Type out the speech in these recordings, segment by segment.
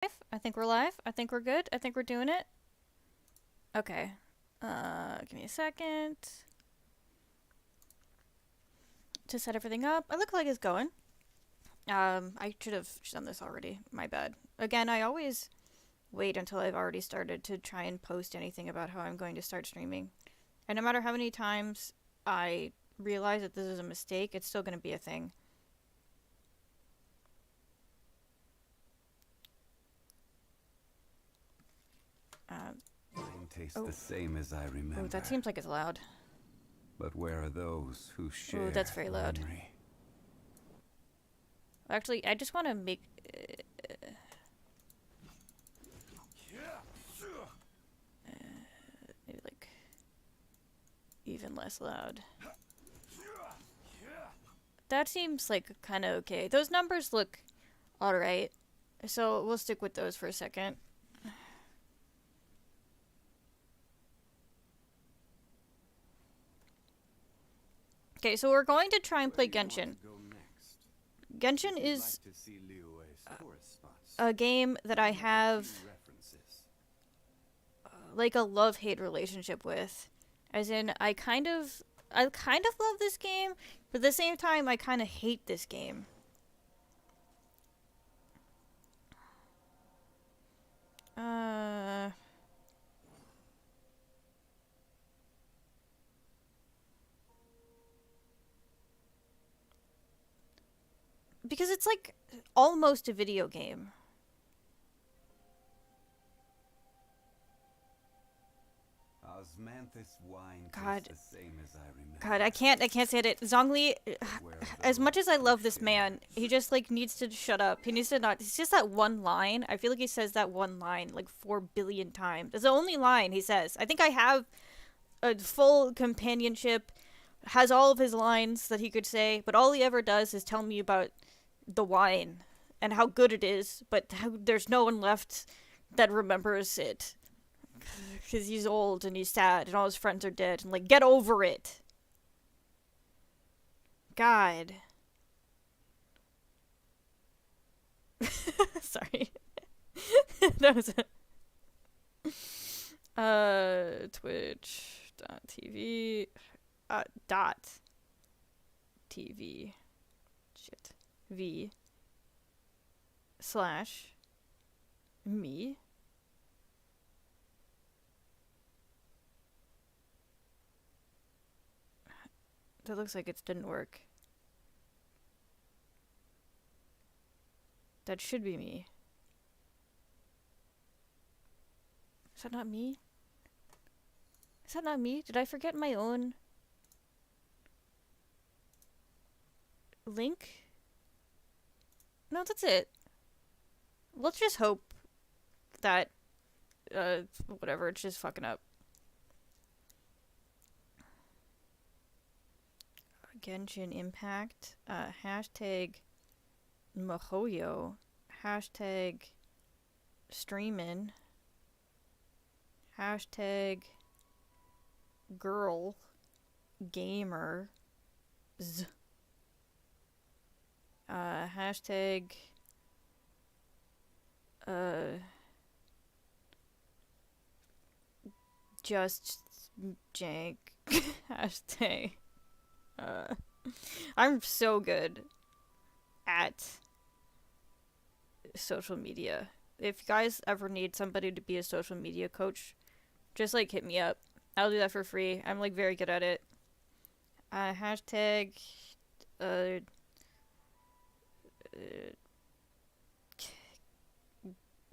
I think we're live. I think we're good. I think we're doing it. Okay. Give me a second to set everything up. I look like it's going. I should have done this already. My bad. Again, I always wait until I've already started to try and post anything about how I'm going to start streaming. And no matter how many times I realize that this is a mistake, it's still going to be a thing. Mine tastes the same as I remember. Oh, that seems like it's loud. But where are those who share Oh, that's very loud. memory? Actually, I just want to make... maybe like... even less loud. That seems like kind of okay. Those numbers look alright. So we'll stick with those for a second. Okay, so we're going to try and play Genshin. Genshin is a game that I have like a love-hate relationship with. As in, I kind of love this game, but at the same time, I kind of hate this game. Because it's like almost a video game. Osmanthus wine God. tastes the same as I remember. God, I can't say it. Zhongli, as much as I love this man, he just like needs to shut up. He needs to not. It's just that one line. I feel like he says that one line like 4 billion times. It's the only line he says. I think I have a full companionship, has all of his lines that he could say, but all he ever does is tell me about the wine and how good it is, but how there's no one left that remembers it. Because he's old and he's sad and all his friends are dead. And like, get over it. God. Sorry. That was it. Twitch.tv. Dot. TV. Shit. V. Slash. Me. That looks like it didn't work. That should be me. Is that not me? Is that not me? Did I forget my own link? No, that's it. Let's just hope that, whatever, it's just fucking up. Genshin Impact, hashtag Mahoyo, hashtag streamin', hashtag girl gamer, hashtag just jank, hashtag I'm so good at social media. If you guys ever need somebody to be a social media coach, just like hit me up. I'll do that for free. I'm like very good at it. Hashtag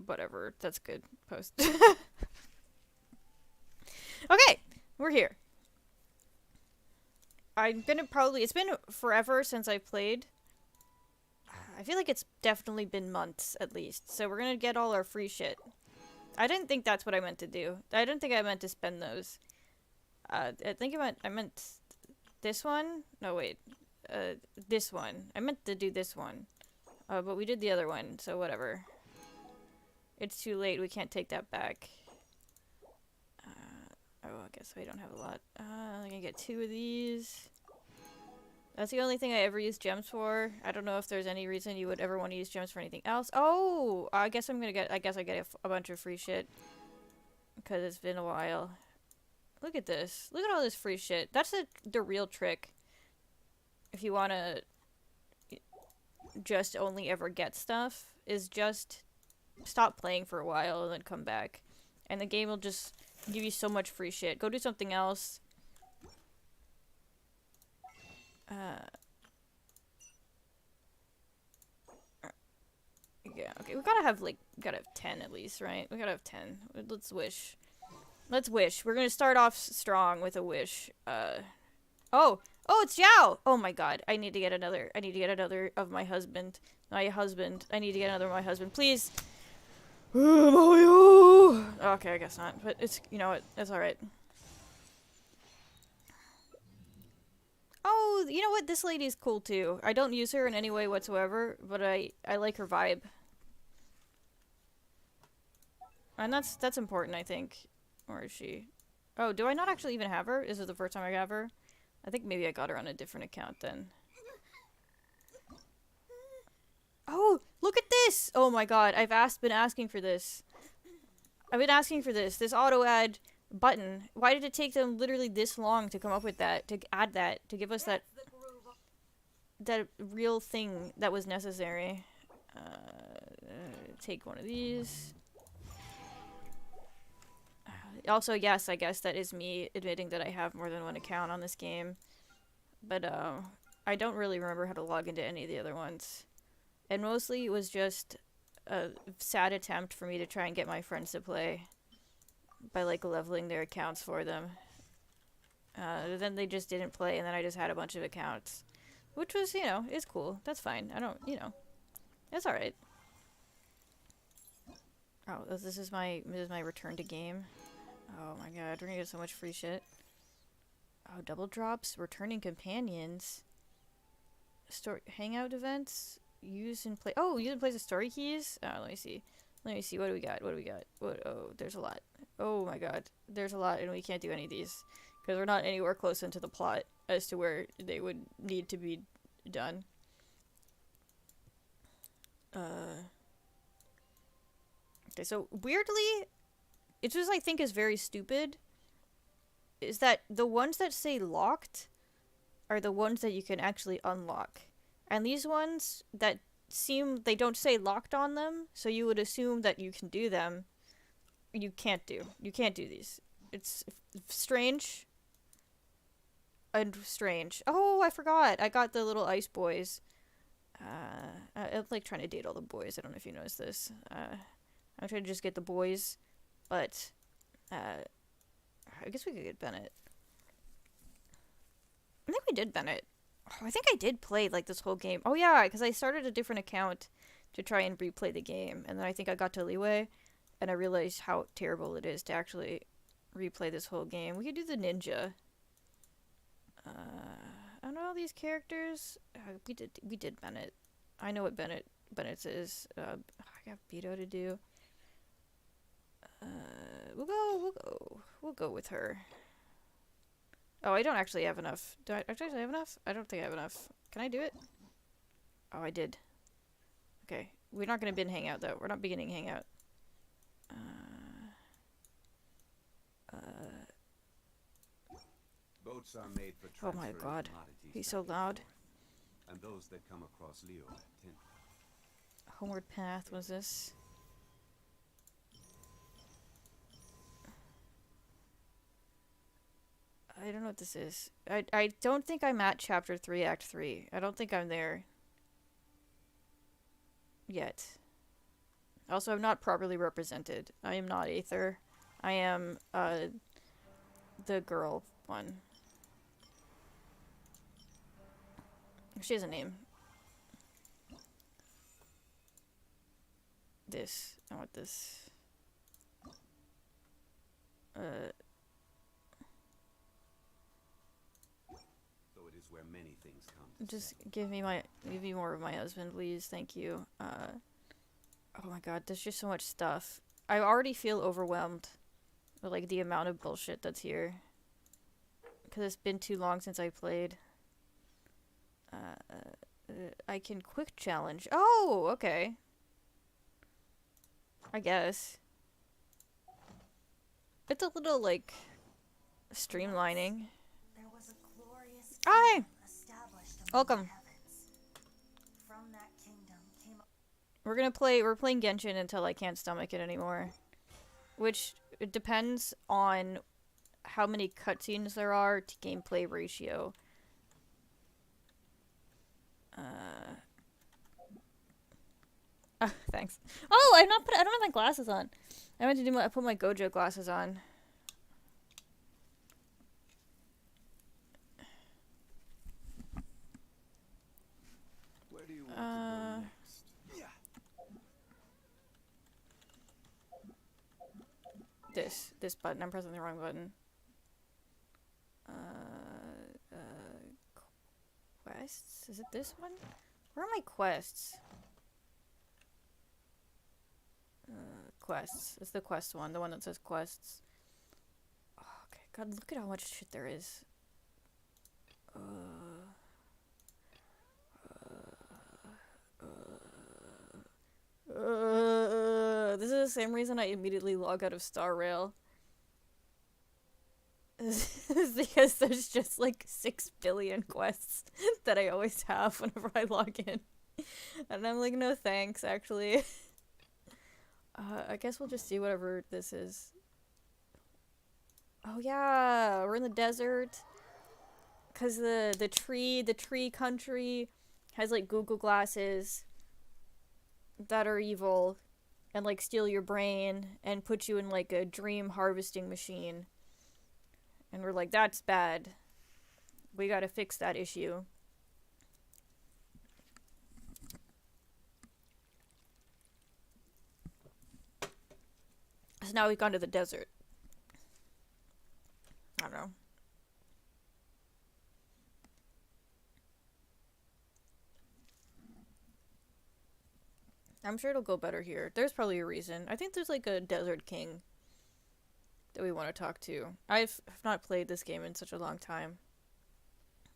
whatever. That's good. Post. Okay, we're here. I'm gonna probably... It's been forever since I've played. I feel like it's definitely been months, at least. So we're gonna get all our free shit. I didn't think that's what I meant to do. I didn't think I meant to spend those. I think I meant this one? No, wait. This one. I meant to do this one. But we did the other one, so whatever. It's too late. We can't take that back. Oh, I guess we don't have a lot. I'm gonna get 2 of these. That's the only thing I ever use gems for. I don't know if there's any reason you would ever want to use gems for anything else. Oh, I guess I'm gonna get. I guess I get a bunch of free shit because it's been a while. Look at this. Look at all this free shit. That's the real trick. If you want to just only ever get stuff, is just stop playing for a while and then come back. And the game will just give you so much free shit. Go do something else. Yeah, okay. We gotta have 10 at least, right? We gotta have 10. Let's wish. Let's wish. We're gonna start off strong with a wish. Oh, it's Zhao! Oh my god, I need to get another of my husband. I need to get another of my husband, please! Mario! Okay, I guess not, but it's, you know what, it's alright. Oh, you know what, this lady's cool too. I don't use her in any way whatsoever, but I like her vibe. And that's important, I think. Where is she? Oh, do I not actually even have her? Is it the first time I have her? I think maybe I got her on a different account then. Oh, look at this! Oh my god, I've been asking for this. I've been asking for this. This auto add button. Why did it take them literally this long to come up with that? To add that? To give us that real thing that was necessary. Take one of these. Also, yes, I guess that is me admitting that I have more than one account on this game. But, I don't really remember how to log into any of the other ones. And mostly it was just a sad attempt for me to try and get my friends to play. By, like, leveling their accounts for them. Then they just didn't play, and then I just had a bunch of accounts. Which was, you know, it's cool. That's fine. I don't, you know. It's alright. Oh, this is my return to game. Oh my god, we're gonna get so much free shit. Oh, double drops, returning companions, story hangout events, use and play. Oh, use and play the story keys. Oh, let me see. Let me see. What do we got? What do we got? What? Oh, there's a lot. Oh my god, there's a lot, and we can't do any of these because we're not anywhere close into the plot as to where they would need to be done. Okay, so weirdly, it just I think is very stupid is that the ones that say locked are the ones that you can actually unlock. And these ones that seem they don't say locked on them, so you would assume that you can do them. You can't do. You can't do these. It's strange. And strange. Oh, I forgot. I got the little ice boys. I'm like trying to date all the boys. I don't know if you noticed this. I'm trying to just get the boys. But, I guess we could get Bennett. I think we did Bennett. Oh, I think I did play, like, this whole game. Oh, yeah, because I started a different account to try and replay the game. And then I think I got to Leeway, and I realized how terrible it is to actually replay this whole game. We could do the ninja. I don't know all these characters. We did Bennett. I know what Bennett's is. I got Beto to do. We'll go with her. Oh, I don't actually have enough. Do I actually have enough? I don't think I have enough. Can I do it? Oh, I did. Okay. We're not gonna bin hangout though. We're not beginning hangout. Boats are made for Oh my god. He's so loud. And those that come across Leo tend. Homeward path was this? I don't know what this is. I don't think I'm at chapter 3, act 3. I don't think I'm there yet. Also, I'm not properly represented. I am not Aether. I am, the girl one. She has a name. This. I want this. Where many things come. Just give me more of my husband, please. Thank you. Oh my god, there's just so much stuff. I already feel overwhelmed with, like, the amount of bullshit that's here. Because it's been too long since I played. I can quick challenge. Oh, okay. I guess. It's a little, like, streamlining. There was a glorious Hi! kingdom established among Welcome. the heavens. From that kingdom came We're playing Genshin until I can't stomach it anymore. Which, it depends on how many cutscenes there are to gameplay ratio. Oh, thanks. Oh, I don't have my glasses on. I put my Gojo glasses on. Where do you want to go next? This button. I'm pressing the wrong button. Quests? Is it this one? Where are my quests? Quests. It's the quest one. The one that says quests. Oh, okay. God, look at how much shit there is. This is the same reason I immediately log out of Star Rail. Is because there's just like 6 billion quests that I always have whenever I log in. And I'm like, no thanks, actually. I guess we'll just see whatever this is. Oh yeah, we're in the desert. Cause the tree country has like Google glasses that are evil and like steal your brain and put you in like a dream harvesting machine. And we're like, that's bad. We gotta fix that issue. So now we've gone to the desert. I don't know. I'm sure it'll go better here. There's probably a reason. I think there's like a desert king that we want to talk to. I've not played this game in such a long time.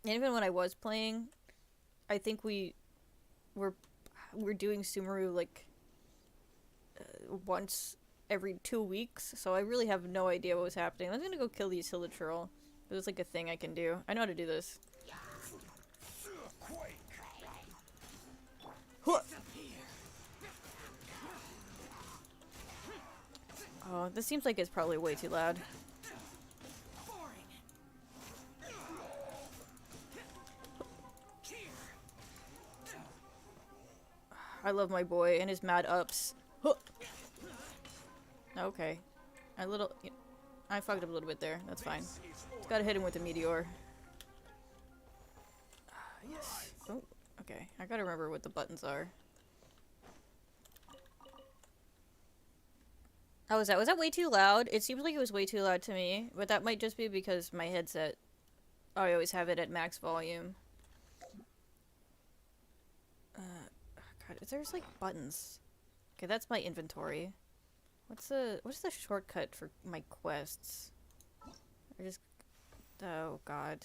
And even when I was playing, I think we're doing Sumeru like once every 2 weeks, so I really have no idea what was happening. I'm gonna go kill these Hilichurl. There's like a thing I can do. I know how to do this. Oh, this seems like it's probably way too loud. I love my boy and his mad ups. Okay. I fucked up a little bit there. That's fine. Just gotta hit him with a meteor. Yes. Oh, okay. I gotta remember what the buttons are. How was that? Was that way too loud? It seems like it was way too loud to me, but that might just be because my headset... Oh, I always have it at max volume. God, there's like buttons. Okay, that's my inventory. What's the shortcut for my quests? I just... Oh, God.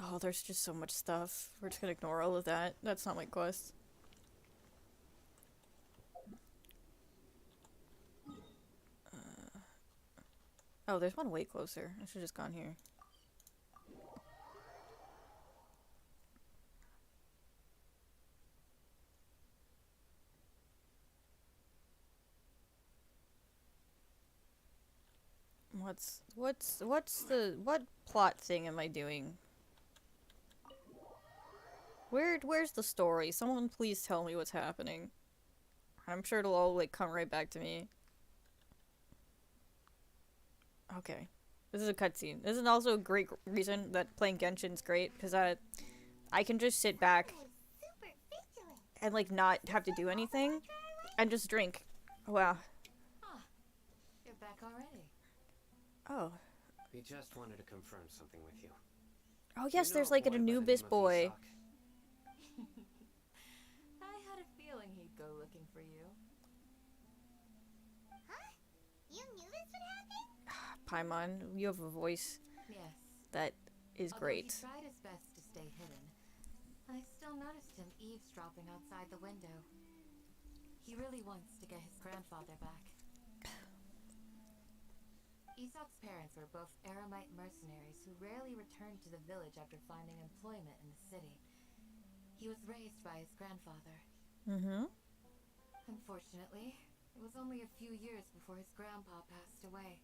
Oh, there's just so much stuff. We're just gonna ignore all of that. That's not my quest. Oh, there's one way closer. I should've just gone here. What plot thing am I doing? Where's the story? Someone please tell me what's happening. I'm sure it'll all like come right back to me. Okay. This is a cutscene. This is also a great reason that playing Genshin's great, because I can just sit back and like not have to do anything and just drink. Wow. Huh. You're back already. Oh. We just wanted to confirm something with you. Oh yes, You know there's a like an boy by the Anubis name of boy. Isak? I had a feeling he'd go looking for you. Huh? You knew this would happen? Paimon. You have a voice Yes. that is Although great. he tried his best to stay hidden, I still noticed him eavesdropping outside the window. He really wants to get his grandfather back. Isak's parents were both Aramite mercenaries who rarely returned to the village after finding employment in the city. He was raised by his grandfather. Mm-hmm. Unfortunately, it was only a few years before his grandpa passed away.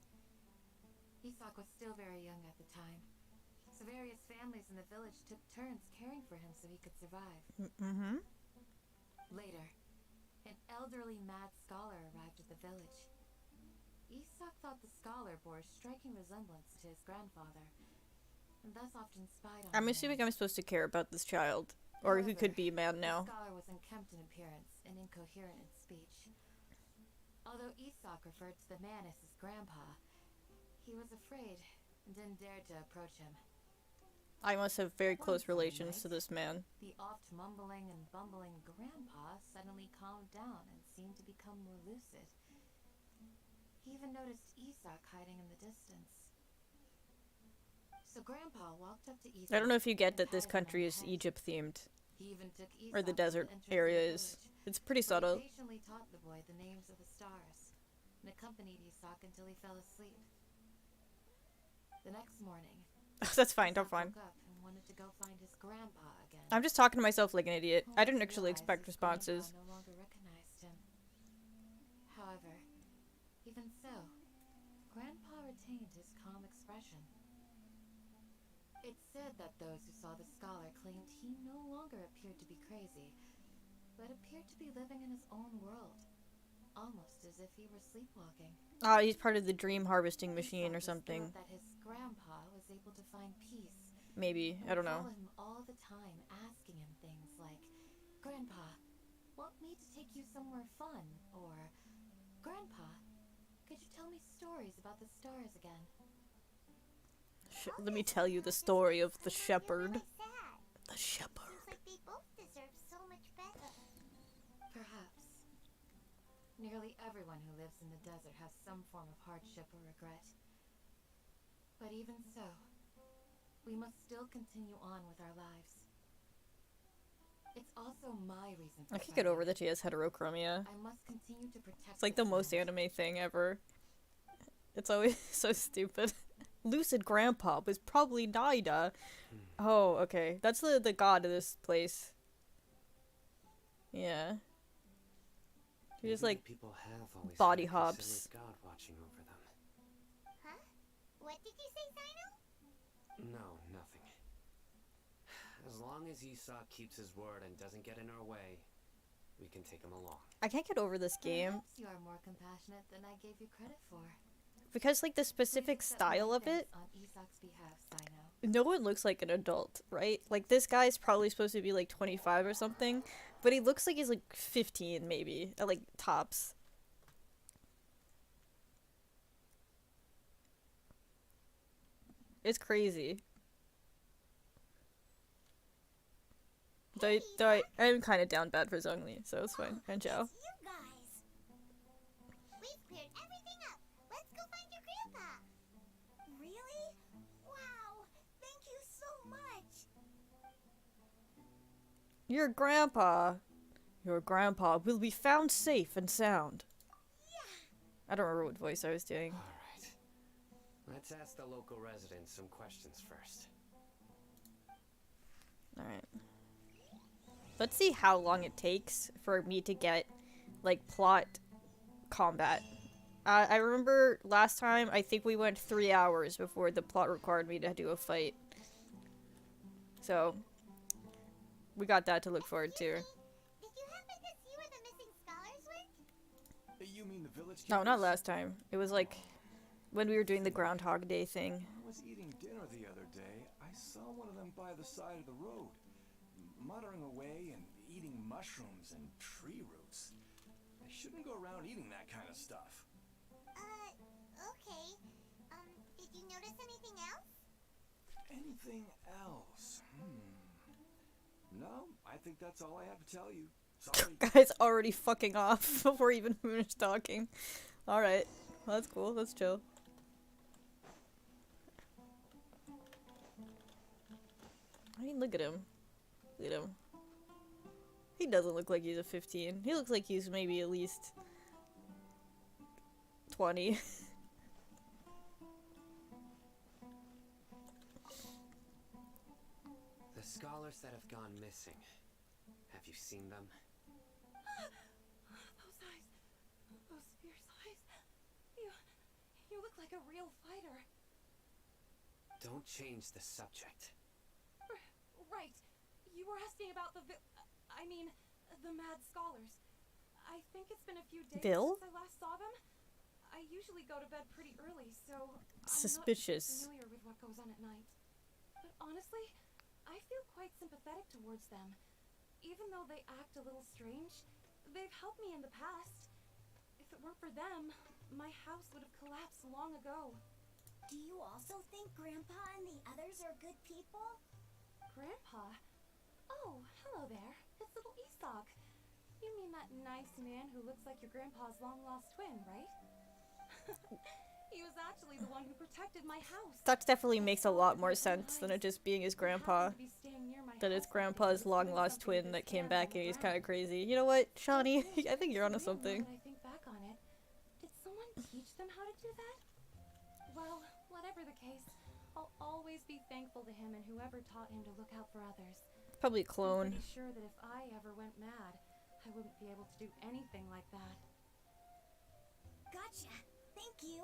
Isak was still very young at the time, so various families in the village took turns caring for him so he could survive. Mm-hmm. Later, an elderly mad scholar arrived at the village. Isak thought the scholar bore a striking resemblance to his grandfather, and thus often spied on I'm him. assuming I'm supposed to care about this child. Or who However, could be a man now. The scholar was unkempt in appearance and incoherent in speech. Although Isak referred to the man as his grandpa, he was afraid and didn't dare to approach him. I must have very close One fine relations to night, this man. The oft mumbling and bumbling grandpa suddenly calmed down and seemed to become more lucid. He even noticed Isak hiding in the distance. So Grandpa walked up to Isak. I don't know if you get that and this patted him on country the is head. Egypt themed. He even took Isak Or the to desert entrance of area the is. village, It's pretty where subtle. He patiently taught the boy the names of the stars and accompanied Isak until he fell asleep. The next morning, That's fine, Isak don't fine. woke up and wanted to go find his grandpa again. I'm just talking to myself like an idiot. I didn't Only to actually realize expect his responses. grandpa no longer recognized him. However, even so, Grandpa retained his calm expression. It's said that those who saw the scholar claimed he no longer appeared to be crazy, but appeared to be living in his own world, almost as if he were sleepwalking. Ah, he's part of the dream harvesting machine or Isak was something. thrilled that his grandpa was able to find peace. Maybe. I don't know. Followed him all the time, asking him things like, "Grandpa, want me to take you somewhere fun?" Or, "Grandpa, could you tell me stories about the stars again?" Let me tell you the story of the shepherd. The Seems shepherd. like they both deserve so much better. Perhaps. Nearly everyone who lives in the desert has some form of hardship or regret. But even so, we must still continue on with our lives. It's also my reason for I can't get over fighting. that she has heterochromia. I must continue to protect It's like the this most land. anime thing ever. It's always so stupid. Lucid Grandpa was probably Nida. Oh, okay. That's the god of this place. Yeah. He just Maybe like people have always body had a hops. considerate God watching over them. Huh? What did you say, Zino? No, nothing. As long as Isak keeps his word and doesn't get in our way, we can take him along. I can't get over this game Perhaps you are more compassionate than I gave you credit for. because like the Please specific accept my style of thanks it. on Isak's behalf, Zino. No one looks like an adult, right? Like this guy's probably supposed to be like 25 or something, but he looks like he's like 15 maybe, at like tops. It's crazy. I'm kind of down bad for Zhongli, so it's fine. And Zhao. It's you guys. We've cleared everything up. Let's go find your grandpa. Really? Wow. Thank you so much. Your grandpa will be found safe and sound. I don't remember what voice I was doing. Alright. Let's ask the local residents some questions first. Alright. Let's see how long it takes for me to get, like, plot combat. I remember last time, I think we went 3 hours before the plot required me to do a fight. So, we got that to look forward to. Did you happen to see where the missing scholars went? You mean the village? No, not keepers? last time. It was like when we were doing the Groundhog Day thing. I was eating dinner the other day. I saw one of them by the side of the road, muttering away and eating mushrooms and tree roots. They shouldn't go around eating that kind of stuff. Okay. Did you notice anything else? Anything else? No, I think that's all I have to tell you. Sorry. Guy's already fucking off before he even finished talking. Alright. Well, that's cool. Let's chill. I mean, look at him. Look at him. He doesn't look like he's a 15. He looks like he's maybe at least 20. The scholars that have gone missing. Have you seen them? Those eyes. Those fierce eyes. You look like a real fighter. Don't change the subject. Right. You were asking about the the mad scholars. I think it's been a few days Bill? since I last saw them. I usually go to bed pretty early, so Suspicious. I'm not familiar with what goes on at night. But honestly, I feel quite sympathetic towards them. Even though they act a little strange, they've helped me in the past. If it weren't for them, my house would have collapsed long ago. Do you also think Grandpa and the others are good people? Grandpa? Oh, hello there. It's little Isak. You mean that nice man who looks like your grandpa's long-lost twin, right? He was actually the one who protected my house. That definitely makes a lot more sense than it just being his grandpa. That it's grandpa's long-lost twin that came back and he's kind of crazy. You know what, Shawnee? I think you're onto something. When I think back on it, did someone teach them how to do that? Well, whatever the case, I'll always be thankful to him and whoever taught him to look out for others. Probably a I'm clone. pretty sure that if I ever went mad, I wouldn't be able to do anything like that. Gotcha. Thank you.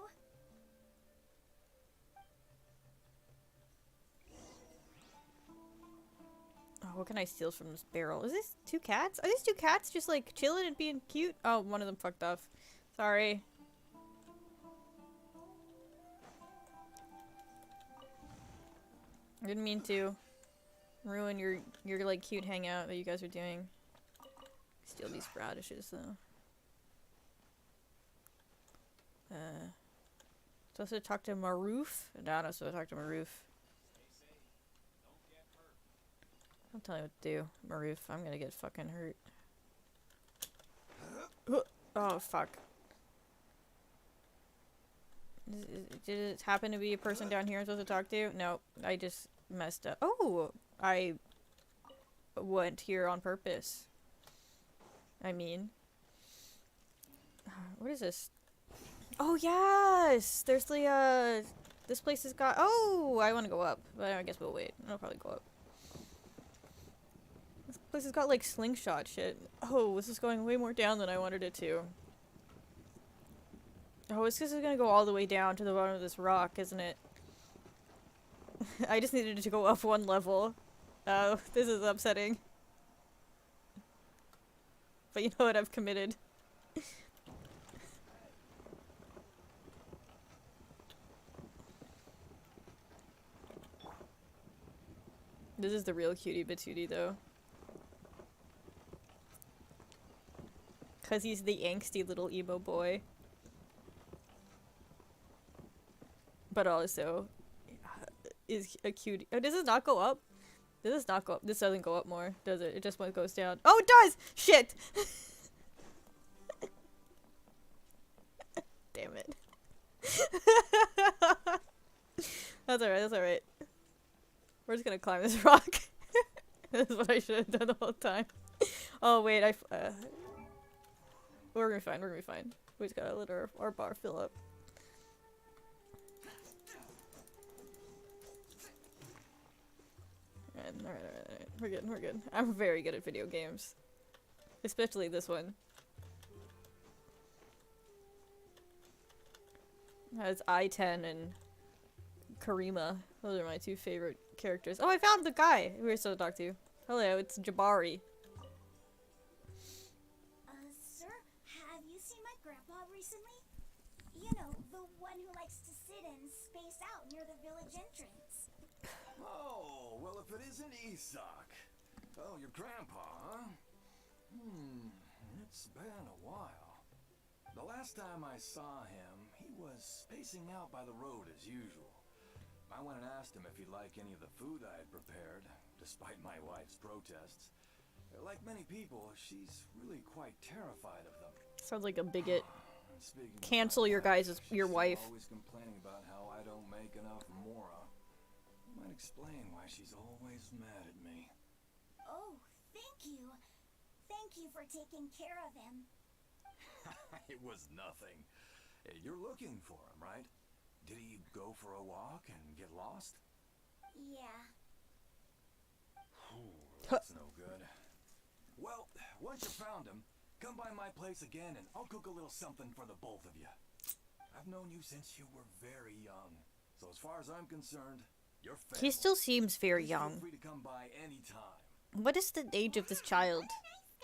Oh, what can I steal from this barrel? Is this 2 cats? Are these 2 cats just like chilling and being cute? Oh, one of them fucked off. Sorry. I didn't mean to ruin your like cute hangout that you guys are doing. Steal these radishes though. Supposed to talk to Maroof? No, I'm not supposed to talk to Maroof. Don't tell me what to do, Maroof. I'm gonna get fucking hurt. Oh, fuck. Did it happen to be a person down here I'm supposed to talk to? No, I just messed up. Oh, I went here on purpose. I mean, what is this? Oh, yes! There's the, this place has got, oh, I want to go up, but I guess we'll wait. I'll probably go up. This place has got, like, slingshot shit. Oh, this is going way more down than I wanted it to. Oh, it's because it's gonna go all the way down to the bottom of this rock, isn't it? I just needed it to go up 1 level. Oh, this is upsetting. But you know what, I've committed. This is the real cutie patootie though. Cause he's the angsty little emo boy. But also is a cutie. Oh, does this not go up? Does this not go up? This doesn't go up more, does it? It just goes down. Oh, it does! Shit! Damn it. That's alright, that's alright. We're just gonna climb this rock. This is what I should have done the whole time. Oh, wait, we're gonna be fine, we're gonna be fine. We just gotta let our bar fill up. Alright. We're good, we're good. I'm very good at video games. Especially this one. It's I-10 and Karima. Those are my 2 favorite characters. Oh, I found the guy who we're supposed to talk to. Hello, it's Jabari. Sir, have you seen my grandpa recently? You know, the one who likes to sit and space out near the village entrance. Oh, well, if it isn't Isak. Oh, your grandpa, huh? It's been a while. The last time I saw him, he was spacing out by the road as usual. I went and asked him if he'd like any of the food I had prepared, despite my wife's protests. Like many people, she's really quite terrified of them. Sounds like a bigot. Speaking Cancel of your that, your wife. she's always complaining about how I don't make enough mora. might explain why she's always mad at me. Oh, thank you. Thank you for taking care of him. It was nothing. You're looking for him, right? Did he go for a walk and get lost? Yeah. That's no good. Well, once you found him, come by my place again and I'll cook a little something for the both of you. I've known you since you were very young. So as far as I'm concerned, you're family. He still seems very Please young. Feel free to come by anytime. What is the age of this child? What a nice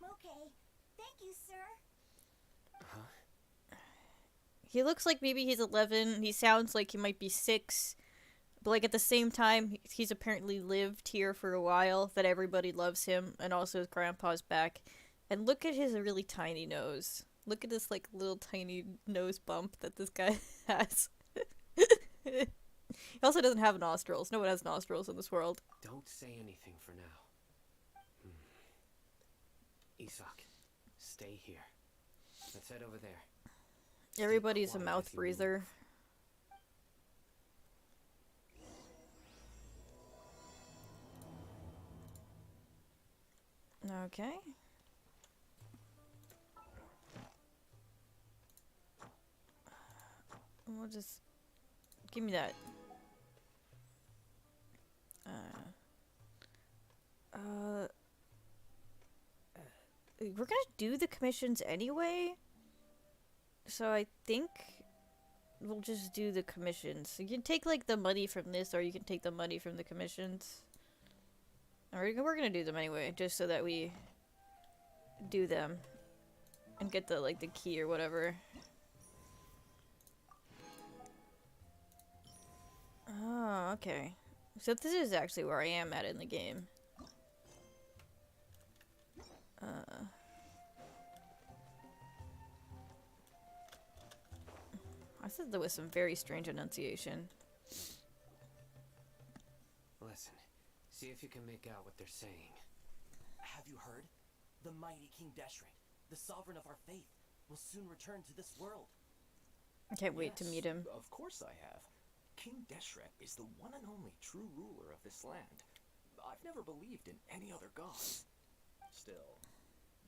guy. Okay. Thank you, sir. He looks like maybe he's 11. He sounds like he might be 6. But like at the same time, he's apparently lived here for a while, that everybody loves him, and also his grandpa's back. And look at his really tiny nose. Look at this like little tiny nose bump that this guy has. He also doesn't have nostrils. No one has nostrils in this world. Don't say anything for now. Isak, stay here. Let's head over there. Everybody's a quiet mouth as you breather. Okay. We'll just give me that. We're gonna do the commissions anyway, so I think we'll just do the commissions. You can take like the money from this, or you can take the money from the commissions. We're gonna do them anyway, just so that we do them and get the like the key or whatever. Oh, okay. So this is actually where I am at in the game. I said there was some very strange enunciation. Listen, see if you can make out what they're saying. Have you heard? The mighty King Deshret, the sovereign of our faith, will soon return to this world. I can't wait to meet him. Of course I have. King Deshret is the one and only true ruler of this land. I've never believed in any other gods. Still,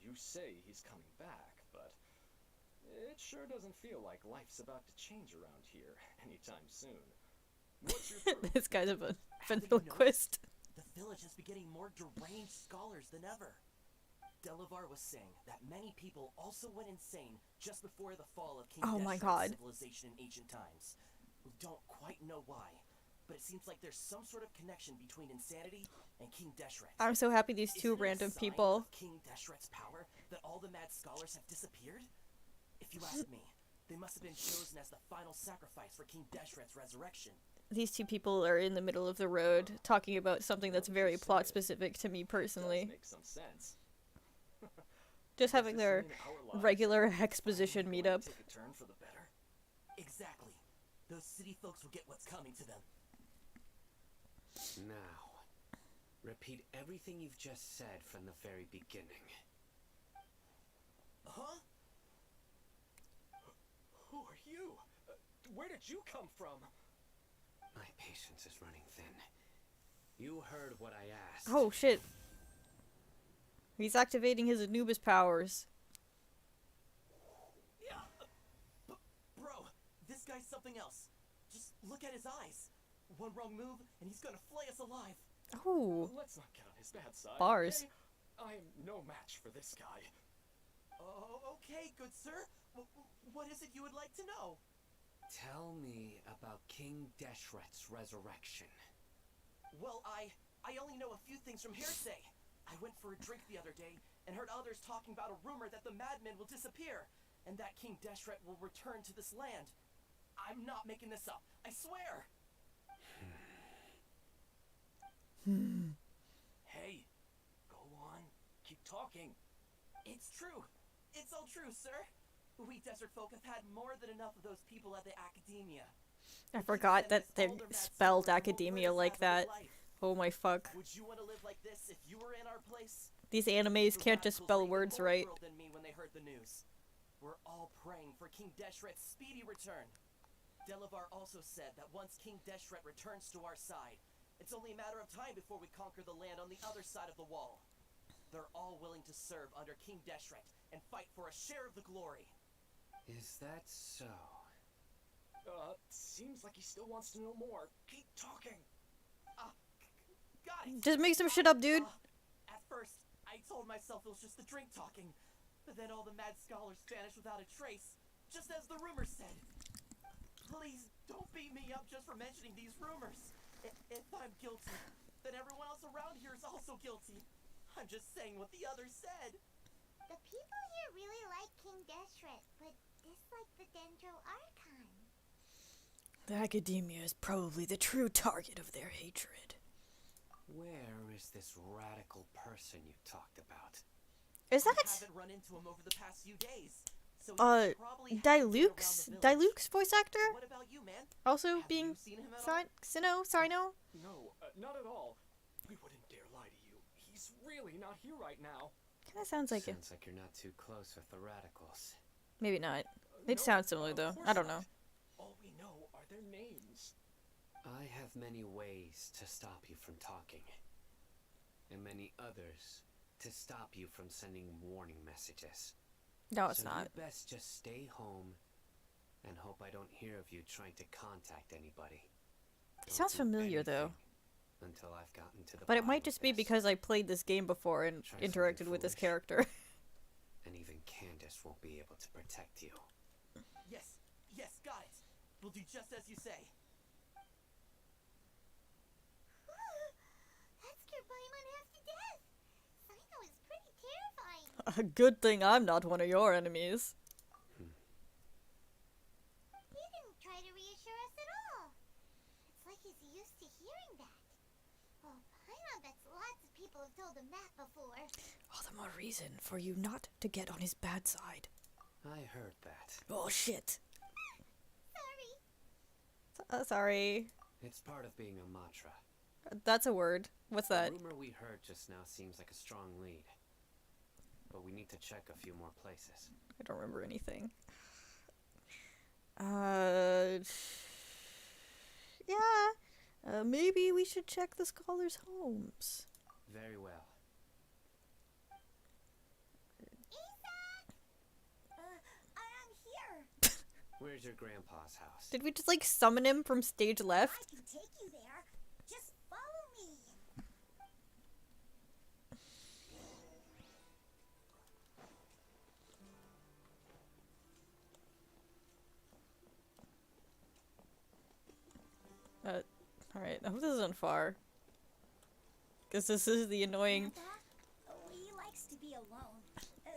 you say he's coming back, but it sure doesn't feel like life's about to change around here anytime soon. What's your proof? This guy's a Haven't you ventriloquist. The village has been getting more deranged scholars than ever. Delavar was saying that many people also went insane just before the fall of King Oh my Deshret's God. civilization in ancient times. We don't quite know why, but it seems like there's some sort of connection between insanity and King Deshret. I'm so happy these two Isn't it a random sign people. of King Deshret's power that all the mad scholars have disappeared? If you ask me, they must have been chosen as the final sacrifice for King Deshret's resurrection. These two people are in the middle of the road talking about something that's very plot specific to me Does personally. make some sense. Just having Does their this mean our lives regular are exposition finally going meetup. to take a turn for the better? Exactly. Those city folks will get what's coming to them. Now, repeat everything you've just said from the very beginning. Huh? Who are you? Where did you come from? My patience is running thin. You heard what I asked. Oh shit. He's activating his Anubis powers. Yeah. Bro, this guy's something else. Just look at his eyes. One wrong move, and he's gonna flay us alive. Oh. Let's not get on his bad side. Bars. Okay? I'm no match for this guy. Oh, okay, good sir. What is it you would like to know? Tell me about King Deshret's resurrection. Well, I only know a few things from hearsay. I went for a drink the other day and heard others talking about a rumor that the madmen will disappear and that King Deshret will return to this land. I'm not making this up. I swear. Hey, go on. Keep talking. It's true. It's all true, sir. We desert folk have had more than enough of those people at the academia. I forgot that they spelled academia like that. Oh my fuck. Would you want to live like this if you were in our place? These animes The can't just radicals spell were even words more right. thrilled than me when they heard the news. We're all praying for King Deshret's speedy return. Delavar also said that once King Deshret returns to our side, it's only a matter of time before we conquer the land on the other side of the wall. They're all willing to serve under King Deshret and fight for a share of the glory. Is that so? Seems like he still wants to know more. Keep talking. Got it! Just make some shit up, dude. At first, I told myself it was just the drink talking, but then all the mad scholars vanished without a trace, just as the rumors said. Please don't beat me up just for mentioning these rumors. If I'm guilty, then everyone else around here is also guilty. I'm just saying what the others said. The people here really like King Deshret, but dislike the Dendro Archon. The academia is probably the true target of their hatred. Where is this radical person you talked about? Is I that haven't run into him over the past few days. So he probably has been around the village. Diluke's voice actor? What about you, man? Also Have being you seen him at all? Sino? No, not at all. We wouldn't dare lie to you. He's really not here right now. Kinda sounds like it. Sounds like you're not too close with the radicals. Maybe not. They'd sound similar though. I don't know. All we know are their names. I have many ways to stop you from talking. And many others to stop you from sending warning messages. No, it's So not. you'd best just stay home and hope I don't hear of you trying to contact anybody. It sounds familiar though. Until I've gotten to the But it bottom might of just be this. because I played this game before and Try something interacted with this foolish. character. And even Candace won't be able to protect you. Yes, got it. We'll do just as you say. That scared Paimon half to death. Sino is pretty terrifying. A good thing I'm not one of your enemies. He didn't try to reassure us at all. It's like he's used to hearing that. Oh, Paimon bets lots of people have told him that before. All the more reason for you not to get on his bad side. I heard that. Oh shit. Sorry. Sorry. It's part of being a mantra. That's a word. What's that? The rumor we heard just now seems like a strong lead. But we need to check a few more places. I don't remember anything. Yeah. Maybe we should check the scholars' homes. Very well. I'm here. Where's your grandpa's house? Did we just like summon him from stage left? I can take you there. Just follow me. Alright, I hope this isn't far. Because this is the annoying He likes to be alone.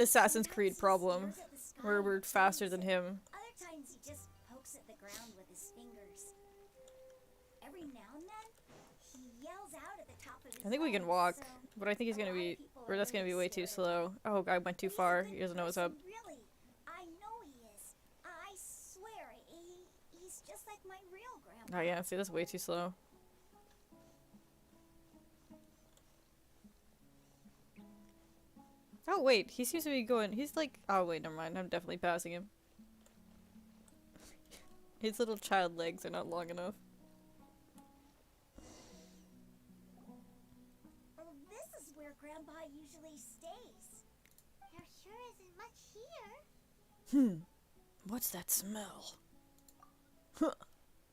Assassin's Creed problem, where we're faster than him. Other times he just pokes at the ground with his fingers. Every now and then, he yells out at the top of his I think we can lungs, walk, so but I think he's a gonna lot of be, people or are that's gonna be really way too scared of him. slow. Oh, I went too He's a far. good He doesn't know what's up. person, Really, I know he is. I swear, he's just like my real grandpa. Oh yeah, see, that's way too slow. Oh wait, he seems to be going, he's like, oh wait, never mind, I'm definitely passing him. His little child legs are not long enough. This is where Grandpa usually stays. There sure isn't much here. What's that smell? Huh,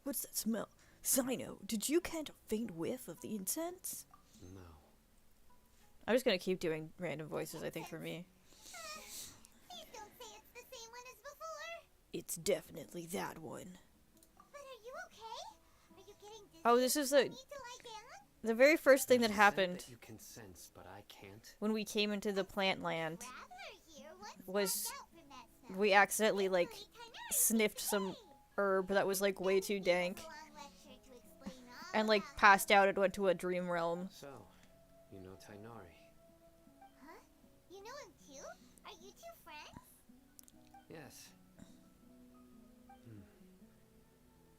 what's that smell? Sino, did you catch a faint whiff of the incense? No. I'm just gonna keep doing random voices, I think, for me. Please don't say it's the same one as before. It's definitely that one. But are you okay? Are you getting dizzy? Oh, this is the Need to lie down? the very first thing that There's a scent happened that you can sense, but I can't. when we came into the plant land. Rather hear what's Was- left out from that smell. We accidentally, like, Hopefully Tainari sniffed keeps some away. herb that was, like, way too dank. It's a long lecture to explain all And, like, about passed out and went to a dream realm. So, you know Tainari. Huh? You know him too? Are you two friends? Yes.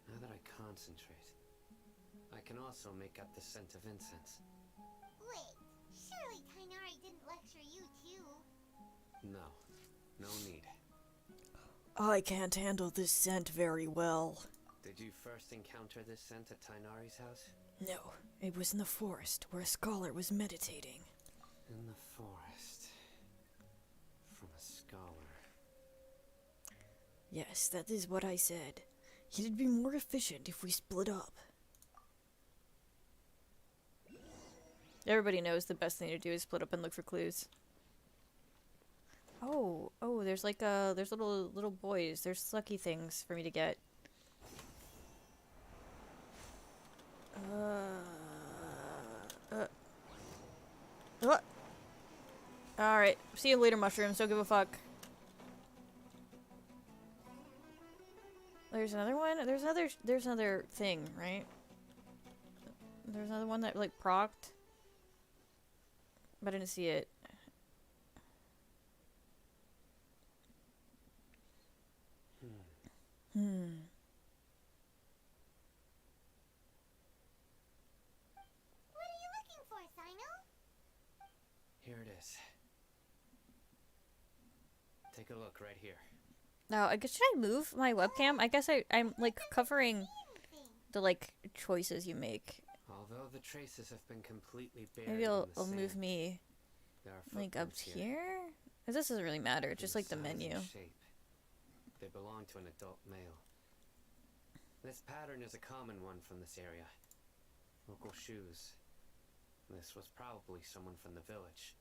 Now that I concentrate, I can also make out the scent of incense. Wait, surely Tainari didn't lecture you too. No. No need. I can't handle this scent very well. Did Did you first encounter this scent at Tainari's house? No, it was in the forest where a scholar was meditating. In the forest. From a scholar. Yes, that is what I said. It'd be more efficient if we split up. Everybody knows the best thing to do is split up and look for clues. Oh, there's like there's little boys. There's sucky things for me to get. Alright, see you later, mushrooms. Don't give a fuck. There's another one? There's another thing, right? There's another one that, like, procced. But I didn't see it. What are you looking for, Sino? Here it is. Take a look right here. Now, I guess, should I move my webcam? I guess I'm, like, covering the, like, choices you make. Although the traces have been completely buried Maybe in I'll the sand, move me, there are like, up footprints here? 'Cause this doesn't really matter. It's just, like, the in size and menu. shape. They belong to an adult male. This pattern is a common one from this area. Local shoes. This was probably someone from the village.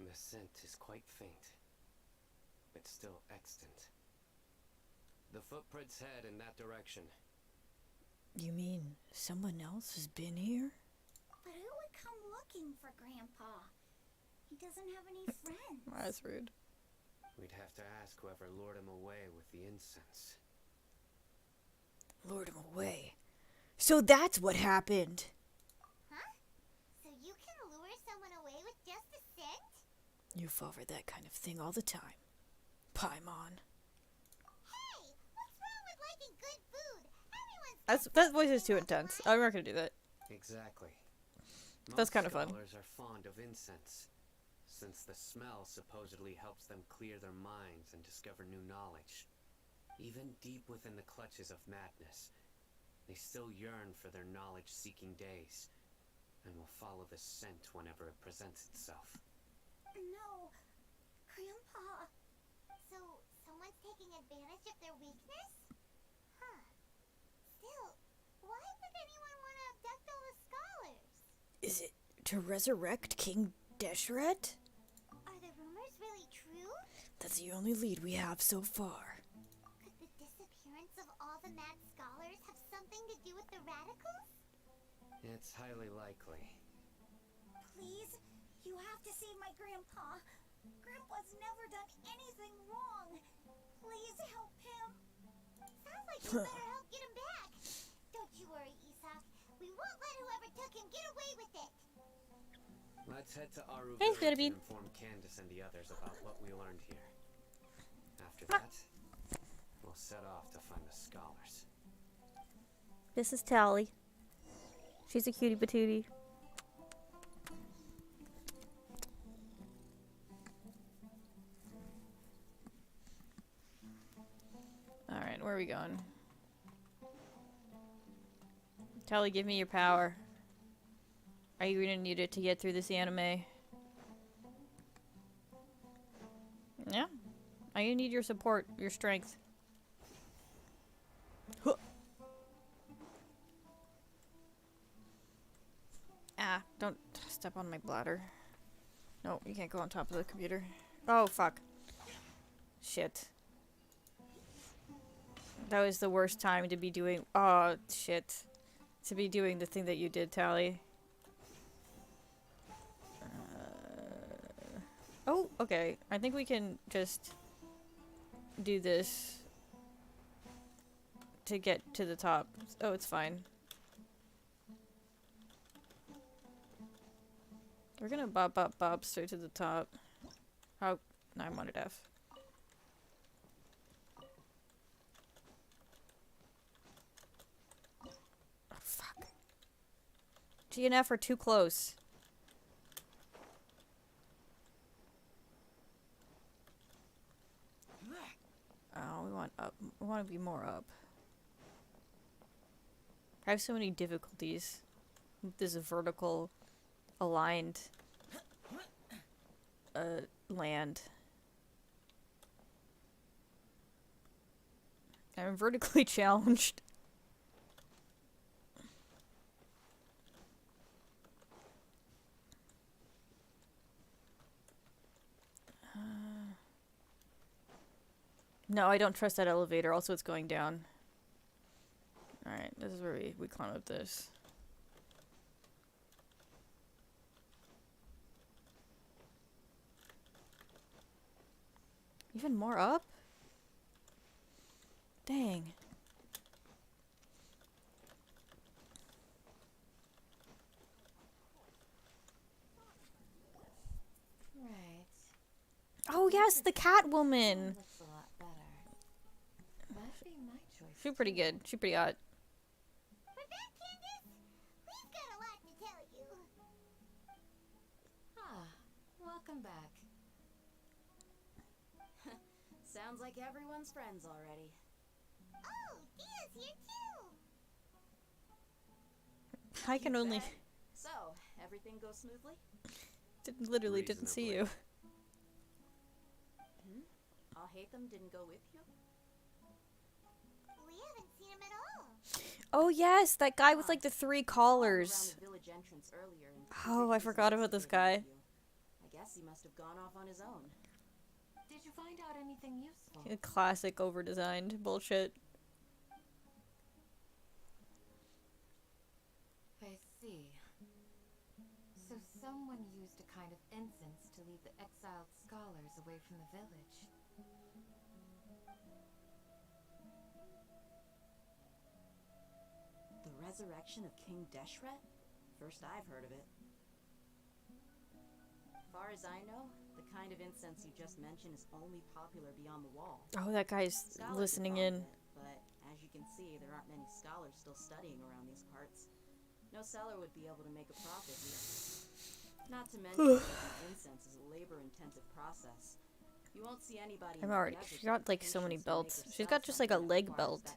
The scent is quite faint, but still extant. The footprints head in that direction. You mean someone else has been here? But who would come looking for Grandpa? He doesn't have any friends. That's rude. We'd have to ask whoever lured him away with the incense. Lured him away. So that's what happened. Huh? So you can lure someone away with just a scent? You fall for that kind of thing all the time. Paimon. Hey, what's wrong with liking good food? Everyone's That voice is too intense. I'm not gonna do that. Exactly. That's kind of fun. Scholars are fond of incense, since the smell supposedly helps them clear their minds and discover new knowledge. Even deep within the clutches of madness, they still yearn for their knowledge-seeking days, and will follow the scent whenever it presents itself. No, Grandpa. So someone's taking advantage of their weakness? Huh. Still, why would anyone want to abduct all the scholars? Is it to resurrect King Deshret? Are the rumors really true? That's the only lead we have so far. Could the disappearance of all the mad scholars have something to do with the radicals? It's highly likely. Please, you have to save my grandpa. Grandpa's never done anything wrong. Please help him. Sounds like you better help get him back. Don't you worry, Isak. We won't let whoever took him get away with it. Let's head to Aru Thanks, Village Goodie. and inform Candace and the others about what we learned here. After that, we'll set off to find the scholars. This is Tally. She's a cutie patootie. Alright, where are we going? Tally, give me your power. Are you gonna need it to get through this anime? Yeah. I need your support, your strength. Huh. Ah, don't step on my bladder. No, you can't go on top of the computer. Oh, fuck. Shit. That was the worst time to be doing... Oh, shit. To be doing the thing that you did, Tally. Oh, okay. I think we can just do this to get to the top. Oh, it's fine. We're gonna bop straight to the top. Oh, no, I wanted F. Oh, fuck. G and F are too close. Oh, we want up. We want to be more up. I have so many difficulties with this vertical aligned land. I'm vertically challenged. No, I don't trust that elevator. Also, it's going down. Alright, this is where we climb up this. Even more up? Dang. Right. Oh yes, the cat woman! Looks a lot better. That'd be my choice. She's pretty good. She's pretty hot. We're back, Candace. We've got a lot to tell you. Ah, welcome back. Sounds like everyone's friends already. Oh, Dia's here too. I can only So, everything goes smoothly? literally didn't see you. I'll hate them didn't go with you? We haven't seen him at all. Oh yes, that guy with like the 3 Around collars. the village entrance earlier and Oh, I forgot about this guy. I guess he must have gone off on his own. Did you find out anything useful? Classic over-designed bullshit. I see. So someone used a kind of incense to lead the exiled scholars away from the village. The resurrection of King Deshret? First I've heard of it. Far as I know, the kind of incense you just mentioned is only popular beyond the wall. Oh, that guy's Scholars listening have in. followed it, but as you can see, there aren't many scholars still studying around these parts. No seller would be able to make a profit here. Not to mention, making incense is a labor-intensive process. You won't see anybody. I'm already. She's got like so many belts. She's got just like a leg belt.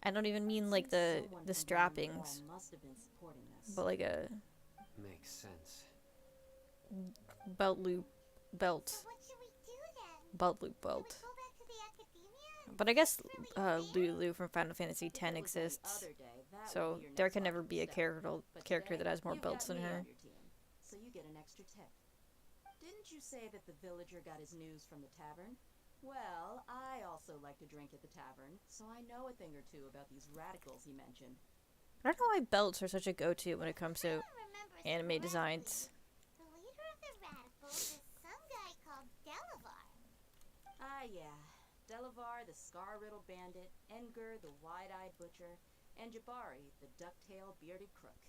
I don't even mean like the strappings, but like a Makes sense. belt loop belt. So what should we do then? Belt loop Should we belt. go back to the academia? But I guess Really weird. Lulu from Final Fantasy X exists, so there can never be a character that has more belts than her. So you get an extra tip. Didn't you say that the villager got his news from the tavern? Well, I also like to drink at the tavern, so I know a thing or two about these radicals he mentioned. I don't know why belts are such a go-to when it comes to I don't remember anime correctly. designs. The leader of the radicals is some guy called Delavar. Ah, yeah. Delavar, the scar-riddled bandit, Engur, the wide-eyed butcher, and Jabari, the duck-tailed bearded crook.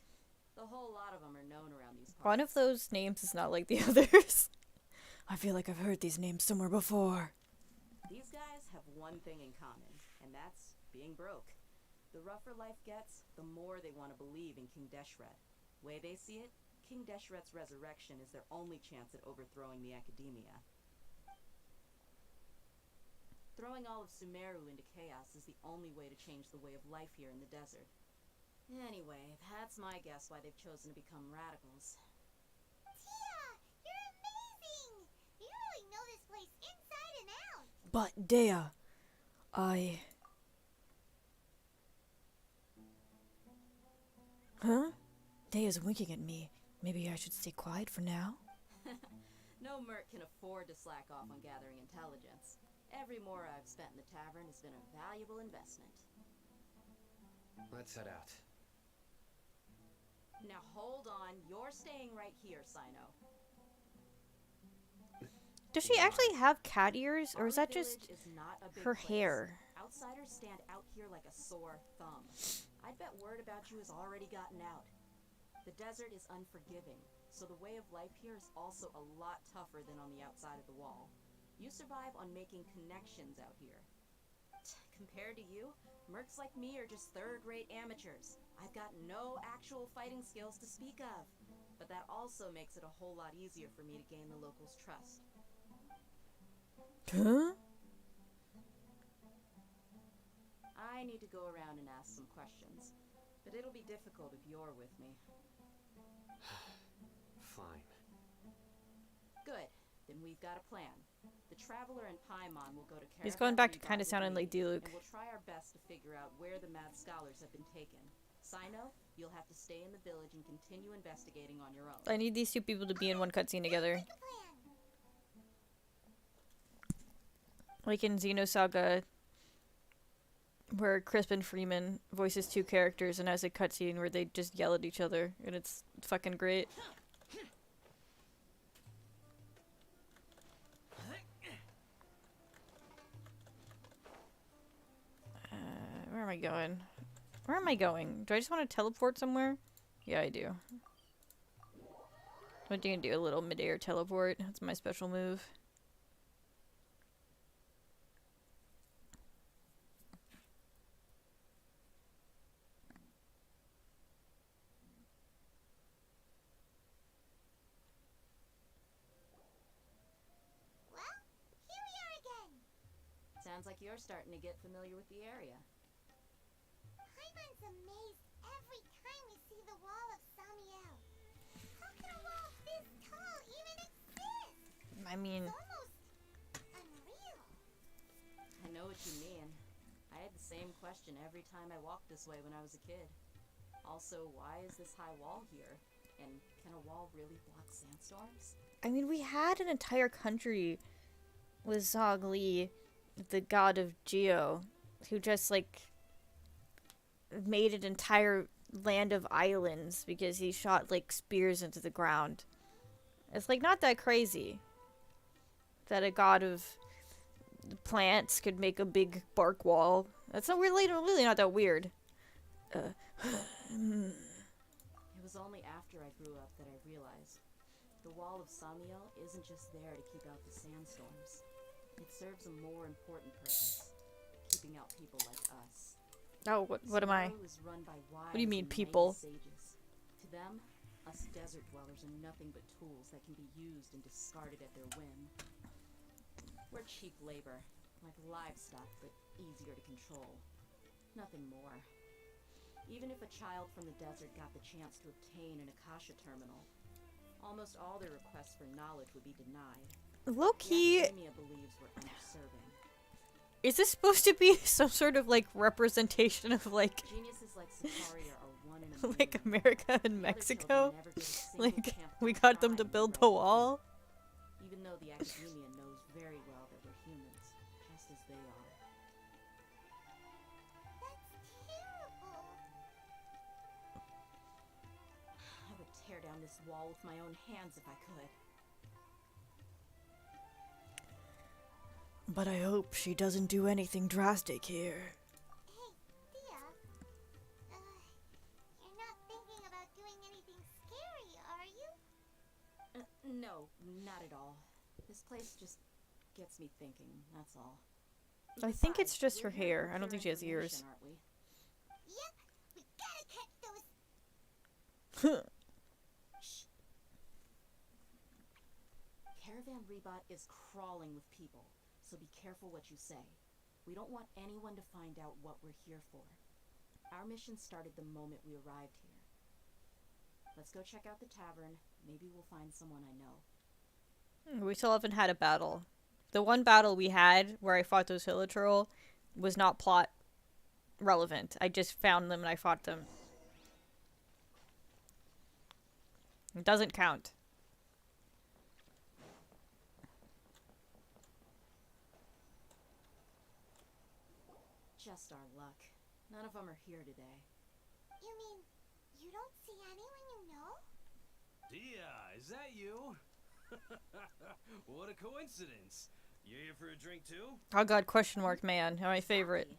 The whole lot of them are known around these parts. One of those names is not like the others. I feel like I've heard these names somewhere before. These guys have one thing in common, and that's being broke. The rougher life gets, the more they want to believe in King Deshret. Way they see it, King Deshret's resurrection is their only chance at overthrowing the academia. Throwing all of Sumeru into chaos is the only way to change the way of life here in the desert. Anyway, that's my guess why they've chosen to become radicals. Tia, you're amazing! You really know this place inside and out. But Dea, I... Huh? Dea's winking at me. Maybe I should stay quiet for now? No merc can afford to slack off on gathering intelligence. Every mora I've spent in the tavern has been a valuable investment. Let's head out. Now hold on, you're staying right here, Sino. Does she actually have cat ears, or Our is that village just is not a big her place. hair? Outsiders stand out here like a sore thumb. I'd bet word about you has already gotten out. The desert is unforgiving, so the way of life here is also a lot tougher than on the outside of the wall. You survive on making connections out here. Compared to you, mercs like me are just third-rate amateurs. I've got no actual fighting skills to speak of, but that also makes it a whole lot easier for me to gain the locals' trust. Huh? I need to go around and ask some questions. But it'll be difficult if you're with me. Fine. Good. Then we've got a plan. The Traveler and Paimon will go to Caravan He's going back to Reebok kind of with sounding me, like Diluc. and we'll try our best to figure out where the mad scholars have been taken. Sino, you'll have to stay in the village and continue investigating on your own. I need these two people to be in one cutscene together. Like in Xenosaga, where Crispin Freeman voices two characters and has a cutscene where they just yell at each other, and it's fucking great. Where am I going? Where am I going? Do I just want to teleport somewhere? Yeah, I do. What do you do? A little mid-air teleport. That's my special move. Well, here we are again. Sounds like you're starting to get familiar with the area. Paimon's amazed every time we see the wall of Samiel. How can a wall this tall even exist? I mean, It's almost unreal. I know what you mean. I had the same question every time I walked this way when I was a kid. Also, why is this high wall here? And can a wall really block sandstorms? I mean, we had an entire country with Zogli, the god of Geo, who just like made an entire land of islands because he shot like spears into the ground. It's like not that crazy that a god of plants could make a big bark wall. That's not really not that weird. It was only after I grew up that I realized the wall of Samiel isn't just there to keep out the sandstorms. It serves a more important purpose, keeping out people like us. Oh, what am I? Samiel is run by What do you wise mean, and mighty people? Sages. To them, us desert dwellers are nothing but tools that can be used and discarded at their whim. We're cheap labor, like livestock, but easier to control. Nothing more. Even if a child from the desert got the chance to obtain an Akasha terminal, almost all their requests for knowledge would be denied. Low-key, The academia believes we're underserving. is this supposed to be some sort of like representation of like Geniuses like Sicaria are one in a like million. America and The other Mexico? children never get a single Like chance to we got them try to and build the rewrite wall? history. Even though the academia knows very well that we're humans, just as they are. That's terrible. I would tear down this wall with my own hands if I could. But I hope she doesn't do anything drastic here. Hey, Thea. You're not thinking about doing anything scary, are you? No, not at all. This place just gets me thinking, that's all. I think it's Besides, just her we're here hair. for I don't think she has information, ears. aren't we? Yep, we gotta catch those. Caravan Rebot is crawling with people, so be careful what you say. We don't want anyone to find out what we're here for. Our mission started the moment we arrived here. Let's go check out the tavern. Maybe we'll find someone I know. We still haven't had a battle. The one battle we had where I fought those Hilichurl was not plot relevant. I just found them and I fought them. It doesn't count. Just our luck. None of them are here today. You mean you don't see anyone you know? Dia, is that you? What a coincidence. You here for a drink too? Oh god, question mark man. My favorite.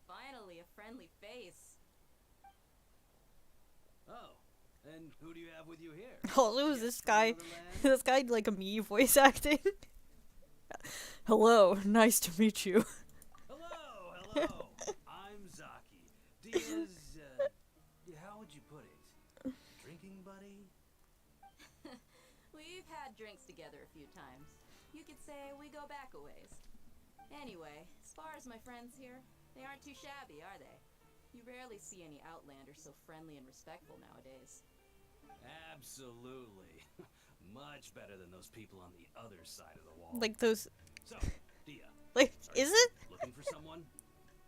Finally, a friendly face. Oh, and who do you have with you here? Oh, it was Guest this from guy. another land? This guy like a me voice acting. Hello, nice to meet you. Hello. I'm Zaki. Dia's, how would you put it? Drinking buddy? We've had drinks together a few times. You could say we go back a ways. Anyway, as far as my friends here, they aren't too shabby, are they? You rarely see any Outlanders so friendly and respectful nowadays. Absolutely. Much better than those people on the other side of the wall. Like those. So, Dia, Like, are is you it? looking for someone?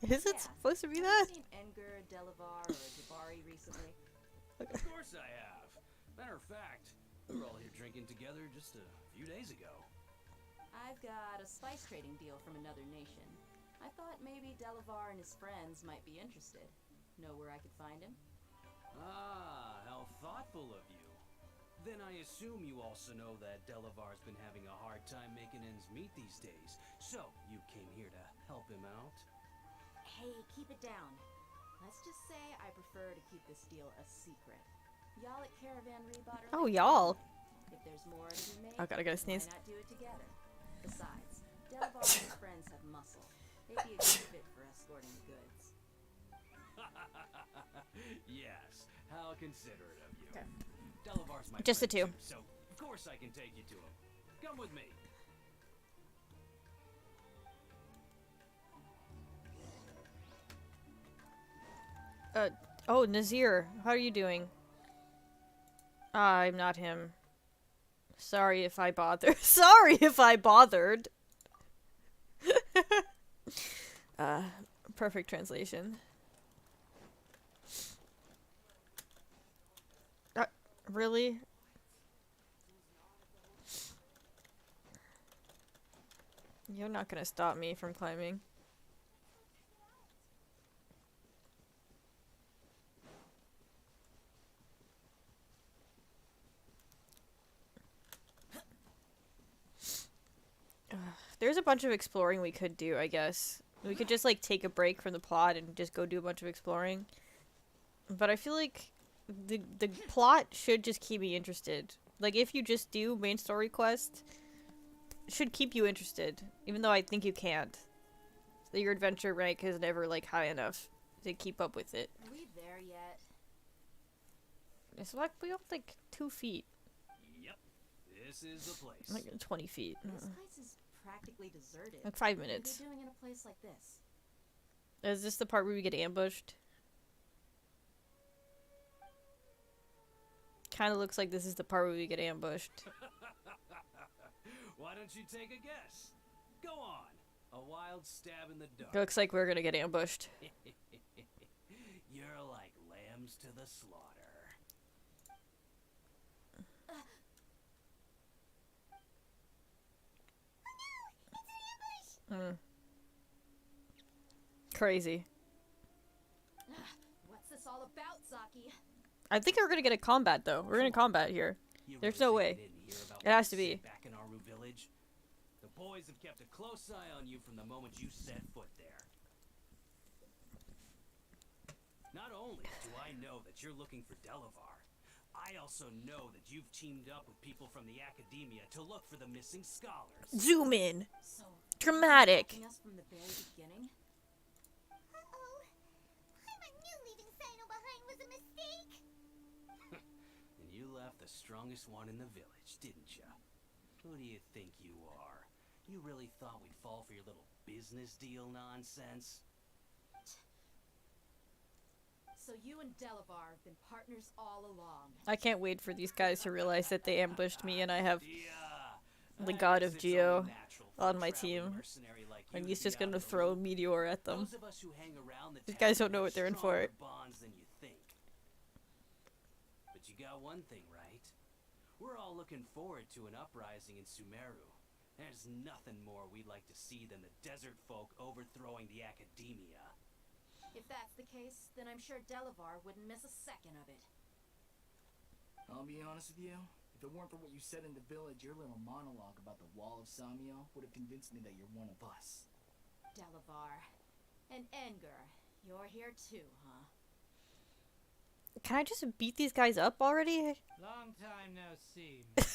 Is it Yeah. supposed to be Have that? you seen Edgar, Delavar, or Jabari recently? Of course I have. Matter of fact, we were all here drinking together just a few days ago. I've got a spice trading deal from another nation. I thought maybe Delavar and his friends might be interested. Know where I could find him? Ah, how thoughtful of you. Then I assume you also know that Delavar's been having a hard time making ends meet these days. So, you came here to help him out? Hey, keep it down. Let's just say I prefer to keep this deal a secret. Y'all at Caravan Rebot are Oh, like y'all. family. If there's more to be made, Oh, God, I gotta sneeze. why not do it together? Besides, Delavar and his friends have muscle. They'd be a good fit for escorting the goods. Yes, how considerate of you. Okay. Delavar's my Just the friend two. too, so of course I can take you to him. Come with me. Oh, Nazir, how are you doing? I'm not him. Sorry if I bothered. Sorry if I bothered. Perfect translation. Really? You're not gonna stop me from climbing. There's a bunch of exploring we could do, I guess. We could just, like, take a break from the plot and just go do a bunch of exploring. But I feel like the plot should just keep me interested. Like, if you just do main story quest, it should keep you interested. Even though I think you can't. That your adventure rank is never, like, high enough to keep up with it. Are we there yet? It's like, we have, like, 2 feet. Yep, this is the place. Like, 20 feet. This place is practically deserted. Like 5 What are minutes. they doing in a place like this? Is this the part where we get ambushed? Kind of looks like this is the part where we get ambushed. Why don't you take a guess? Go on. A wild stab in the dark. Looks like we're gonna get ambushed. You're like lambs to the slaughter. Crazy. What's this all about, Zaki? I think we're gonna get a combat though. We're gonna combat here. You There's really no think way. I didn't hear about It has what to you be. said back in Aru village? The boys have kept a close eye on you from the moment you set foot there. Not only do I know that you're looking for Delavar, I also know that you've teamed up with people from the academia to look for the missing scholars. Zoom in. So, Dramatic. tracking us from the very beginning? Uh-oh. I knew leaving Sino behind was a mistake. And you left the strongest one in the village, didn't ya? Who do you think you are? You really thought we'd fall for your little business deal nonsense? So you and Delavar have been partners all along. I can't wait for these guys to realize that they ambushed me and I have Yeah. the god of It's Geo only natural for on a my traveling team. mercenary like and you he's to just be out gonna of the throw a loop. meteor at them. Those of us who hang around the These town guys don't know have what they're in stronger for. bonds than you think. But you got one thing right. We're all looking forward to an uprising in Sumeru. There's nothing more we'd like to see than the desert folk overthrowing the academia. If that's the case, then I'm sure Delavar wouldn't miss a second of it. I'll be honest with you. If it weren't for what you said in the village, your little monologue about the Wall of Samio would have convinced me that you're one of us. Delavar. And Edgar, you're here too, huh? Can I just beat these guys up already? Long time no see, Mr.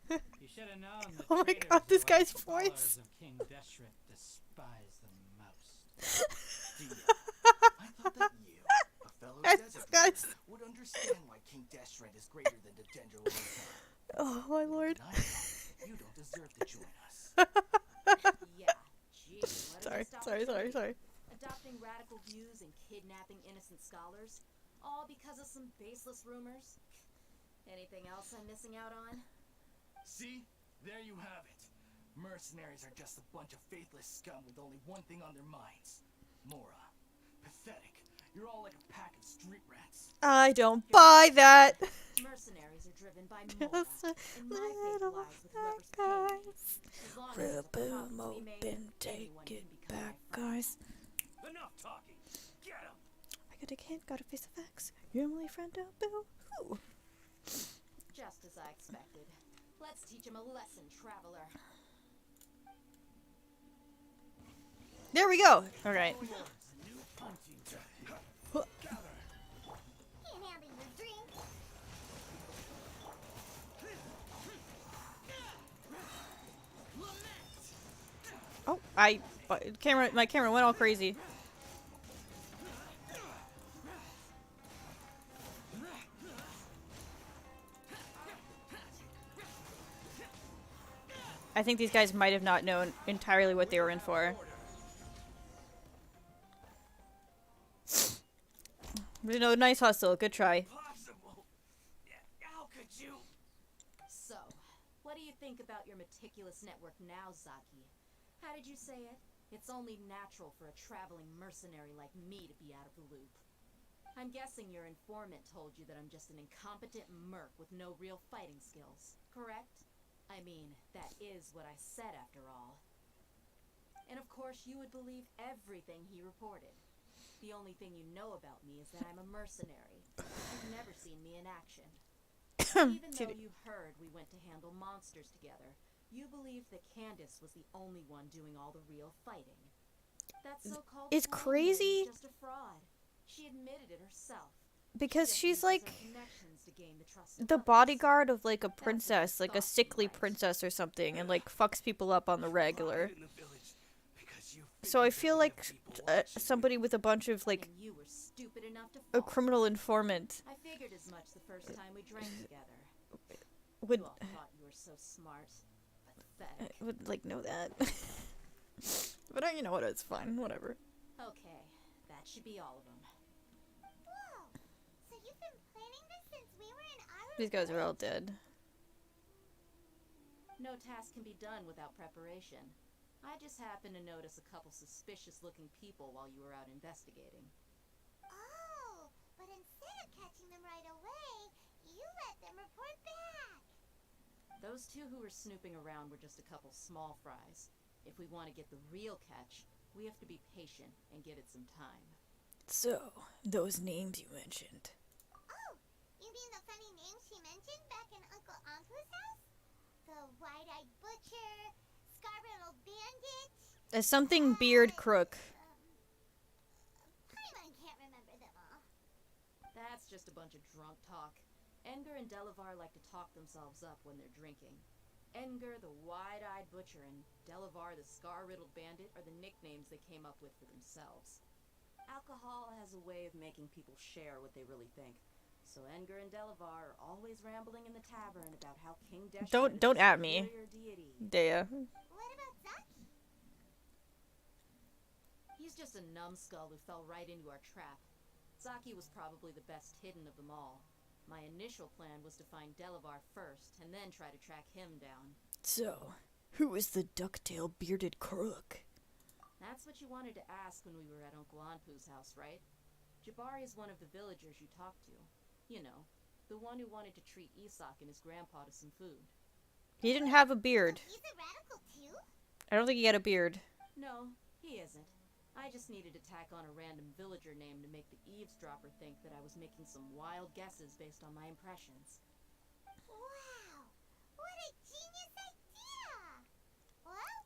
Mercenary. You should have known the Oh my traitors God, who this are guy's the followers voice. of King Deshret despise the most. Dia, I thought that you, a fellow This desert guy's- dweller, would understand why King Deshret is greater than the Dendroloka. Oh my lord. I know you don't deserve to join us. Yeah, gee, what a Sorry, missed sorry, sorry, opportunity. sorry. adopting radical views and kidnapping innocent scholars, all because of some baseless rumors. Anything else I'm missing out on? See? There you have it. Mercenaries are just a bunch of faithless scum with only one thing on their minds. Mora. Pathetic. You're all like a pack of street rats. I don't buy that. Mercenaries are driven by Mora, Just a and my faith little lies with whoever's paying me. guys. As long as there's a profit Boom, to be made, open, take anyone it can become back, my friend. guys. Enough talking. Get him. I got a kid, got a face of X. You're my friend, boo. Ooh. Just as I expected. Let's teach him a lesson, traveler. There we go. All right. Can't handle your drink. Oh, my camera went all crazy. I think these guys might have not known entirely what they were in for. No, nice hustle. Good try. Possible. How could you? So, what do you think about your meticulous network now, Zaki? How did you say it? It's only natural for a traveling mercenary like me to be out of the loop. I'm guessing your informant told you that I'm just an incompetent merc with no real fighting skills, correct? I mean, that is what I said after all. And of course you would believe everything he reported. The only thing you know about me is that I'm a mercenary. You've never seen me in action. Even though you heard we went to handle monsters together, you believe that Candace was the only one doing all the real fighting. That so-called It's blonde crazy. was just a fraud. She admitted it herself. Because Just she's uses her like connections to gain the trust of the others. bodyguard of like a That's what I princess, like a thought, sickly right? princess or something, and like fucks people up on the regular. In the village because you So I figured feel that we'd like have people watching somebody with a bunch of like And you were stupid enough to a fall. criminal informant I figured as much the first time we drank together. would You all thought you were so smart. Pathetic. would like know that. But you know what? It's fine. Whatever. Okay, that should be all of them. Whoa. So you've been planning this since we were in Ireland? These guys are all dead. No task can be done without preparation. I just happened to notice a couple suspicious-looking people while you were out investigating. Oh, but instead of catching them right away, you let them report back. Those two who were snooping around were just a couple small fries. If we want to get the real catch, we have to be patient and give it some time. So those names you mentioned. Oh, you mean the funny name she mentioned back in Uncle Ampu's house? The wide-eyed butcher, scar-riddled bandit. Something beard crook. Paimon can't remember them all. That's just a bunch of drunk talk. Edgar and Delavar like to talk themselves up when they're drinking. Edgar, the wide-eyed butcher, and Delavar, the scar-riddled bandit, are the nicknames they came up with for themselves. Alcohol has a way of making people share what they really think. So Edgar and Delavar are always rambling in the tavern about how King Deshret Don't is a at me. superior deity. Dea. What about Zaki? He's just a numbskull who fell right into our trap. Zaki was probably the best hidden of them all. My initial plan was to find Delavar first, and then try to track him down. So, who is the ducktail bearded crook? That's what you wanted to ask when we were at Uncle Anpu's house, right? Jabari is one of the villagers you talked to. You know, the one who wanted to treat Isak and his grandpa to some food. He didn't have a beard. He's a radical too? I don't think he had a beard. No, he isn't. I just needed to tack on a random villager name to make the eavesdropper think that I was making some wild guesses based on my impressions. Wow, what a genius idea! Well,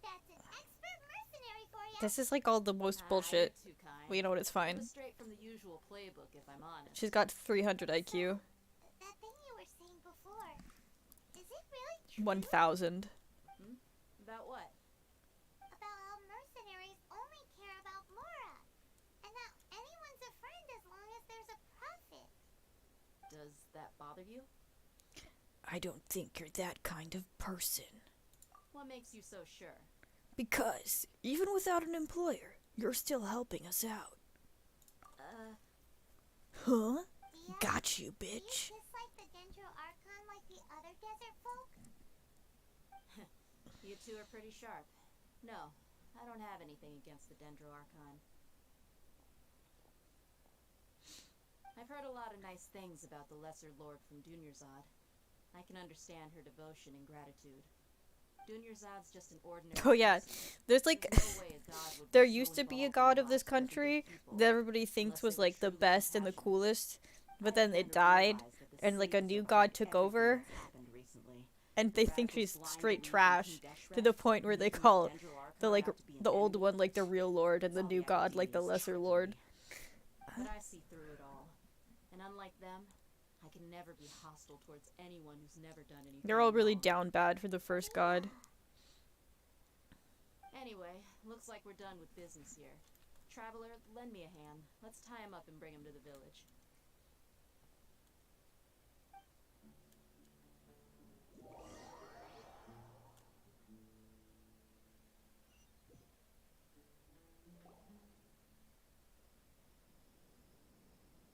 that's an expert mercenary for you. This is like all the most bullshit. You're too kind. Well, you know what? It's It fine. was straight from the usual playbook, if I'm honest. She's got 300 IQ. That thing you were saying before, is it really true? 1,000. About what? About how mercenaries only care about Mora, and that anyone's a friend as long as there's a profit. Does that bother you? I don't think you're that kind of person. What makes you so sure? Because, even without an employer, You're still helping us out. Uh, Huh? Dia, Got you, do you bitch. dislike the Dendro Archon like the other desert folk? You two are pretty sharp. No, I don't have anything against the Dendro Archon. I've heard a lot of nice things about the Lesser Lord from Dunyarzad. I can understand her devotion and gratitude. Dunyarzad's just an ordinary Oh yeah, person. there's like There's no way a god would be there so used to be a involved in god the of this lives everyday country people, that everybody thinks unless they was were like the truly best and the compassionate. coolest, but I've then begun it to died realize that the and like a sages new are god behind took everything over that's happened recently. and The they think radicals she's blind straight belief in trash King to Deshret, the point where they making the call Dendro Archon the like out to be an the old enemy. one like the real lord and the All new god like the academia's lesser trickery. lord. But I see through it all. And unlike them, I can never be hostile towards anyone who's never done anything They're all really wrong. down bad for the first god. Anyway, looks like we're done with business here. Traveler, lend me a hand. Let's tie him up and bring him to the village.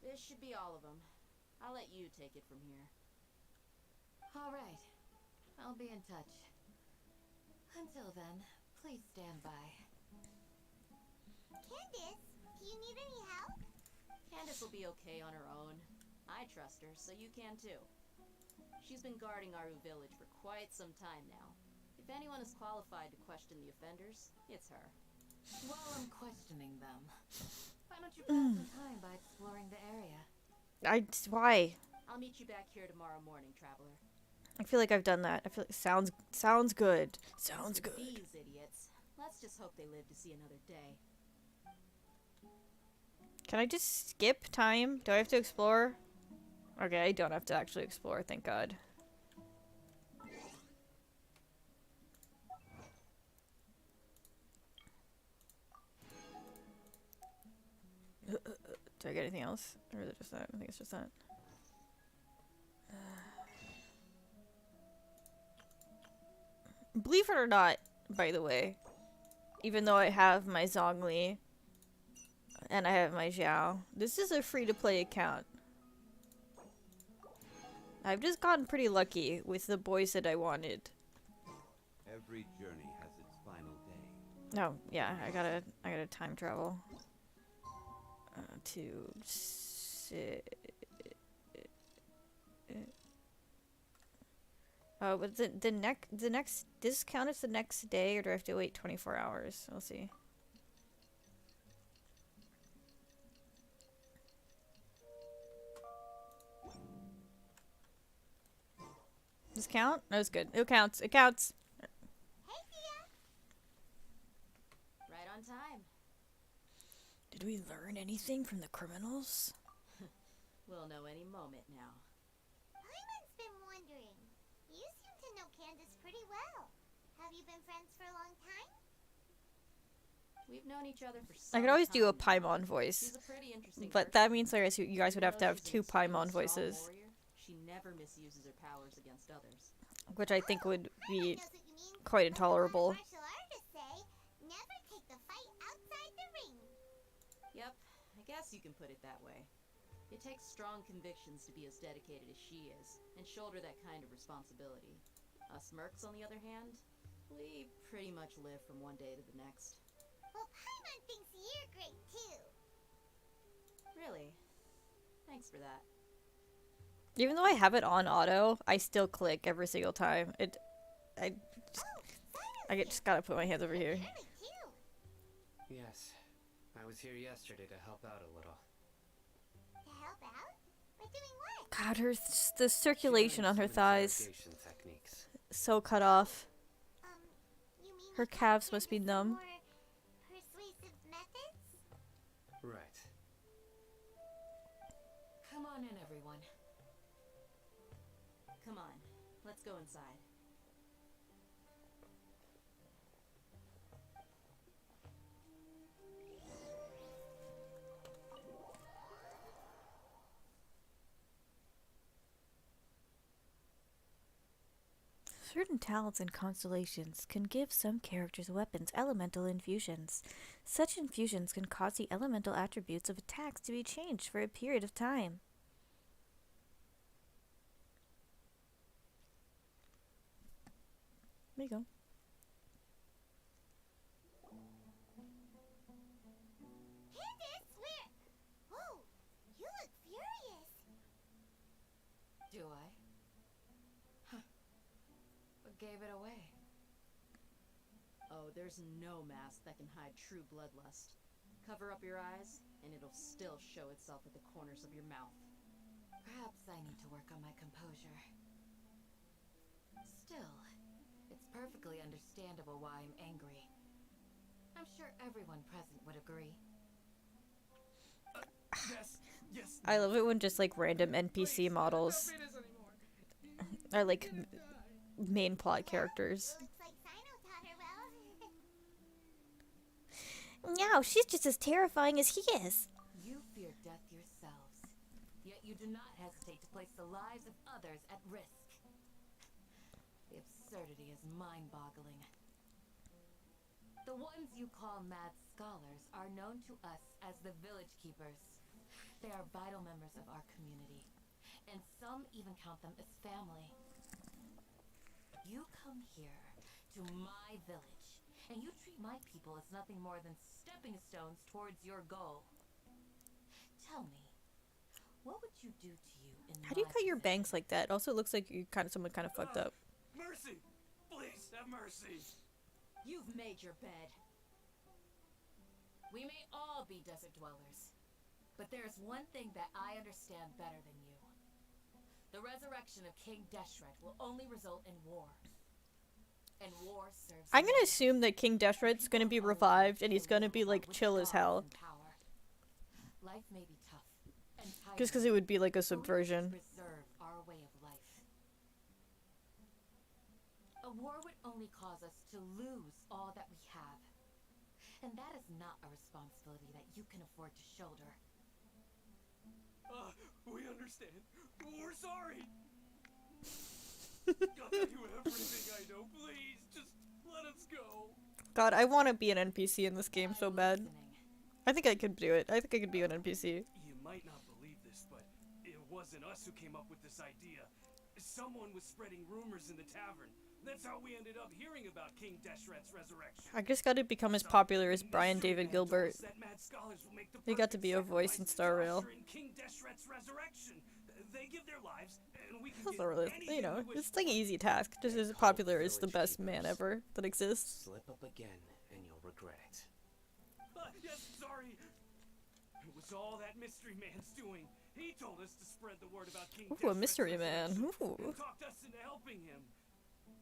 This should be all of them. I'll let you take it from here. All right. I'll be in touch. Until then, please stand by. Candace, do you need any help? Candace will be okay on her own. I trust her, so you can too. She's been guarding Aru village for quite some time now. If anyone is qualified to question the offenders, it's her. While I'm questioning them, why don't you pass some time by exploring the area? Why? I'll meet you back here tomorrow morning, Traveler. I feel like I've done that. I feel like sounds good. Sounds As for good. These idiots. Let's just hope they live to see another day. Can I just skip time? Do I have to explore? Okay, I don't have to actually explore, thank God. Do I get anything else? Or is it just that? I think it's just that. Believe it or not, by the way, even though I have my Zhongli and I have my Xiao, this is a free-to-play account. I've just gotten pretty lucky with the boys that I wanted. Every journey has its final day. No, yeah, I gotta time travel to oh, but the next this count as the next day, or do I have to wait 24 hours? We'll see. Does this count? No, it's good. It counts. It counts. Hey, Dia. Right on time. Did we learn anything from the criminals? We'll know any moment now. Paimon's been wondering. You seem to know Candace pretty well. Have you been friends for a long time? We've known each other for some I could always do a time now. Paimon voice, She's a pretty interesting but person. that means I guess you guys would have to Even have though she's two an extremely Paimon strong voices, warrior, she never misuses her powers against others. which I think would be Paimon knows what you mean. quite Like a lot of intolerable. martial artists say, never take the fight outside the ring. Yep, I guess you can put it that way. It takes strong convictions to be as dedicated as she is, and shoulder that kind of responsibility. Us mercs, on the other hand, we pretty much live from one day to the next. Well, Paimon thinks you're great too. Really? Thanks for that. Even though I have it on auto, I still click every single time. I just gotta put my hands over here. Really too. Yes, I was here yesterday to help out a little. To help out? By doing what? God, the circulation on her Some thighs interrogation techniques. so cut off. You mean Her you taught calves must be Candace numb. more persuasive methods? Right. Come on in, everyone. Come on, let's go inside. Certain talents and constellations can give some characters' weapons elemental infusions. Such infusions can cause the elemental attributes of attacks to be changed for a period of time. There you go. Candace, where? Whoa, you look furious. Do I? Huh. What gave it away? Oh, there's no mask that can hide true bloodlust. Cover up your eyes, and it'll still show itself at the corners of your mouth. Perhaps I need to work on my composure. Still, it's perfectly understandable why I'm angry. I'm sure everyone present would agree. Yes. I love it when just like random NPC models are like main plot characters. Looks like Sino taught her well. No, she's just as terrifying as he is. You fear death yourselves, yet you do not hesitate to place the lives of others at risk. The absurdity is mind-boggling. The ones you call mad scholars are known to us as the village keepers. They are vital members of our community, and some even count them as family. You come here to my village, and you treat my people as nothing more than stepping stones towards your goal. Tell me, what would you do to you in How do you my cut your position? bangs like that? Also, it looks like you someone kind of fucked up. Mercy! Please, have mercy! You've made your bed. We may all be desert dwellers, but there's one thing that I understand better than you. The resurrection of King Deshret will only result in war. And war serves I'm gonna me. assume that King Deshret's gonna be revived and he's gonna be like chill as hell. Life may be tough and Just because it would be like a subversion. Preserve our way of life. A war would only cause us to lose all that we have. And that is not a responsibility that you can afford to shoulder. We understand. We're sorry. I'll tell you everything I know. Please, just let us go. God, I want to be an NPC in this game so bad. I think I could do it. I think I could be an NPC. You might not believe this, but it wasn't us who came up with this idea. Someone was spreading rumors in the tavern. That's how we ended up hearing about King Deshret's resurrection. I just got to become as popular as Brian David Gilbert. He got to be a voice in Star Rail. King Deshret's resurrection. They give their lives, and we can That's get not really, anything you know, we wish it's like an easy task. Just as popular as the best man ever that exists. Slip up again, and you'll regret it. Yes, sorry. It was all that mystery man's doing. He told us to spread the word about King Ooh, a Deshret's mystery man. resurrection Ooh. and talked us into helping him.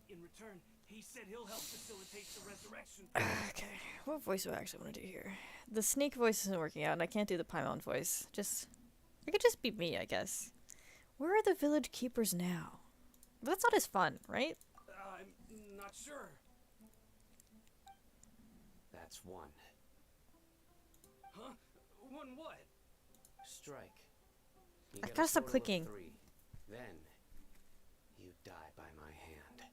In return, he said he'll help facilitate the resurrection. Okay, what voice do I actually want to do here? The snake voice isn't working out, and I can't do the Paimon voice. It could just be me, I guess. Where are the village keepers now? But that's not as fun, right? I'm not sure. That's one. Huh? One what? Strike. You I've get a gotta stop total of clicking. 3. Then, you die by my hand.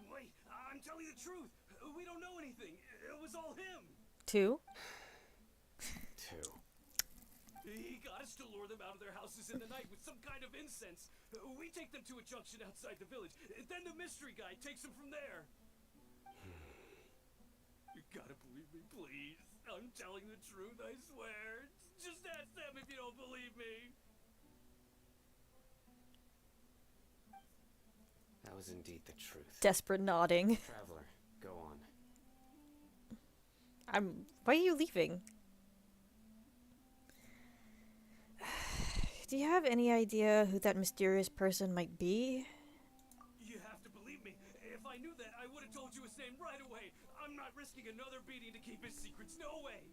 Wait, I'm telling the truth. We don't know anything. It was all him. 2? 2. He got us to lure them out of their houses in the night with some kind of incense. We take them to a junction outside the village. Then the mystery guy takes them from there. You gotta believe me, please. I'm telling the truth, I swear. Just ask them if you don't believe me. That was indeed the truth. Desperate nodding. Traveler, go on. Why are you leaving? Do you have any idea who that mysterious person might be? You have to believe me. If I knew that, I would have told you his name right away. I'm not risking another beating to keep his secrets. No way.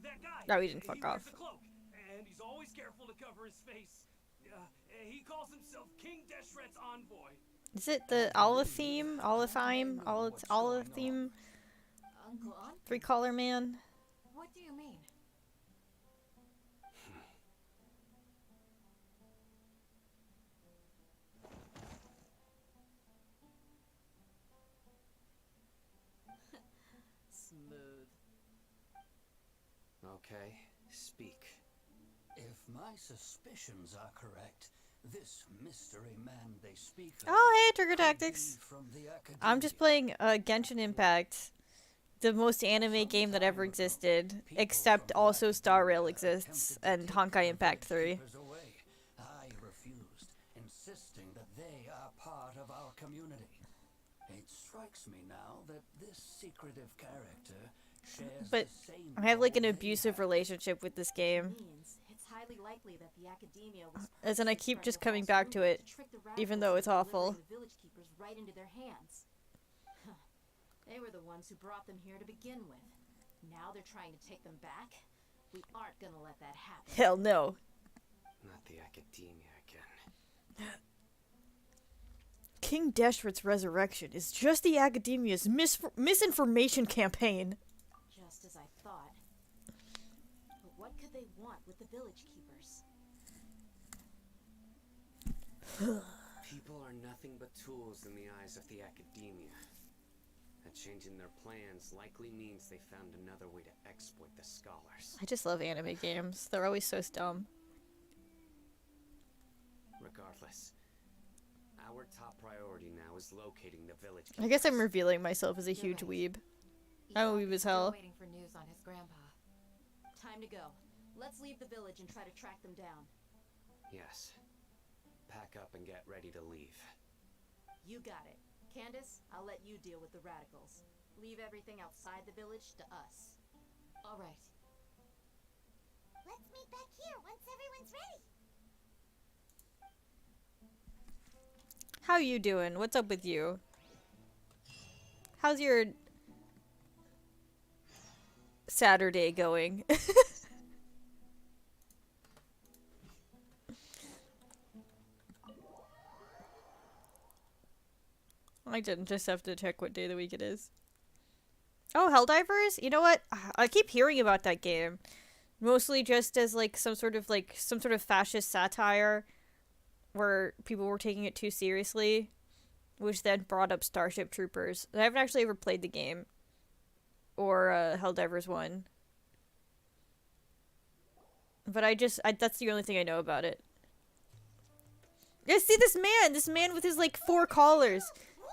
That guy. No, he didn't fuck wears off. a cloak, and he's always careful to cover his face. He calls himself King Deshret's envoy. Is it the Olathime? Olathime? Olathime? Uncle Aunt, 3-collar man? what do you mean? Smooth. Okay, speak. If my suspicions are correct, this mystery man they speak of Oh, hey, Trigger could be Tactics. from the I'm just playing Genshin Impact, the most anime game that ever existed, except also Star Rail exists and Honkai Impact 3. away. I refused, insisting that they are part of our community. It strikes me now that this secretive character shares But the same I have like an goal they abusive have. relationship with this game. Means it's highly likely that the academia was As in, I purposely keep just spreading coming a false back to rumor it, trick the even radicals though it's into awful. delivering the village keepers right into their hands. Huh. They were the ones who brought them here to begin with. Now they're trying to take them back. We aren't gonna let that happen. Hell no. Not the academia again. King Deshret's resurrection is just the academia's misinformation campaign. Just as I thought. But what could they want with the village keepers? People are nothing but tools in the eyes of the academia. And changing their plans likely means they found another way to exploit the scholars. I just love anime games. They're always so dumb. Regardless, our top priority now is locating the village. I guess I'm keepers. revealing myself as a huge weeb. I'm a weeb as hell. Waiting for news on his grandpa. Time to go. Let's leave the village and try to track them down. Yes. Pack up and get ready to leave. You got it. Candace, I'll let you deal with the radicals. Leave everything outside the village to us. All right. Let's meet back here once everyone's ready. How you doing? What's up with you? How's your Saturday going? I didn't just have to check what day of the week it is. Oh, Helldivers? You know what? I keep hearing about that game. Mostly just as like some sort of fascist satire where people were taking it too seriously, which then brought up Starship Troopers. I haven't actually ever played the game or Helldivers 1. But that's the only thing I know about it. Yeah, see this man with his like 4 collars.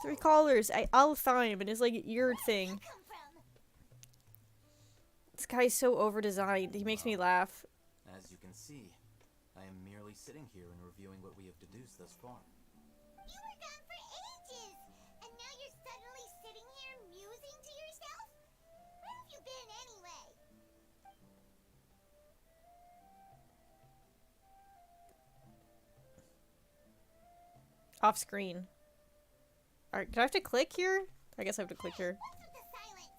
3 collars, all the time, and his like ear thing. This guy's so over-designed. He makes me laugh. As you can see, I am merely sitting here and reviewing what we have deduced thus far. You were gone for ages, and now you're suddenly sitting here musing to yourself? Where have you been anyway? Off screen. Alright, do I have to click here? I guess I have to click here. What's with the silence?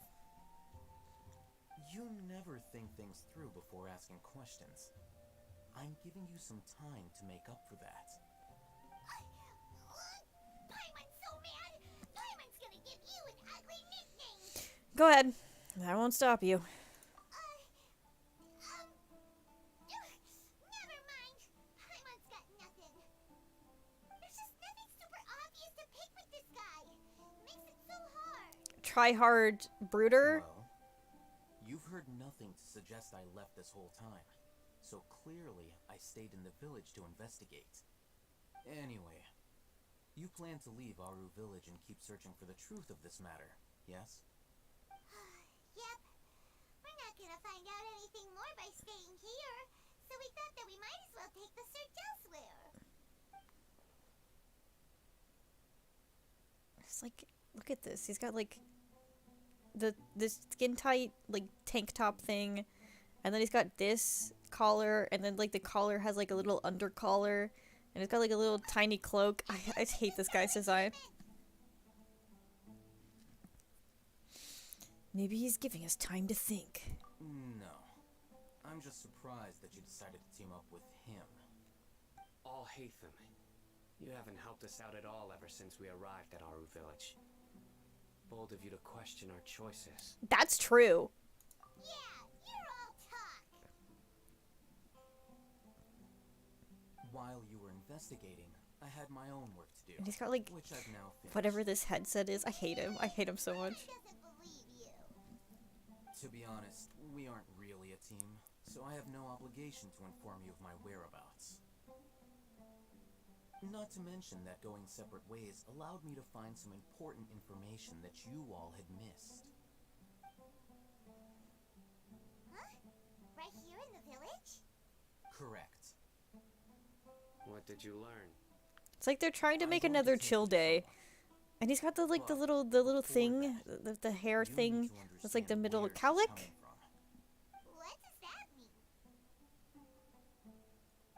You never think things through before asking questions. I'm giving you some time to make up for that. Paimon's so mad! Paimon's gonna give you an ugly nickname! Go ahead. I won't stop you. Never mind. Paimon's got nothing. There's just nothing super obvious to pick with this guy. Makes it so hard. Try hard brooder. Well, you've heard nothing to suggest I left this whole time. So clearly, I stayed in the village to investigate. Anyway, you plan to leave Aru village and keep searching for the truth of this matter, yes? Yep. We're not gonna find out anything more by staying here, so we thought that we might as well take the search elsewhere. It's like, look at this. He's got like this skin tight like tank top thing, and then he's got this collar, and then like the collar has like a little under collar, and it's got like a little tiny cloak. I hate this guy's design. Maybe he's giving us time to think. No. I'm just surprised that you decided to team up with him. All Hatham, you haven't helped us out at all ever since we arrived at Aru village. Bold of you to question our choices. That's true. Yeah, you're all talk. While you were investigating, I had my own work to do. And he's got like which I've now finished. whatever this headset is. I hate him. I hate him so much. Doesn't believe To be honest, we aren't really a team, so I have no obligation to inform you of my whereabouts. Not to mention that going separate ways allowed me to find some important information that you all had missed. Huh? Right here in the village? Correct. What did you learn? It's like they're trying to make another chill day. And he's got the like the little thing, the hair thing. That's like the middle cowlick. What does that mean?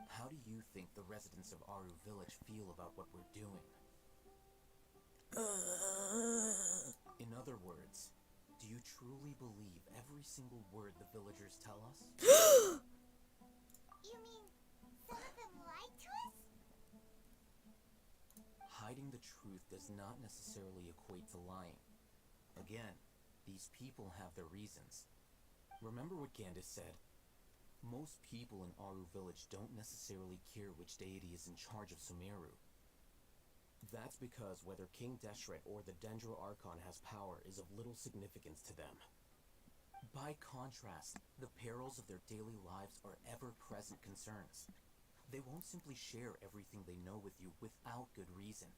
How do you think the residents of Aru Village feel about what we're doing? In other words, do you truly believe every single word the villagers tell us? You mean some of them lied to us? Hiding the truth does not necessarily equate to lying. Again, these people have their reasons. Remember what Gandis said? Most people in Aru Village don't necessarily care which deity is in charge of Sumeru. That's because whether King Deshret or the Dendro Archon has power is of little significance to them. By contrast, the perils of their daily lives are ever-present concerns. They won't simply share everything they know with you without good reason.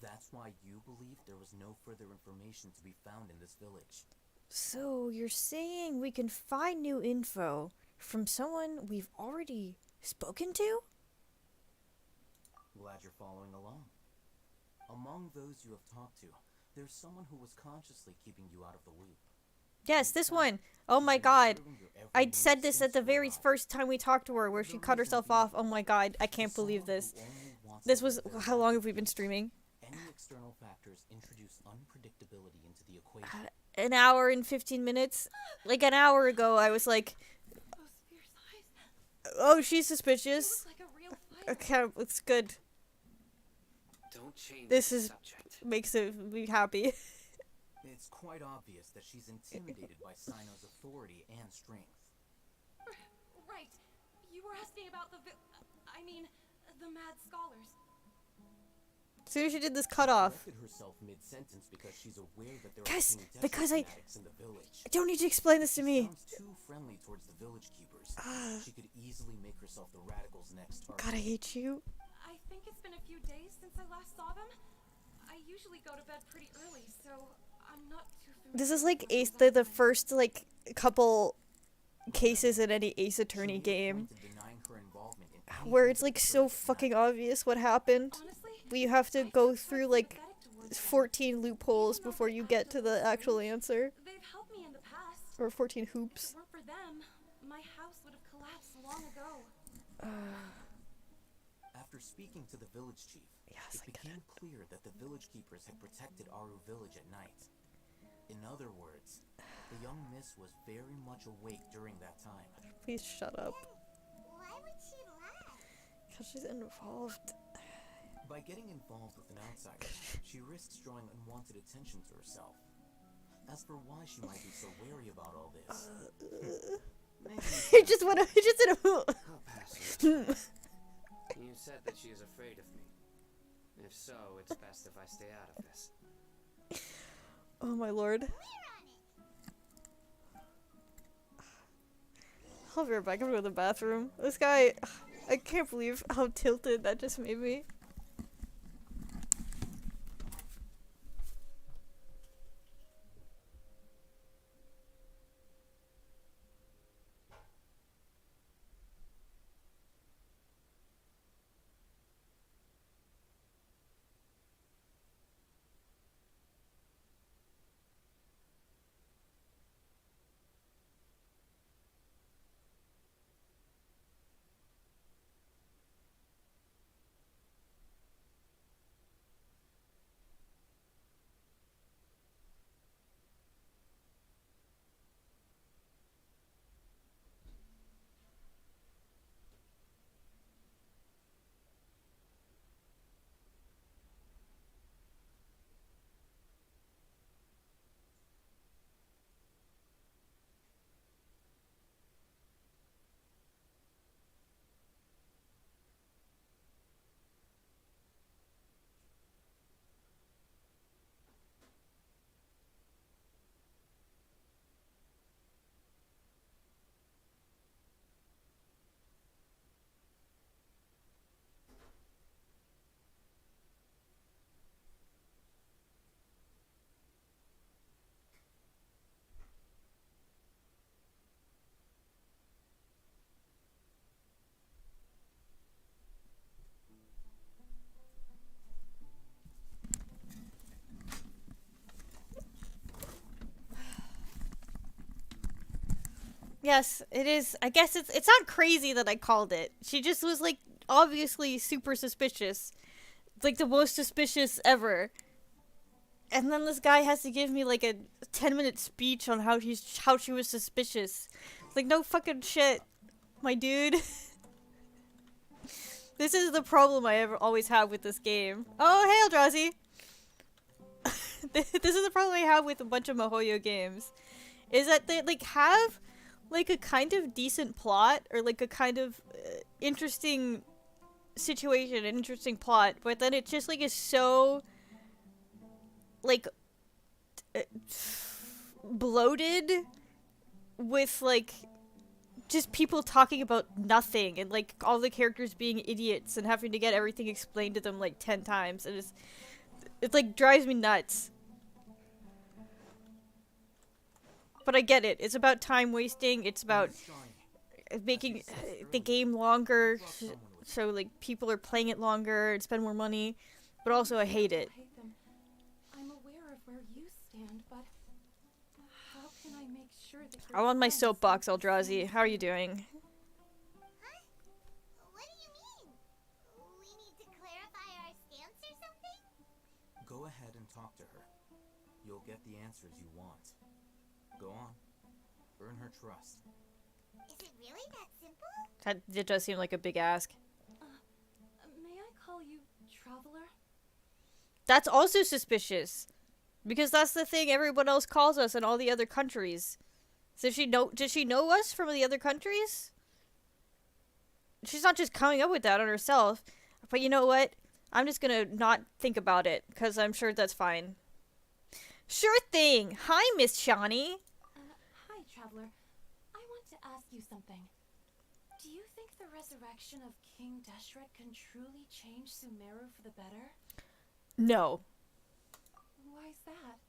That's why you believe there was no further information to be found in this village. So you're saying we can find new info from someone we've already spoken to? Glad you're following along. Among those you have talked to, there's someone who was consciously keeping you out of the loop. Yes, this one. Oh my god. I said this at the very first time we talked to her, where she cut herself off. Oh my god, I can't believe this. This was... How long have we been streaming? Any external factors introduce unpredictability into the equation. An hour and 15 minutes? Like an hour ago, I was like... Oh, she's suspicious. Okay, it's good. Don't change This the is... subject. makes me happy. It's quite obvious that she's intimidated by Sino's authority and strength. Right. You were asking about the the mad scholars. As soon as she did this cutoff. She herself mid-sentence because she's aware that there Guys, are King because Deshret fanatics in the village. I don't need to explain this to She me. sounds too friendly towards the village keepers. She could easily make herself the radicals' next target. God, I hate you. I think it's been a few days since I last saw them. I usually go to bed pretty early, so I'm not too familiar. This is like Ace, the first like couple cases in any Ace Attorney game where it's like so fucking obvious what happened. But you have to go through like 14 loopholes before you get to the actual answer. They've helped me in the past. Or 14 hoops. If it weren't for them, my house would have collapsed long ago. After speaking to the village chief, it became clear that the village keepers had protected Aru Village at night. In other words, the young miss was very much awake during that time. Please shut up. Why would she lie? Because she's involved. By getting involved with an outsider, she risks drawing unwanted attention to herself. As for why she might be so wary about all this, He just went. He just did a. I'll pass you. You said that she is afraid of me. If so, it's best if I stay out of this. Oh my lord. I'll be right back. I'm going to the bathroom. This guy, I can't believe how tilted that just made me. Yes, it is. I guess it's not crazy that I called it. She just was like obviously super suspicious. Like the most suspicious ever. And then this guy has to give me like a 10-minute speech on how she was suspicious. Like no fucking shit, my dude. This is the problem I always have with this game. Oh, hey Eldrazi! This is the problem I have with a bunch of MiHoYo games. Is that they like have like a kind of decent plot or like a kind of interesting situation, an interesting plot, but then it just like is so like bloated with like just people talking about nothing and like all the characters being idiots and having to get everything explained to them like 10 times, and it like drives me nuts. But I get it. It's about time wasting. It's about making the game longer so like people are playing it longer and spend more money. But also I hate it. I'm aware of where you stand, but how can I make sure that I'm on my soapbox, Eldrazi. How are you doing? Huh? What do you mean? We need to clarify our stance or something? Go ahead and talk to her. You'll get the answers you want. Go on. Earn her trust. Is it really that simple? It does seem like a big ask. May I call you Traveler? That's also suspicious. Because that's the thing everyone else calls us in all the other countries. So does she know us from the other countries? She's not just coming up with that on herself. But you know what? I'm just gonna not think about it, because I'm sure that's fine. Sure thing! Hi, Miss Shawnee! Hi, Traveler. I want to ask you something. Do you think the resurrection of King Deshret can truly change Sumeru for the better? No. Why's that?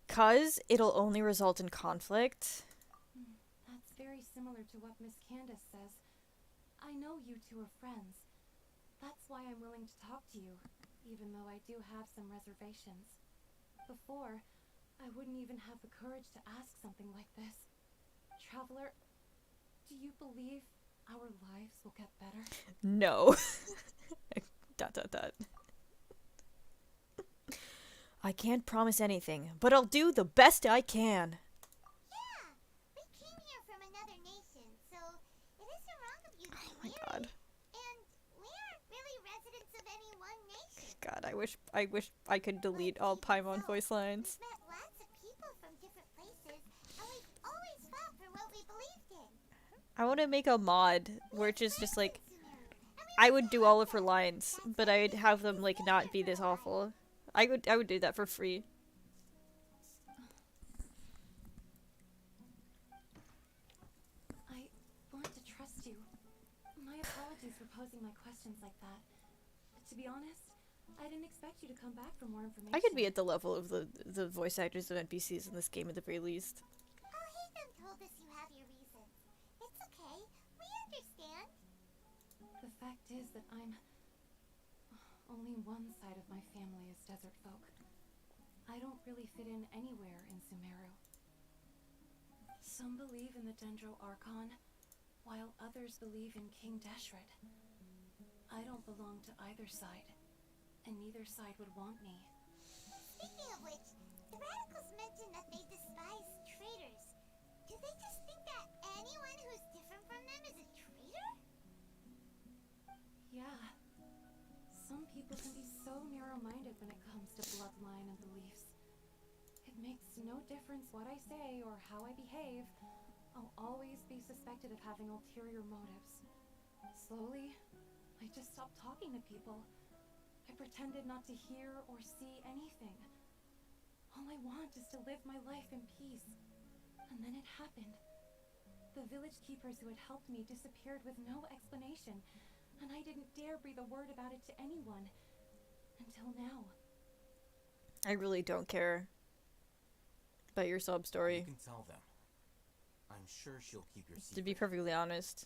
'Cause it'll only result in conflict. That's very similar to what Miss Candace says. I know you two are friends. That's why I'm willing to talk to you, even though I do have some reservations. Before, I wouldn't even have the courage to ask something like this. Traveler, do you believe our lives will get better? No. ... I can't promise anything, but I'll do the best I can. Yeah, we came here from another nation, so it isn't wrong of you to be Oh my weary. god. And we aren't really residents of any one nation. God, I wish I could delete all Paimon voice lines. We've met lots of people from different places, and we've always fought for what we believed in. I want to make a mod where it's just like I would do all of her lines, but I'd have them like not be this awful. I would do that for free. I want to trust you. My apologies for posing my questions like that. To be honest, I didn't expect you to come back for more information. I could be at the level of the voice actors and NPCs in this game at the very least. Oh, Haytham told us you have your reasons. It's okay. We understand. The fact is that only one side of my family is desert folk. I don't really fit in anywhere in Sumeru. Some believe in the Dendro Archon, while others believe in King Deshret. I don't belong to either side, and neither side would want me. Speaking of which, the radicals mentioned that they despise traitors. Do they just think that anyone who's different from them is a traitor? Yeah. Some people can be so narrow-minded when it comes to bloodline and beliefs. It makes no difference what I say or how I behave. I'll always be suspected of having ulterior motives. Slowly, I just stopped talking to people. I pretended not to hear or see anything. All I want is to live my life in peace. And then it happened. The village keepers who had helped me disappeared with no explanation, and I didn't dare breathe a word about it to anyone. Until now. I really don't care about your sub story. You can tell them. I'm sure she'll keep your secret. To be perfectly honest.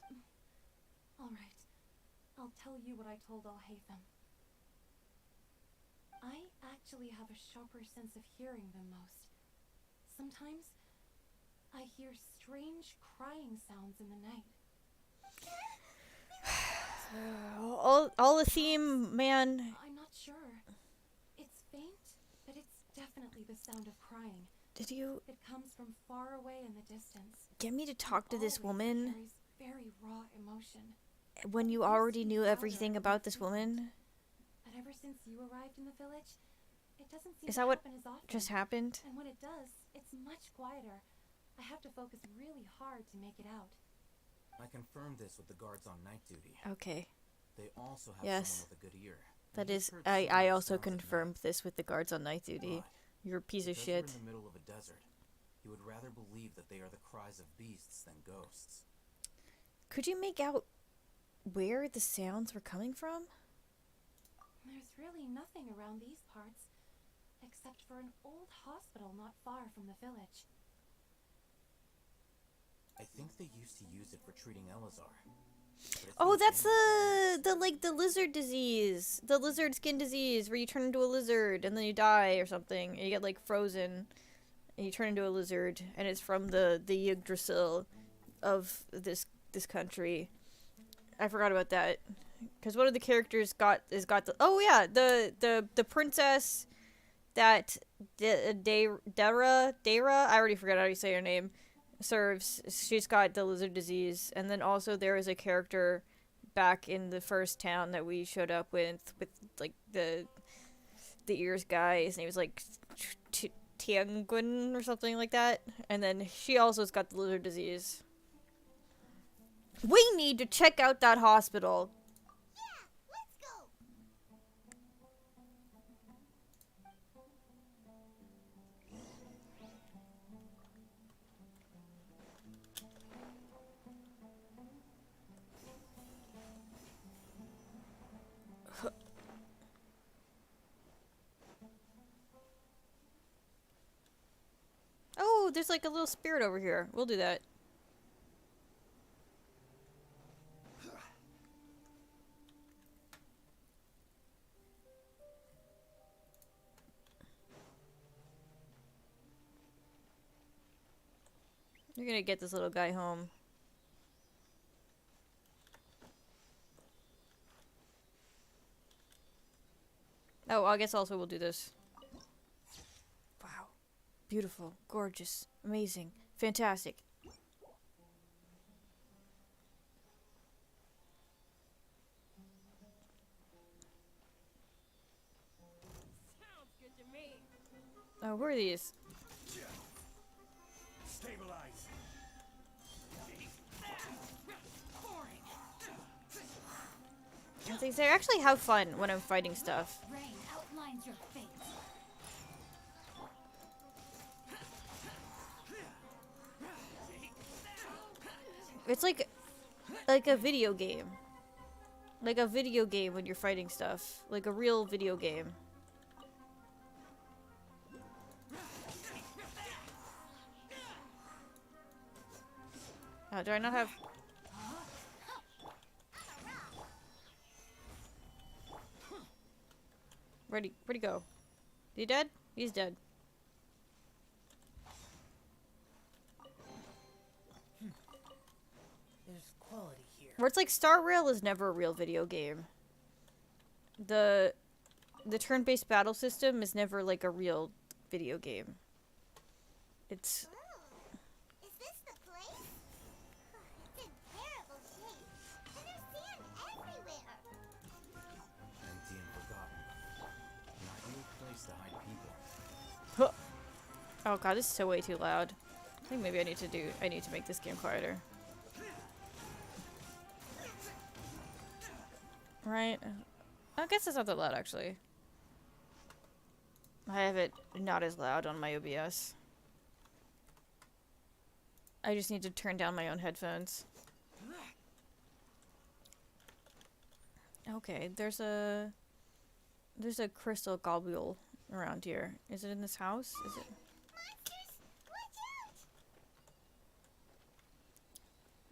Alright. I'll tell you what I told Alhaitham. I actually have a sharper sense of hearing than most. Sometimes, I hear strange crying sounds in the night. All the theme, man. I'm not sure. It's faint, but it's definitely the sound of crying. Did you It comes from far away in the distance. get me to talk to this Always woman carries very raw emotion. when you already knew everything about this woman? But ever since you arrived in the village, it doesn't seem Is to that what happen as often. just happened? And when it does, it's much quieter. I have to focus really hard to make it out. I confirmed this with the guards on night duty. Okay. They also have Yes. someone with a good ear. That and is, he's heard I similar also sounds at confirmed night. this with the guards on night duty. But You're a piece of because shit. we're in the middle of a desert, he would rather believe that they are the cries of beasts than ghosts. Could you make out where the sounds were coming from? There's really nothing around these parts, except for an old hospital not far from the village. I think they used to use it for treating Elazar. But it's Oh, been that's abandoned. the lizard disease, the lizard skin disease, where you turn into a lizard and then you die or something, and you get like frozen, and you turn into a lizard, and it's from the Yggdrasil of this country. I forgot about that, because one of the characters got the the princess that Dara I already forgot how you say her name. Serves, she's got the lizard disease, and then also there is a character back in the first town that we showed up with like the ears guy. His name was like Tiangun or something like that, and then she also has got the lizard disease. We need to check out that hospital. Yeah, let's go. Oh, there's like a little spirit over here. We'll do that. You're gonna get this little guy home. Oh, I guess also we'll do this. Wow. Beautiful, gorgeous, amazing, fantastic. Sounds good to me. Oh, where are these? Stabilize. They actually have fun when I'm fighting stuff. Rain outlines your fate. It's like a video game. Like a video game when you're fighting stuff. Like a real video game. Oh, do I not have... Where'd he go? Is he dead? He's dead. There's quality here. Where it's like Star Rail is never a real video game. The turn-based battle system is never like a real video game. It's... Is this the place? It's in terrible shape. And there's sand everywhere. Empty and forgotten. An ideal place to hide people. Oh god, this is so way too loud. I think maybe I need to make this game quieter. Right? I guess it's not that loud actually. I have it not as loud on my OBS. I just need to turn down my own headphones. Okay, there's a crystal globule around here. Is it in this house? Is it? Monsters, watch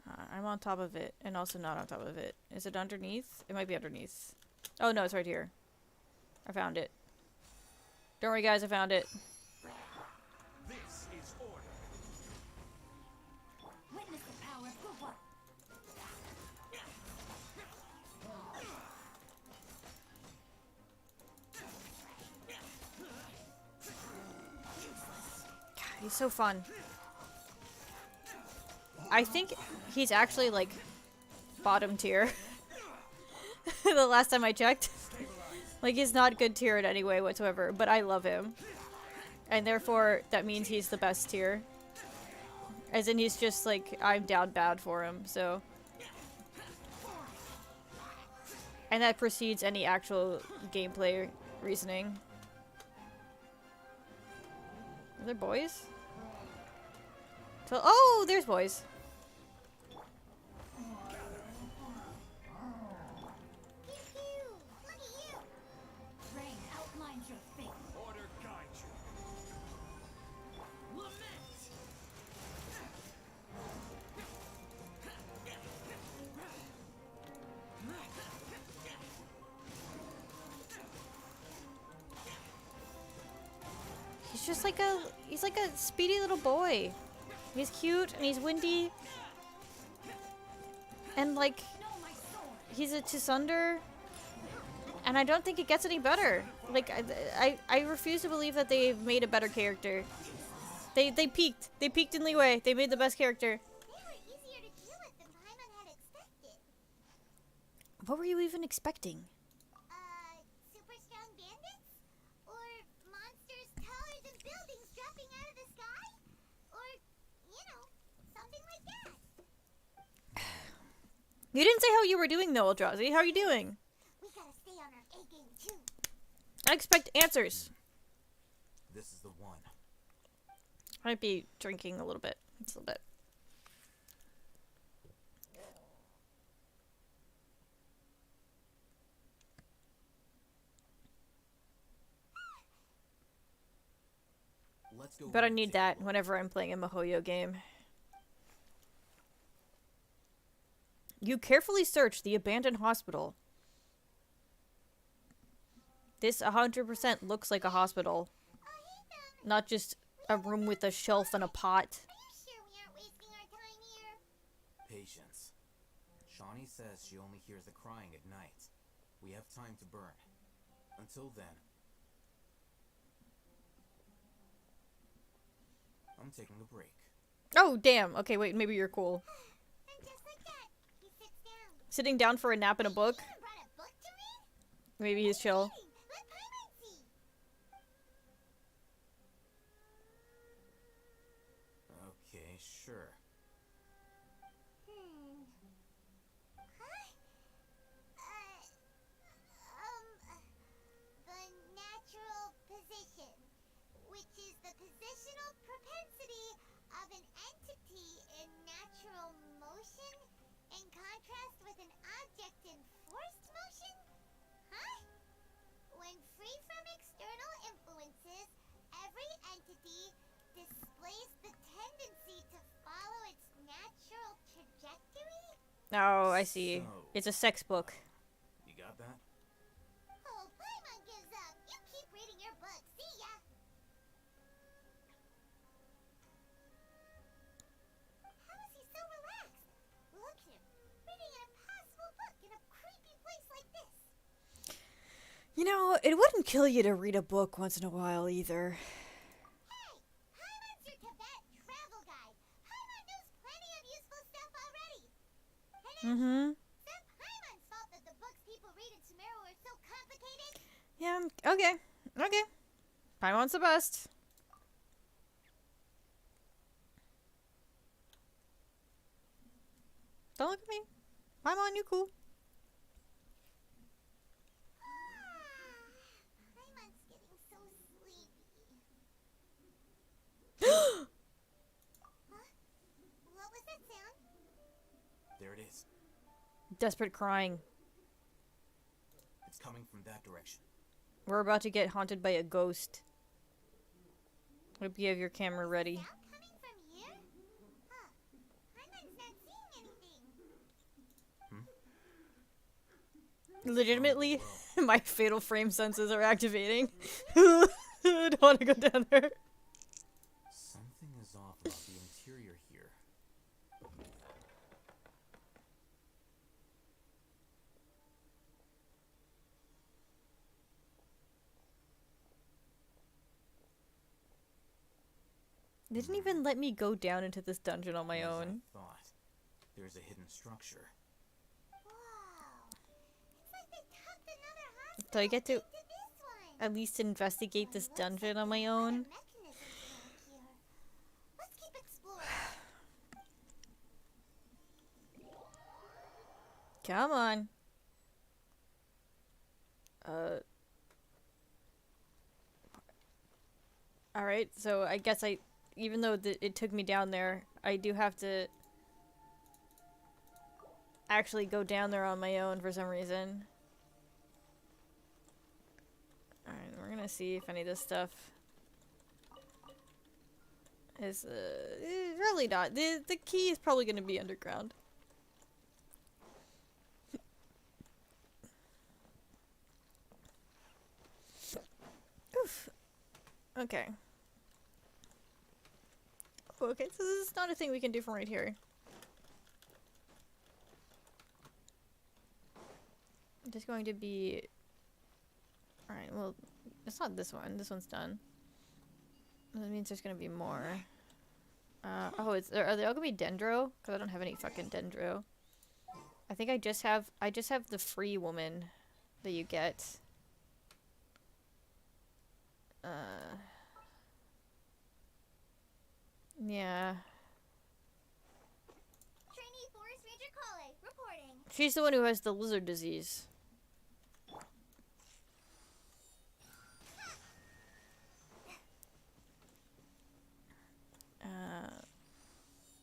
out! I'm on top of it, and also not on top of it. Is it underneath? It might be underneath. Oh no, it's right here. I found it. Don't worry guys, I found it. This is order. He's so fun. I think he's actually like bottom tier. The last time I checked. Like he's not good tier in any way whatsoever, but I love him. And therefore that means he's the best tier. As in he's just like, I'm down bad for him, so. And that precedes any actual gameplay reasoning. Are there boys? So, oh, there's boys. He's like a speedy little boy. He's cute and he's windy. And like, he's a Tsunder. And I don't think it gets any better. Like, I refuse to believe that they've made a better character. They peaked. They peaked in Liyue. They made the best character. What were you even expecting? Super strong bandits? Or monsters taller than buildings dropping out of the sky? Or, you know, something like that. You didn't say how you were doing though, Eldrazi. How are you doing? We gotta stay on our A game too. I expect answers. This is the one. Might be drinking a little bit. Just a little bit. Let's go. But I need that whenever I'm playing a Mihoyo game. You carefully search the abandoned hospital. This 100% looks like a hospital. Not just a room with a shelf and a pot. Patience. Shawnee says she only hears the crying at night. We have time to burn. Until then, I'm taking a break. Oh, damn. Okay, wait, maybe you're cool. And just like that, he sits down. Sitting down for a nap and a book? You brought a book to read? Maybe he's chill. Let Paimon see. Okay, sure. Huh? The natural position, which is the positional propensity of an entity in natural motion in contrast with an object in forced motion? Huh? When free from external influences, every entity displays the tendency to follow its natural trajectory? Oh, I see. So- It's a sex book. You got that? Oh, Paimon gives up. You keep reading your book. See ya. How is he so relaxed? Look at him, reading an impossible book in a creepy place like this. You know, it wouldn't kill you to read a book once in a while either. Hey, Paimon's your Tibet travel guide. Paimon knows plenty of useful stuff already. And it's not Paimon's fault that the books people read in Sumeru are so complicated. Yeah, okay. Okay. Paimon's the best. Don't look at me. Paimon, you cool. Paimon's getting so sleepy. Huh? What was that sound? There it is. Desperate crying. It's coming from that direction. We're about to get haunted by a ghost. Hope you have your camera ready. Sound coming from here? Huh. Paimon's not seeing anything. Legitimately, my fatal frame senses are activating. I don't want to go down there. Something is off about the interior here. They didn't even let me go down into this dungeon on my As I own. thought, there's a hidden structure. Wow. It's like they tucked another hospital So I get to into this one. at least investigate this Looks like dungeon on there my are other own. mechanisms around here. Let's keep exploring. Come on. Alright, so I guess even though it took me down there, I do have to actually go down there on my own for some reason. Alright, we're gonna see if any of this stuff is, really not. The key is probably gonna be underground. Oof. Okay. Okay, so this is not a thing we can do from right here. Just going to be... Alright, well, it's not this one. This one's done. That means there's gonna be more. Oh, are they all gonna be dendro? Because I don't have any fucking dendro. I think I just have the free woman that you get. Yeah. Trainee Forest Ranger Kale, reporting. She's the one who has the lizard disease.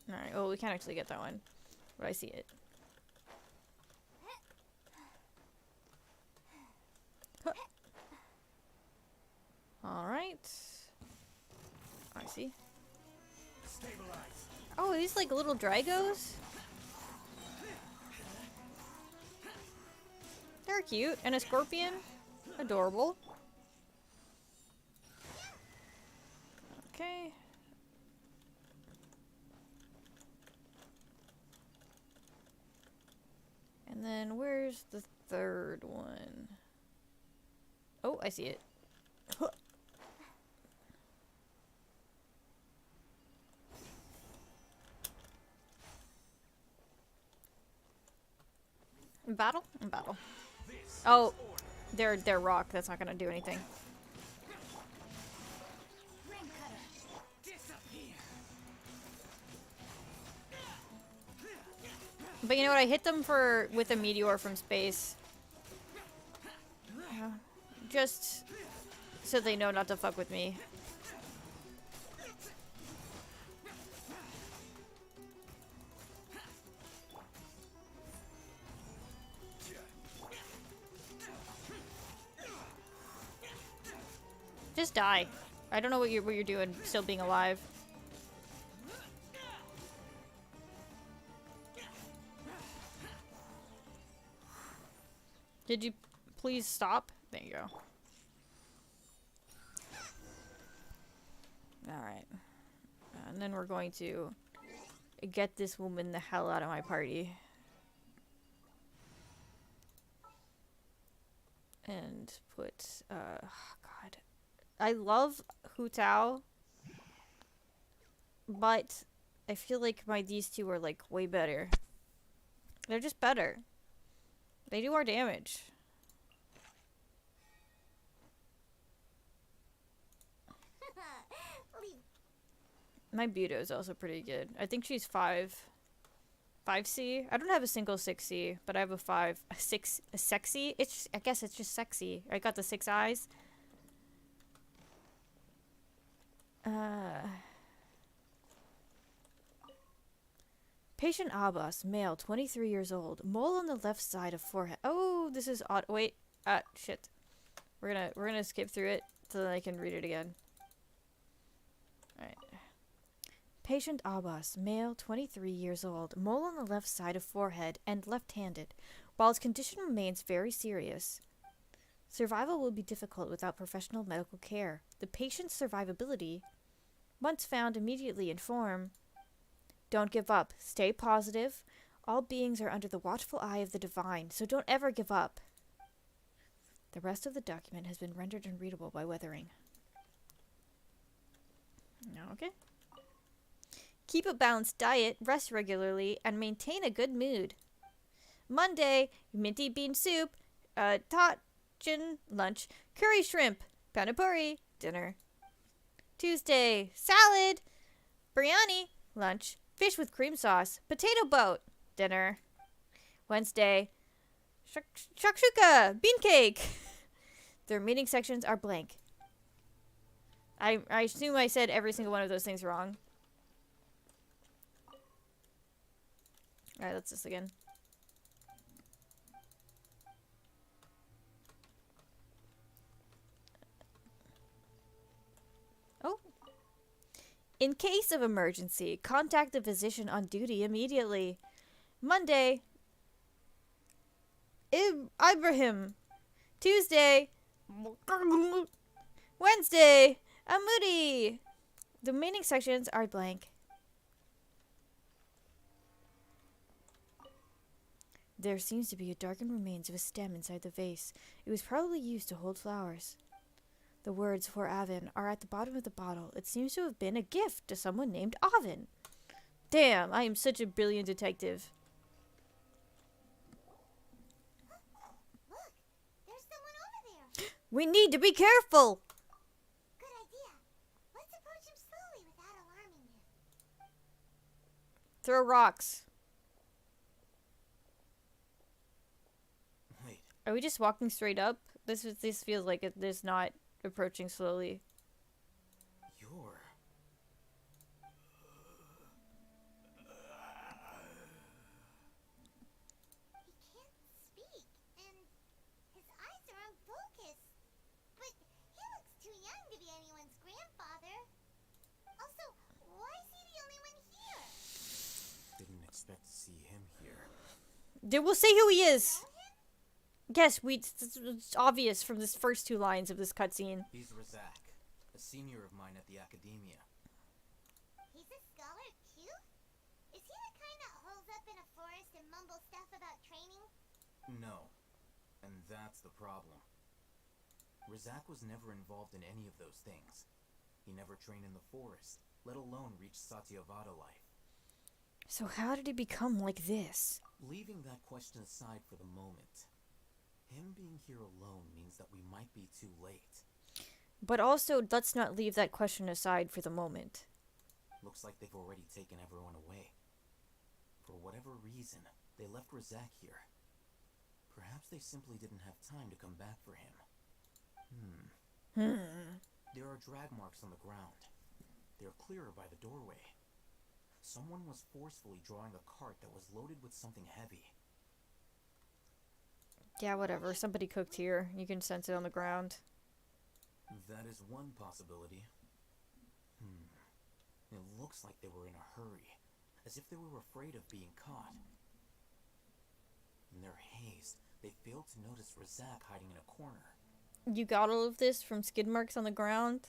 Alright, well, we can't actually get that one. But I see it. Huh. Alright. I see. Oh, these like little dragos? They're cute. And a scorpion? Adorable. Okay. And then where's the third one? Oh, I see it. Huh. In battle? In battle. Oh, they're rock. That's not gonna do anything. But you know what? I hit them with a meteor from space. Just so they know not to fuck with me. Just die. I don't know what you're doing, still being alive. Did you please stop? There you go. Alright. And then we're going to get this woman the hell out of my party. And put, God. I love Hu Tao, but I feel like these two are like way better. They're just better. They do more damage. My Buto is also pretty good. I think she's 5C. I don't have a single 6C, but I have a sexy. I guess it's just sexy. I got the 6 eyes. Patient Abbas, male, 23 years old. Mole on the left side of forehead. Oh, this is odd. Wait. Shit. We're gonna skip through it so that I can read it again. Alright. Patient Abbas, male, 23 years old. Mole on the left side of forehead and left-handed. While his condition remains very serious, survival will be difficult without professional medical care. The patient's survivability, once found, immediately inform. Don't give up. Stay positive. All beings are under the watchful eye of the divine, so don't ever give up. The rest of the document has been rendered unreadable by weathering. Okay. Keep a balanced diet, rest regularly, and maintain a good mood. Monday, minty bean soup, tajin, lunch, curry shrimp, panipuri, dinner. Tuesday, salad, biryani, lunch, fish with cream sauce, potato boat, dinner. Wednesday, shakshuka, bean cake. The remaining sections are blank. I assume I said every single one of those things wrong. Alright, let's this again. Oh. In case of emergency, contact the physician on duty immediately. Monday, Ibrahim. Tuesday, Wednesday, Amudi. The remaining sections are blank. There seems to be a darkened remains of a stem inside the vase. It was probably used to hold flowers. The words for Avin are at the bottom of the bottle. It seems to have been a gift to someone named Avin. Damn, I am such a brilliant detective. Look, there's someone over there. We need to be careful! Good idea. Let's approach him slowly without alarming him. Throw rocks. Wait, Are we just walking straight up? This feels like it is not approaching slowly. you're... He can't speak, and his eyes are unfocused. But he looks too young to be anyone's grandfather. Also, why is he the only one here? Didn't expect to see him here. Then we'll say who he is. Know him? Yes, it's obvious from this first two lines of this cutscene. He's Razak, a senior of mine at the academia. He's a scholar too? Is he the kind that holes up in a forest and mumbles stuff about training? No, and that's the problem. Razak was never involved in any of those things. He never trained in the forest, let alone reach Satyavada life. So how did he become like this? Leaving that question aside for the moment, him being here alone means that we might be too late. But also, let's not leave that question aside for the moment. Looks like they've already taken everyone away. For whatever reason, they left Razak here. Perhaps they simply didn't have time to come back for him. There are drag marks on the ground. They're clearer by the doorway. Someone was forcefully drawing a cart that was loaded with something heavy. Yeah, whatever. Somebody cooked here. You can sense it on the ground. That is one possibility. It looks like they were in a hurry, as if they were afraid of being caught. In their haste, they failed to notice Razak hiding in a corner. You got all of this from skid marks on the ground?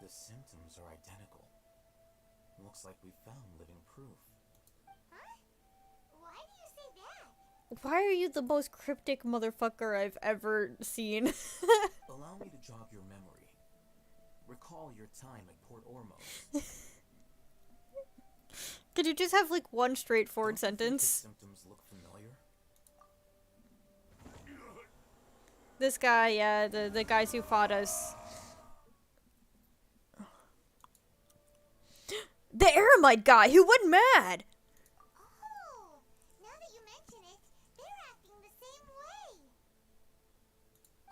The symptoms are identical. Looks like we found living proof. Huh? Why do you say that? Why are you the most cryptic motherfucker I've ever seen? Allow me to jog your memory. Recall your time at Port Ormos. Could you just have like one straightforward Don't you think his sentence? symptoms look familiar? This guy, yeah, the guys who fought us. The Aramite guy who went mad! Oh, now that you mention it, they're acting the same way.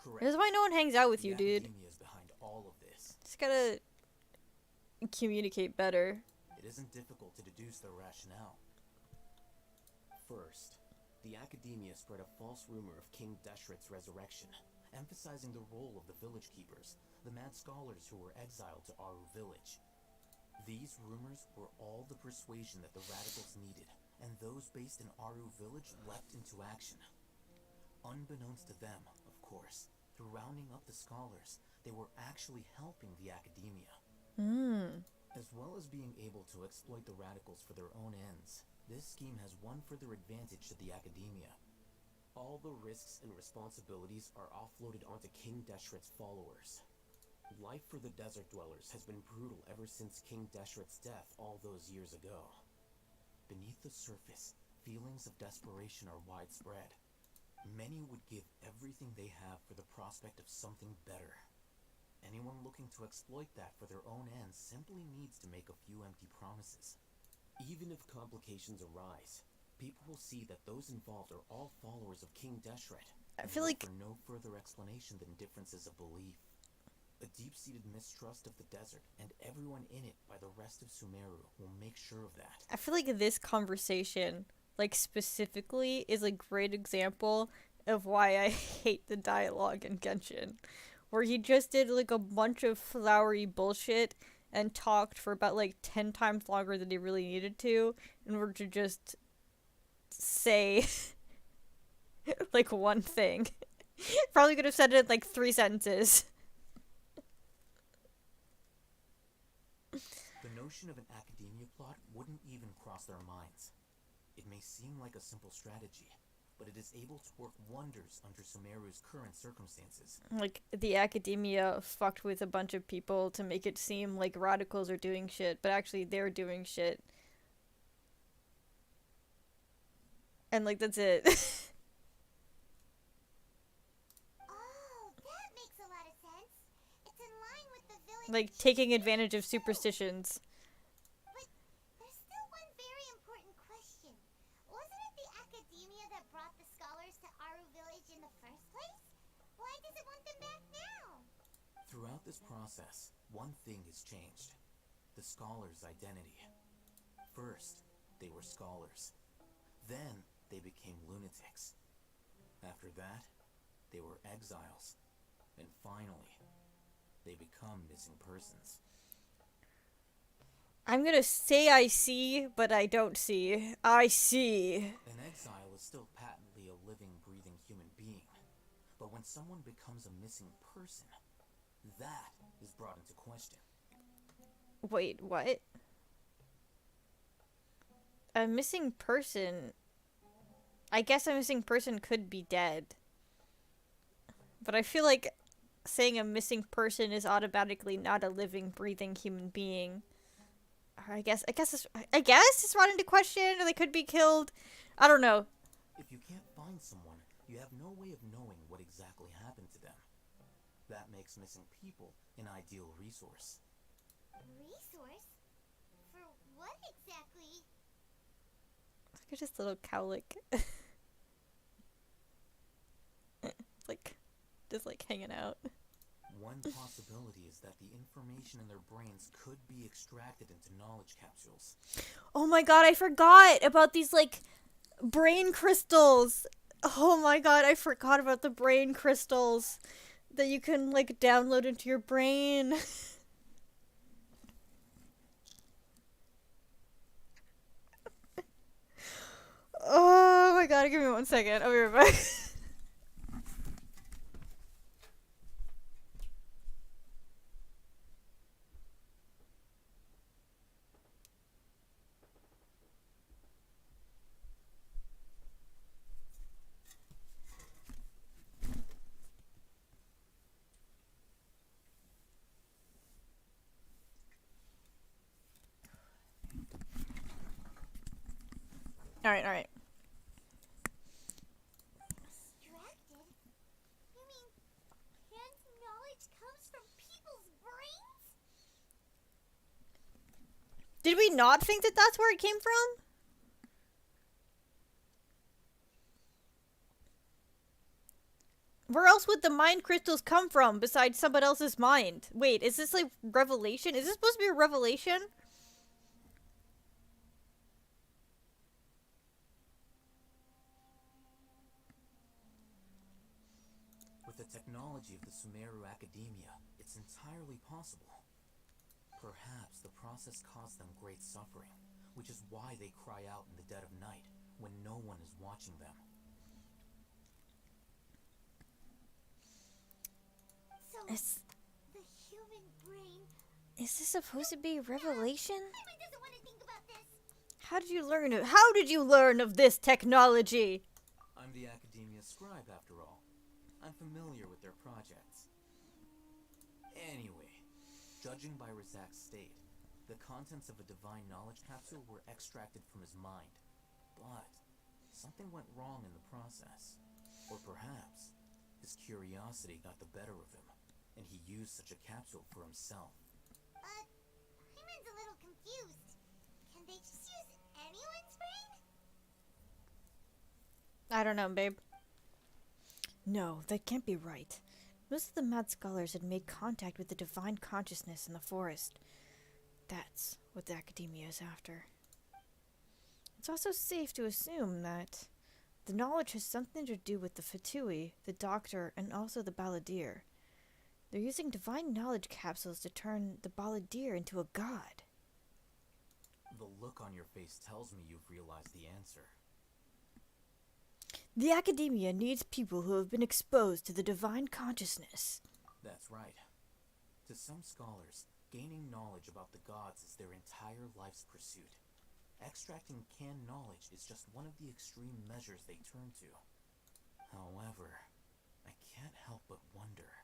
Correct. That's why no one hangs out with you, The dude. academia is behind all of this. Just gotta communicate better. It isn't difficult to deduce their rationale. First, the academia spread a false rumor of King Deshret's resurrection, emphasizing the role of the village keepers, the mad scholars who were exiled to Aru village. These rumors were all the persuasion that the radicals needed, and those based in Aru village leapt into action. Unbeknownst to them, of course, through rounding up the scholars, they were actually helping the academia. As well as being able to exploit the radicals for their own ends, this scheme has one further advantage to the academia. All the risks and responsibilities are offloaded onto King Deshret's followers. Life for the desert dwellers has been brutal ever since King Deshret's death all those years ago. Beneath the surface, feelings of desperation are widespread. Many would give everything they have for the prospect of something better. Anyone looking to exploit that for their own ends simply needs to make a few empty promises. Even if complications arise, people will see that those involved are all followers of King Deshret. I feel like for no further explanation than differences of belief. A deep-seated mistrust of the desert and everyone in it by the rest of Sumeru will make sure of that. I feel like this conversation, like specifically, is a great example of why I hate the dialogue in Genshin. Where he just did like a bunch of flowery bullshit and talked for about like 10 times longer than he really needed to in order to just say like one thing. Probably could have said it in like 3 sentences. The notion of an academia plot wouldn't even cross their minds. It may seem like a simple strategy, but it is able to work wonders under Sumeru's current circumstances. Like, the academia fucked with a bunch of people to make it seem like radicals are doing shit, but actually they're doing shit. And, like, that's it. Oh, that makes a lot of sense. It's in line with the village. Like, taking advantage of superstitions. But there's still one very important question. Wasn't it the academia that brought the scholars to Aru village in the first place? Why does it want them back now? Throughout this process, one thing has changed. The scholars' identity. First, they were scholars. Then, they became lunatics. After that, they were exiles. And finally, they become missing persons. I'm gonna say I see, but I don't see. I see. An exile is still patently a living, breathing human being. But when someone becomes a missing person, that is brought into question. Wait, what? A missing person... I guess a missing person could be dead. But I feel like saying a missing person is automatically not a living, breathing human being. Or I guess it's brought into question, or they could be killed. I don't know. If you can't find someone, you have no way of knowing what exactly happened to them. That makes missing people an ideal resource. Resource? For what exactly? Look at this little cowlick. like, just like hanging out. One possibility is that the information in their brains could be extracted into knowledge capsules. Oh my god, I forgot about these, like, brain crystals. Oh my god, I forgot about the brain crystals that you can, like, download into your brain. Oh my god, give me 1 second. I'll be right back. Alright. Extracted? You mean canned knowledge comes from people's brains? Did we not think that that's where it came from? Where else would the mind crystals come from besides someone else's mind? Wait, is this like revelation? Is this supposed to be a revelation? With the technology of the Sumeru Academia, it's entirely possible. Perhaps the process caused them great suffering, which is why they cry out in the dead of night, when no one is watching them. So, the human brain... Is this supposed to be a revelation? Paimon doesn't want to think about this. How did you learn of this technology? I'm the Academia scribe, after all. I'm familiar with their projects. Anyway, judging by Razak's state, the contents of a divine knowledge capsule were extracted from his mind. But something went wrong in the process. Or perhaps his curiosity got the better of him, and he used such a capsule for himself. Paimon's a little confused. Can they just use anyone's brain? I don't know, babe. No, that can't be right. Most of the mad scholars had made contact with the divine consciousness in the forest. That's what the academia is after. It's also safe to assume that the knowledge has something to do with the Fatui, the Doctor, and also the Balladeer. They're using divine knowledge capsules to turn the Balladeer into a god. The look on your face tells me you've realized the answer. The academia needs people who have been exposed to the divine consciousness. That's right. To some scholars, gaining knowledge about the gods is their entire life's pursuit. Extracting canned knowledge is just one of the extreme measures they turn to. However, I can't help but wonder,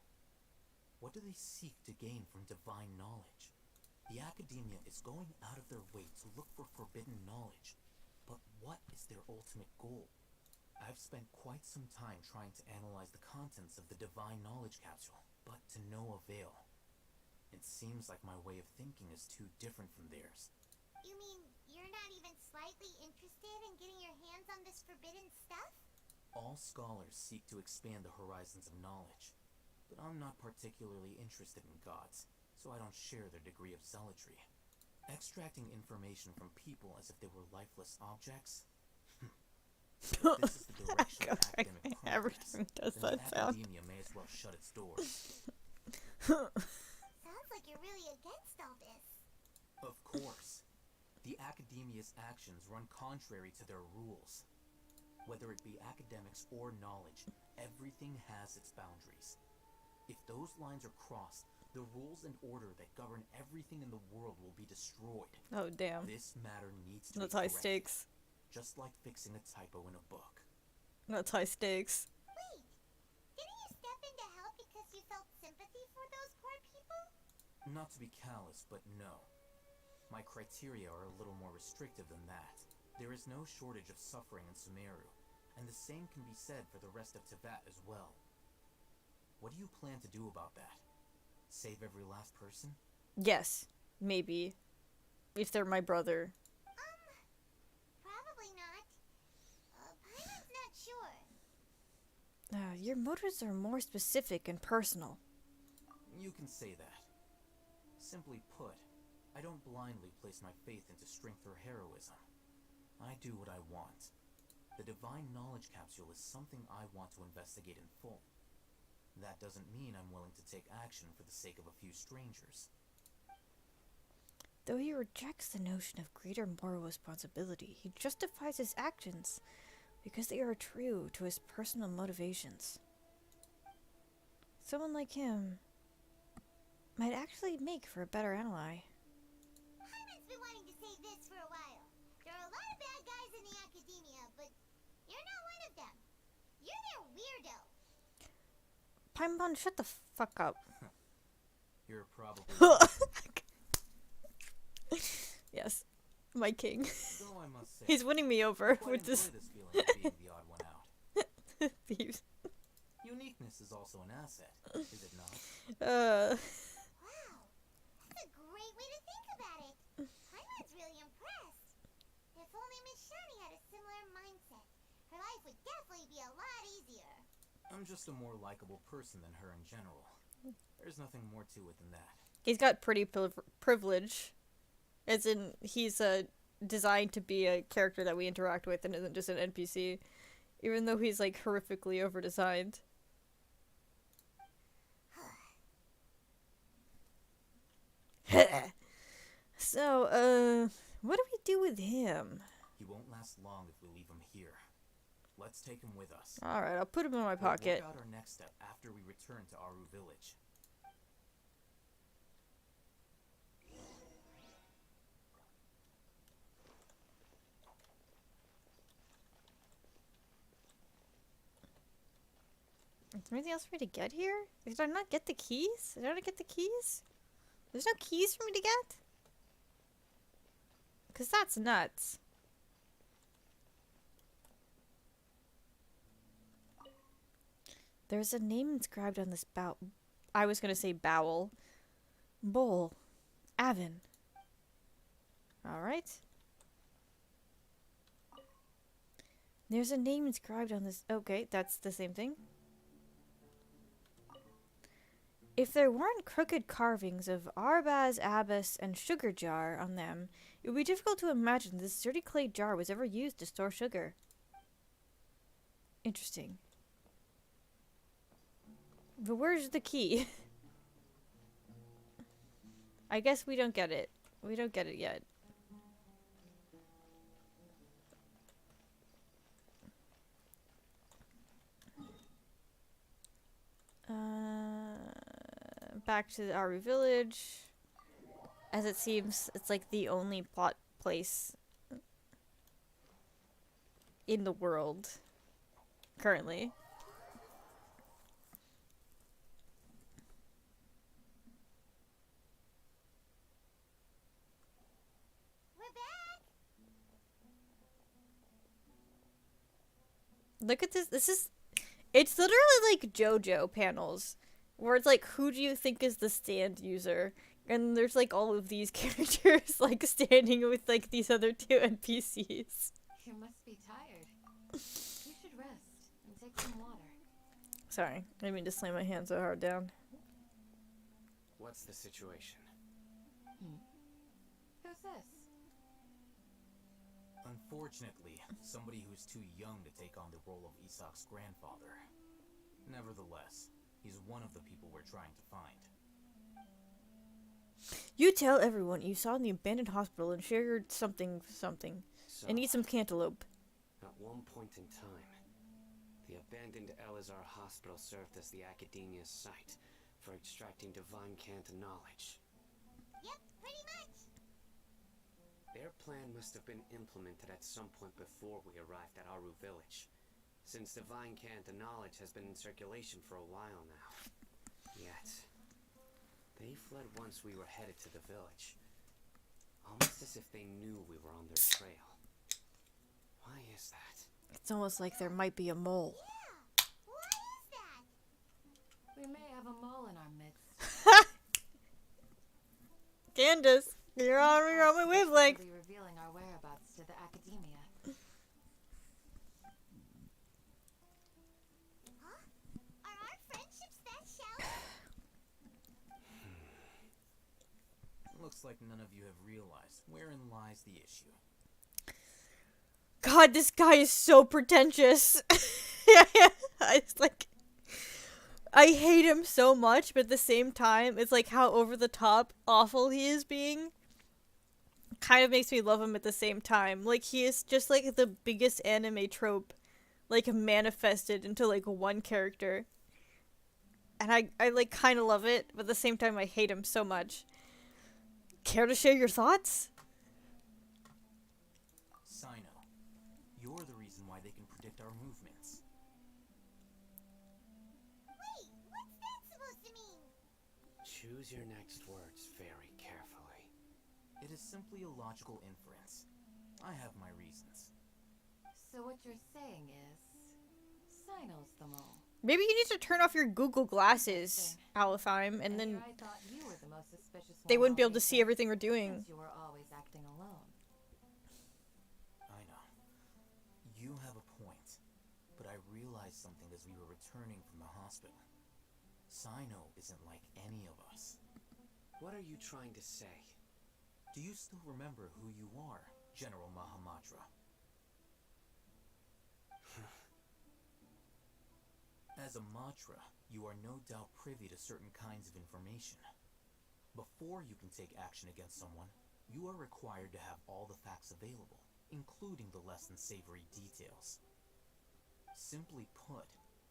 what do they seek to gain from divine knowledge? The academia is going out of their way to look for forbidden knowledge, but what is their ultimate goal? I've spent quite some time trying to analyze the contents of the divine knowledge capsule, but to no avail. It seems like my way of thinking is too different from theirs. You mean you're not even slightly interested in getting your hands on this forbidden stuff? All scholars seek to expand the horizons of knowledge, but I'm not particularly interested in gods, so I don't share their degree of zealotry. Extracting information from people as if they were lifeless objects? If this is the direction of academic progress, Everything does then that the sound. academia may as well shut its doors. Sounds like you're really against all this. Of course. The academia's actions run contrary to their rules. Whether it be academics or knowledge, everything has its boundaries. If those lines are crossed, the rules and order that govern everything in the world will be destroyed. Oh, damn. This matter needs to That's be high corrected, stakes. just like fixing a typo in a book. That's high stakes. Wait, didn't you step in to help because you felt sympathy for those poor people? Not to be callous, but no. My criteria are a little more restrictive than that. There is no shortage of suffering in Sumeru, and the same can be said for the rest of Tibet as well. What do you plan to do about that? Save every last person? Yes, maybe. If they're my brother. Probably not. Paimon's not sure. Your motives are more specific and personal. You can say that. Simply put, I don't blindly place my faith into strength or heroism. I do what I want. The divine knowledge capsule is something I want to investigate in full. That doesn't mean I'm willing to take action for the sake of a few strangers. Though he rejects the notion of greater moral responsibility, he justifies his actions because they are true to his personal motivations. Someone like him might actually make for a better ally. Paimon's been wanting to say this for a while. There are a lot of bad guys in the academia, but you're not one of them. You're their weirdo. Paimon, shut the fuck up. You're probably Yes, my king. though I must say, He's winning me over quite with enjoy this. this feeling of being the odd one out. Thieves. Uniqueness is also an asset, is it not? Wow, that's a great way to think about it. Paimon's really impressed. If only Miss Shani had a similar mindset, her life would definitely be a lot easier. I'm just a more likable person than her in general. There's nothing more to it than that. He's got pretty privilege. As in, he's designed to be a character that we interact with and isn't just an NPC. Even though he's, like, horrifically over-designed. So, what do we do with him? He won't last long if we leave him here. Let's take him with us. Alright, I'll put him in my pocket. We'll work out our next step after we return to Aru village. there anything else for me to get here? Did I not get the keys? Did I not get the keys? There's no keys for me to get? Because that's nuts. There's a name inscribed on this bow. I was going to say bowel. Bowl. Avon. Alright. There's a name inscribed on this. Okay, that's the same thing. If there weren't crooked carvings of Arbaz, Abbas, and Sugar Jar on them, it would be difficult to imagine this dirty clay jar was ever used to store sugar. Interesting. But where's the key? I guess we don't get it. We don't get it yet. Back to the Aru village. As it seems, it's like the only plot place in the world currently. Look at this. It's literally like JoJo panels. Where it's like, who do you think is the stand user? And there's like all of these characters like standing with like these other two NPCs. You must be tired. You should rest and take some water. Sorry, I didn't mean to slam my hand so hard down. What's the situation? Who's this? Unfortunately, somebody who's too young to take on the role of Isak's grandfather. Nevertheless, he's one of the people we're trying to find. You tell everyone you saw in the abandoned hospital and shared something. So, And eat some cantaloupe. at one point in time, the abandoned Elazar hospital served as the academia's site for extracting divine cant knowledge. Yep, pretty much. Their plan must have been implemented at some point before we arrived at Aru village, since divine cant knowledge has been in circulation for a while now. Yet, they fled once we were headed to the village, almost as if they knew we were on their trail. Why is that? It's almost like there might be a mole. Yeah, why is that? We may have a mole in our midst. Candace, you're on my wavelength. We'll be revealing our whereabouts to the academia. Huh? Are our friendships that shallow? Looks like none of you have realized wherein lies the issue. God, this guy is so pretentious. It's like, I hate him so much, but at the same time, it's like how over the top awful he is being. Kind of makes me love him at the same time. Like, he is just like the biggest anime trope, like manifested into like one character. And I like kind of love it, but at the same time I hate him so much. Care to share your thoughts? Sino, you're the reason why they can predict our movements. Wait, what's that supposed to mean? Choose your next words very carefully. It is simply a logical inference. I have my reasons. So what you're saying is, Sino's the mole. Maybe you need to turn off your Google glasses, Alethime, and then I thought you were the most suspicious they one wouldn't be of able to these see everything we're doing. since you were always acting alone. I know. You have a point. But I realized something as we were returning from the hospital. Sino isn't like any of us. What are you trying to say? Do you still remember who you are, General Mahamatra? As a Matra, you are no doubt privy to certain kinds of information. Before you can take action against someone, you are required to have all the facts available, including the less than savory details. Simply put,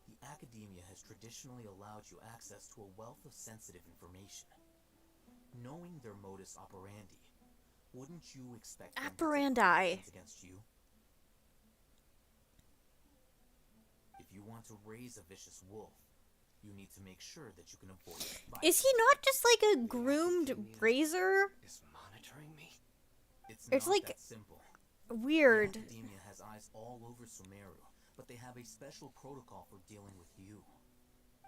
the academia has traditionally allowed you access to a wealth of sensitive information. Knowing their modus operandi, wouldn't you expect them to take Operandi. actions against you? If you want to raise a vicious wolf, You need to make sure that you can avoid fights. Is he not just like a groomed razor? Is monitoring me? It's not like that simple. weird. The Academia has eyes all over Sumeru, but they have a special protocol for dealing with you.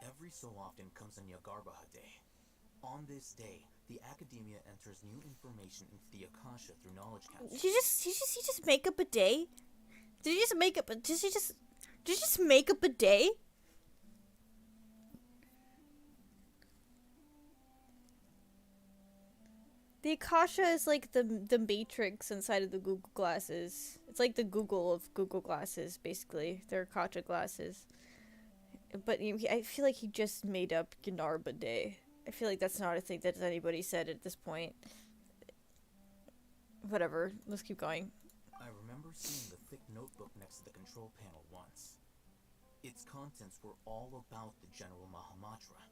Every so often comes a Yagarbaha Day. On this day, the Academia enters new information into the Akasha through knowledge capsules. Did he just make up a day? Did he just make up a make up a day? The Akasha is like the Matrix inside of the Google glasses. It's like the Google of Google glasses, basically. They're Akasha glasses. But I feel like he just made up Ginarba Day. I feel like that's not a thing that anybody said at this point. Whatever, let's keep going. I remember seeing the thick notebook next to the control panel once. Its contents were all about the General Mahamatra,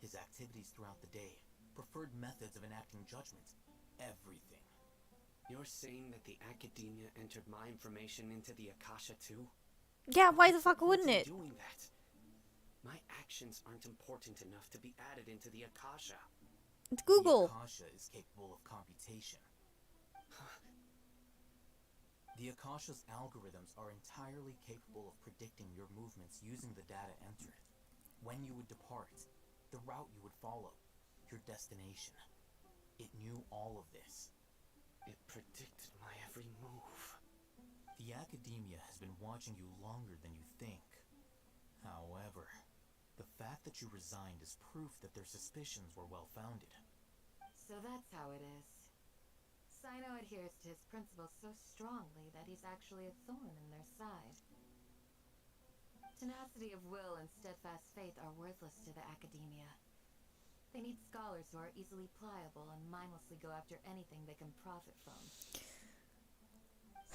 his activities throughout the day, preferred methods of enacting judgment, everything. You're saying that the Academia entered my information into the Akasha too? Yeah, why the fuck wouldn't it? Doing that? My actions aren't important enough to be added into the Akasha. It's Google. The Akasha is capable of computation. The Akasha's algorithms are entirely capable of predicting your movements using the data entered. When you would depart, the route you would follow, your destination. It knew all of this. It predicted my every move. The Academia has been watching you longer than you think. However, the fact that you resigned is proof that their suspicions were well-founded. So that's how it is. Sino adheres to his principles so strongly that he's actually a thorn in their side. Tenacity of will and steadfast faith are worthless to the Academia. They need scholars who are easily pliable and mindlessly go after anything they can profit from.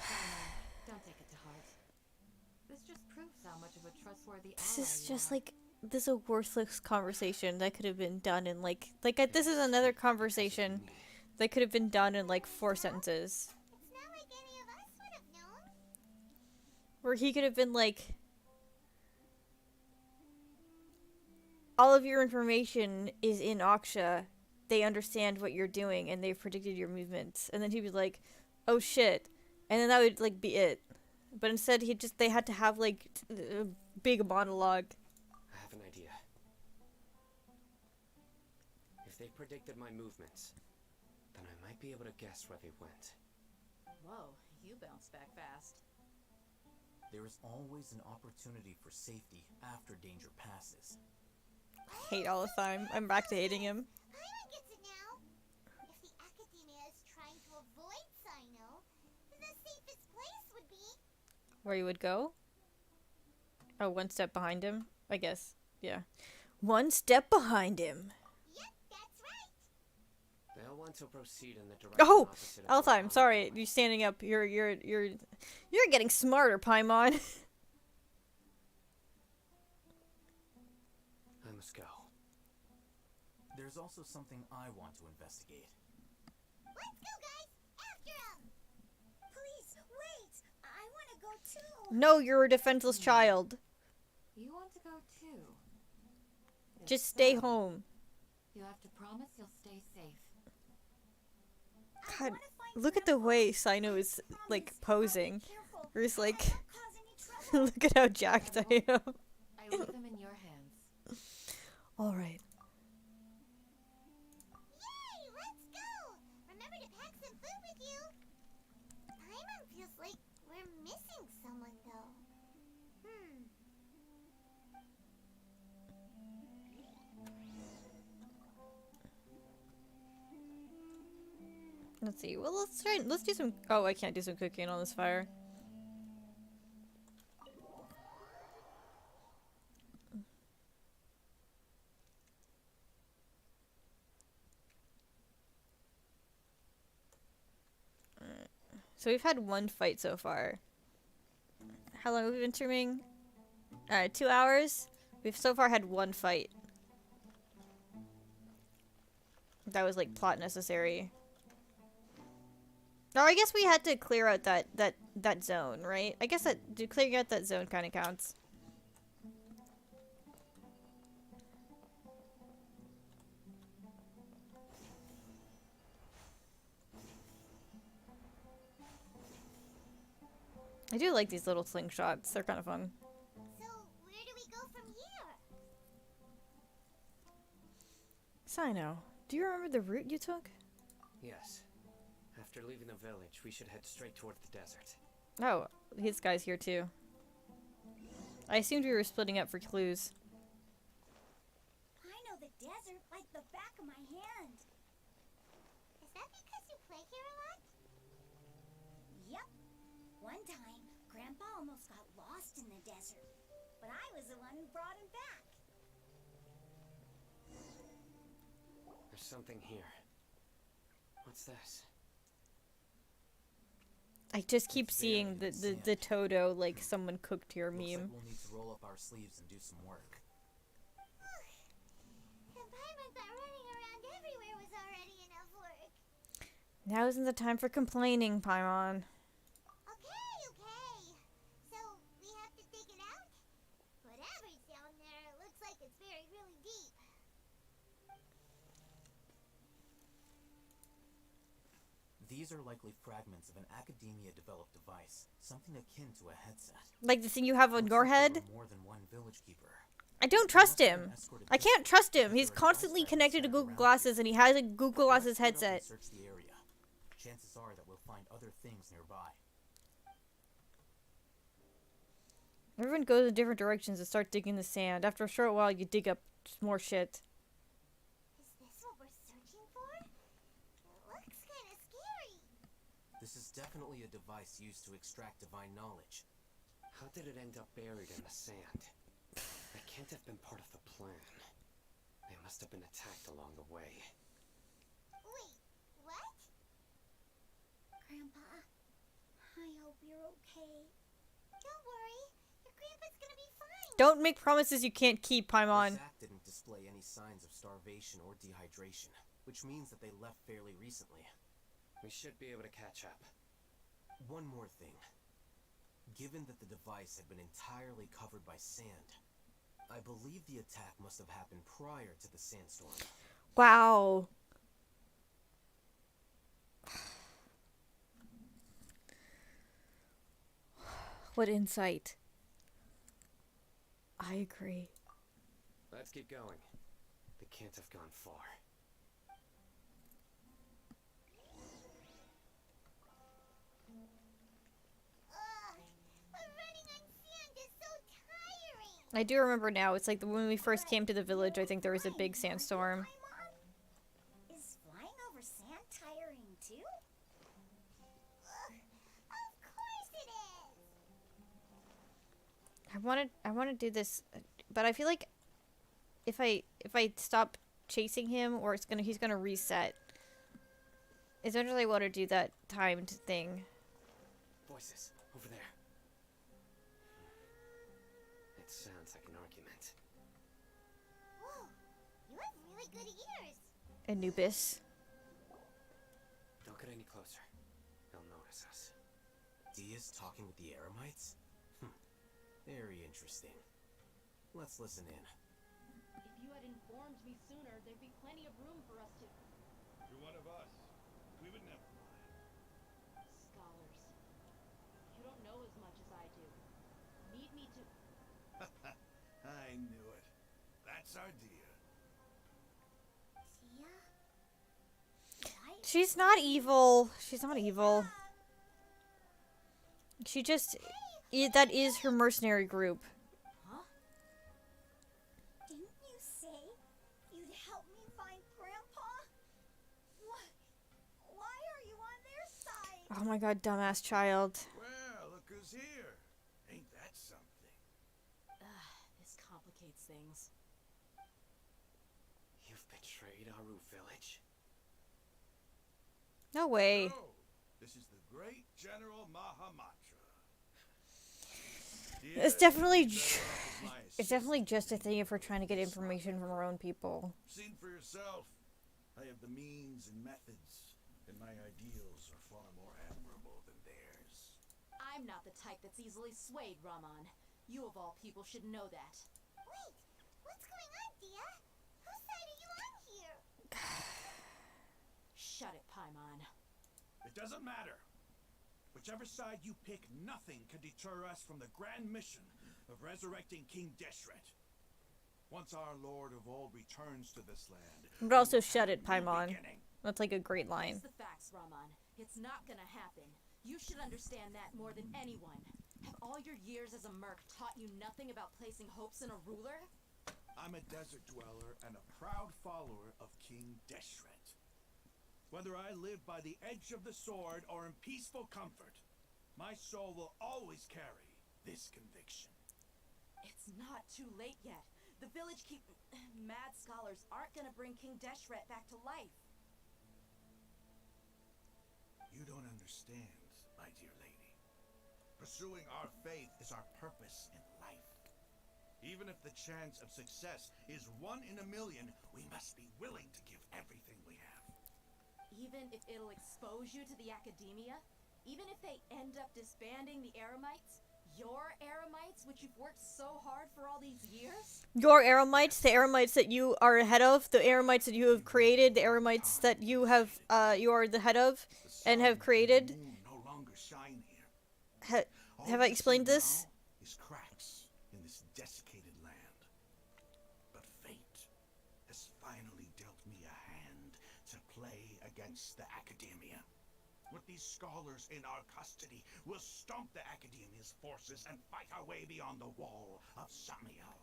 Sino, don't take it to heart. This just proves how much of a trustworthy ally This is you just are. like, this is a worthless conversation that could have been done in this is another conversation that could have been done in like 4 sentences. It's not like any of us would have known. Where he could have been like, all of your information is in Aksha. They understand what you're doing and they've predicted your movements. And then he'd be like, oh shit. And then that would like be it. But instead they had to have like a big monologue. I have an idea. If they predicted my movements, then I might be able to guess where they went. Whoa, you bounced back fast. There is always an opportunity for safety after danger passes. Hate all the time. I'm back to hating him. Paimon gets it now. If the Academia is trying to avoid Sino, the safest place would be... Where you would go? Oh, 1 step behind him? I guess. Yeah. 1 step behind him. Yep, that's right. They'll want to proceed in the direction Oh! opposite of Altheim, sorry. You standing up. You're getting smarter, Paimon. I must go. There's also something I want to investigate. Let's go, guys! After him! Please, wait! I want to go too! No, you're a defenseless child. You want to go too? If Just stay so, home. You have to promise you'll stay safe. God, look at the way Sino is, like, posing. Or he's like, look at how jacked I am. I leave them in your hands. Alright. Yay! Let's go! Remember to pack some food with you! Paimon feels like we're missing someone, though. Let's see. Well, let's do some... Oh, I can't do some cooking on this fire. So we've had 1 fight so far. How long have we been streaming? 2 hours. We've so far had 1 fight. That was like plot necessary. Oh, I guess we had to clear out that zone, right? I guess that clearing out that zone kind of counts. I do like these little slingshots. They're kind of fun. So, where do we go from here? Sino, do you remember the route you took? Yes. After leaving the village, we should head straight toward the desert. Oh, his guy's here too. I assumed we were splitting up for clues. I know the desert like the back of my hand. Is that because you play here a lot? Yep. One time, Grandpa almost got lost in the desert, but I was the one who brought him back. There's something here. What's this? I just keep seeing the Toto like someone cooked here Looks meme. like we'll need to roll up our sleeves and do some work. The Paimon thought running around everywhere was already enough work. Now isn't the time for complaining, Paimon. Okay. So, we have to dig it out? Whatever's down there, it looks like it's buried really deep. These are likely fragments of an academia-developed device, something akin to a headset. Like the thing you have on Looks your like there head? were more than one village keeper. I don't trust him. I can't trust him. He's constantly connected to Google Glasses and he has a Google Glasses Let's split up and headset. search the area. Chances are that we'll find other things nearby. Everyone goes in different directions and start digging the sand. After a short while, you dig up more shit. Is this what we're searching for? It looks kind of scary. This is definitely a device used to extract divine knowledge. How did it end up buried in the sand? That can't have been part of the plan. They must have been attacked along the way. Wait, what? Grandpa, I hope you're okay. Don't worry, your grandpa's gonna be fine. Don't make promises you can't keep, Paimon. The sack didn't display any signs of starvation or dehydration, which means that they left fairly recently. We should be able to catch up. One more thing. Given that the device had been entirely covered by sand, I believe the attack must have happened prior to the sandstorm. Wow. What insight. I agree. Let's keep going. They can't have gone far. But running on sand is so tiring. I do remember now. It's like when we first came to the village, I think there was a big sandstorm. Is flying over sand tiring too? Of course it is. I want to do this, but I feel like if I stop chasing him, or he's gonna reset. Eventually, I want to do that timed thing. Voices over there. It sounds like an argument. Whoa, you have really good ears. Anubis. Don't get any closer. They'll notice us. Dia's talking with the Eremites? Very interesting. Let's listen in. If you had informed me sooner, there'd be plenty of room for us to... You're one of us. We would never mind. Scholars. You don't know as much as I do. Need me to... I knew it. That's our Dia. Tia? She's not evil. She's not evil. She just... that is her mercenary group. Huh? Didn't you say you'd help me find Grandpa? Why are you on their side? Oh my god, dumbass child. Well, look who's here. Ain't that something? This complicates things. You've betrayed Aru village? No way. So, this is the great General Mahamatra. It's definitely just a thing if we're trying to get information from our own people. Seen for yourself. I have the means and methods, and my ideals are far more admirable than theirs. I'm not the type that's easily swayed, Raman. You of all people should know that. Wait, what's going on, Dia? Whose side are you on here? Shut it, Paimon. It doesn't matter. Whichever side you pick, nothing can deter us from the grand mission of resurrecting King Deshret. Once our Lord of Old returns to this land, But also shut it, Paimon. That's like a great line. Face the facts, Raman. It's not gonna happen. You should understand that more than anyone. Have all your years as a merc taught you nothing about placing hopes in a ruler? I'm a desert dweller and a proud follower of King Deshret. Whether I live by the edge of the sword or in peaceful comfort, my soul will always carry this conviction. It's not too late yet. The village mad scholars aren't gonna bring King Deshret back to life. You don't understand, my dear lady. Pursuing our faith is our purpose in life. Even if the chance of success is 1 in a million, we must be willing to give everything we have. Even if it'll expose you to the academia? Even if they end up disbanding the Eremites? Your Eremites, which you've worked so hard for all these years? Your Eremites, the Eremites that you are ahead of, the Eremites that you have created, the Eremites that you have, you are the head of, and have created. No longer shine here. Have I explained this? Is cracks in this desiccated land. But fate has finally dealt me a hand to play against the academia. With these scholars in our custody, we'll stomp the academia's forces and fight our way beyond the wall of Samiel.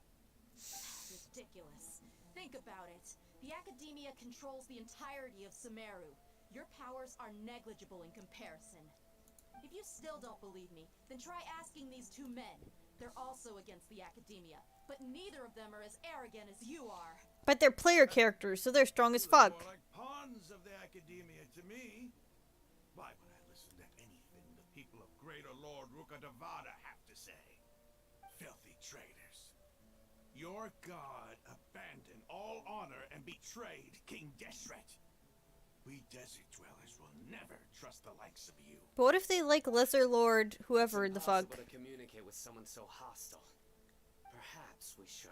Ridiculous. Think about it. The academia controls the entirety of Sumeru. Your powers are negligible in comparison. If you still don't believe me, then try asking these two men. They're also against the academia, but neither of them are as arrogant as you are. But they're player characters, so they're strong as fuck. More like pawns of the academia to me. Why would I listen to anything the people of Greater Lord Rukadavada have to say? Filthy traitors. Your god abandoned all honor and betrayed King Deshret. We desert dwellers will never trust the likes of you. But what if they like Lesser Lord, whoever the fuck? It's impossible to communicate with someone so hostile. Perhaps we should.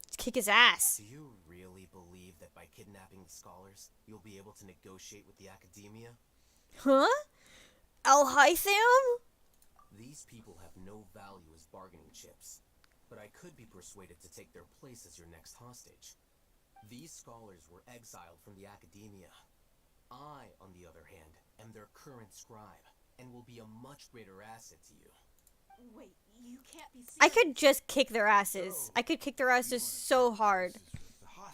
Let's kick his ass. Do you really believe that by kidnapping the scholars, you'll be able to negotiate with the academia? Huh? Alhaitham? These people have no value as bargaining chips, but I could be persuaded to take their place as your next hostage. These scholars were exiled from the academia. I, on the other hand, am their current scribe, and will be a much greater asset to you. Wait, you can't be serious. I could just kick their asses. I could kick their asses so hard.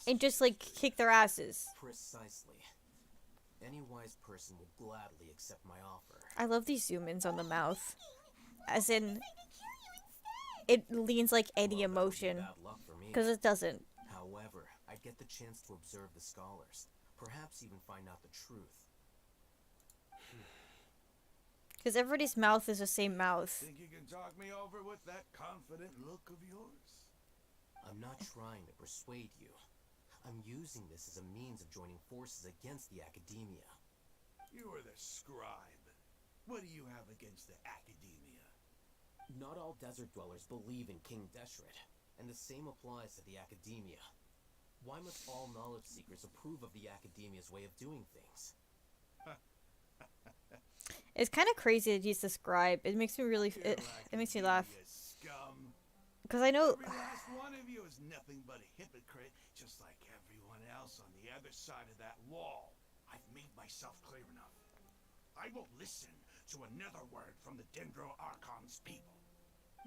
And just, like, kick their asses. Precisely. Any wise person will gladly accept my offer. I love these zoom-ins on the mouth. As in, it leans like any emotion. Because it doesn't. However, I'd get the chance to observe the scholars. Perhaps even find out the truth. Because everybody's mouth is the same mouth. Think you can talk me over with that confident look of yours? I'm not trying to persuade you. I'm using this as a means of joining forces against the academia. You are the scribe. What do you have against the academia? Not all desert dwellers believe in King Deshret, and the same applies to the academia. Why must all knowledge seekers approve of the academia's way of doing things? It's kind of crazy that he's the scribe. It makes me really... It makes me laugh. Because I know... Every last one of you is nothing but a hypocrite, just like everyone else on the other side of that wall. I've made myself clear enough. I won't listen to another word from the Dendro Archon's people.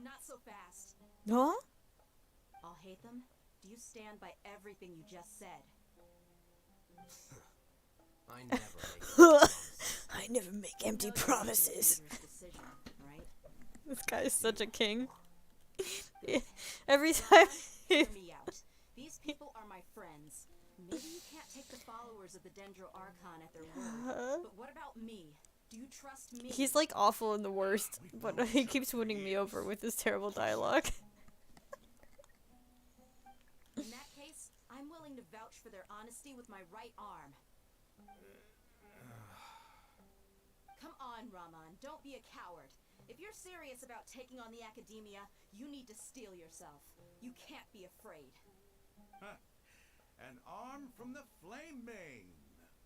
Not so fast. Huh? I'll hate them. Do you stand by everything you just said? I never make I never make empty promises. Decision, right? This guy is such a king. Every time... Hear me out. These people are my friends. Maybe you can't take the followers of the Dendro Archon at their word. But what about me? Do you trust me? He's like awful and the worst, but he keeps winning me over with his terrible dialogue. In that case, I'm willing to vouch for their honesty with my right arm. Come on, Raman, don't be a coward. If you're serious about taking on the academia, you need to steel yourself. You can't be afraid. An arm from the Flame Bane.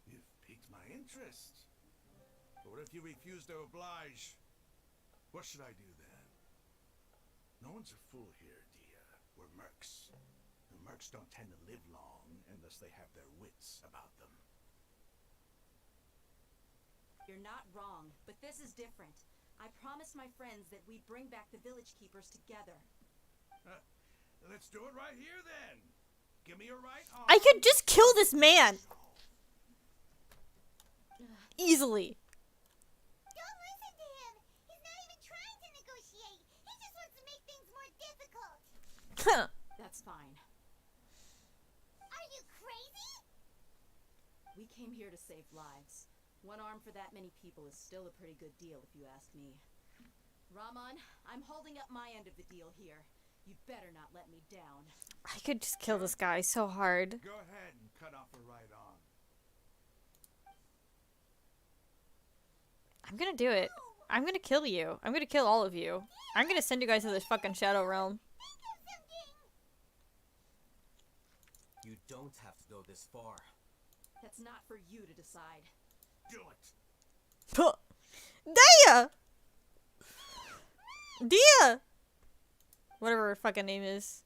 You've piqued my interest. But what if you refuse to oblige? What should I do then? No one's a fool here, Dia. We're mercs. And mercs don't tend to live long unless they have their wits about them. You're not wrong, but this is different. I promised my friends that we'd bring back the village keepers together. Let's do it right here then. Give me your right arm. I could just kill this man. Easily. Don't listen to him. He's not even trying to negotiate. He just wants to make things more difficult. That's fine. Are you crazy? We came here to save lives. One arm for that many people is still a pretty good deal, if you ask me. Rahman, I'm holding up my end of the deal here. You'd better not let me down. I could just kill this guy so hard. Go ahead and cut off her right arm. I'm gonna do it. I'm gonna kill you. I'm gonna kill all of you. I'm gonna send you guys to this fucking Shadow Realm. You don't have to go this far. That's not for you to decide. Do it. Dia! Dia! Whatever her fucking name is.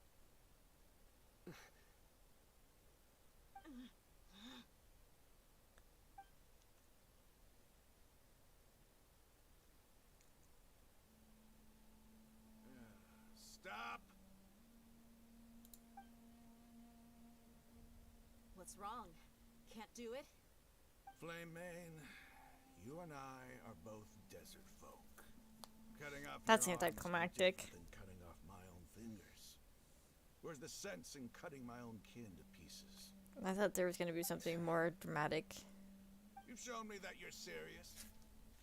Stop. What's wrong? Can't do it? Flame Mane, you and I are both desert folk. Cutting off That's your arms is anticlimactic. different than cutting off my own fingers. Where's the sense in cutting my own kin to pieces? I thought there was gonna be something more dramatic. You've shown me that you're serious.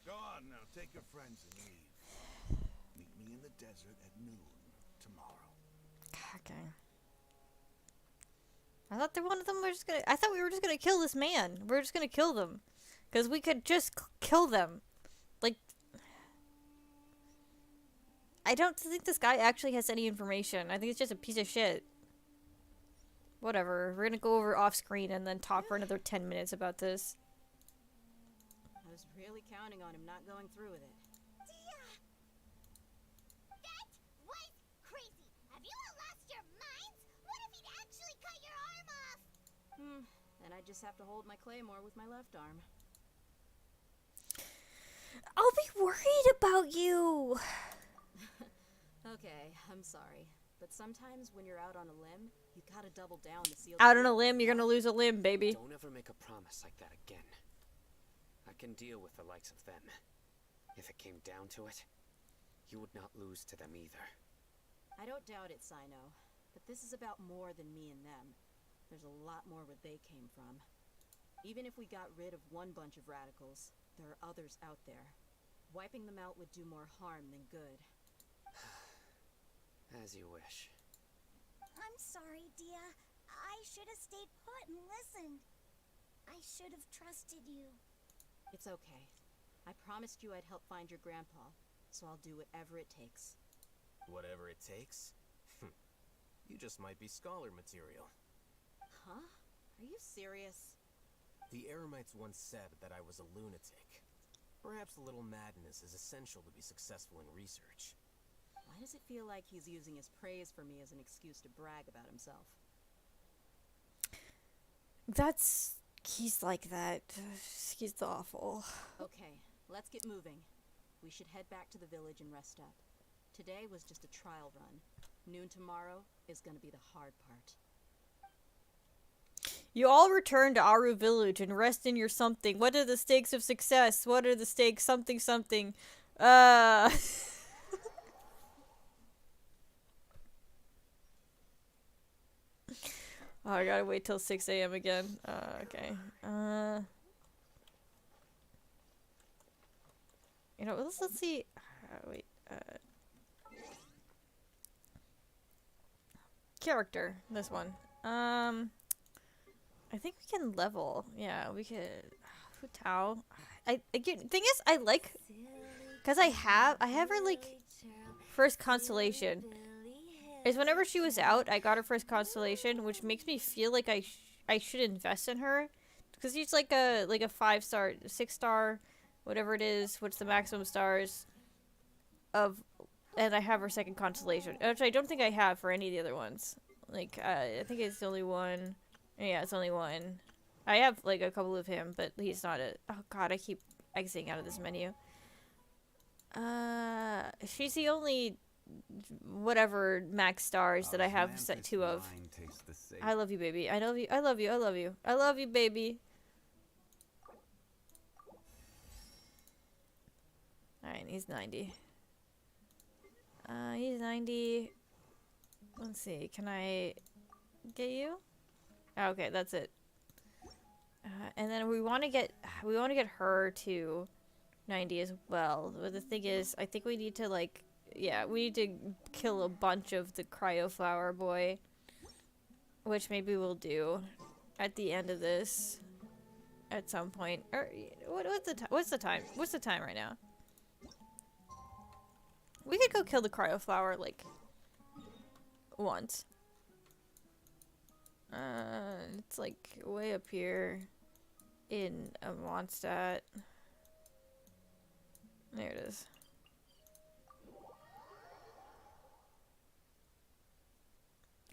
Go on now, take your friends and leave. Meet me in the desert at noon tomorrow. Okay. I thought that one of them was just gonna. I thought we were just gonna kill this man. We're just gonna kill them, because we could just kill them. Like, I don't think this guy actually has any information. I think it's just a piece of shit. Whatever. We're gonna go over off screen and then talk for another 10 minutes about this. I was really counting on him not going through with it. Dia! That was crazy. Have you all lost your minds? What if he'd actually cut your arm off? Then I just have to hold my claymore with my left arm. I'll be worried about you. Okay, I'm sorry. But sometimes when you're out on a limb, you gotta double down to seal the Out on a deal. limb, you're gonna lose a limb, baby. Don't ever make a promise like that again. I can deal with the likes of them. If it came down to it, you would not lose to them either. I don't doubt it, Sino. But this is about more than me and them. There's a lot more where they came from. Even if we got rid of one bunch of radicals, there are others out there. Wiping them out would do more harm than good. As you wish. I'm sorry, Dia. I should have stayed put and listened. I should have trusted you. It's okay. I promised you I'd help find your grandpa, so I'll do whatever it takes. Whatever it takes? You just might be scholar material. Huh? Are you serious? The Eremites once said that I was a lunatic. Perhaps a little madness is essential to be successful in research. Why does it feel like he's using his praise for me as an excuse to brag about himself? He's like that. He's awful. Okay, let's get moving. We should head back to the village and rest up. Today was just a trial run. Noon tomorrow is gonna be the hard part. You all return to Aru village and rest in your something. What are the stakes of success? What are the stakes something something? Oh, I gotta wait till 6 a.m. again. Okay. You know, let's see. Wait. Character. This one. I think we can level. Yeah, we could. Hu Tao. Again, thing is, I like, cause I have her like first constellation. Is whenever she was out, I got her first constellation, which makes me feel like I should invest in her, because she's like a 5-star, 6-star, whatever it is. What's the maximum stars? and I have her second constellation, which I don't think I have for any of the other ones. Like, I think it's only one. Yeah, it's only one. I have, like, a couple of him, but he's not a... Oh, God, I keep exiting out of this menu. She's the only... whatever max stars that I have set 2 of. I love you, baby. I love you. I love you. I love you. I love you, baby. Alright, he's 90. He's 90. Let's see. Can I get you? Oh, okay, that's it. And then we want to get her to 90 as well. But the thing is, I think we need to, like, yeah, we need to kill a bunch of the cryoflower boy, which maybe we'll do at the end of this at some point. Or what's the time? What's the time right now? We could go kill the cryoflower, like, once. It's like way up here in Mondstadt. There it is.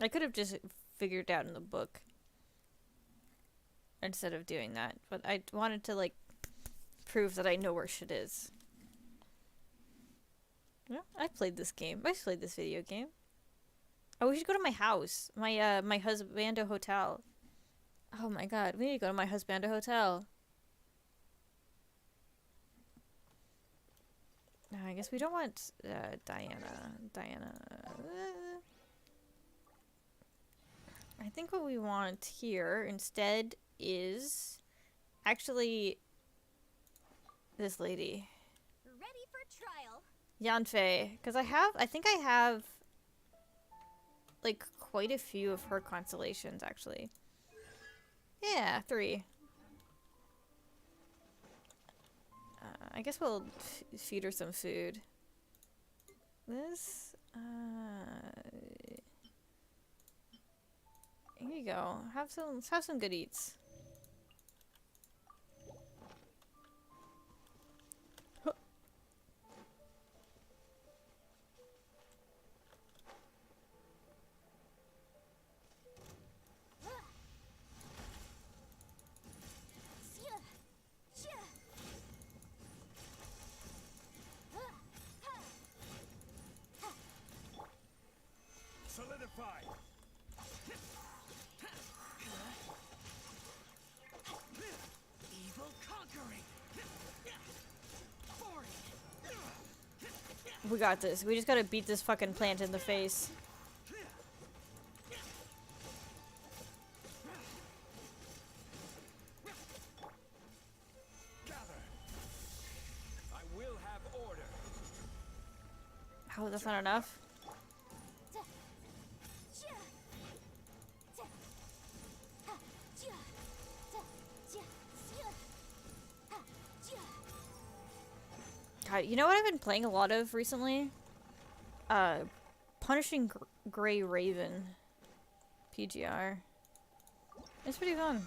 I could have just figured it out in the book instead of doing that, but I wanted to, like, prove that I know where shit is. Yeah, I played this game. I played this video game. Oh, we should go to my house. My, my husbando hotel. Oh my god, we need to go to my husbando hotel. No, I guess we don't want, Diana. I think what we want here instead is actually this lady. Ready for trial. Yanfei. Because I think I have, like, quite a few of her constellations, actually. Yeah, 3. I guess we'll feed her some food. This, here you go. Have some good eats. Solidify. Evil conquering. We got this. We just gotta beat this fucking plant in the face. I will have order. Oh, that's not enough? God, you know what I've been playing a lot of recently? Punishing Grey Raven. PGR. It's pretty fun.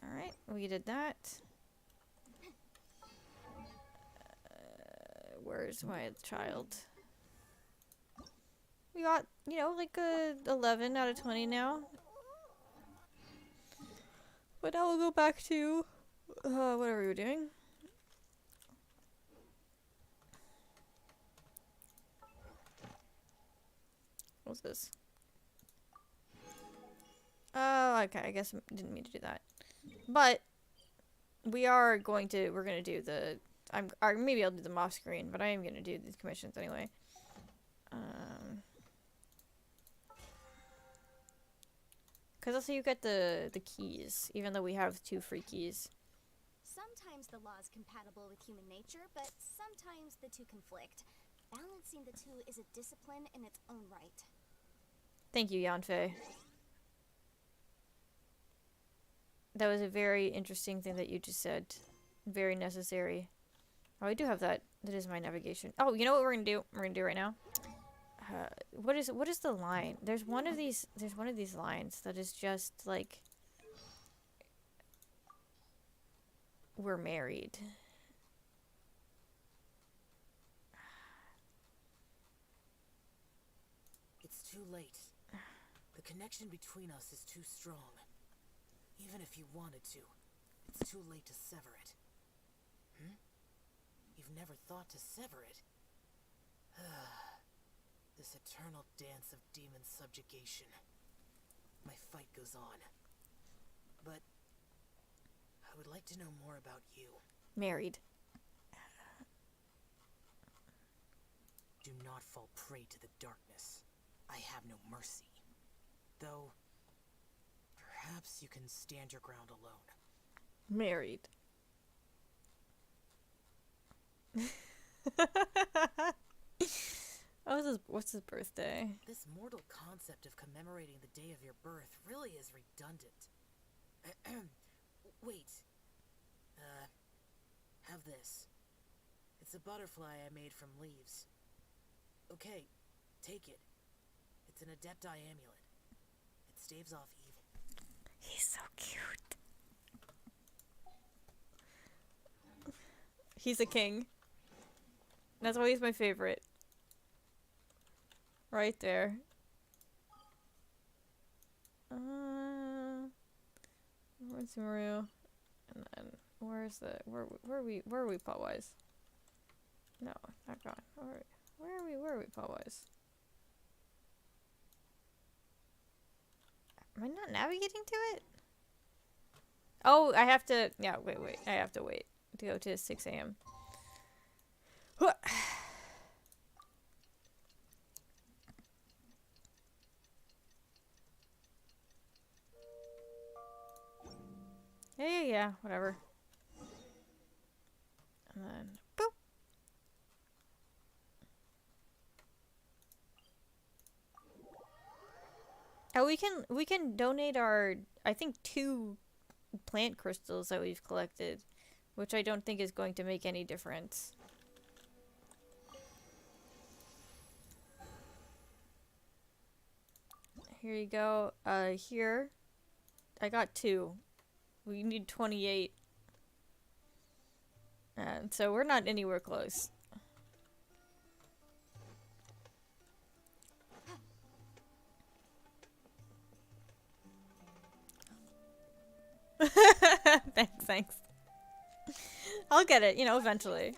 Alright, we did that. Where's my child? We got, you know, like a 11 out of 20 now. But now we'll go back to whatever we were doing. What's this? Oh, okay, I guess I didn't mean to do that. But we're gonna do the or maybe I'll do them off screen, but I am gonna do these commissions anyway. Cause also you get the keys, even though we have 2 free keys. Sometimes the law is compatible with human nature, but sometimes the two conflict. Balancing the two is a discipline in its own right. Thank you, Yanfei. That was a very interesting thing that you just said. Very necessary. Oh, I do have that. That is my navigation. Oh, you know what we're gonna do? We're gonna do right now. What is the line? There's one of these lines that is just like we're married. too late. The connection between us is too strong. Even if you wanted to, it's too late to sever it. You've never thought to sever it? This eternal dance of demon subjugation. My fight goes on. But I would like to know more about you. Married. Do not fall prey to the darkness. I have no mercy. Though, perhaps you can stand your ground alone. Married. Oh, what's his birthday? This mortal concept of commemorating the day of your birth really is redundant. Wait. Have this. It's a butterfly I made from leaves. Okay, take it. It's an Adepti amulet. It staves off evil. He's so cute. He's a king. That's always my favorite. Right there. Where's Mario? And then where's the where are we plot wise? No, not gone. Where are we plot wise? Am I not navigating to it? Oh, I have to. Yeah, wait. I have to wait to go to 6 a.m. Yeah, whatever. And then, boop. Oh, we can donate our, I think, 2 plant crystals that we've collected, which I don't think is going to make any difference. Here you go. Here. I got 2. We need 28. And so we're not anywhere close. Thanks. I'll get it, eventually.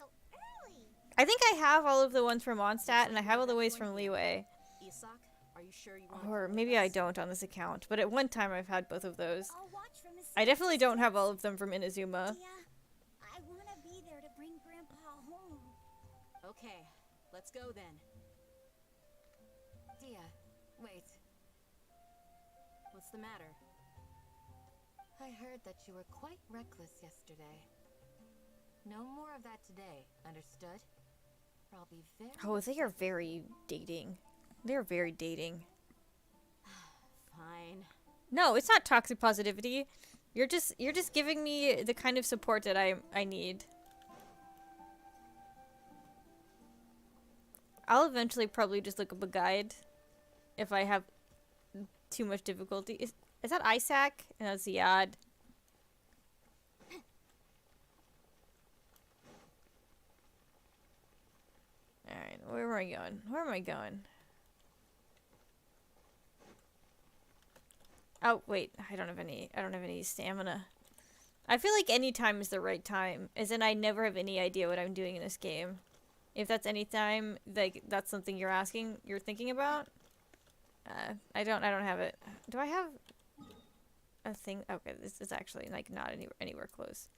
I think I have all of the ones from Mondstadt, and I have all the ways from Leeway. Or maybe I don't on this account, but at one time I've had both of those. I definitely don't have all of them from Inazuma. I want to be there to bring Grandpa home. Okay, let's go then. Dia, wait. What's the matter? I heard that you were quite reckless yesterday. No more of that today, understood? Or I'll be very... Oh, they are very dating. They're very dating. Fine. No, it's not toxic positivity. You're just giving me the kind of support that I need. I'll eventually probably just look up a guide if I have too much difficulty. Is that Isaac? No, it's Ziad. Alright, where am I going? Where am I going? Oh, wait, I don't have any stamina. I feel like any time is the right time, as in I never have any idea what I'm doing in this game. If that's any time, like, that's something you're thinking about? I don't have it. Do I have a thing? Okay, this is actually, like, not anywhere close.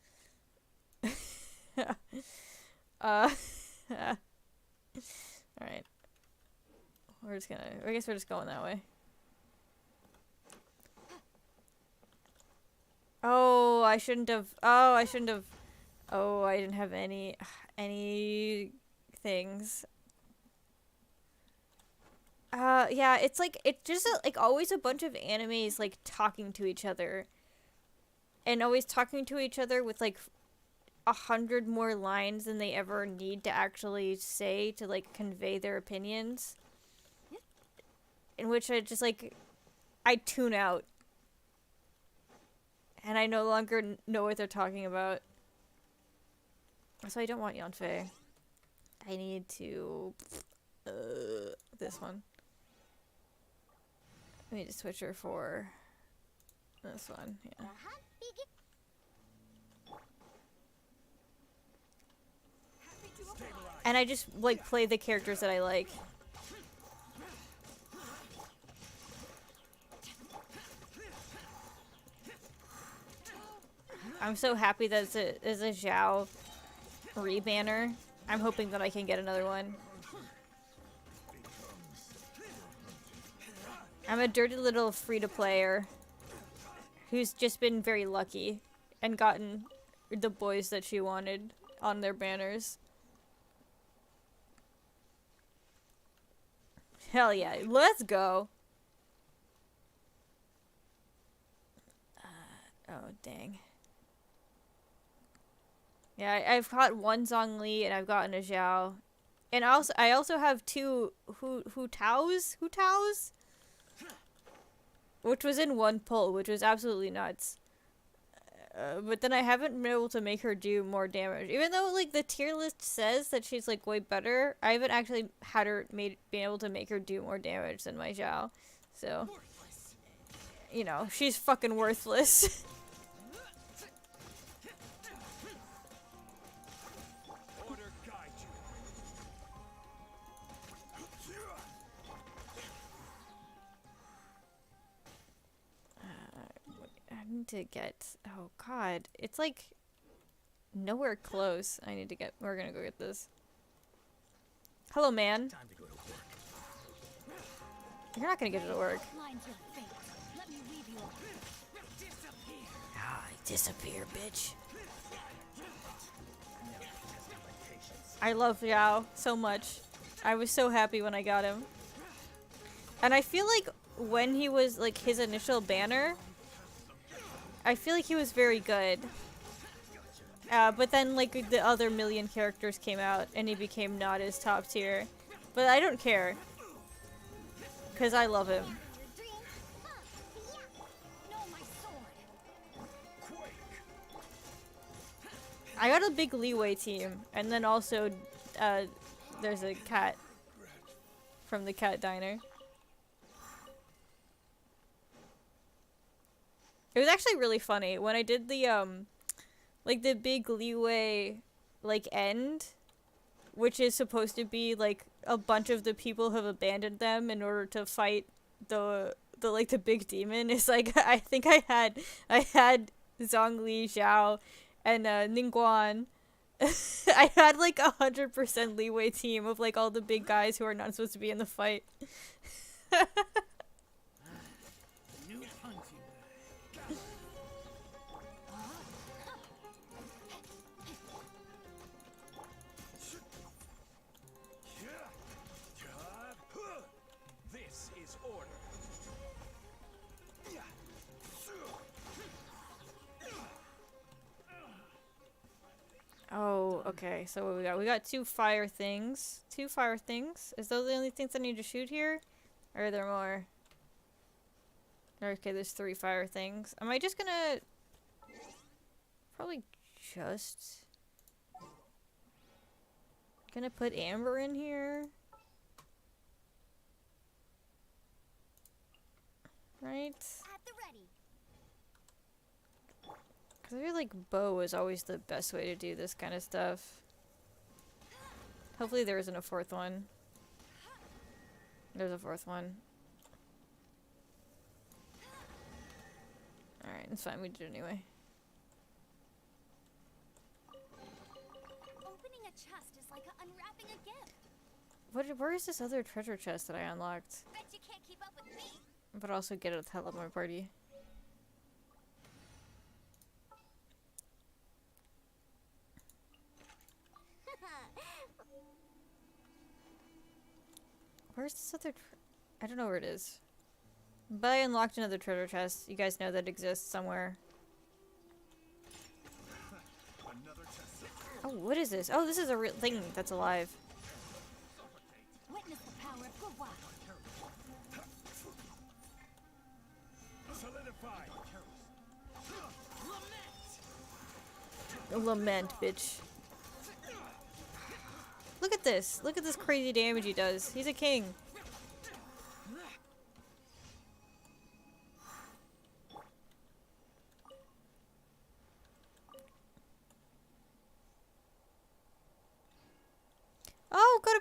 Alright. I guess we're just going that way. Oh, I shouldn't have. Oh, I didn't have any things. Yeah, it's just always a bunch of animes like talking to each other. And always talking to each other with like 100 more lines than they ever need to actually say to like convey their opinions. In which I just I tune out. And I no longer know what they're talking about. So I don't want Yanfei. I need to... this one. I need to switch her for this one. Yeah. And I just like play the characters that I like. I'm so happy that it's a Zhao rebanner. I'm hoping that I can get another one. I'm a dirty little free-to-player who's just been very lucky and gotten the boys that she wanted on their banners. Hell yeah, let's go. Oh, dang. Yeah, I've caught one Zhongli and I've gotten a Zhao. And I also have two Hu Taos? Which was in one pull, which was absolutely nuts. But then I haven't been able to make her do more damage. Even though, like, the tier list says that she's, like, way better, I haven't actually had her been able to make her do more damage than my Zhao. So, you know, she's fucking worthless. I need to get... Oh, God. It's, like, nowhere close. I need to get... We're gonna go get this. Hello, man. Time to go to work. You're not gonna get it to work. Ah, Disappear, bitch. I love Yao so much. I was so happy when I got him. And I feel like when he was, like, his initial banner... I feel like he was very good. But then, like, the other million characters came out, and he became not as top tier. But I don't care. Because I love him. I got a big leeway team, and then also, there's a cat from the cat diner. It was actually really funny when I did the like the big leeway like end, which is supposed to be like a bunch of the people have abandoned them in order to fight the like the big demon. It's like I think I had Zhongli, Zhao, and Ningguan. I had like 100% leeway team of like all the big guys who are not supposed to be in the fight. This is order. Oh, okay. So what we got? We got two fire things. Two fire things. Is those the only things I need to shoot here? Or are there more? Okay, there's 3 fire things. Am I just gonna... Probably just... Gonna put Amber in here? Right? At the ready. Because I feel like bow is always the best way to do this kind of stuff. Hopefully there isn't a 4th one. There's a 4th one. Alright, it's fine. We did it anyway. Opening a chest is like unwrapping a gift. Where is this other treasure chest that I unlocked? Bet you can't keep up with me. But also get it with hell of my party. Where's this other... I don't know where it is. But I unlocked another treasure chest. You guys know that exists somewhere. Oh, what is this? Oh, this is a real thing that's alive. Witness the power of Gua. Lament, bitch. Look at this. Look at this crazy damage he does. He's a king.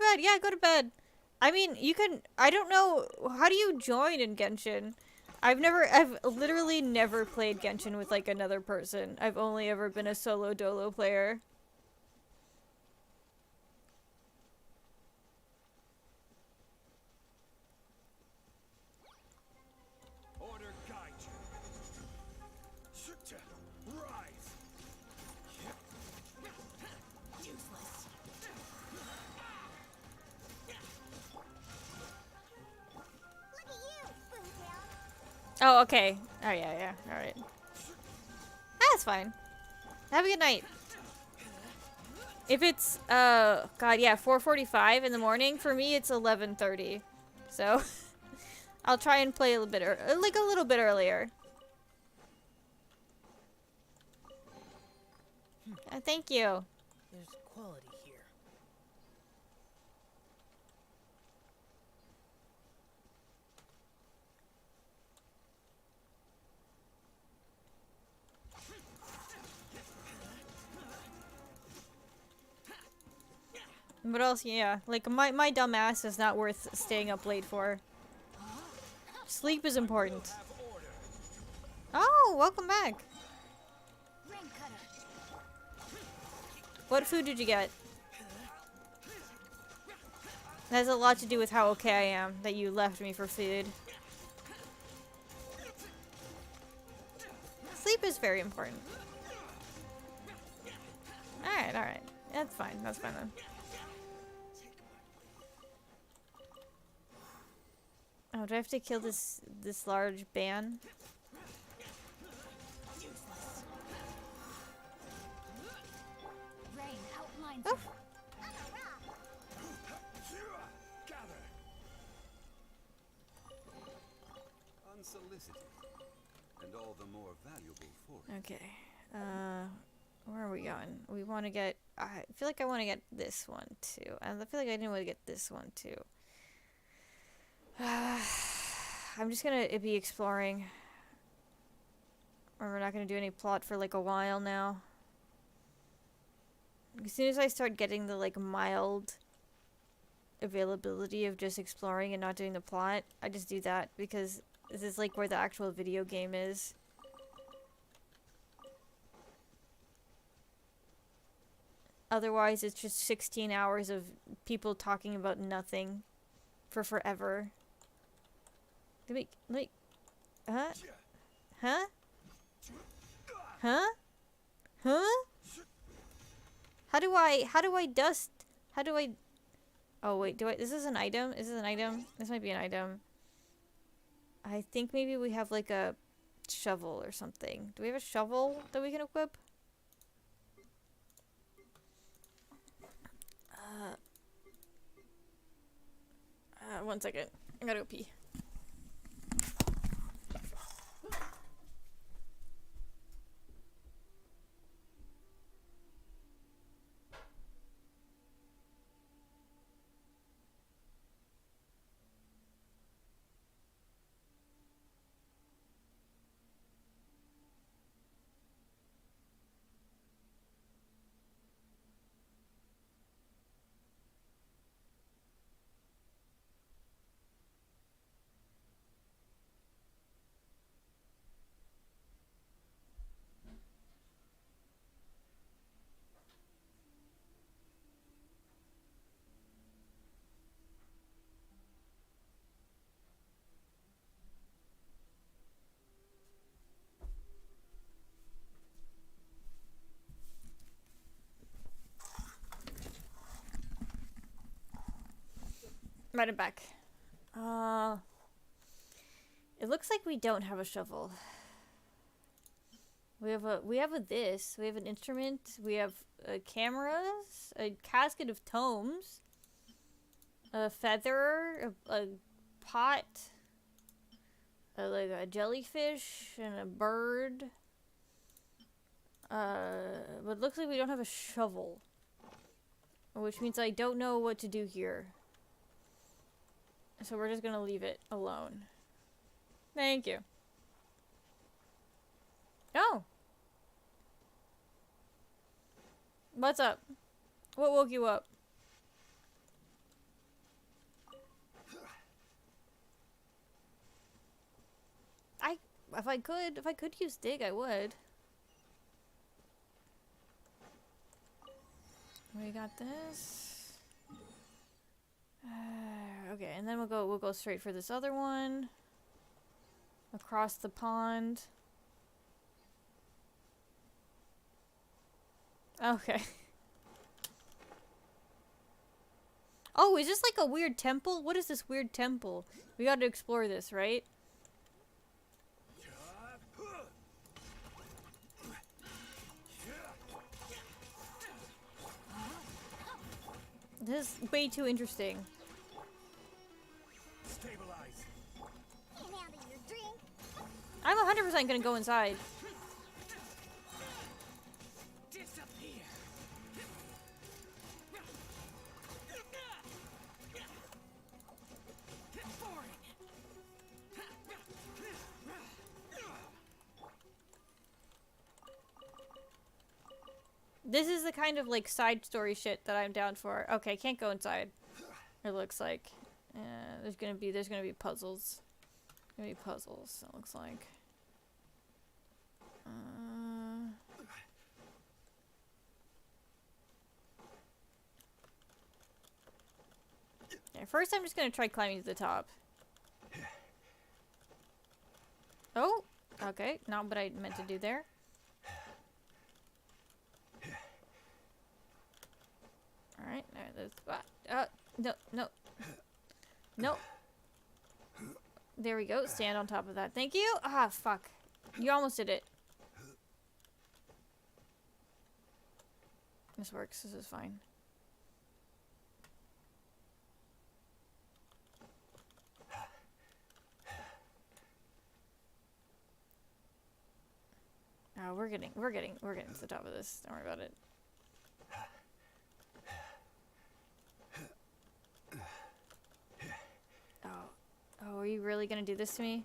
bed. Yeah, go to bed. I mean, you can. I don't know. How do you join in Genshin? I've literally never played Genshin with like another person. I've only ever been a solo dolo player. Order guide you. Rise. Useless. Look at you, Boomtown. Oh, okay. Oh, yeah. Alright. That's fine. Have a good night. If it's, God, yeah, 4:45 in the morning, for me it's 11:30. So, I'll try and play a little bit, like a little bit earlier. Thank you. There's quality here. What else? Yeah, like my dumb ass is not worth staying up late for. Sleep is important. Oh, welcome back. What food did you get? That has a lot to do with how okay I am that you left me for food. Sleep is very important. Alright. That's fine then. Oh, do I have to kill this large ban? Rain outlines Oof. Unsolicited, and all the more valuable for it. Okay. Where are we going? We want to get... I feel like I want to get this one, too. And I feel like I didn't want to get this one, too. I'm just gonna be exploring. Or we're not gonna do any plot for, like, a while now. As soon as I start getting the, like, mild availability of just exploring and not doing the plot, I just do that, because this is, like, where the actual video game is. Otherwise, it's just 16 hours of people talking about nothing for forever. Huh? Huh? Huh? Huh? How do I dust? How do I... Oh, wait, this is an item? Is this an item? This might be an item. I think maybe we have, like, a shovel or something. Do we have a shovel that we can equip? 1 second. I gotta go pee. Right, I'm back. It looks like we don't have a shovel. We have this. We have an instrument. We have cameras, a casket of tomes, a feather, a pot, like a jellyfish, and a bird. But it looks like we don't have a shovel, which means I don't know what to do here. So we're just gonna leave it alone. Thank you. Oh! What's up? What woke you up? If I could use dig, I would. We got this. Okay, and then we'll go straight for this other one. Across the pond. Okay. Oh, is this like a weird temple? What is this weird temple? We gotta explore this, right? This is way too interesting. Stabilize. And out of your drink. I'm 100% gonna go inside. Disappear. This is the kind of like side story shit that I'm down for. Okay, can't go inside. It looks like there's gonna be puzzles. Gonna be puzzles. It looks like. Okay, first I'm just gonna try climbing to the top. Oh, okay, not what I meant to do there. Alright, there's no, no. No. There we go, stand on top of that. Thank you! Ah, fuck. You almost did it. This works, this is fine. Oh, we're getting to the top of this. Don't worry about it. Oh, are you really gonna do this to me?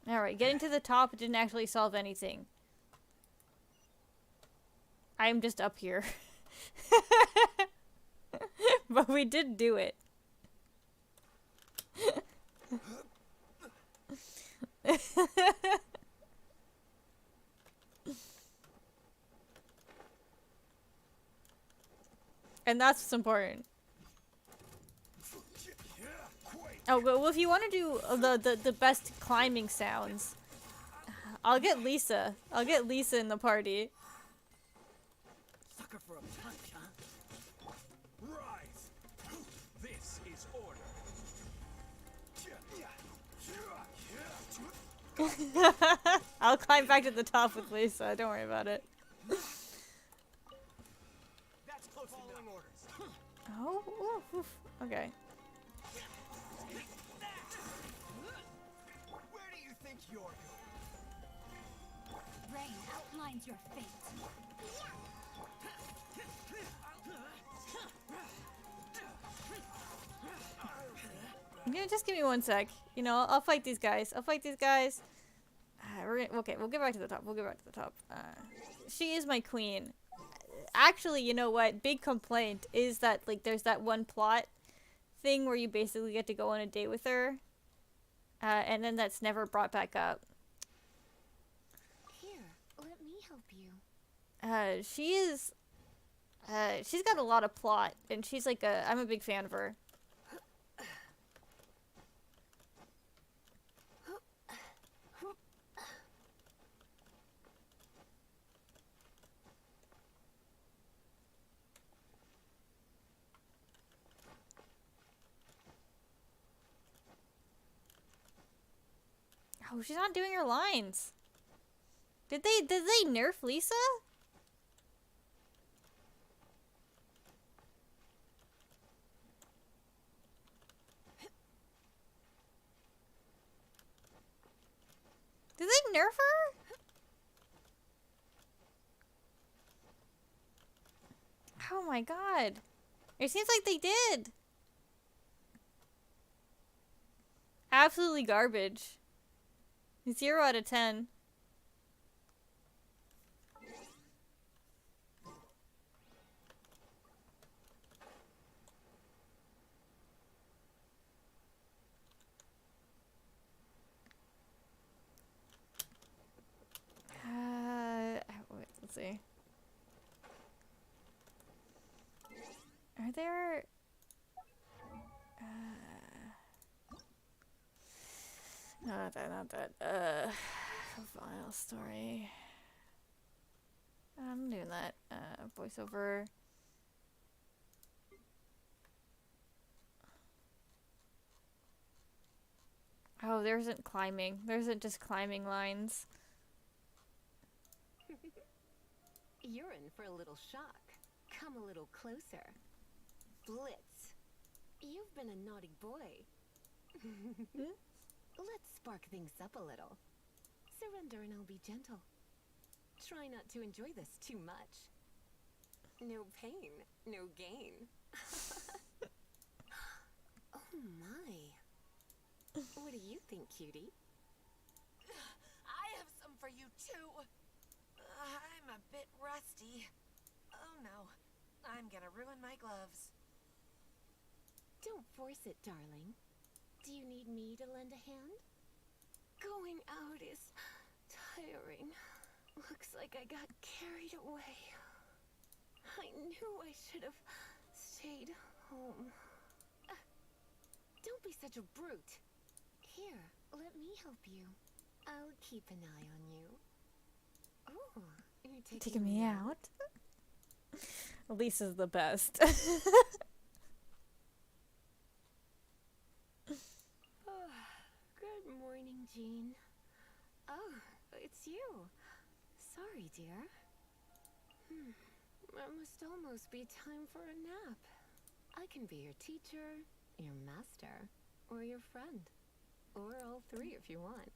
Alright, getting to the top didn't actually solve anything. I'm just up here. But we did do it. And that's what's important. Oh, well, if you want to do the best climbing sounds, I'll get Lisa. I'll get Lisa in the party. Sucker for a punch, huh? Rise. This is order. I'll climb back to the top with Lisa. Don't worry about it. That's close following orders. Oh, oof, oof. Okay. Where do you think you're going? Rain outlines your fate. Yeah, just give me one sec. You know, I'll fight these guys. Okay, we'll get back to the top. She is my queen. Actually, you know what? Big complaint is that, like, there's that one plot thing where you basically get to go on a date with her. And then that's never brought back up. Here, let me help you. She's got a lot of plot, and she's like I'm a big fan of her. Oh, she's not doing her lines. Did they nerf Lisa? Did they nerf her? Oh my god. It seems like they did. Absolutely garbage. 0 out of 10. Wait, let's see. Are there... No, not that, not that. File story. I'm doing that. Voiceover. Oh, there isn't climbing. There isn't just climbing lines. You're in for a little shock. Come a little closer. Blitz, you've been a naughty boy. Let's spark things up a little. Surrender and I'll be gentle. Try not to enjoy this too much. No pain, no gain. Oh my. What do you think, cutie? I have some for you too. I'm a bit rusty. Oh no, I'm gonna ruin my gloves. Don't force it, darling. Do you need me to lend a hand? Going out is tiring. Looks like I got carried away. I knew I should have stayed home. Don't be such a brute. Here, let me help you. I'll keep an eye on you. Oh, you're Taking me out? Lisa's the best. Good morning, Jean. Oh, it's you. Sorry, dear. It must almost be time for a nap. I can be your teacher, your master, or your friend. Or all three if you want.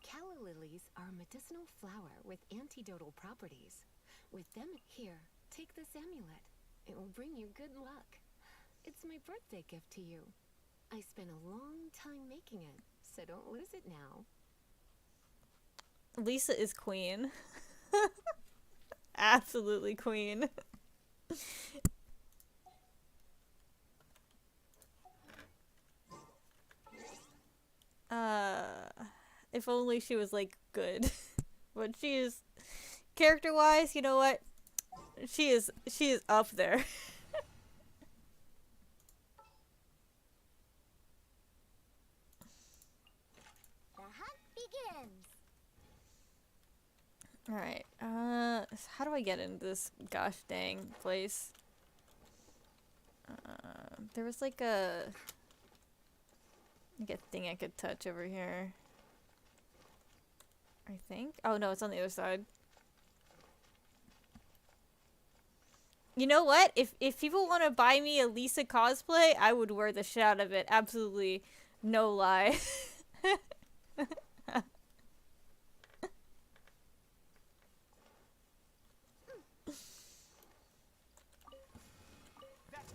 Calla lilies are a medicinal flower with antidotal properties. With them here, take this amulet. It will bring you good luck. It's my birthday gift to you. I spent a long time making it, so don't lose it now. Lisa is queen. Absolutely queen. If only she was like good. But she is, character wise, you know what? She is up there. The hunt begins. Alright, how do I get into this gosh dang place? There was like a thing I could touch over here. I think? Oh no, it's on the other side. You know what? If people want to buy me a Lisa cosplay, I would wear the shit out of it. Absolutely. No lie. That's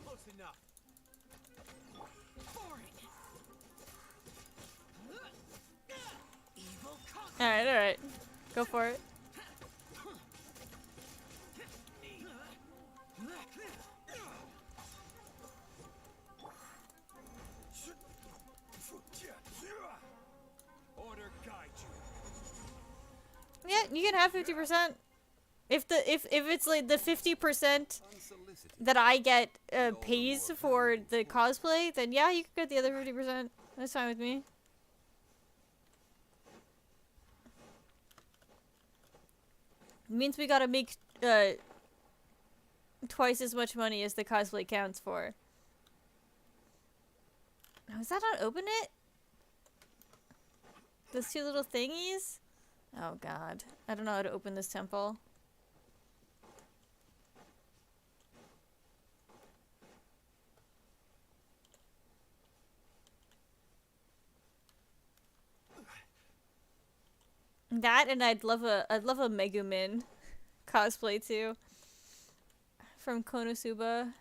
close enough. Alright. Go for it. Order guide you. Yeah, you can have 50%. If it's like the 50% that I get pays for the cosplay, then yeah, you can get the other 50%. That's fine with me. It means we gotta make twice as much money as the cosplay counts for. Now, is that not open it? Those two little thingies? Oh god. I don't know how to open this temple. That, and I'd love a Megumin cosplay too. From Konosuba.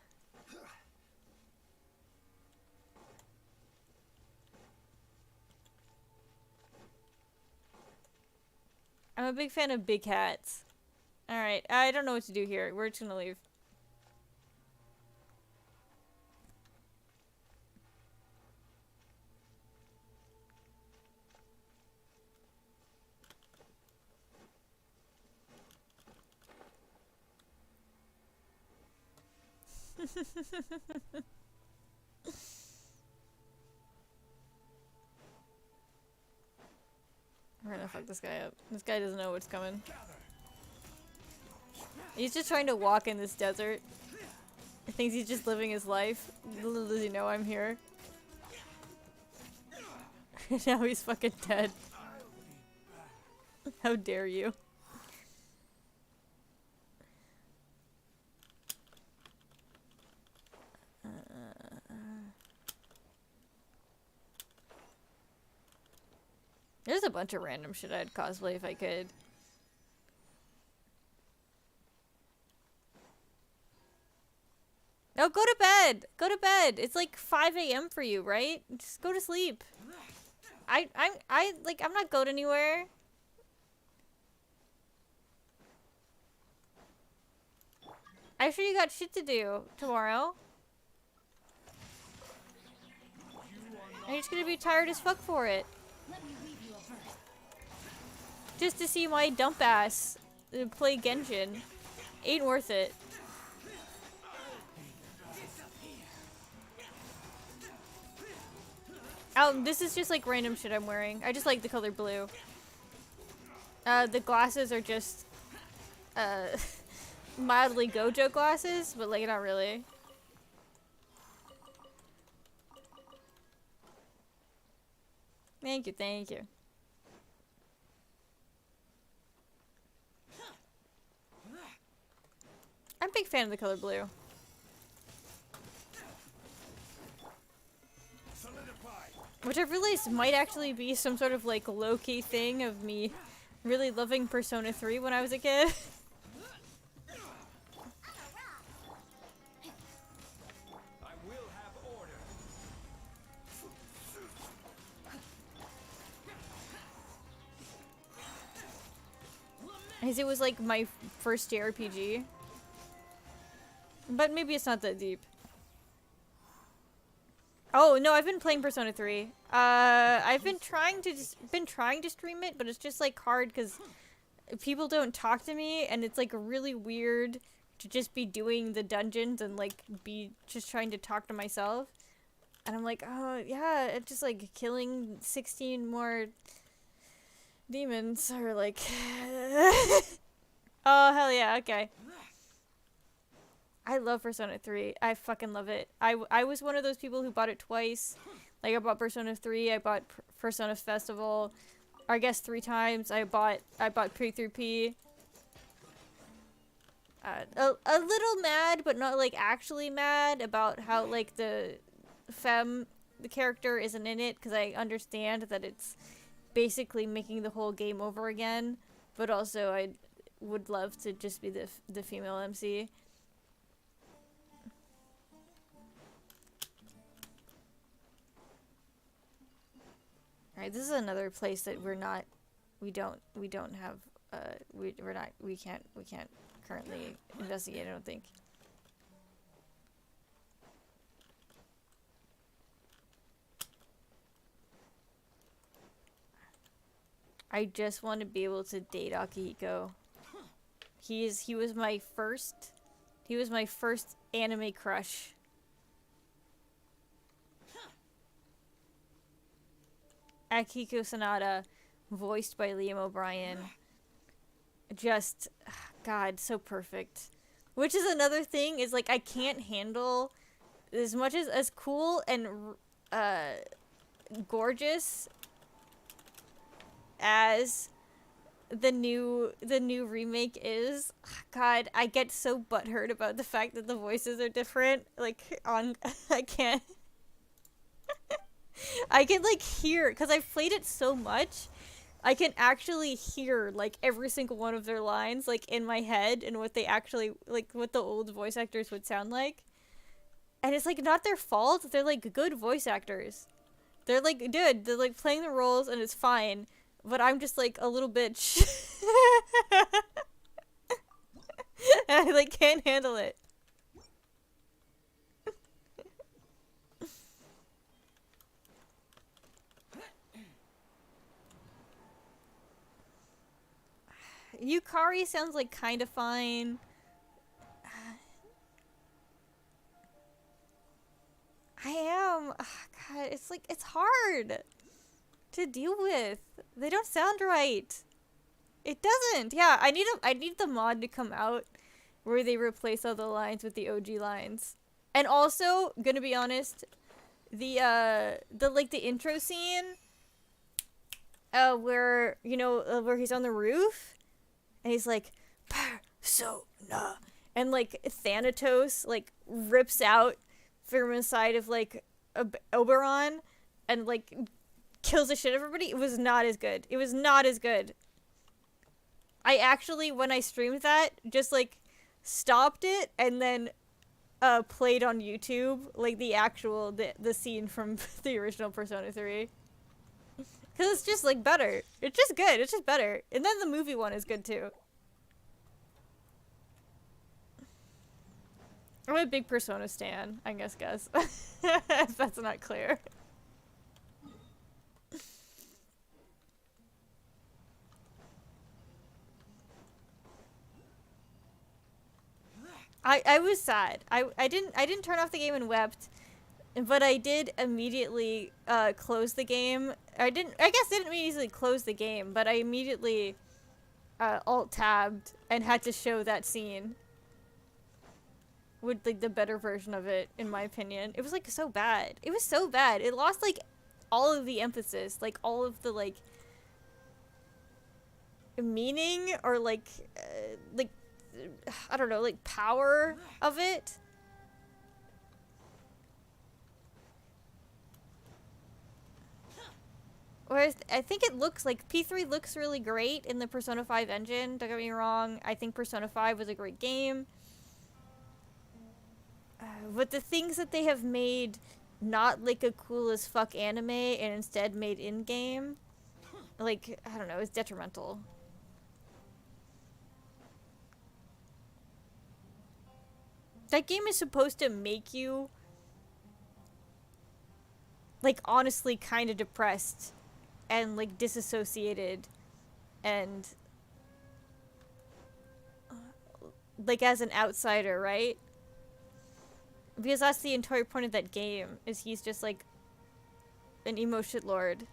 I'm a big fan of big hats. Alright, I don't know what to do here. We're just gonna leave. We're gonna fuck this guy up. This guy doesn't know what's coming. He's just trying to walk in this desert. He thinks he's just living his life. Little does he know I'm here. Now he's fucking dead. How dare you? There's a bunch of random shit I'd cosplay if I could. No, go to bed! Go to bed! It's like 5 a.m. for you, right? Just go to sleep. I'm not going anywhere. I'm sure you got shit to do tomorrow. I'm just gonna be tired as fuck for it. Just to see my dump ass play Genshin. Ain't worth it. This is just like random shit I'm wearing. I just like the color blue. The glasses are just mildly Gojo glasses, but like not really. Thank you, thank you. I'm a big fan of the color blue. Which I've realized might actually be some sort of like low-key thing of me really loving Persona 3 when I was a kid. I will have order. As it was like my first JRPG. But maybe it's not that deep. Oh no, I've been playing Persona 3. I've been trying to stream it, but it's just like hard because people don't talk to me, and it's like really weird to just be doing the dungeons and like be just trying to talk to myself. And I'm like, oh yeah, it's just like killing 16 more demons or like oh hell yeah, okay. I love Persona 3. I fucking love it. I was one of those people who bought it twice. Like I bought Persona 3, I bought Persona Festival, or I guess 3 times. I bought P through P. A little mad, but not like actually mad about how like the character isn't in it, because I understand that it's basically making the whole game over again. But also I would love to just be the female MC. Alright, this is another place that we can't currently investigate, I don't think. I just want to be able to date Akihiko. He was my first anime crush. Akihiko Sanada, voiced by Liam O'Brien. Just, God, so perfect. Which is another thing, is like I can't handle as much as cool and gorgeous as the new remake is. God, I get so butthurt about the fact that the voices are different. Like I can't. I can like hear, because I've played it so much, I can actually hear like every single one of their lines like in my head, and what they actually like, what the old voice actors would sound like. And it's like not their fault. They're like good voice actors. They're like, dude, they're like playing the roles and it's fine. but I'm just like a little bitch. I like can't handle it. Yukari sounds like kind of fine. I am. Oh, God, it's like it's hard to deal with. They don't sound right. It doesn't. Yeah, I need the mod to come out where they replace all the lines with the OG lines. And also, gonna be honest, the intro scene where, you know, where he's on the roof and he's like persona, and like Thanatos like rips out from inside of like Oberon and like kills the shit out of everybody. It was not as good. It was not as good. I actually, when I streamed that, just like stopped it and then played on YouTube like the scene from the original Persona 3. Cause it's just like better. It's just good. It's just better. And then the movie one is good too. I'm a big Persona stan, I guess. If that's not clear. I was sad. I didn't turn off the game and wept, but I did immediately close the game. I guess I didn't immediately close the game, but I immediately alt tabbed and had to show that scene with like the better version of it, in my opinion. It was like so bad. It was so bad. It lost like all of the emphasis, like all of the like meaning or like I don't know, like power of it. Whereas I think it looks like P3 looks really great in the Persona 5 engine. Don't get me wrong. I think Persona 5 was a great game. But the things that they have made not like a cool as fuck anime and instead made in-game, like, I don't know, it's detrimental. That game is supposed to make you like honestly kind of depressed and like disassociated and like as an outsider, right? Because that's the entire point of that game, is he's just like an emo shit lord.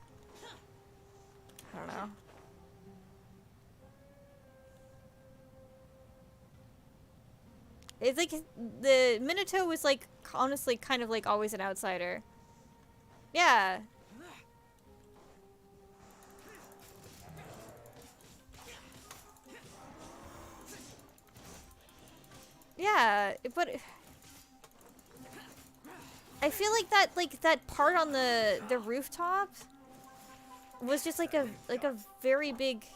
I don't know. It's like the Minato was like honestly kind of like always an outsider. Yeah. Yeah, but I feel like that part on the rooftop was just like a very big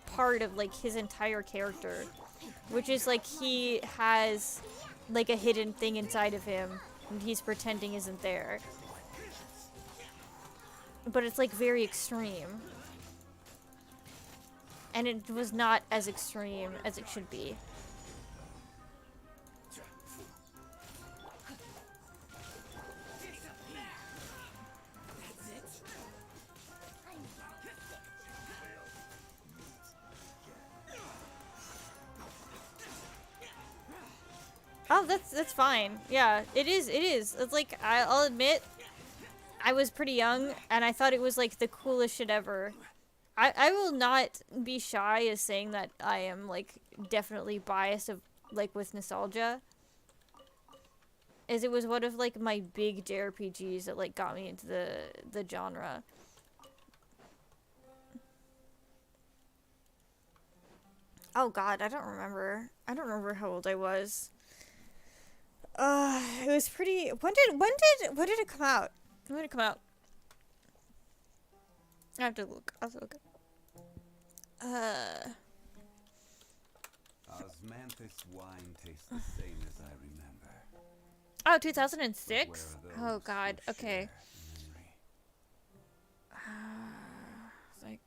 part of like his entire character, which is like he has like a hidden thing inside of him and he's pretending isn't there. But it's like very extreme. And it was not as extreme as it should be. Oh, that's fine. Yeah, it is. It's like, I'll admit, I was pretty young, and I thought it was like the coolest shit ever. I will not be shy as saying that I am like definitely biased of like with nostalgia, as it was one of like my big JRPGs that like got me into the genre. Oh God, I don't remember. I don't remember how old I was. It was pretty. When did it come out? When did it come out? I have to look. I'll look. Osmanthus wine tastes the same as I remember. Oh, 2006? Oh God. Okay. Like,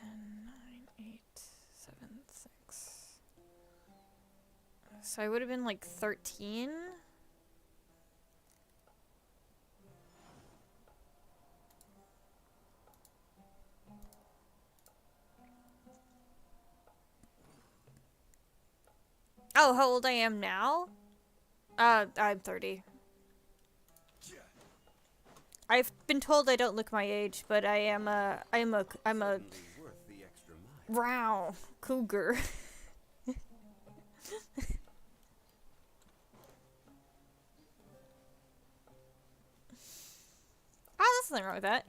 10, 9, 8, 7, 6. So I would have been like 13. Oh, how old I am now? I'm 30. I've been told I don't look my age, but I'm a wow, cougar. Oh, there's nothing wrong with that.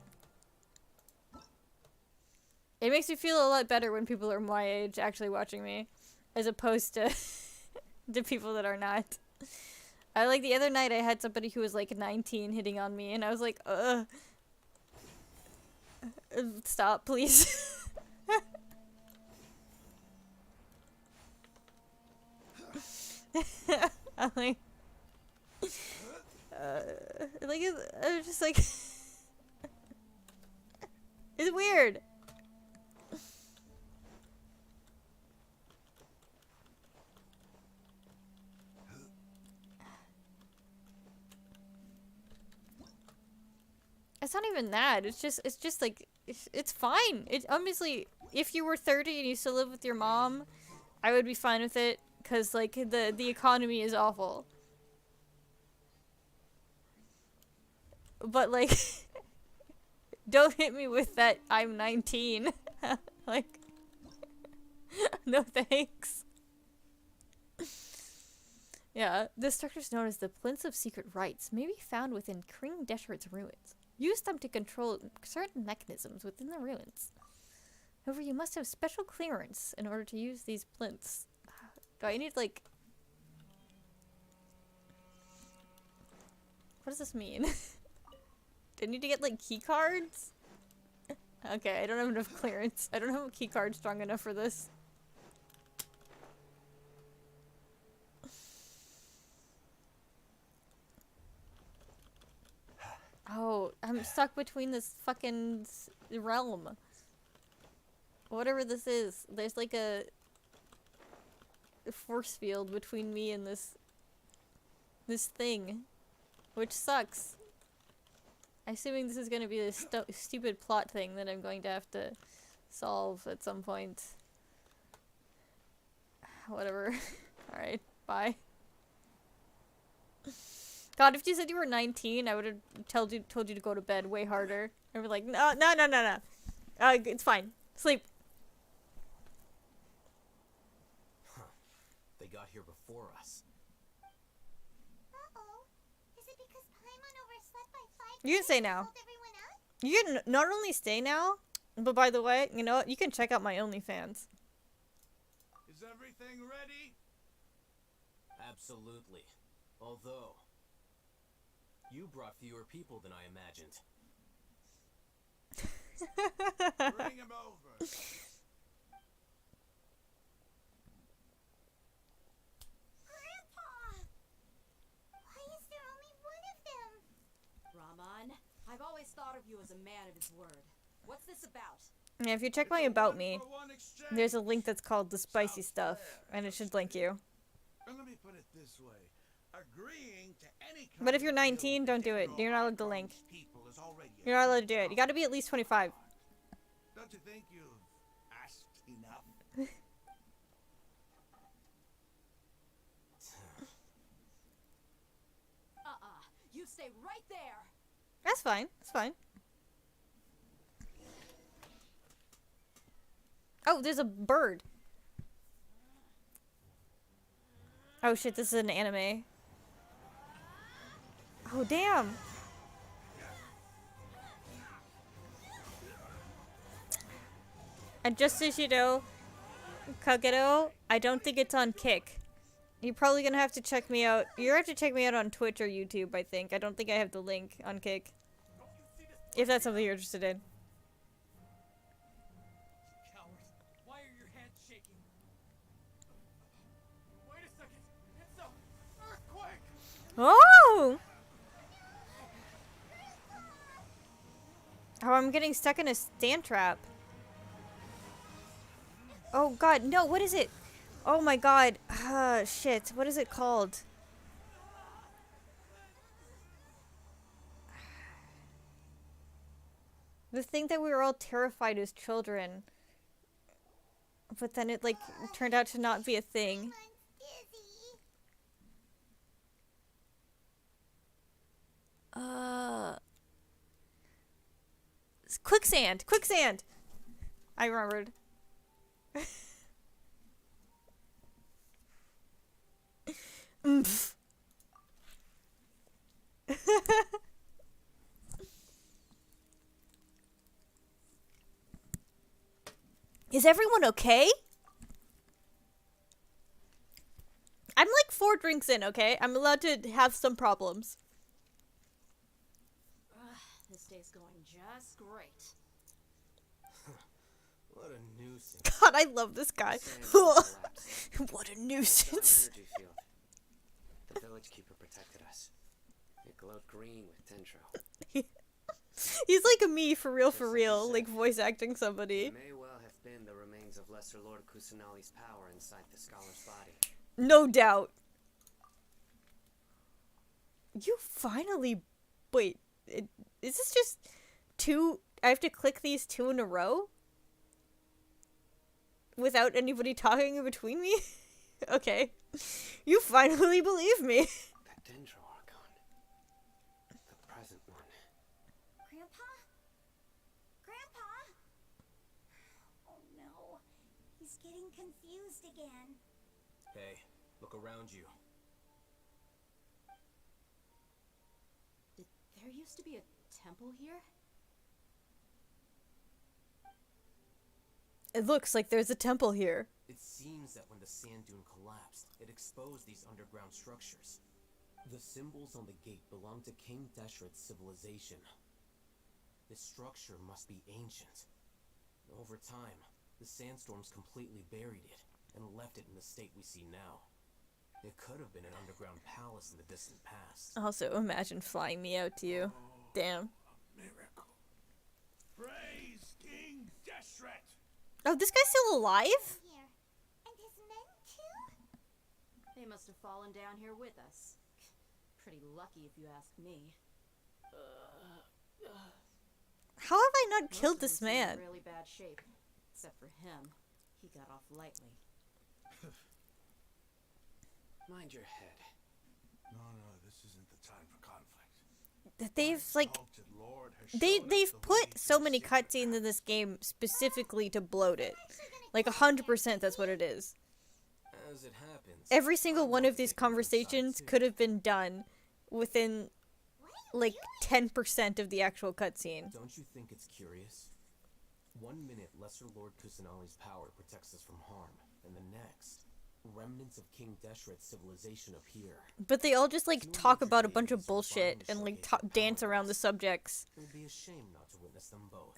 It makes me feel a lot better when people are my age actually watching me, as opposed to to people that are not. I like the other night I had somebody who was like 19 hitting on me, and I was like, stop, please. I'm like, I'm just like, it's weird. It's not even that. It's just like, it's fine. It's obviously, if you were 30 and you still live with your mom, I would be fine with it, because like the economy is awful. But like, don't hit me with that I'm 19. Like, no thanks. Yeah, this structure is known as the Plinths of Secret Rites, may be found within King Deshret's ruins. Use them to control certain mechanisms within the ruins. However, you must have special clearance in order to use these plinths. Do I need, like... What does this mean? Do I need to get, like, key cards? Okay, I don't have enough clearance. I don't have a key card strong enough for this. Oh, I'm stuck between this fucking realm. Whatever this is. There's like a force field between me and this thing. Which sucks. I'm assuming this is gonna be a stupid plot thing that I'm going to have to solve at some point. Whatever. Alright, bye. God, if you said you were 19, I would have told you to go to bed way harder. I'd be like, no. It's fine. Sleep. Huh. They got here before us. Uh-oh. Is it because Paimon overslept by 5 You can stay now. You can not only stay now, but by the way, you know what? You can check out my OnlyFans. Is everything ready? Absolutely. Although, you brought fewer people than I imagined. Bring him over. Grandpa! Why is there only one of them? Raman, I've always thought of you as a man of his word. What's this about? Yeah, if you check my About Me, there's a link that's called The Spicy Stuff, and it should link you. And let me put it this way. Agreeing to any But if you're 19, don't do it. You're not allowed to link. You're not allowed to do it. You gotta be at least 25. Don't you think you've asked enough? You stay right there. That's fine. That's fine. Oh, there's a bird. Oh shit, this is an anime. Oh, damn. And just as you know, Kagero, I don't think it's on Kick. You're probably gonna have to check me out. You're gonna have to check me out on Twitch or YouTube, I think. I don't think I have the link on Kick. If that's something you're interested in. Coward, why are your hands shaking? Wait a second. It's a earthquake! Oh! Oh, I'm getting stuck in a stand trap. Oh god, no, what is it? Oh my god. Shit. What is it called? The thing that we were all terrified as children. But then it, like, turned out to not be a thing. Quicksand! Quicksand! I remembered. Oomph. Is everyone okay? I'm like 4 drinks in, okay? I'm allowed to have some problems. This day's going just great. What a nuisance. God, I love this guy. What a nuisance. Energy field. The village keeper protected us. It glowed green with tendril. He's like me, for real, like voice acting somebody. It may well have been the remains of Lesser Lord Kusanali's power inside the scholar's body. No doubt. You finally... Wait, is this just 2... I have to click these 2 in a row? Without anybody talking in between me? Okay. You finally believe me. That dendro archon. The present one. Grandpa? Grandpa? Oh no. He's getting confused again. Hey, look around you. There used to be a temple here? It looks like there's a temple here. It seems that when the sand dune collapsed, it exposed these underground structures. The symbols on the gate belong to King Deshret's civilization. This structure must be ancient. Over time, the sandstorms completely buried it and left it in the state we see now. It could have been an underground palace in the distant past. Also, imagine flying me out to you. Damn. Miracle. Praise King Deshret. Oh, this guy's still alive? Here. And his men too? They must have fallen down here with us. Pretty lucky if you ask me. How have I not Most killed of them this seem in man? really bad shape. Except for him. He got off lightly. Mind your head. No, this isn't the time for conflict. That they've, like... Exalted Lord has They've showed us the way put so to many secret cutscenes in this game specifically to bloat it. Like 100% that's what it is. As it happens, Every single one of these conversations could have been done within like 10% of the actual cutscene. Don't you think it's curious? 1 minute, Lesser Lord Kusanali's power protects us from harm, and the next, remnants of King Deshret's civilization appear. But they all just like talk about a bunch of bullshit and like dance around the subjects. It would be a shame not to witness them both.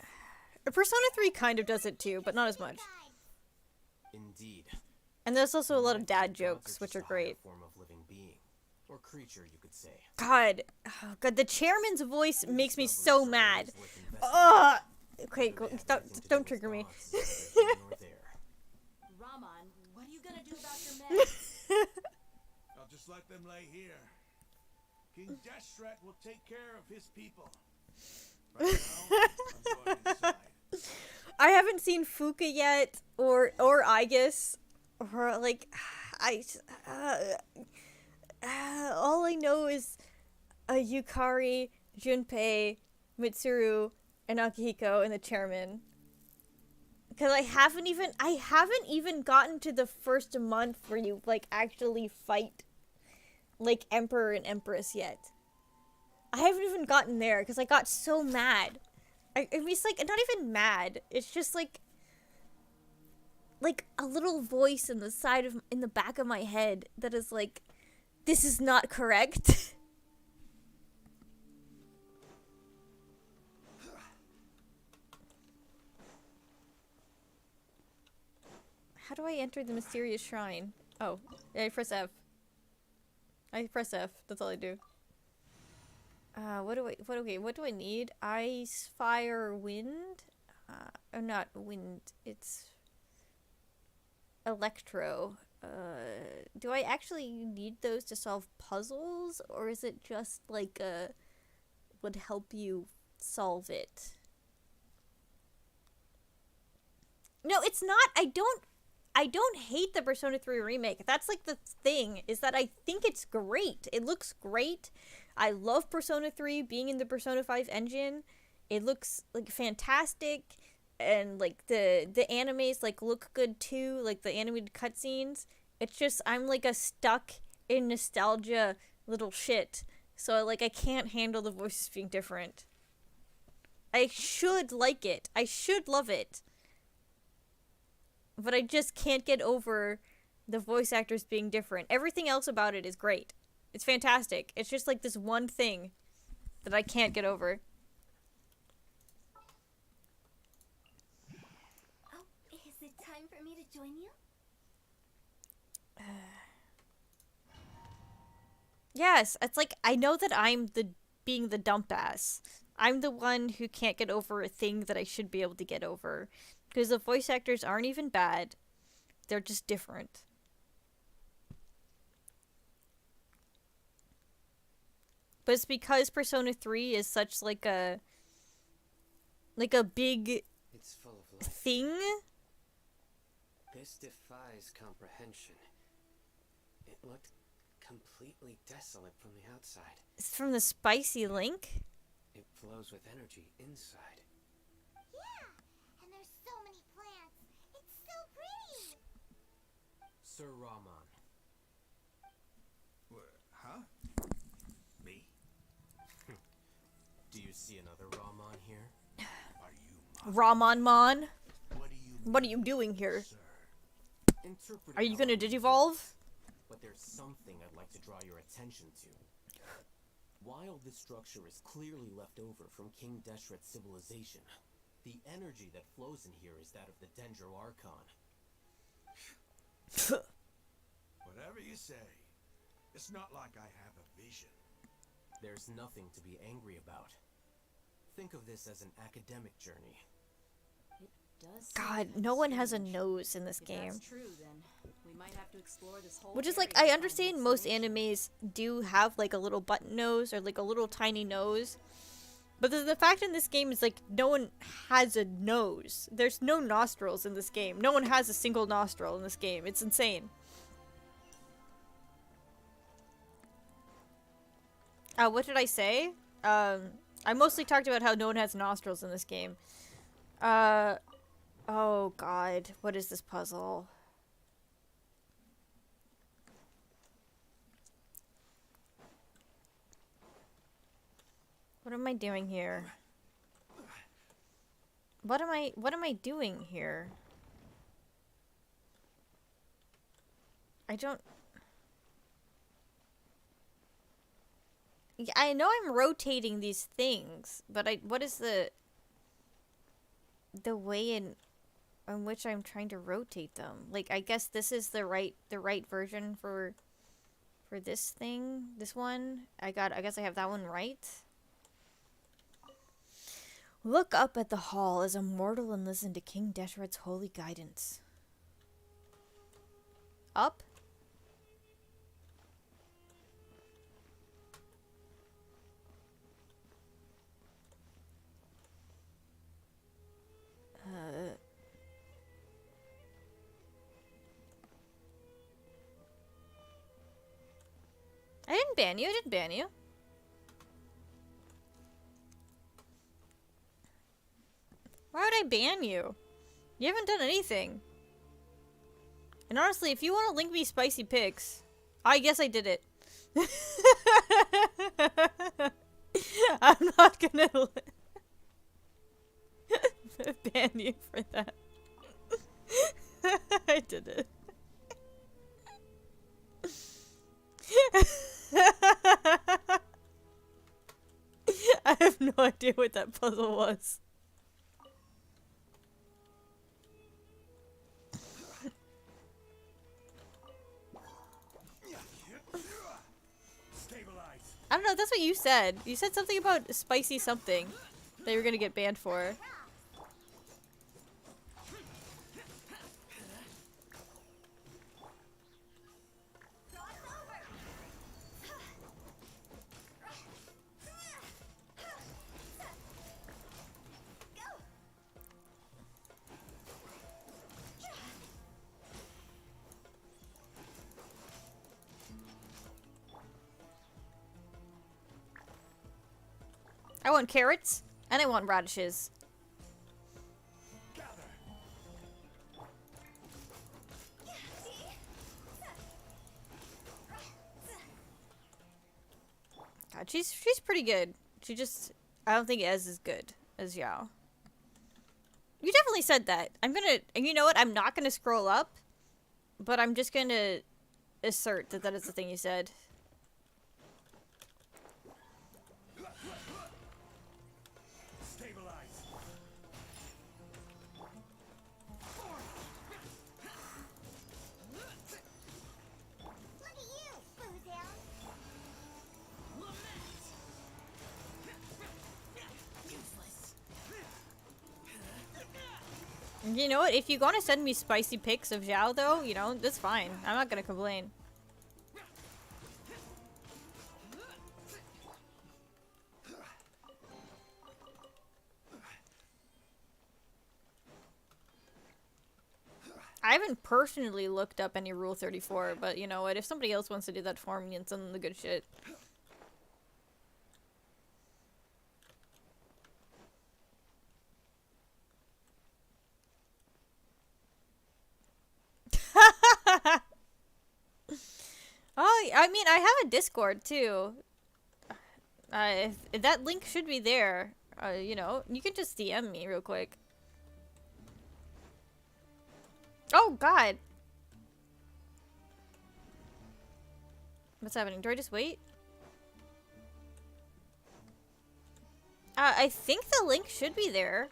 Persona 3 kind of does it too, but not as much. Indeed. And there's also a lot of dad jokes, which are great. Form of living being, or creature, you could say. God, oh, God, the chairman's voice makes me so mad. Ugh. Okay, don't trigger me. Raman, what are you gonna do about your men? I'll just let them lay here. King Deshret will take care of his people. Right now, I'm going inside. I haven't seen Fuka yet, or Aigis, or like, all I know is Yukari, Junpei, Mitsuru, and Akihiko, and the chairman. Because I haven't even gotten to the first month where you like actually fight like Emperor and Empress yet. I haven't even gotten there because I got so mad. It's like not even mad. It's just like a little voice in the back of my head that is like, this is not correct. How do I enter the mysterious shrine? Oh, I press F. That's all I do. What do I need? Ice, fire, wind? Not wind. It's Electro. Do I actually need those to solve puzzles, or is it just like would help you solve it? No, it's not. I don't hate the Persona 3 remake. That's like the thing, is that I think it's great. It looks great. I love Persona 3 being in the Persona 5 engine. It looks like fantastic, and like the animes like look good too, like the animated cutscenes. It's just I'm like a stuck in nostalgia little shit. So like I can't handle the voices being different. I should like it. I should love it. But I just can't get over the voice actors being different. Everything else about it is great. It's fantastic. It's just like this one thing that I can't get over. Oh, is it time for me to join you? Yes, it's like I know that I'm being the dump ass. I'm the one who can't get over a thing that I should be able to get over. Because the voice actors aren't even bad. They're just different. But it's because Persona 3 is such like a big It's full of life. thing. This defies comprehension. It looked completely desolate from the outside. It's from the spicy link. It flows with energy inside. Yeah, and there's so many plants. It's so pretty. Sir Rahman. Huh? Me? Do you see another Rahman here? Are you Ramon. What do you What are you doing here? Interpret Are you gonna however you digivolve? please, but there's something I'd like to draw your attention to. While this structure is clearly left over from King Deshret's civilization, the energy that flows in here is that of the Dendro Archon. Whatever you say. It's not like I have a vision. There's nothing to be angry about. Think of this as an academic journey. It does. God, no one has a nose in this game. That's true, then we might have to explore this whole Which is like, area I to find understand an most explanation. animes do have like a little button nose or like a little tiny nose. But the fact in this game is like no one has a nose. There's no nostrils in this game. No one has a single nostril in this game. It's insane. What did I say? I mostly talked about how no one has nostrils in this game. Oh god, what is this puzzle? What am I doing here? What am I doing here? I don't... Yeah, I know I'm rotating these things, but what is the way in which I'm trying to rotate them? Like, I guess this is the right version for this thing, this one. I guess I have that one right. Look up at the hall as a mortal and listen to King Deshret's holy guidance. Up? I didn't ban you. I didn't ban you. Why would I ban you? You haven't done anything. And honestly, if you want to link me spicy pics, I guess I did it. I'm not gonna ban you for that. I did it. I have no idea what that puzzle was. I don't know, that's what you said. You said something about spicy something that you were gonna get banned for. I want carrots, and I want radishes. God, she's pretty good. She just, I don't think Ez is good as Yao. You definitely said that. I'm gonna, and you know what? I'm not gonna scroll up, but I'm just gonna assert that that is the thing you said. Stabilize. Look at you, Boo Down. Useless. You know what? If you want to send me spicy pics of Zhao, though, you know, that's fine. I'm not gonna complain. I haven't personally looked up any Rule 34, but you know what? If somebody else wants to do that for me and send them the good shit. Oh, I mean, I have a Discord too. If that link should be there. You know, you can just DM me real quick. Oh God! What's happening? Do I just wait? I think the link should be there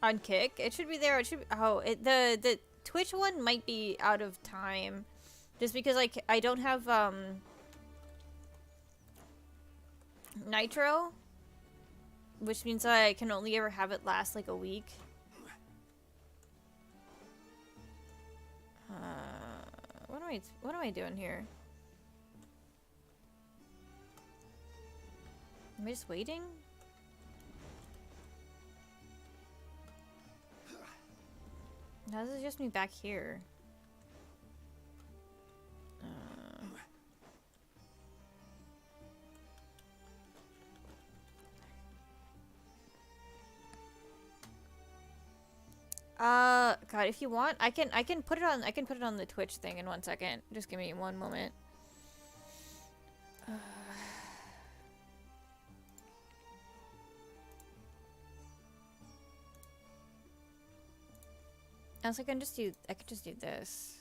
on Kick. It should be there. It should be, oh, the Twitch one might be out of time. Just because I don't have Nitro, which means I can only ever have it last like a week. What am I doing here? Am I just waiting? How does it just me back here? God, if you want, I can put it on the Twitch thing in 1 second. Just give me one moment. I was like, I could just do this.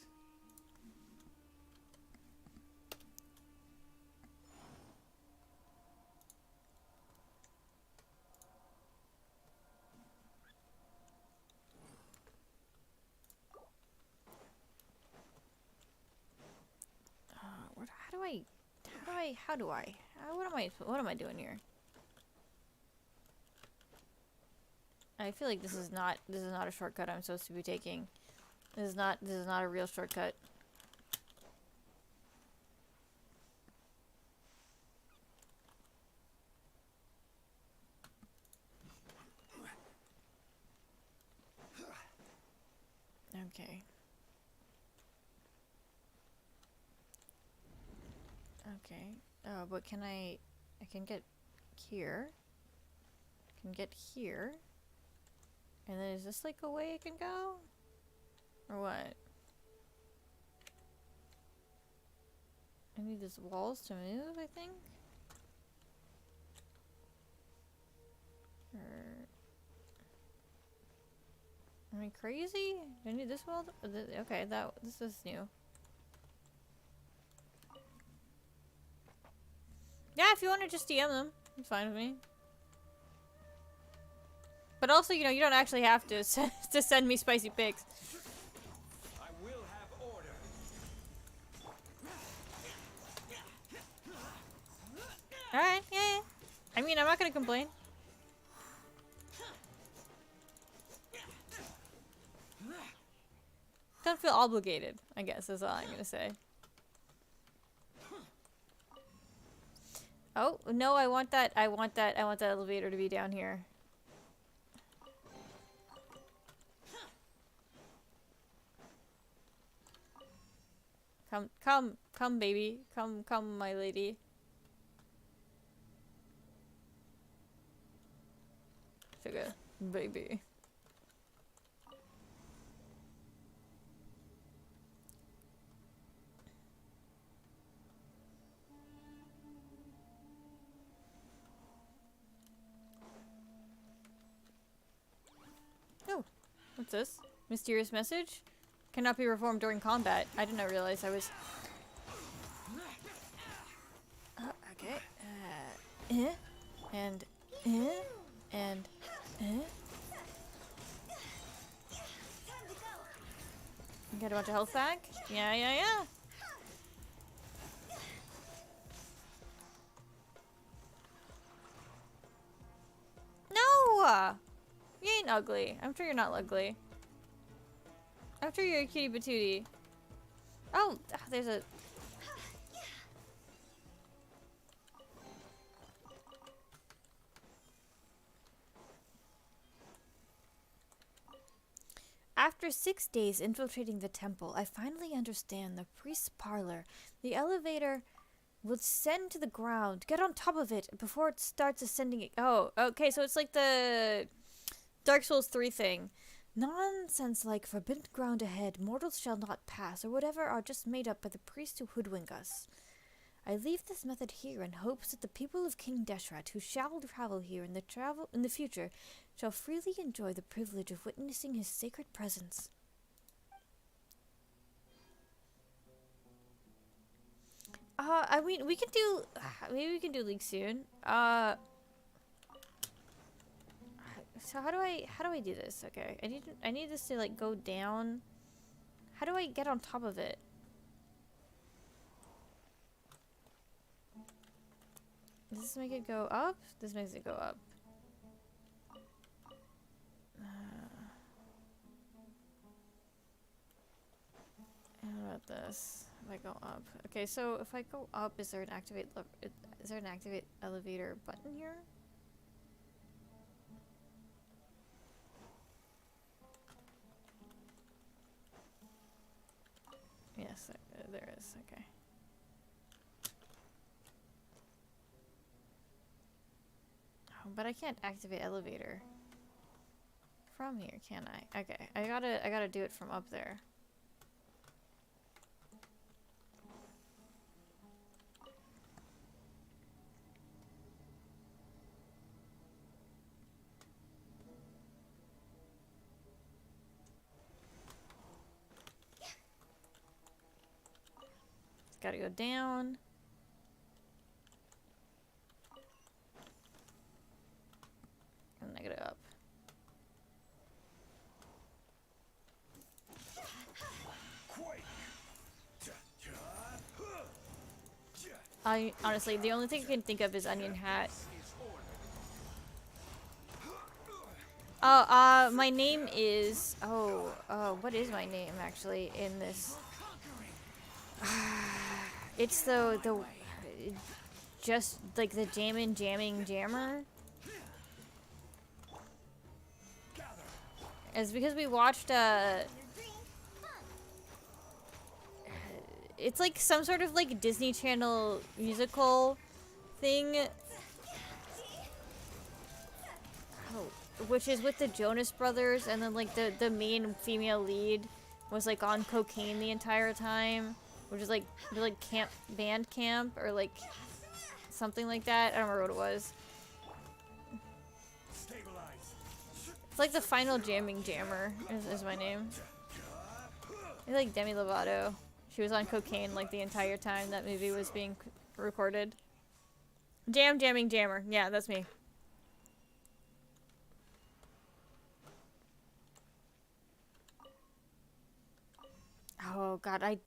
What am I doing here? I feel like this is not a shortcut I'm supposed to be taking. This is not a real shortcut. Okay. Okay. Oh, but I can get here. I can get here. And then is this like a way I can go? Or what? I need these walls to move, I think? Or... Am I crazy? Do I need this wall? Okay, this is new. Yeah, if you want to just DM them, it's fine with me. But also, you know, you don't actually have to send me spicy pics. I will have order. Alright, yeah. I mean, I'm not gonna complain. Don't feel obligated, I guess, is all I'm gonna say. Oh, no, I want that elevator to be down here. Come, baby. Come, my lady. Okay, baby. Oh, what's this? Mysterious message? Cannot be reformed during combat. I did not realize I was... Okay. And... And... Get a bunch of health back? Yeah. No! You ain't ugly. I'm sure you're not ugly. I'm sure you're a cutie patootie. Oh, there's a... After 6 days infiltrating the temple, I finally understand the priest's parlor. The elevator will send to the ground. Get on top of it before it starts ascending. Oh, okay, so it's like the Dark Souls 3 thing. Nonsense like forbidden ground ahead, mortals shall not pass, or whatever are just made up by the priest who hoodwink us. I leave this method here in hopes that the people of King Deshret who shall travel here in the future shall freely enjoy the privilege of witnessing his sacred presence. I mean, we can do... maybe we can do League soon. So how do I do this? Okay, I need this to, like, go down. How do I get on top of it? Does this make it go up? This makes it go up. How about this? If I go up. Okay, so if I go up, is there an activate elevator button here? Yes, there is. Okay. Oh, but I can't activate elevator from here, can I? Okay, I gotta do it from up there. Gotta go down. And I gotta up. I honestly, the only thing I can think of is Onion Hat. Oh, my name is... what is my name, actually, in this? It's the just like the jamming jammer. It's because we watched it's like some sort of like Disney Channel musical thing. Which is with the Jonas Brothers, and then like the main female lead was like on cocaine the entire time. Which is like band camp or like something like that. I don't remember what it was. It's like the final jamming jammer is my name. It's like Demi Lovato. She was on cocaine like the entire time that movie was being recorded. Jamming jammer. Yeah, that's me. Oh god, I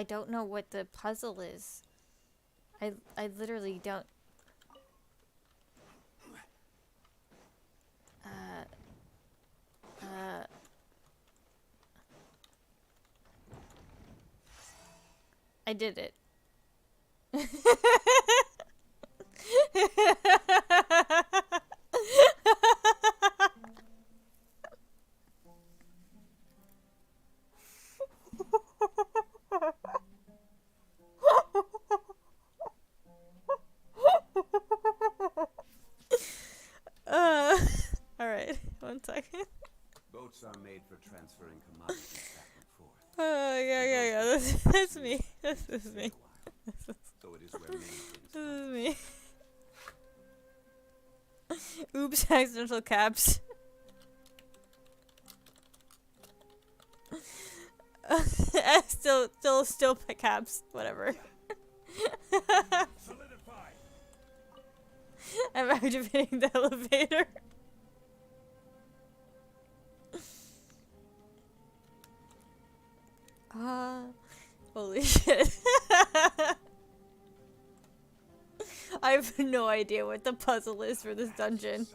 don't know what the puzzle is. I literally don't. I did it. Alright. Alright, 1 second. Boats are made for transferring commodities back and forth. Yeah. That's me. This is me. So it is where many things This is me. Oops, accidental caps. still caps. Whatever. I'm activating the elevator. Holy shit. I have no idea what the puzzle is for this dungeon.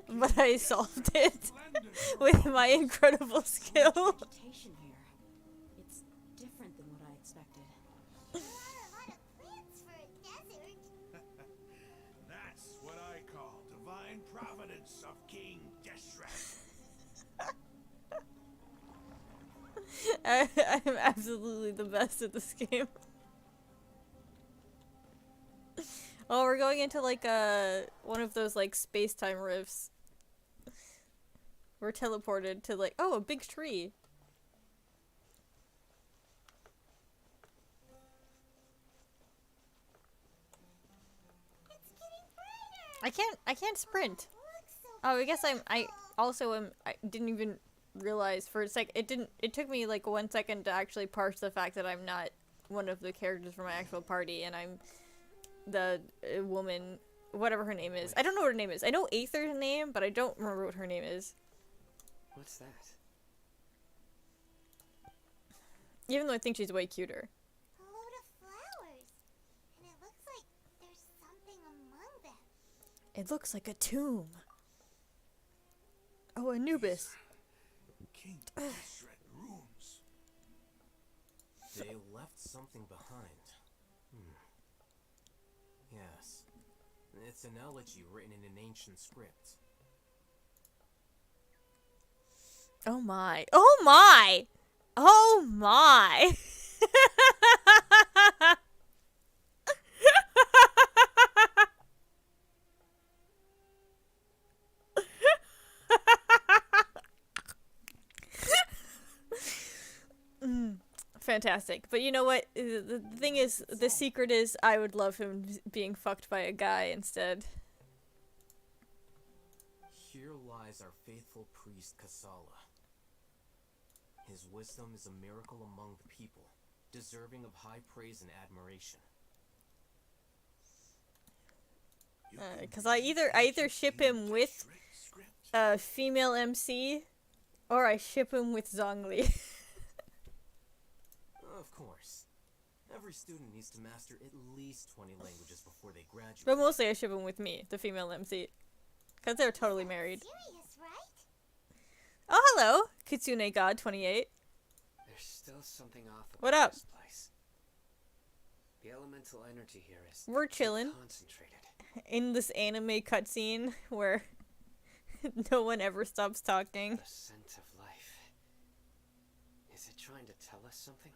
But I solved it with my incredible skill. Vegetation here. It's different than what I expected. That's what I call divine providence of King Deshret. I'm absolutely the best at this game. Oh, we're going into like one of those like space-time rifts. We're teleported to like, oh, a big tree. I can't sprint. Oh, I guess I didn't even realize for a sec. It took me like 1 second to actually parse the fact that I'm not one of the characters from my actual party, and I'm the woman, whatever her name is. I don't know what her name is. I know Aether's name, but I don't remember what her name is. What's that? Even though I think she's way cuter. A load of flowers. And it looks like there's something among them. It looks like a tomb. Oh, Anubis. King Deshret rooms. They left something behind. Yes. It's an elegy written in an ancient script. Oh my. Oh my! Oh my! Fantastic. But you know what? The thing is, the secret is I would love him being fucked by a guy instead. Here lies our faithful priest Kasala. His wisdom is a miracle among the people, deserving of high praise and admiration. Because I either ship him with a female MC, or I ship him with Zhongli. Of course. Every student needs to master at least 20 languages before they graduate. But mostly I ship him with me, the female MC. Because they're totally married. Serious, right? Oh, hello, Kitsune God 28. There's still something off about What up? this place. The elemental energy here is We're chilling concentrated. in this anime cutscene where no one ever stops talking. The scent of life. Is it trying to tell us something?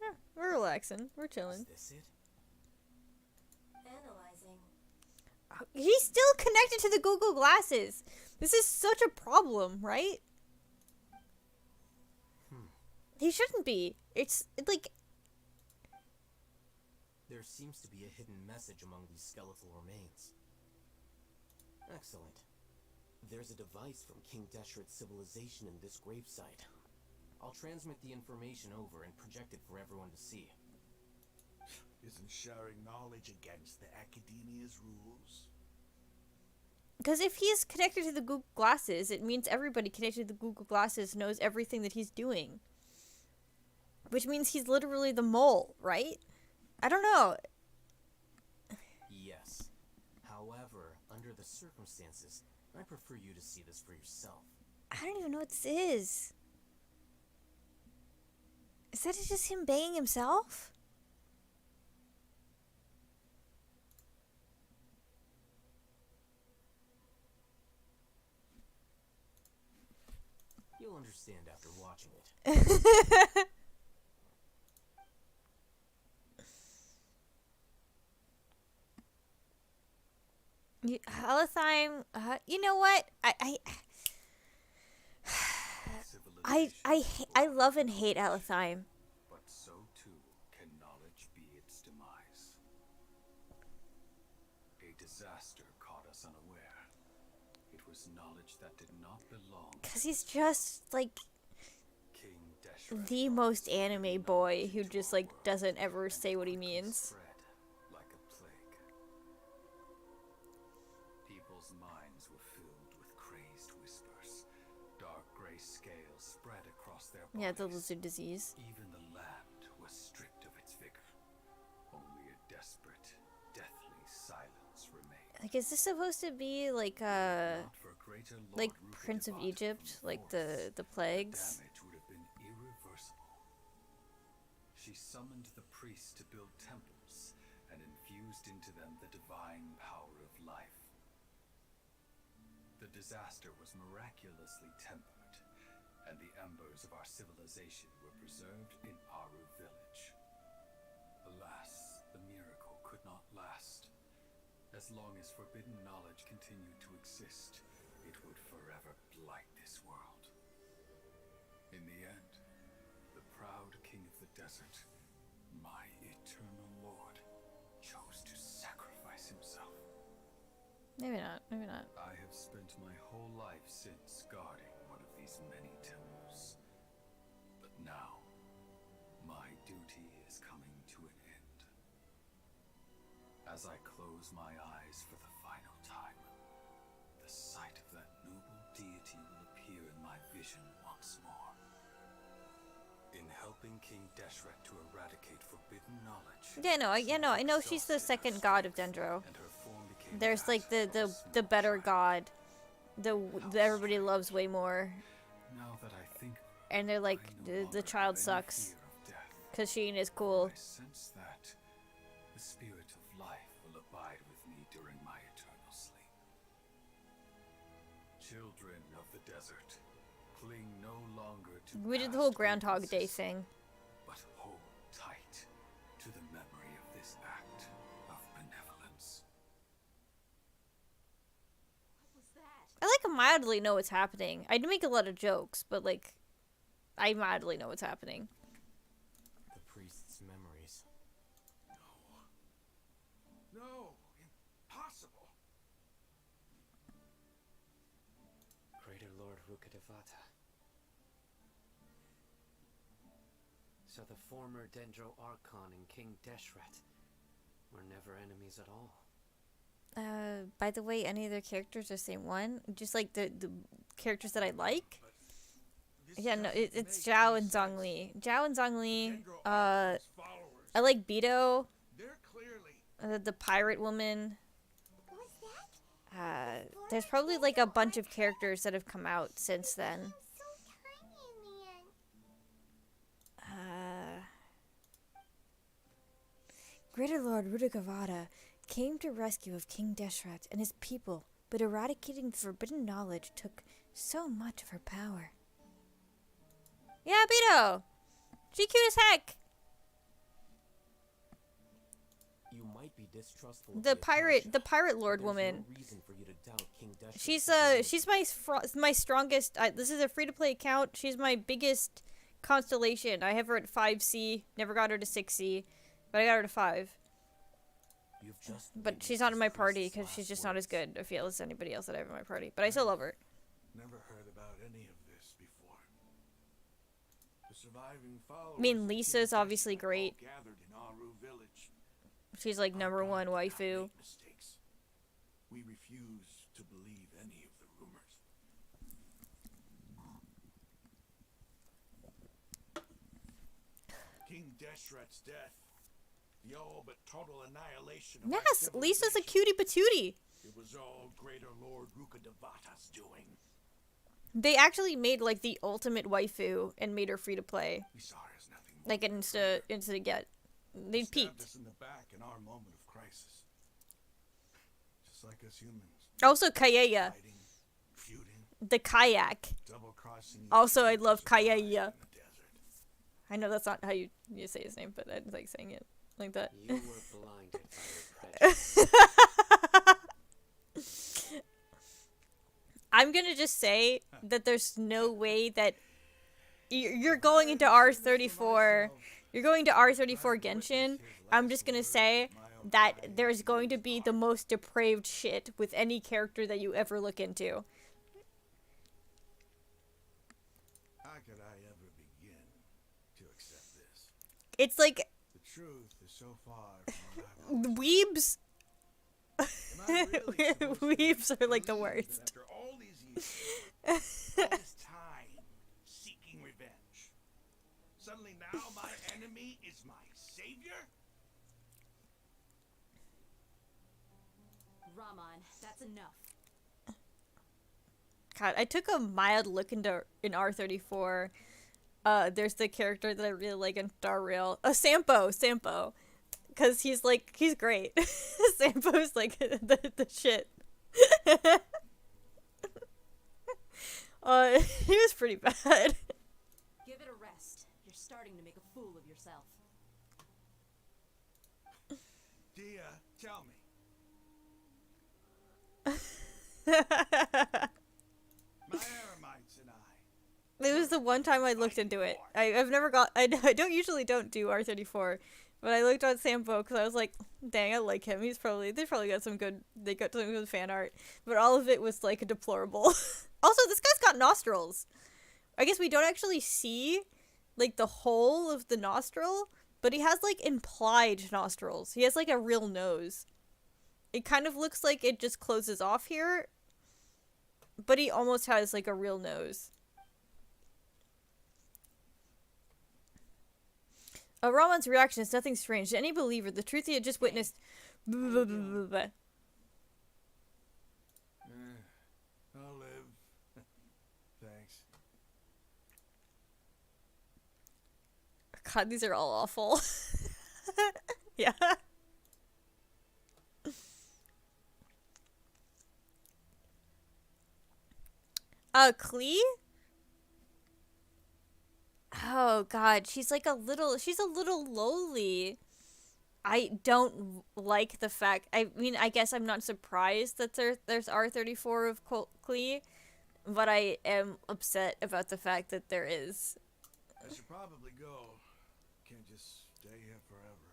Yeah, we're relaxing. We're chilling. Is this it? Analyzing. He's still connected to the Google Glasses. This is such a problem, right? He shouldn't be. It's like... There seems to be a hidden message among these skeletal remains. Excellent. There's a device from King Deshret's civilization in this gravesite. I'll transmit the information over and project it for everyone to see. Isn't sharing knowledge against the Academia's rules? Because if he's connected to the Google Glasses, it means everybody connected to the Google Glasses knows everything that he's doing. Which means he's literally the mole, right? I don't know. Yes. However, under the circumstances, I prefer you to see this for yourself. I don't even know what this is. Is that just him banging himself? You'll understand after watching it. Alastheim, you know what? I love and hate Alastheim. But so too can knowledge be its demise. A disaster caught us unaware. It was knowledge that did not belong. Cause he's just like King Deshret the most anime boy who just like doesn't ever say what he means. spread like a plague. People's minds were filled with crazed whispers. Dark gray scales spread across their bodies. Yeah, the lizard disease. Even the land was stripped of its vigor. Only a desperate, deathly silence remained. Like, is this supposed to be like like Prince of Egypt, like the plagues? Damage would have been irreversible. She summoned the priests to build temples and infused into them the divine power of life. The disaster was miraculously tempered, and the embers of our civilization were preserved in Aru village. Alas, the miracle could not last. As long as forbidden knowledge continued to exist, it would forever blight this world. In the end, the proud king of the desert, my eternal lord, chose to sacrifice himself. Maybe not, maybe not. I have spent my whole life since guarding one of these many temples. But now, my duty is coming to an end. As I close my eyes for the final time, the sight of that noble deity will appear in my vision once more. In helping King Deshret to eradicate forbidden knowledge... I know she's the second god of Dendro. There's like the better god, the everybody loves way more. Now that I think, and they're like the child sucks because Sheen is cool. I sense that the spirit of life will abide with me during my eternal sleep. Children of the desert, cling no longer to We did the whole Groundhog Day thing. but hold tight to the memory of this act of benevolence. I like mildly know what's happening. I do make a lot of jokes, but like I mildly know what's happening. The priest's memories. No, impossible. Greater Lord Rukkhadevata. So the former Dendro Archon and King Deshret were never enemies at all. By the way, any of their characters are the same one? Just like the characters that I like? Yeah, no, it's Zhao and Zhongli. Zhao and Zhongli. I like Beto. The pirate woman. There's probably like a bunch of characters that have come out since then. Greater Lord Rudagavada came to rescue of King Deshret and his people, but eradicating the forbidden knowledge took so much of her power. Yeah, Beto! She cute as heck! You might be distrustful The pirate lord woman. No reason for you to doubt King She's my strongest. This is a free-to-play account. She's my biggest constellation. I have her at 5C. Never got her to 6C, but I got her to 5. But she's not in my party because she's just not as good, I feel, as anybody else that I have in my party. But I still love her. Never heard about any of this before. The surviving followers I mean, Lisa's obviously great. gathered in Aru village. She's like #1 waifu. Mistakes. We refuse to believe any of the rumors. King Deshret's death. The all but total annihilation of our Yes, Lisa's a cutie patootie. It was all Greater Lord Rukkhadevata's doing. They actually made like the ultimate waifu and made her free to play. We saw her as nothing more Like insta get. They stabbed peaked. us in the back in our moment of crisis. Just like us humans. Also Kayeya. Feuding, The kayak. double-crossing Also, I love Kayeya. I know that's not how you say his name, but I like saying it like that. You were blinded by your prejudice. I'm gonna just say that there's no way that you're going into R34. You're going to R34 Genshin. I'm just gonna say that there's going to be the most depraved shit with any character that you ever look into. How could I ever begin to accept this? It's like The truth is so far from what I weebs. Weebs are like the worst. After all these years, all this time seeking revenge, suddenly now my enemy is my savior? Raman, that's enough. God, I took a mild look in R34. There's the character that I really like in Star Rail. Sampo. Because he's great. Sampo's like the shit. He was pretty bad. Give it a rest. You're starting to make a fool of yourself. Dia, tell me. My Eremites and I. It was the one time I looked into it. I've never got. I don't do R34, but I looked on Sampo because I was like, dang, I like him. They probably got some good. They got some good fan art, but all of it was like deplorable. Also, this guy's got nostrils. I guess we don't actually see like the whole of the nostril, but he has like implied nostrils. He has like a real nose. It kind of looks like it just closes off here, but he almost has like a real nose. Raman's reaction is nothing strange. To any believer, the truth he had just witnessed. I'll live. Thanks. God, these are all awful. Yeah. Klee? Oh god, she's a little lowly. I don't like the fact, I mean, I guess I'm not surprised that there's R34 of Klee, but I am upset about the fact that there is. I should probably go. Can't just stay here forever.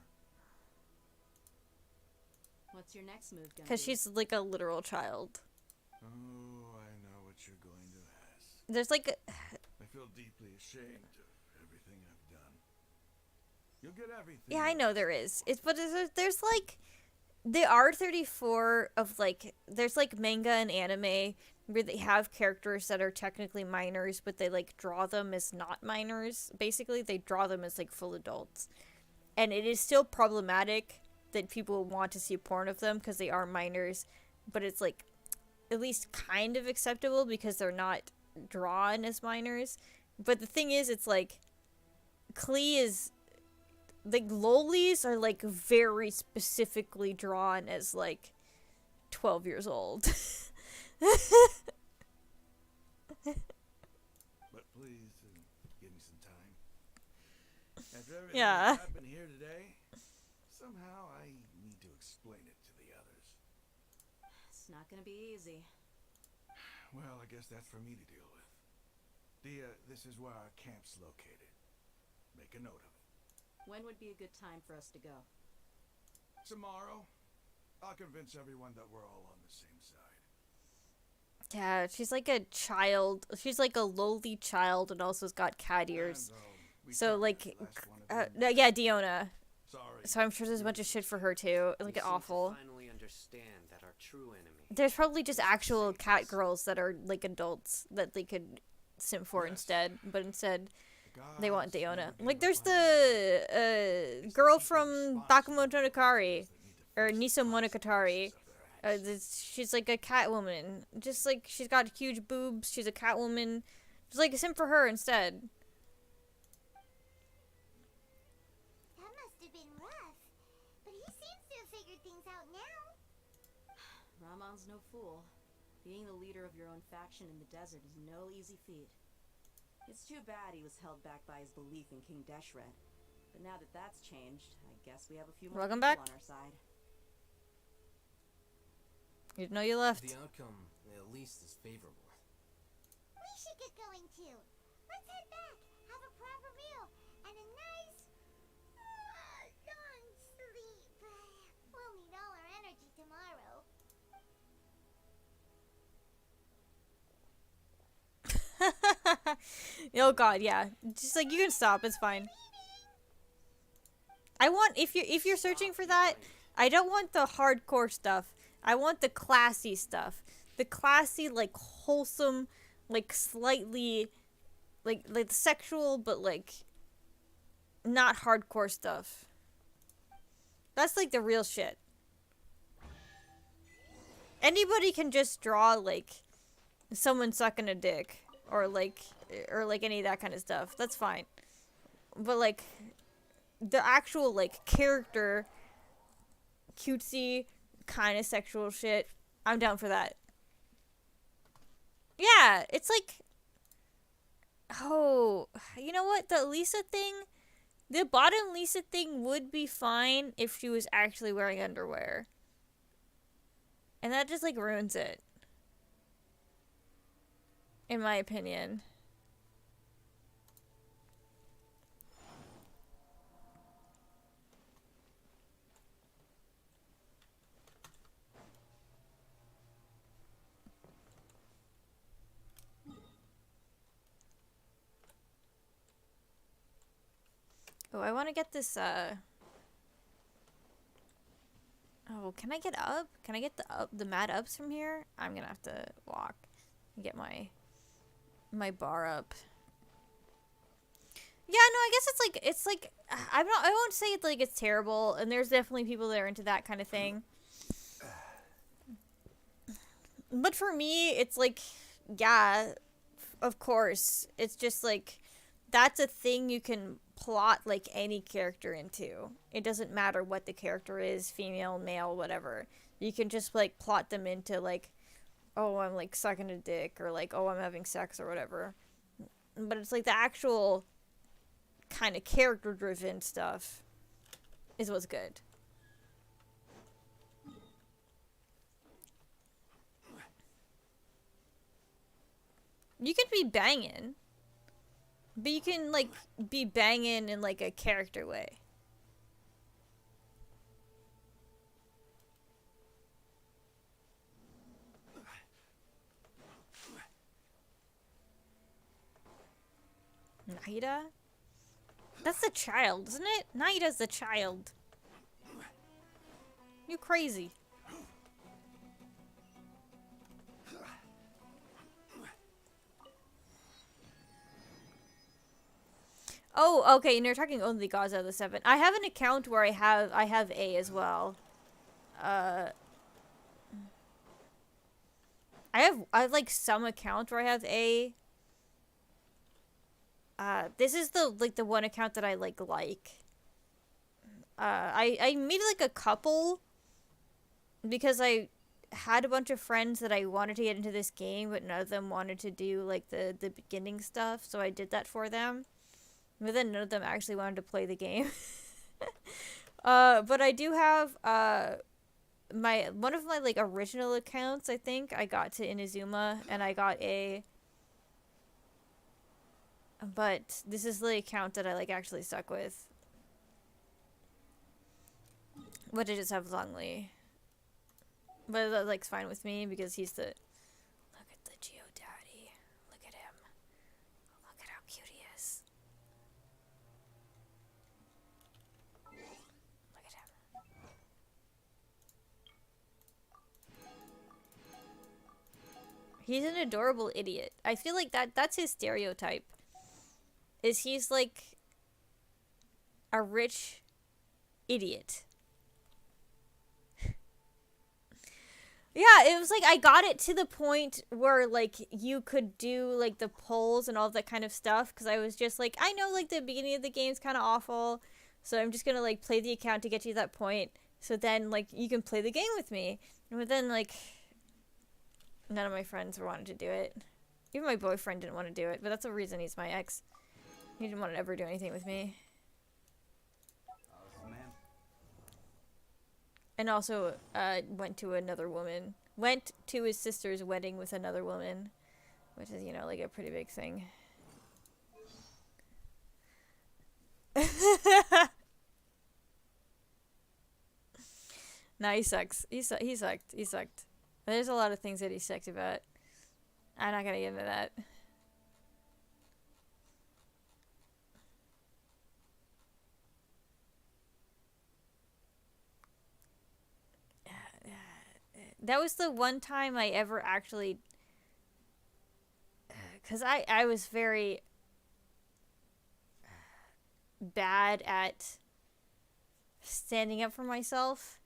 What's your next move gonna be? Because she's like a literal child. Oh, I know what you're going to ask. There's like I feel deeply ashamed of everything I've done. You'll get everything. Yeah, I know there is. But there's like the R34 of like, there's like manga and anime where they have characters that are technically minors, but they like draw them as not minors. Basically, they draw them as like full adults. And it is still problematic that people want to see porn of them because they are minors, but it's like at least kind of acceptable because they're not drawn as minors. But the thing is, it's like Klee is like lolies are like very specifically drawn as like 12 years old. But please, give me some time. After everything Yeah. that happened here today, somehow I need to explain it to the others. It's not gonna be easy. Well, I guess that's for me to deal with. This is where our camp's located. Make a note of it. When would be a good time for us to go? Tomorrow, I'll convince everyone that we're all on the same side. Yeah, she's like a child. She's like a lowly child and also has got cat ears. So like, yeah, Diona. Sorry. So I'm sure there's a bunch of shit for her too. Like We seem to awful. finally understand that our true enemy. There's probably just actual cat girls that are like adults that they could simp for instead, but instead they want Diona. Like there's the girl from Bakumoto Nakari or Niso Monogatari. She's like a cat woman. Just like she's got huge boobs. She's a cat woman. Just like simp for her instead. That must have been rough. But he seems to have figured things out now. Ramon's no fool. Being the leader of your own faction in the desert is no easy feat. It's too bad he was held back by his belief in King Deshret. But now that that's changed, I guess we have a few more Welcome people back. on our side. You didn't know you left. The outcome, at least, is favorable. get going too. Let's head back, have a proper meal, and a nice long sleep. We'll need all our energy tomorrow. Oh god, yeah. Just like, you can stop, it's fine. I want, if you're searching for that, I don't want the hardcore stuff. I want the classy stuff. The classy, like, wholesome, like, slightly, like sexual, but, like, not hardcore stuff. That's, like, the real shit. Anybody can just draw, like, someone sucking a dick. Or, like, any of that kind of stuff. That's fine. But, like, the actual, like, character, cutesy, kind of sexual shit, I'm down for that. Yeah, it's like, oh, you know what, the Lisa thing, the bottom Lisa thing would be fine if she was actually wearing underwear. And that just, like, ruins it. In my opinion. Oh, I want to get this, oh, can I get up? Can I get the mad ups from here? I'm gonna have to walk and get my bar up. Yeah, no, I guess it's like, I won't say it's like it's terrible, and there's definitely people that are into that kind of thing. But for me, it's like, yeah, of course. It's just like, that's a thing you can plot like any character into. It doesn't matter what the character is, female, male, whatever. You can just like plot them into like, oh, I'm like sucking a dick, or like, oh, I'm having sex, or whatever. But it's like the actual kind of character driven stuff is what's good. You can be banging, but you can like be banging in like a character way. Naida? That's the child, isn't it? Naida's the child. You crazy. Oh, okay, and you're talking only gods out of the 7. I have an account where I have A as well. I have like some account where I have A. This is the one account that I like. I made like a couple because I had a bunch of friends that I wanted to get into this game, but none of them wanted to do like the beginning stuff, so I did that for them. But then none of them actually wanted to play the game. But I do have one of my like original accounts. I think I got to Inazuma and I got A. But this is the account that I like actually stuck with. But I just have Zhongli. But that like's fine with me because he's the... Look at the Geo Daddy. Look at him. Look at how cute he is. Look at him. He's an adorable idiot. I feel like that's his stereotype. Is he's like a rich idiot. Yeah, it was like I got it to the point where like you could do like the polls and all that kind of stuff, because I was just like, I know like the beginning of the game's kind of awful, so I'm just gonna like play the account to get you to that point, so then like you can play the game with me. But then like none of my friends wanted to do it. Even my boyfriend didn't want to do it, but that's the reason he's my ex. He didn't want to ever do anything with me. And also, went to another woman. Went to his sister's wedding with another woman. Which is, you know, like a pretty big thing. No, he sucks. He sucked. He sucked. There's a lot of things that he sucked about. I'm not gonna get into that. That was the one time I ever actually... Because I was very bad at standing up for myself.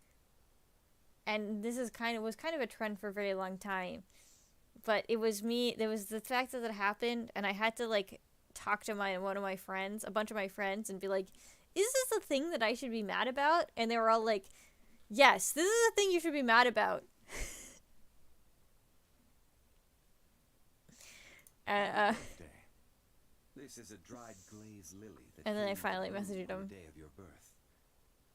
And this is was kind of a trend for a very long time. But it was me, there was the fact that it happened, and I had to, like, talk to one of my friends, a bunch of my friends, and be like, is this a thing that I should be mad about? And they were all like, yes, this is a thing you should be mad about. This is a dried glazed lily that And then I came finally to bloom messaged on him. the day of your birth.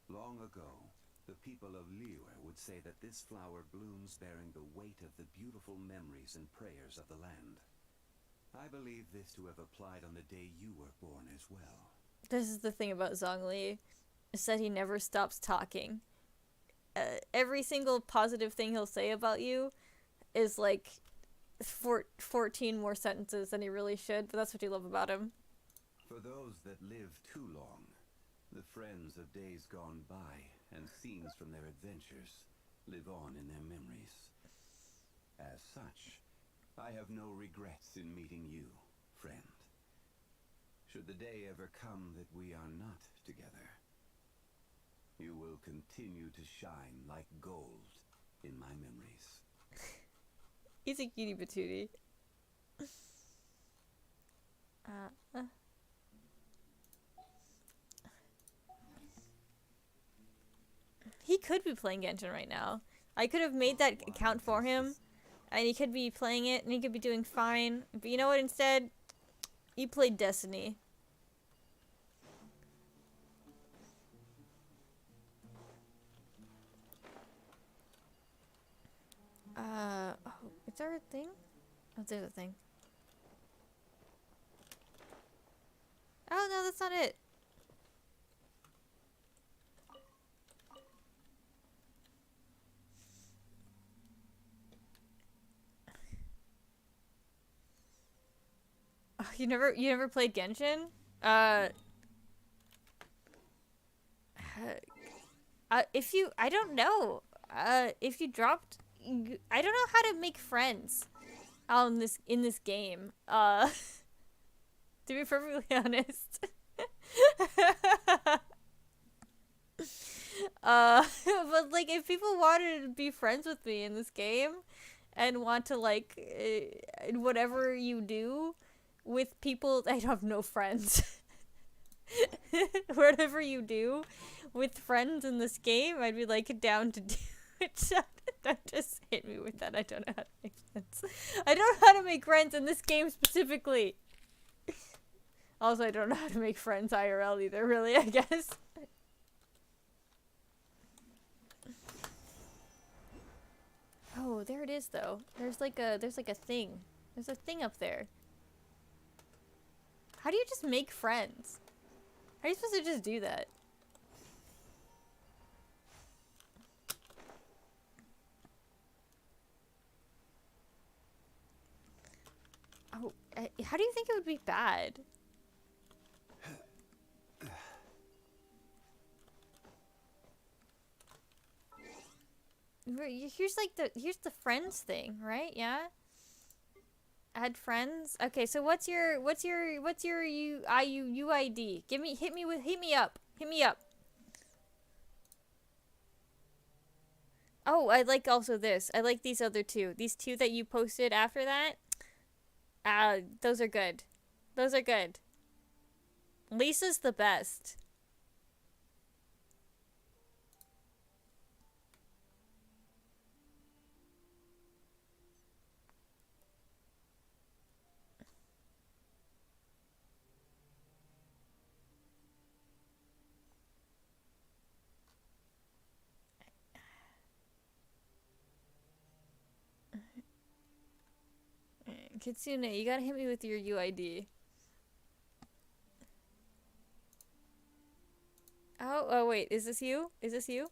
Long ago, the people of Liyue would say that this flower blooms bearing the weight of the beautiful memories and prayers of the land. I believe this to have applied on the day you were born as well. This is the thing about Zhongli, is that he never stops talking. Every single positive thing he'll say about you is like 14 more sentences than he really should, but that's what you love about him. For those that live too long, the friends of days gone by and scenes from their adventures live on in their memories. As such, I have no regrets in meeting you, friend. Should the day ever come that we are not together, you will continue to shine like gold in my memories. He's a cutie patootie. He could be playing Genshin right now. I could have made that account for him, and he could be playing it, and he could be doing fine. But you know what, instead? He played Destiny. Oh, is there a thing? Oh, there's a thing. Oh, no, that's not it. Oh, you never played Genshin? If you, I don't know. If you dropped, I don't know how to make friends in this game. To be perfectly honest. But like, if people wanted to be friends with me in this game, and want to like, whatever you do with people, I have no friends. Whatever you do with friends in this game, I'd be like down to do it. Don't just hit me with that. I don't know how to make friends. I don't know how to make friends in this game specifically. Also, I don't know how to make friends IRL either, really, I guess. Oh, there it is though. There's like a thing. There's a thing up there. How do you just make friends? How are you supposed to just do that? Oh, how do you think it would be bad? Here's the friends thing, right? Yeah. Add friends. Okay, so what's your UID? Hit me up. Hit me up. Oh, I like also this. I like these other two. These two that you posted after that. Those are good. Those are good. Lisa's the best. Kitsune, you gotta hit me with your UID. Oh, wait, is this you? Is this you?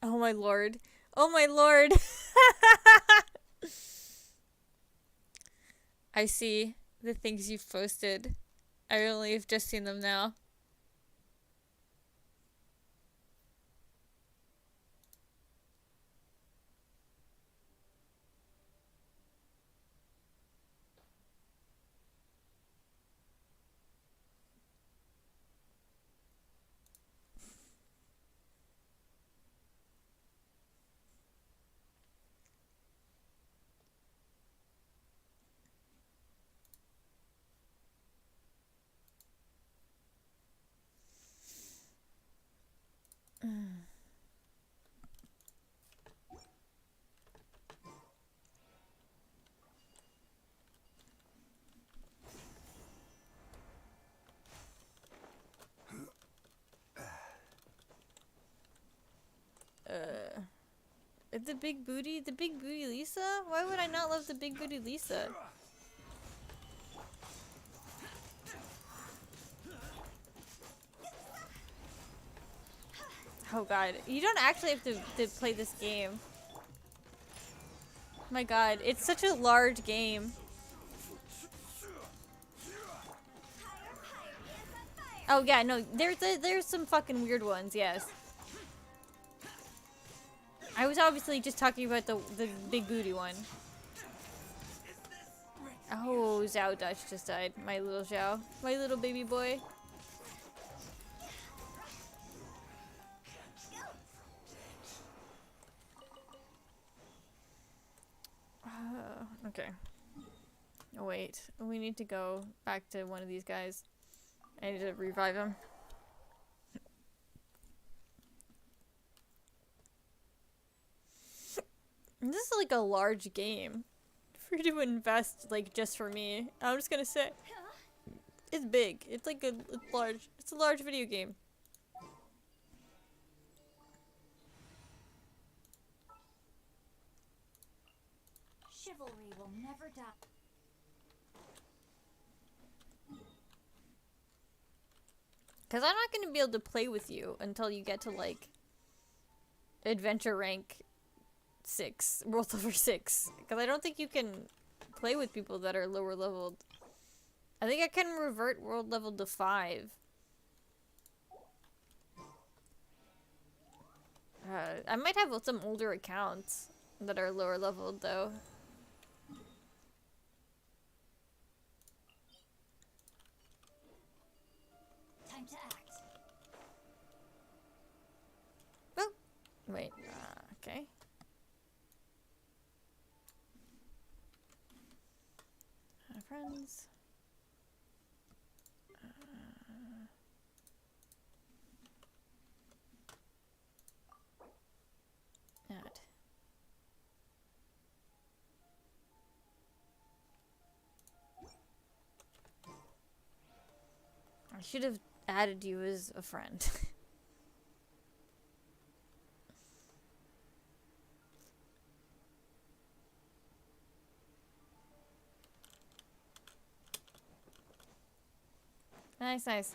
Oh my lord. Oh my lord. I see the things you've posted. I only have just seen them now. The big booty Lisa? Why would I not love the big booty Lisa? Oh god, you don't actually have to play this game. My god, it's such a large game. Oh yeah, no, there's some fucking weird ones, yes. I was obviously just talking about the big booty one. Oh, Zhao Dutch just died. My little Zhao. My little baby boy. Okay. Oh, wait. We need to go back to one of these guys. I need to revive him. This is like a large game for you to invest, like, just for me. I'm just gonna say. It's big. It's like it's large. It's a large video game. Chivalry will never die. Because I'm not going to be able to play with you until you get to, like, adventure rank 6, world level 6. Because I don't think you can play with people that are lower leveled. I think I can revert world level to 5. I might have some older accounts that are lower leveled, though. Time to act. Oh, wait. Okay. Friends. Add. I should have added you as a friend. Nice, nice.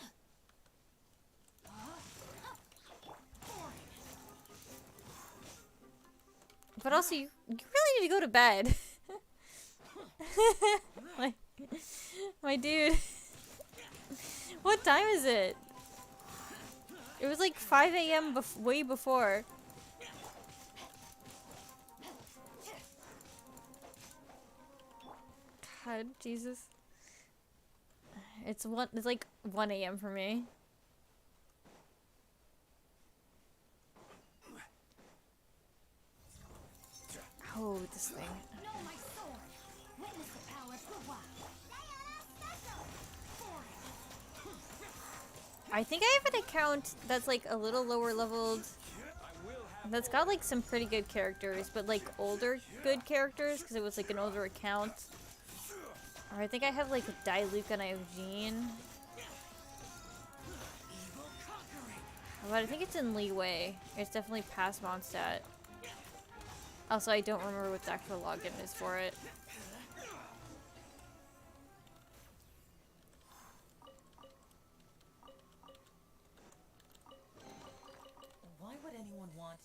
But also, you really need to go to bed. my dude. What time is it? It was like 5 a.m. way before. God, Jesus. It's like 1 a.m. for me. Oh, this thing. Know my sword. Witness the power of the wild. I think I have an account that's like a little lower leveled. That's got like some pretty good characters, but like older good characters because it was like an older account. Or I think I have like Diluc and I have Jean. But I think it's in leeway. It's definitely past Mondstadt. Also, I don't remember what the actual login is for it. Why would anyone want...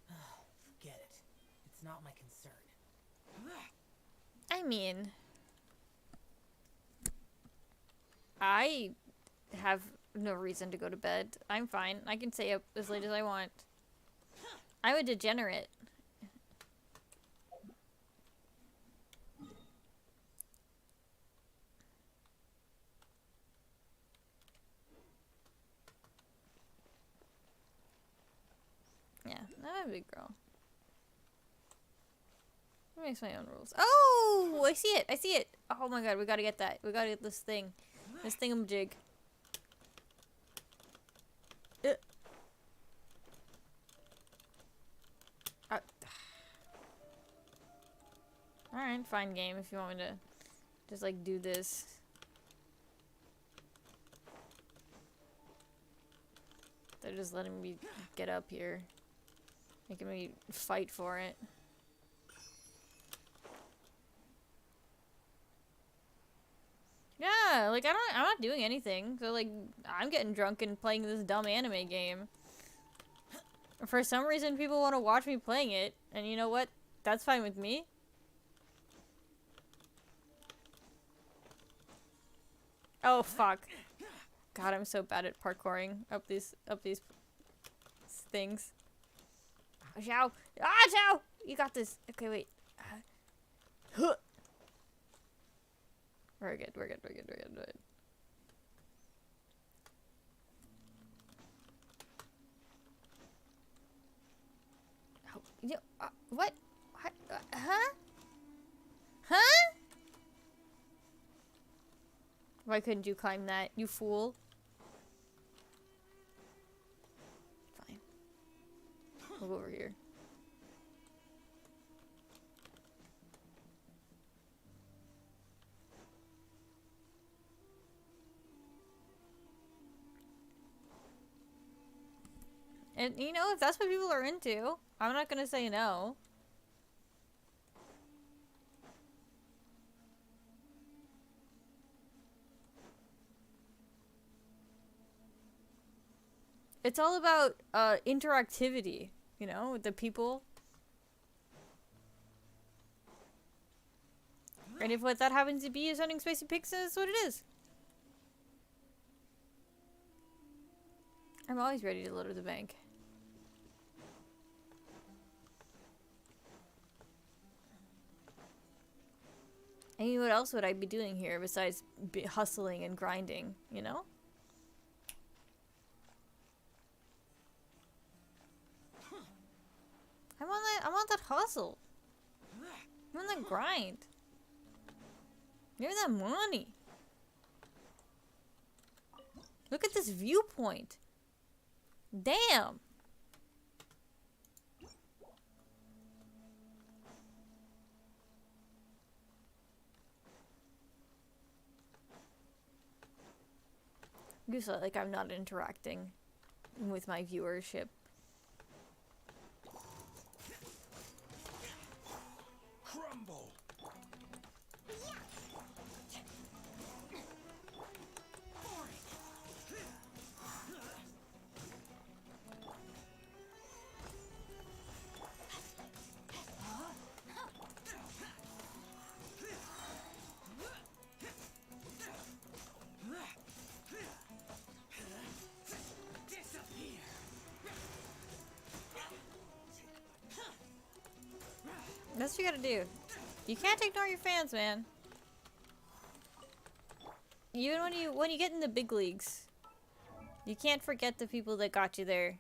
Forget it. It's not my concern. I mean... I have no reason to go to bed. I'm fine. I can stay up as late as I want. I'm a degenerate. Yeah, I'm a big girl. I makes my own rules. Oh, I see it. I see it. Oh my god, we gotta get that. We gotta get this thing. This thingamajig. Alright, fine game if you want me to just like do this. They're just letting me get up here. Making me fight for it. Yeah, like I'm not doing anything. So like I'm getting drunk and playing this dumb anime game. For some reason people want to watch me playing it, and you know what? That's fine with me. Oh fuck. God, I'm so bad at parkouring up these things. Oh, Xiao! Ah, Xiao! You got this. Okay, wait. We're good. We're good. We're good. We're good. We're good. Oh, you, what? Huh? Huh? Why couldn't you climb that, you fool? Fine. We'll go over here. And, you know, if that's what people are into, I'm not gonna say no. It's all about interactivity, you know, with the people. And if what that happens to be is hunting spicy pigs, that's what it is. I'm always ready to load to the bank. I mean, what else would I be doing here besides hustling and grinding, you know? I want that hustle. I want that grind. Give me that money. Look at this viewpoint. Damn. Just like I'm not interacting with my viewership. Crumble. That's what you gotta do. You can't ignore your fans, man. Even when you get in the big leagues, you can't forget the people that got you there.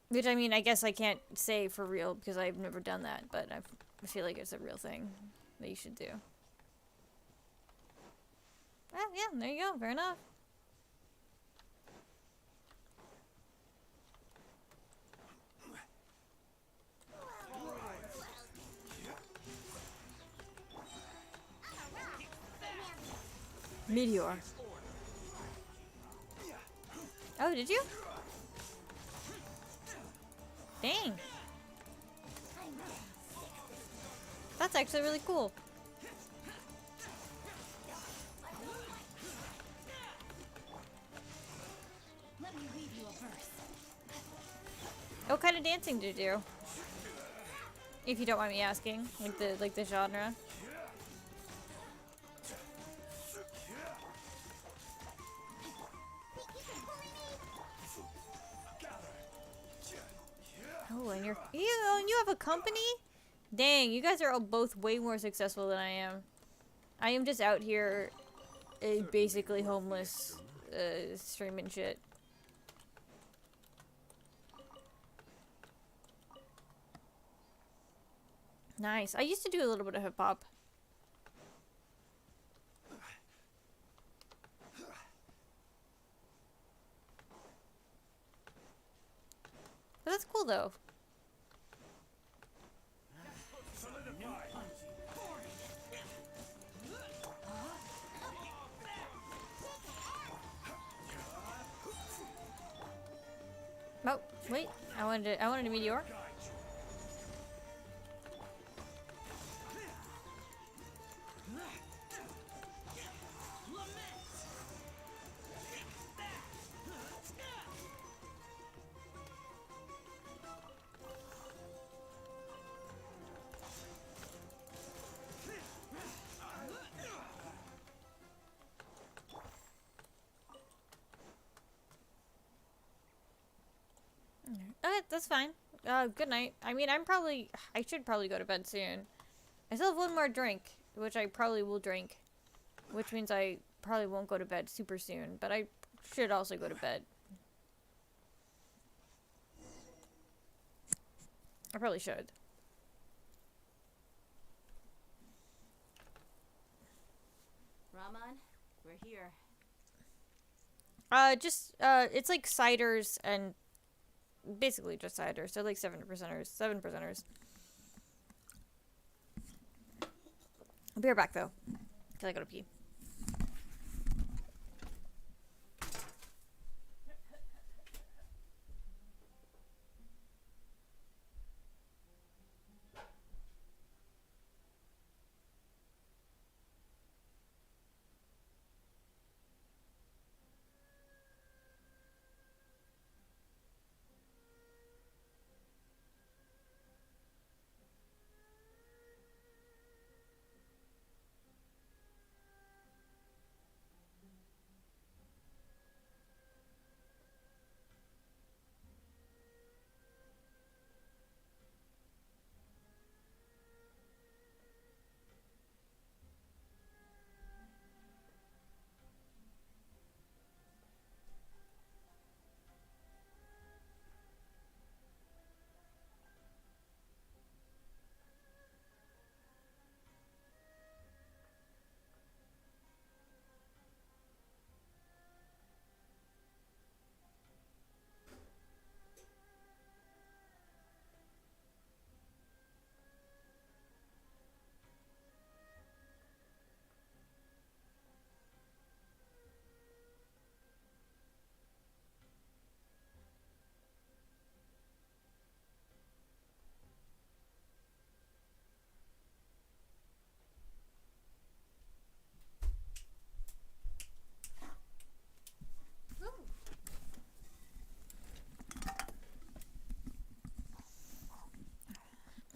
Which, I mean, I guess I can't say for real because I've never done that, but I feel like it's a real thing that you should do. Ah, yeah, there you go. Fair enough. Meteor. Oh, did you? Dang. That's actually really cool. Let me read you a verse. What kind of dancing do you do? If you don't mind me asking, like the genre. Oh, and you have a company? Dang, you guys are all both way more successful than I am. I am just out here, basically homeless, streaming shit. Nice. I used to do a little bit of hip hop. But that's cool though. Oh, wait. I wanted a meteor. Okay, that's fine. Good night. I mean, I should probably go to bed soon. I still have one more drink, which I probably will drink. Which means I probably won't go to bed super soon, but I should also go to bed. I probably should. Raman, we're here. It's like ciders and basically just ciders. They're like 7%ers. 7%ers. I'll be right back though. Till I go to pee.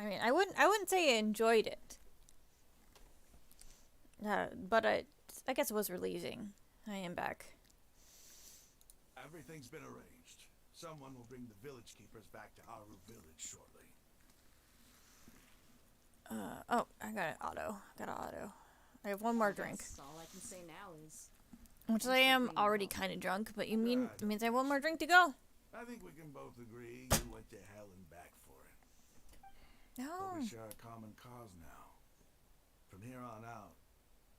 I mean, I wouldn't say I enjoyed it. But I guess it was relieving. I am back. Everything's been arranged. Someone will bring the village keepers back to Aru village shortly. Oh, I got an auto. I have one more drink. All I can say now is, Which I am already kind of drunk, but it means I have one more drink to go. I think we can both agree you went to hell and back for it. No. But we share a common cause now. From here on out,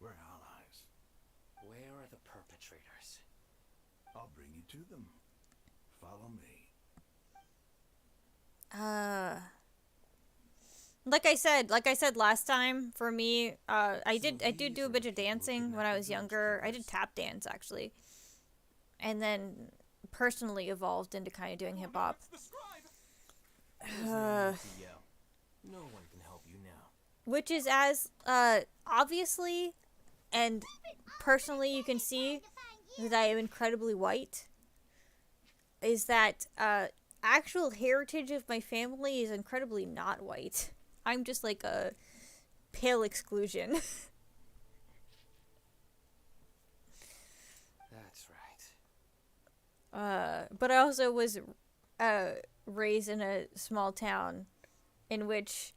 we're allies. Where are the perpetrators? I'll bring you to them. Follow me. Like I said last time, for me, I did do a bit of dancing when I was younger. I did tap dance actually. And then personally evolved into kind of doing hip hop. There's no need to yell. No one can help you now. Which is as obviously and personally you can see that I am incredibly white. Is that actual heritage of my family is incredibly not white. I'm just like a pale exclusion. That's right. But I also was raised in a small town in which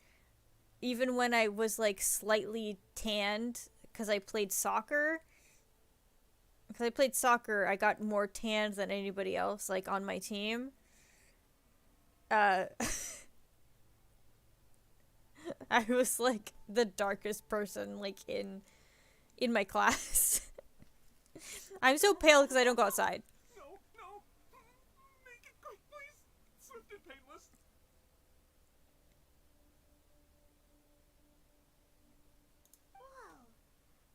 even when I was like slightly tanned because I played soccer, I got more tanned than anybody else like on my team. I was like the darkest person like in my class. I'm so pale because I don't go outside. No, no. Make it quick, please. Swift and painless. Whoa.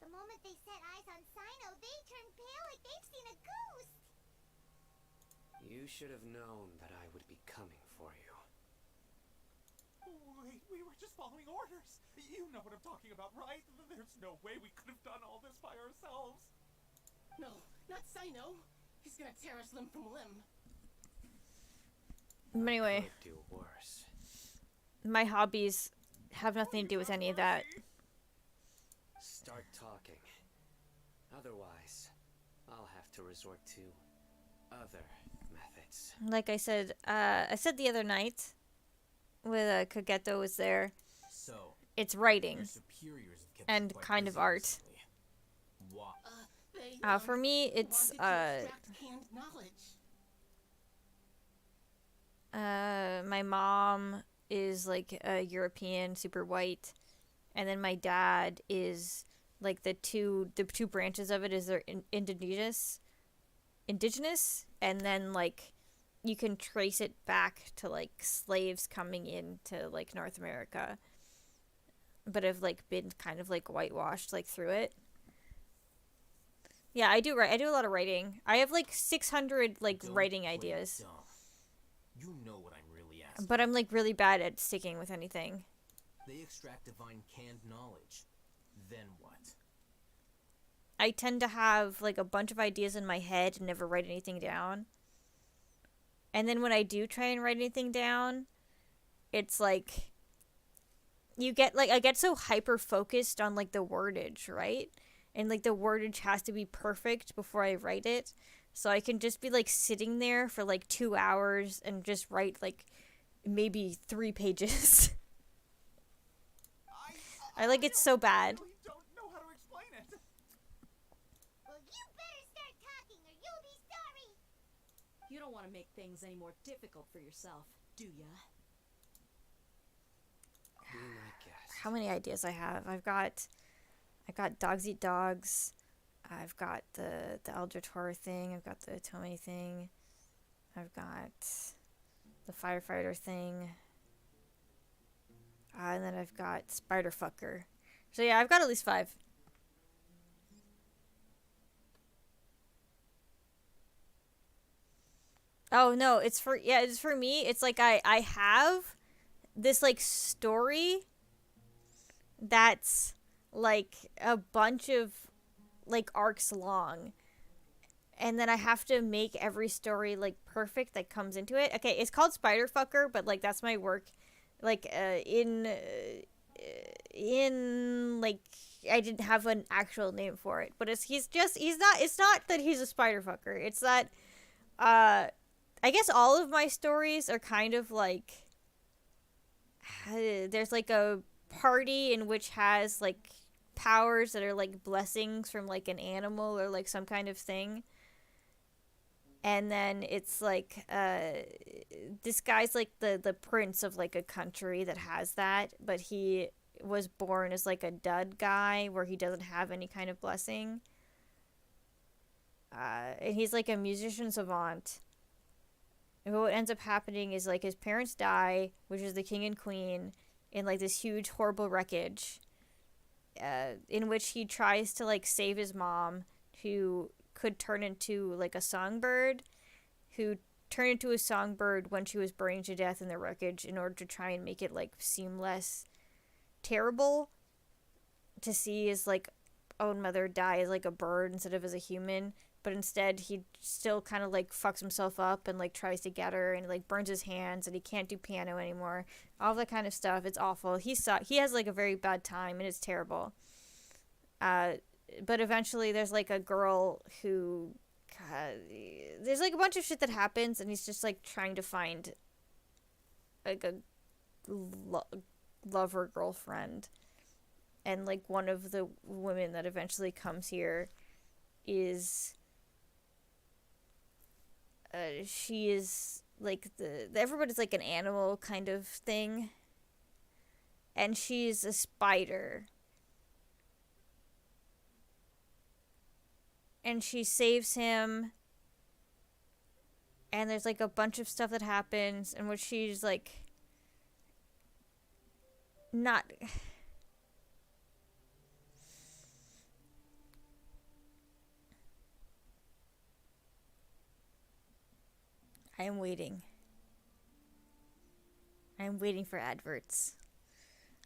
The moment they set eyes on Sino, they turned pale like they've seen a ghost. You should have known that I would be coming for you. Wait, we were just following orders. You know what I'm talking about, right? There's no way we could have done all this by ourselves. No, not Sino. He's gonna tear us limb from limb. Anyway, Could do worse. my hobbies have nothing to do with any of that. Start talking. Otherwise, I'll have to resort to other methods. Like I said the other night, when Kageto was there, So, it's writing your superiors have kept you and quite kind of busy art. recently. Why? For me, it's canned knowledge. my mom is like a European, super white, and then my dad is like the two branches of it is they're indigenous, and then like you can trace it back to like slaves coming into like North America, but have like been kind of like whitewashed like through it. Yeah, I do a lot of writing. I have like 600 like Don't writing play ideas. dumb. You know what I'm really asking. But I'm like really bad at sticking with anything. They extract divine canned knowledge. Then what? I tend to have like a bunch of ideas in my head and never write anything down. And then when I do try and write anything down, it's like I get so hyper focused on like the wordage, right? And like the wordage has to be perfect before I write it. So I can just be like sitting there for like 2 hours and just write like maybe 3 pages. I like it so bad. I don't know how to explain it. Well, you better start talking or you'll be sorry. You don't want to make things any more difficult for yourself, do ya? Be my guest. How many ideas I have? I got Dogs Eat Dogs. I've got the Eldritch Horror thing. I've got the Otome thing. I've got the Firefighter thing. And then I've got Spiderfucker. So yeah, I've got at least 5. Oh no, it's for me. It's like I have this like story that's like a bunch of like arcs long, and then I have to make every story like perfect that comes into it. Okay, it's called Spiderfucker, but like that's my work like in like I didn't have an actual name for it, but it's not that he's a spider fucker. It's that I guess all of my stories are kind of like there's like a party in which has like powers that are like blessings from like an animal or like some kind of thing. And then it's like this guy's like the prince of like a country that has that, but he was born as like a dud guy where he doesn't have any kind of blessing. And he's like a musician savant. And what ends up happening is like his parents die, which is the king and queen, in like this huge horrible wreckage, in which he tries to like save his mom, who could turn into like a songbird, who turned into a songbird when she was burned to death in the wreckage in order to try and make it like seem less terrible to see his like own mother die as like a bird instead of as a human. But instead he still kind of like fucks himself up and like tries to get her and like burns his hands and he can't do piano anymore, all that kind of stuff. It's awful. He has like a very bad time and it's terrible. But eventually there's like a girl who there's like a bunch of shit that happens and he's just like trying to find like a lover girlfriend. And like one of the women that eventually comes here is she is like everybody's like an animal kind of thing, and she's a spider, and she saves him, and there's like a bunch of stuff that happens in which she's like not I am waiting. I'm waiting for adverts.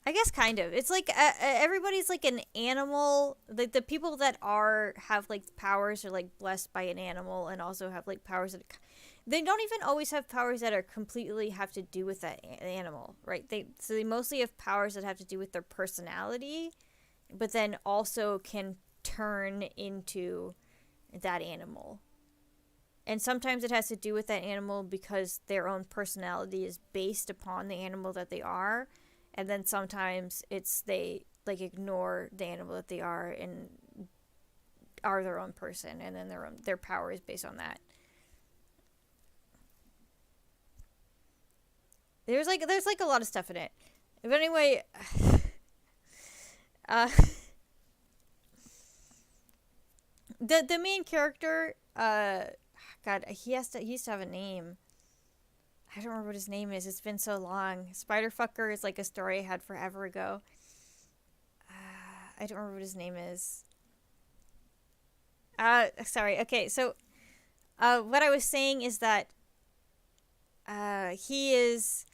I guess kind of. It's like everybody's like an animal. Like the people that have like powers are like blessed by an animal and also have like powers that they don't even always have powers that are completely have to do with that animal, right? They mostly have powers that have to do with their personality, but then also can turn into that animal. And sometimes it has to do with that animal because their own personality is based upon the animal that they are. And then sometimes it's they like ignore the animal that they are and are their own person, and then their power is based on that. There's like a lot of stuff in it. But anyway, the main character, God, he used to have a name. I don't remember what his name is. It's been so long. Spiderfucker is like a story I had forever ago. I don't remember what his name is. Sorry. Okay, so what I was saying is that he is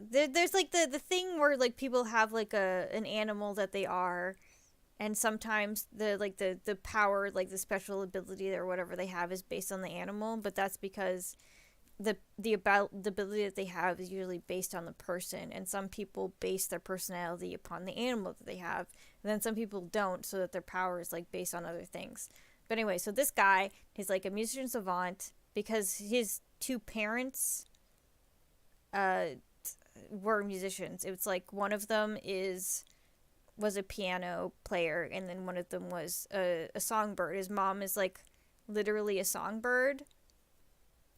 there's like the thing where like people have like an animal that they are, and sometimes the power, like the special ability or whatever they have is based on the animal, but that's because the ability that they have is usually based on the person, and some people base their personality upon the animal that they have, and then some people don't, so that their power is like based on other things. But anyway, so this guy is like a musician savant because his two parents were musicians. It was like one of them was a piano player, and then one of them was a songbird. His mom is like literally a songbird,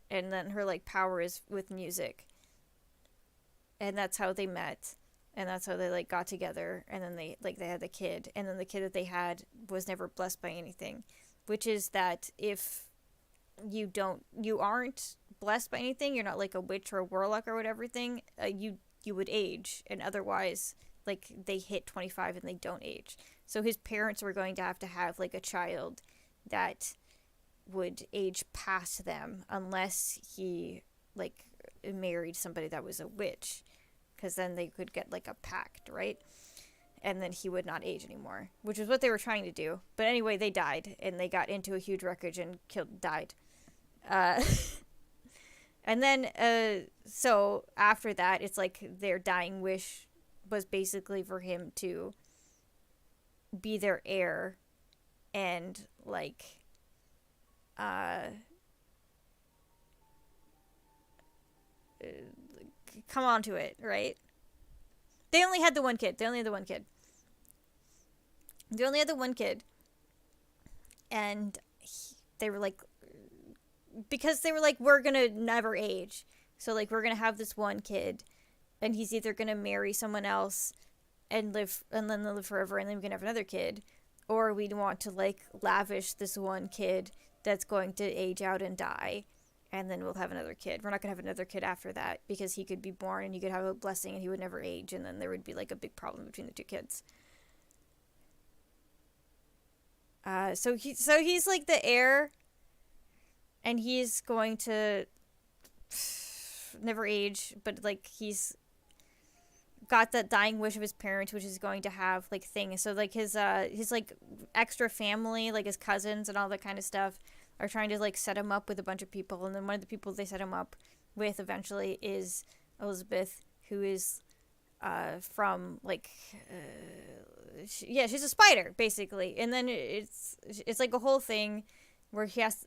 and then her like power is with music, and that's how they met, and that's how they like got together, and then they had the kid, and then the kid that they had was never blessed by anything, which is that if you aren't blessed by anything, you're not like a witch or a warlock or whatever thing, you would age, and otherwise like they hit 25 and they don't age. So his parents were going to have like a child that would age past them unless he like married somebody that was a witch, because then they could get like a pact, right? And then he would not age anymore, which is what they were trying to do. But anyway, they died, and they got into a huge wreckage and died. And then so after that, it's like their dying wish was basically for him to be their heir and like come on to it, right? They only had the one kid. And they were like, because they were like, we're gonna never age, so like we're gonna have this one kid, and he's either gonna marry someone else and then live forever, and then we can have another kid, or we want to like lavish this one kid that's going to age out and die, and then we'll have another kid. We're not gonna have another kid after that because he could be born and he could have a blessing and he would never age, and then there would be like a big problem between the two kids. So he's like the heir, and he's going to never age, but like he's got that dying wish of his parents, which is going to have like things. So like his like extra family, like his cousins and all that kind of stuff, are trying to like set him up with a bunch of people, and then one of the people they set him up with eventually is Elizabeth, who is from like she's a spider basically, and then it's like a whole thing where he has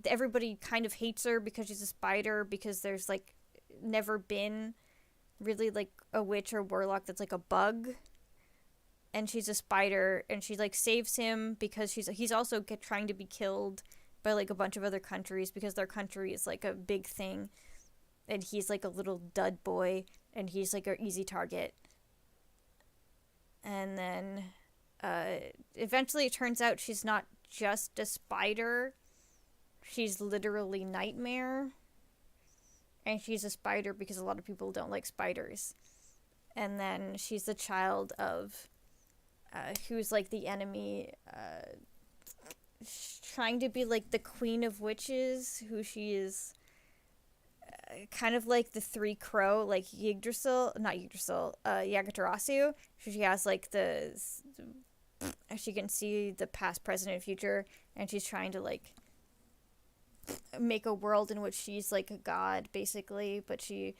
everybody kind of hates her because she's a spider, because there's like never been really like a witch or warlock that's like a bug, and she's a spider, and she like saves him because he's also trying to be killed by like a bunch of other countries because their country is like a big thing, and he's like a little dud boy, and he's like an easy target. And then eventually it turns out she's not just a spider, she's literally Nightmare, and she's a spider because a lot of people don't like spiders. And then she's the child of who's like the enemy, trying to be like the queen of witches, who she is kind of like the three crow, like Yggdrasil. She has like she can see the past, present, and future, and she's trying to like make a world in which she's like a god basically, but she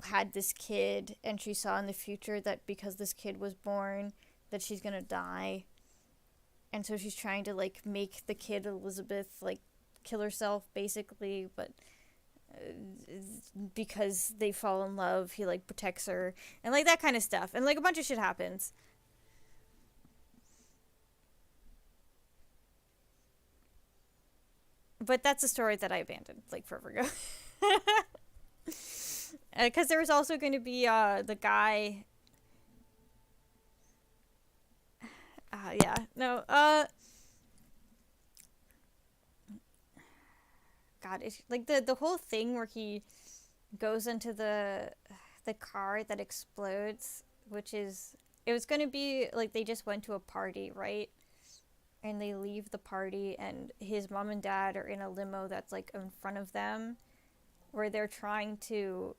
had this kid, and she saw in the future that because this kid was born that she's gonna die, and so she's trying to like make the kid Elizabeth like kill herself basically, but because they fall in love, he like protects her, and like that kind of stuff, and like a bunch of shit happens. But that's a story that I abandoned like forever ago. Because there was also going to be the guy. God, it's like the whole thing where he goes into the car that explodes, which is, it was going to be like they just went to a party, right? And they leave the party, and his mom and dad are in a limo that's like in front of them, where they're trying to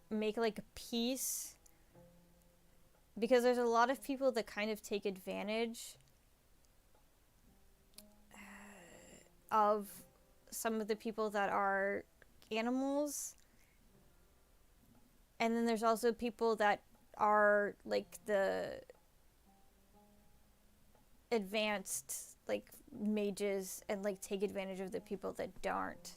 make like a peace, because there's a lot of people that kind of take advantage of some of the people that are animals, and then there's also people that are like the advanced like mages and like take advantage of the people that don't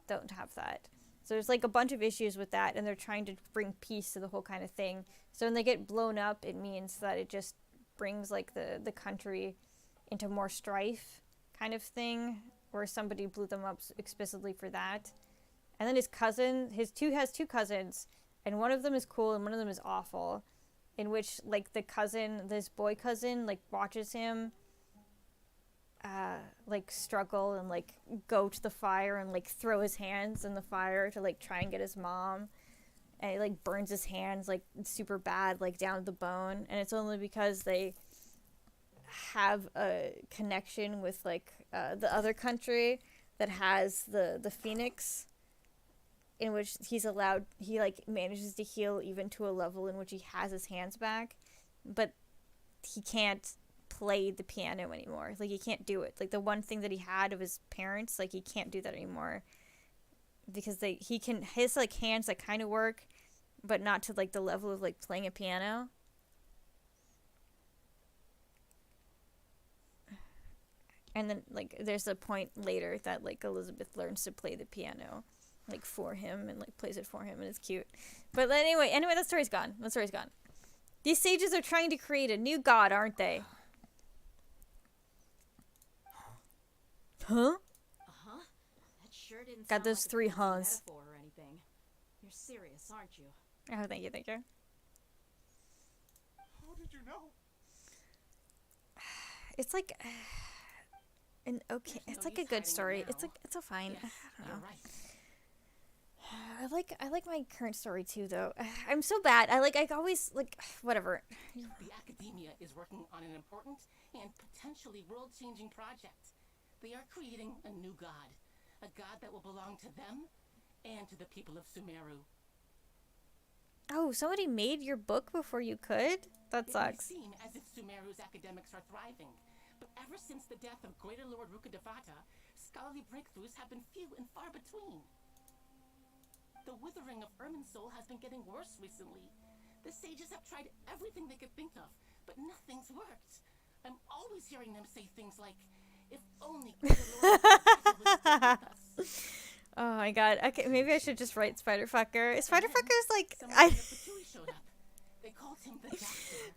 have that. So there's like a bunch of issues with that, and they're trying to bring peace to the whole kind of thing. So when they get blown up, it means that it just brings like the country into more strife kind of thing, where somebody blew them up explicitly for that. And then his cousin, has two cousins, and one of them is cool and one of them is awful, in which like the cousin, this boy cousin, like watches him like struggle and like go to the fire and like throw his hands in the fire to like try and get his mom, and it like burns his hands like super bad, like down to the bone, and it's only because they have a connection with like the other country that has the phoenix, in which he like manages to heal even to a level in which he has his hands back, but he can't play the piano anymore. Like he can't do it. Like the one thing that he had of his parents, like he can't do that anymore, because his like hands like kind of work, but not to like the level of like playing a piano. And then like there's a point later that like Elizabeth learns to play the piano like for him and like plays it for him, and it's cute. But anyway, that story's gone. These sages are trying to create a new god, aren't they? Huh? Uh-huh. That sure didn't Got sound those like three a fancy huhs. metaphor or anything. You're serious, aren't you? Oh, thank you. How did you know? It's like it's like a good story. It's a fine. Yes, I don't know. you're right. I like my current story too, though. I'm so bad. I always like whatever. The academia is working on an important and potentially world-changing project. They are creating a new god. A god that will belong to them and to the people of Sumeru. Oh, somebody made your book before you could? That sucks. It may seem as if Sumeru's academics are thriving, but ever since the death of Greater Lord Rukkhadevata, scholarly breakthroughs have been few and far between. The withering of Irminsul has been getting worse recently. The sages have tried everything they could think of, but nothing's worked. I'm always hearing them say things like, if only Greater Lord Rukkhadevata was still with us. Oh my god. Okay, maybe I should just write Spiderfucker. Spiderfucker's like They called him the Doctor.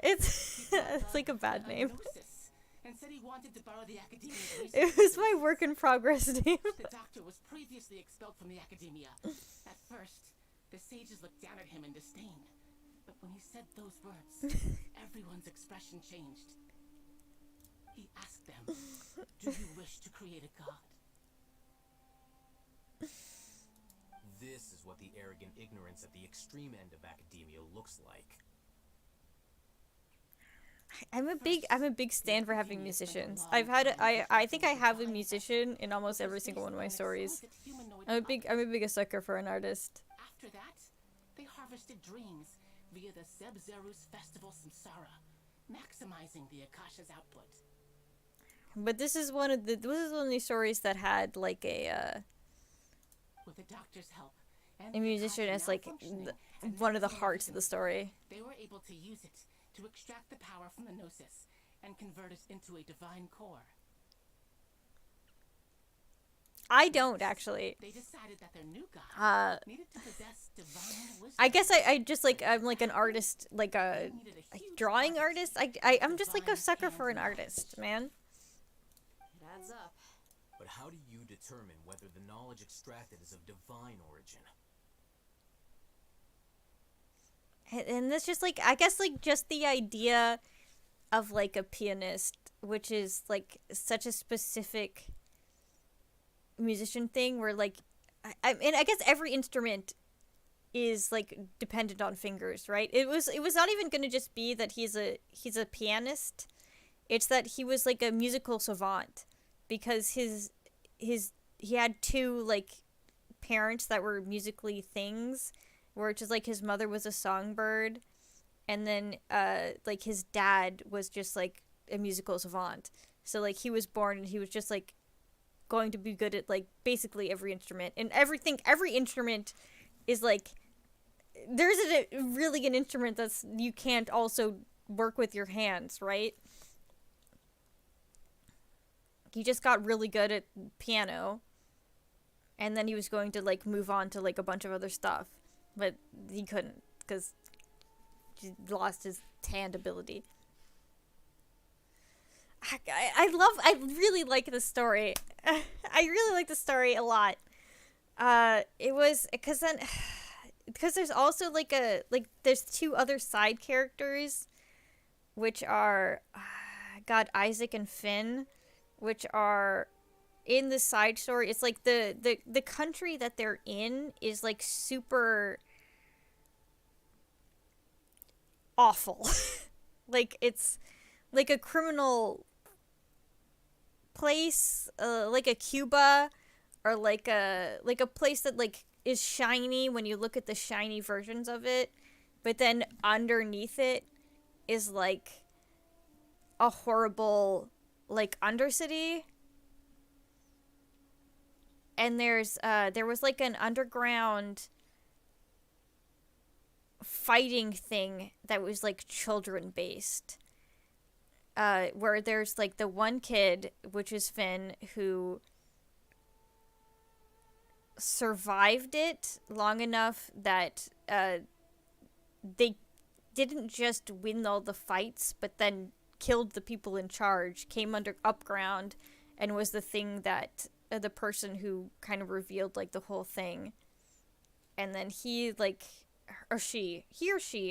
it's like a bad name. And said he wanted to borrow the academia's It was my work in progress name. The Doctor was previously expelled from the academia. At first, the sages looked down at him in disdain. But when he said those words, everyone's expression changed. He asked them, do you wish to create a god? This is what the arrogant ignorance at the extreme end of academia looks like. I'm a big stan for having musicians. I think I have a musician in almost every single one of my stories. I'm a big sucker for an artist. After that, they harvested dreams via the Zeb-Zerus Festival Samsara, maximizing the Akasha's output. But this is one of these stories that had like a with the Doctor's help and a musician as like one of the hearts of the story. They were able to use it to extract the power from the Gnosis and convert it into a divine core. I don't actually. They decided that their new god needed to possess divine wisdom. I guess I just like I'm like an artist, like a drawing artist. I'm just like a sucker for an artist, man. It adds up. But how do you determine whether the knowledge extracted is of divine origin? And that's just like, I guess like just the idea of like a pianist, which is like such a specific musician thing where like, I mean, I guess every instrument is like dependent on fingers, right? It was not even going to just be that he's a pianist. It's that he was like a musical savant because he had two like parents that were musically things. Where it's just like his mother was a songbird, and then like his dad was just like a musical savant. So like he was born and he was just like going to be good at like basically every instrument, and every instrument is like there isn't really an instrument that's you can't also work with your hands, right? He just got really good at piano, and then he was going to like move on to like a bunch of other stuff. But he couldn't, because he lost his hand ability. I really like the story. I really like the story a lot. It was, because there's also there's two other side characters, which are, Isaac and Finn, which are in the side story. It's like the country that they're in is like super awful. Like it's like a criminal place, like a Cuba, or like a place that like is shiny when you look at the shiny versions of it, but then underneath it is like a horrible like undercity. And there was like an underground fighting thing that was like children based. Where there's like the one kid, which is Finn, who survived it long enough that they didn't just win all the fights, but then killed the people in charge, came upground, and was the thing that the person who kind of revealed like the whole thing. And then he or she,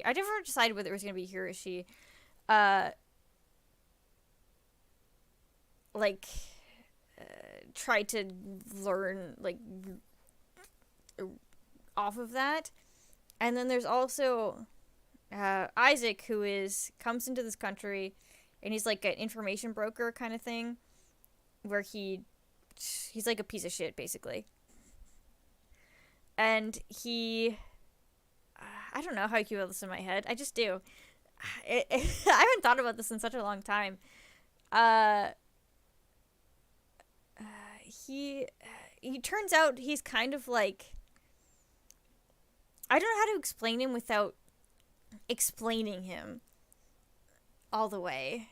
I never decided whether it was gonna be he or she, tried to learn like off of that. And then there's also Isaac, who comes into this country, and he's like an information broker kind of thing, where he he's like a piece of shit, basically. And he, I don't know how I keep all this in my head. I just do. I haven't thought about this in such a long time. He turns out he's kind of like, I don't know how to explain him without explaining him all the way.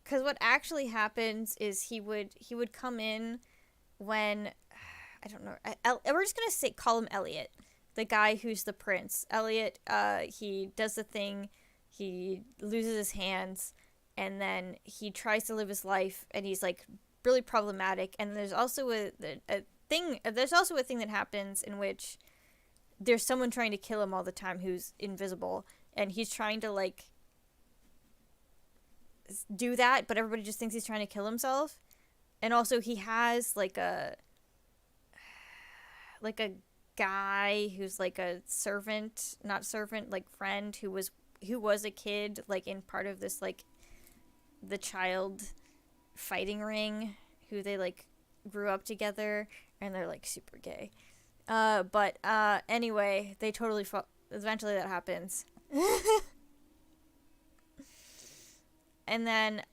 Because what actually happens is he would come in when, I don't know, we're just gonna call him Elliot, the guy who's the prince. Elliot, he does the thing, he loses his hands, and then he tries to live his life, and he's like really problematic. And there's also a thing that happens in which there's someone trying to kill him all the time who's invisible, and he's trying to like do that, but everybody just thinks he's trying to kill himself. And also he has like a guy who's like a friend who was a kid, like in part of this like the child fighting ring, who they like grew up together, and they're like super gay. But anyway, they totally eventually that happens. And then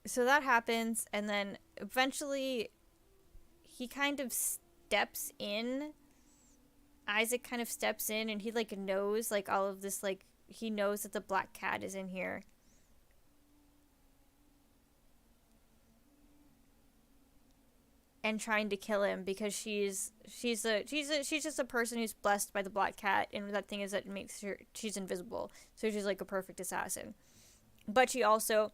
so that happens, and then eventually he kind of steps in. Isaac kind of steps in, and he like knows like all of this, like he knows that the black cat is in here. And trying to kill him because she's just a person who's blessed by the black cat, and that thing is that it makes her, she's invisible, so she's like a perfect assassin. But she also,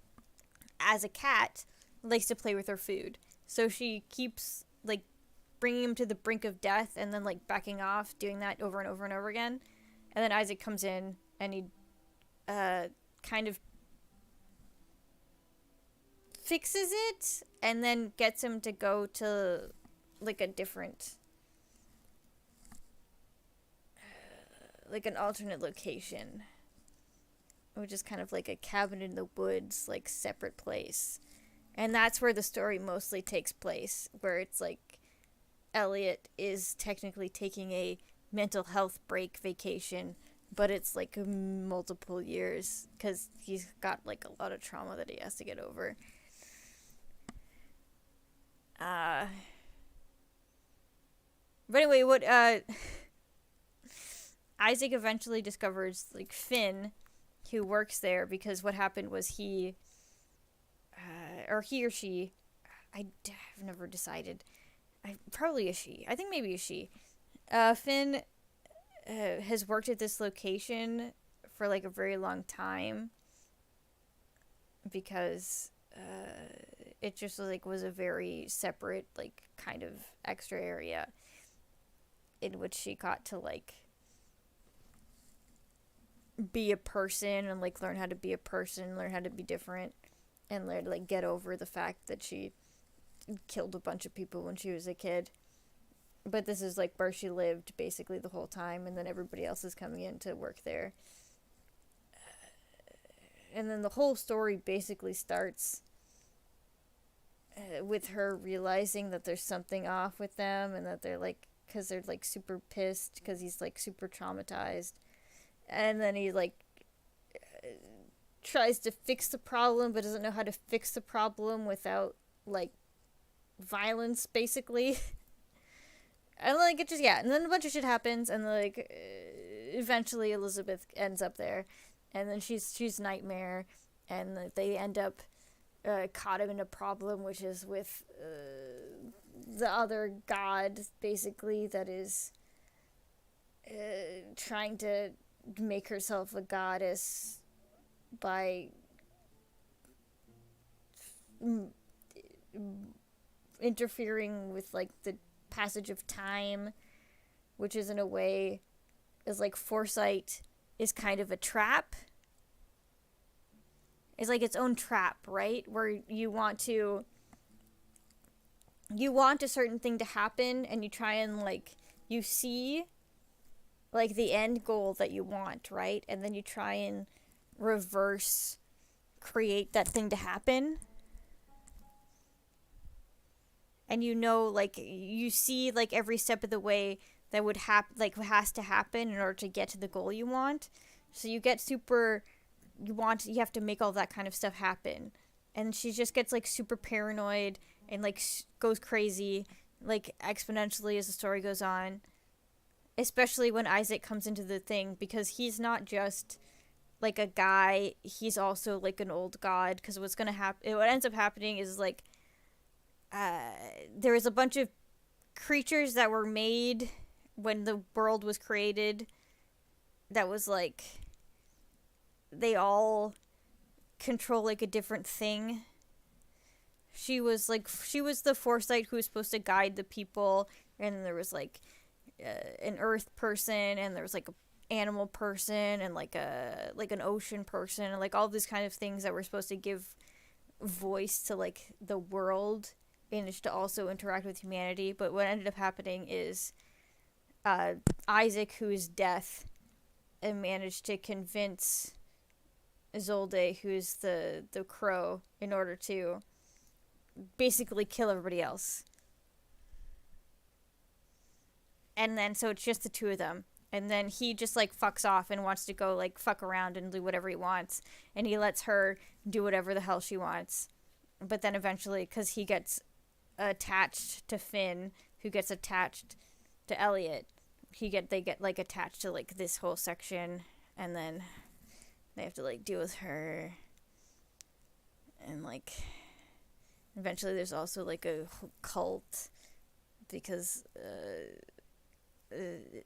as a cat, likes to play with her food, so she keeps like bringing him to the brink of death and then like backing off, doing that over and over and over again. And then Isaac comes in, and he kind of fixes it, and then gets him to go to like a different like an alternate location, which is kind of like a cabin in the woods, like separate place. And that's where the story mostly takes place, where it's like Elliot is technically taking a mental health break vacation, but it's like multiple years because he's got like a lot of trauma that he has to get over. But anyway, what Isaac eventually discovers like Finn, who works there, because what happened was he or she, I've never decided. Probably a she. I think maybe a she. Finn has worked at this location for like a very long time because it just like was a very separate, like kind of extra area in which she got to like be a person and like learn how to be a person, learn how to be different, and learn to like get over the fact that she killed a bunch of people when she was a kid. But this is like where she lived basically the whole time, and then everybody else is coming in to work there. And then the whole story basically starts with her realizing that there's something off with them, and that they're like, because they're like super pissed because he's like super traumatized. And then he like tries to fix the problem, but doesn't know how to fix the problem without like violence, basically. And like it just, yeah, and then a bunch of shit happens, and like eventually Elizabeth ends up there, and then she's Nightmare, and they end up caught him in a problem, which is with the other god, basically, that is trying to make herself a goddess by interfering with like the passage of time, which is in a way is like Foresight is kind of a trap. It's like its own trap, right? Where you want a certain thing to happen, and you try and like you see like the end goal that you want, right? And then you try and reverse create that thing to happen. and you know, like, you see, like, every step of the way that would has to happen in order to get to the goal you want. So you get super, you have to make all that kind of stuff happen. And she just gets, like, super paranoid and, like, goes crazy, like, exponentially as the story goes on. Especially when Isaac comes into the thing, because he's not just, like, a guy, he's also, like, an old god. Because what's gonna happen, what ends up happening is, like, there is a bunch of creatures that were made when the world was created that was, like, they all control, like, a different thing. She was the foresight who was supposed to guide the people, and there was, like, an earth person, and there was, like, a animal person, and, like, an ocean person, and, like, all these kind of things that were supposed to give voice to, like, the world, and to also interact with humanity. But what ended up happening is Isaac, who is death, and managed to convince Isolde, who's the crow, in order to basically kill everybody else. And then, so it's just the two of them. And then he just, like, fucks off and wants to go, like, fuck around and do whatever he wants. And he lets her do whatever the hell she wants. But then eventually, because he gets attached to Finn, who gets attached to Elliot, they get, like, attached to, like, this whole section. And then they have to, like, deal with her. And, like, eventually there's also, like, a cult. Because,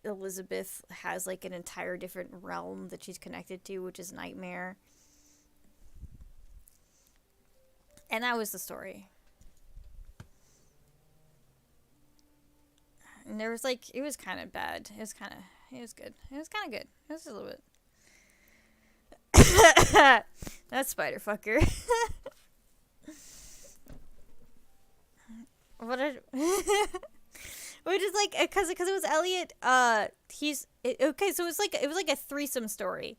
Elizabeth has, like, an entire different realm that she's connected to, which is Nightmare. And that was the story. And there was, like, it was kind of bad. It was good. It was kind of good. It was a little bit. That's Spiderfucker. What did... Which is, like, because it was Elliot, okay, so it was like a threesome story.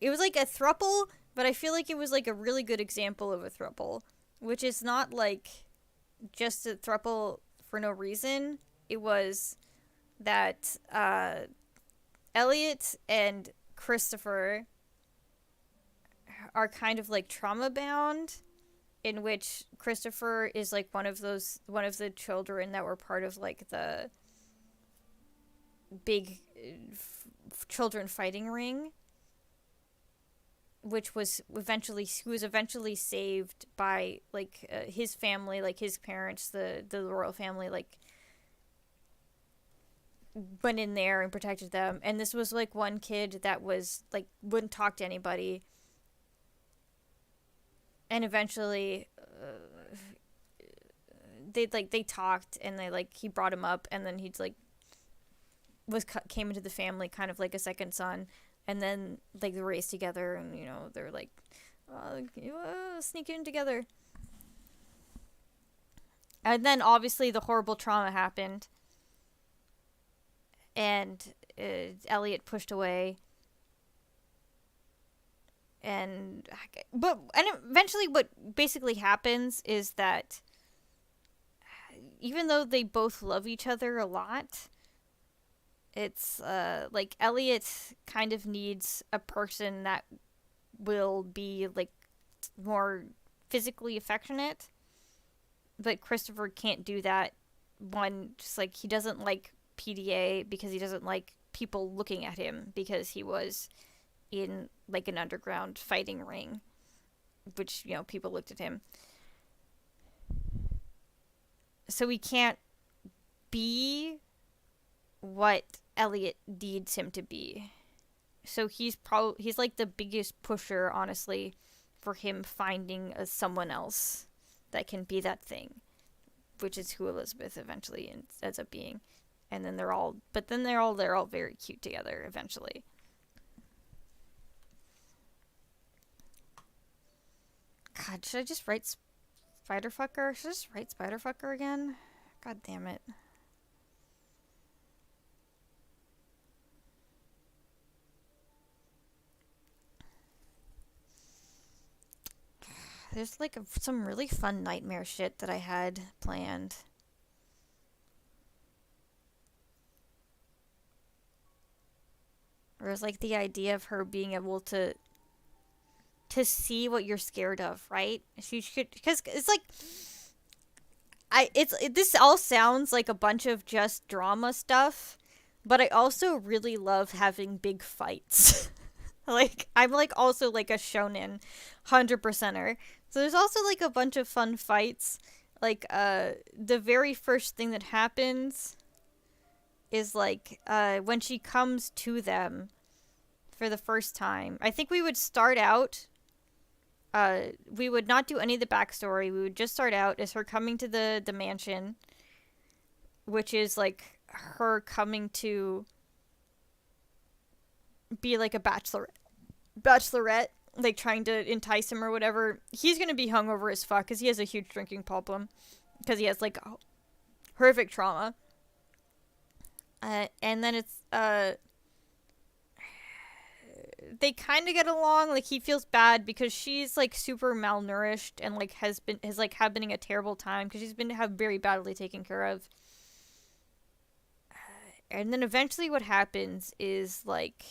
It was like a throuple, but I feel like it was, like, a really good example of a throuple, which is not, like, just a throuple for no reason. It was that, Elliot and Christopher are kind of, like, trauma-bound, in which Christopher is, like, one of the children that were part of, like, the big children fighting ring, which was eventually saved by, like, his family, like, his parents, the royal family, like, went in there and protected them. And this was, like, one kid that was, like, wouldn't talk to anybody. And eventually, they talked, and he brought him up, and then he's, like, came into the family kind of like a second son, and then, like, they raised together, and, you know, they're like, sneak in together. And then, obviously, the horrible trauma happened, and Elliot pushed away. And eventually what basically happens is that even though they both love each other a lot, it's, like, Elliot kind of needs a person that will be, like, more physically affectionate, but Christopher can't do that. One, just, like, he doesn't like PDA because he doesn't like people looking at him, because he was in, like, an underground fighting ring, which, you know, people looked at him. So he can't be what Elliot needs him to be. So he's like the biggest pusher, honestly, for him finding someone else that can be that thing, which is who Elizabeth eventually ends up being. And then they're all very cute together eventually. God, should I just write Spiderfucker? Should I just write Spiderfucker again? God damn it. There's like some really fun nightmare shit that I had planned. Or it's like the idea of her being able to see what you're scared of, right? She should, because it's like this all sounds like a bunch of just drama stuff, but I also really love having big fights. Like, I'm like also like a shonen 100%er. So there's also like a bunch of fun fights. Like the very first thing that happens is like when she comes to them for the first time. I think we would start out we would not do any of the backstory. We would just start out as her coming to the mansion, which is like her coming to be like a bachelorette, like trying to entice him or whatever. He's gonna be hungover as fuck because he has a huge drinking problem because he has like horrific trauma. And then it's they kind of get along. Like, he feels bad because she's like super malnourished and like has like having a terrible time because she's been very badly taken care of. And then eventually what happens is like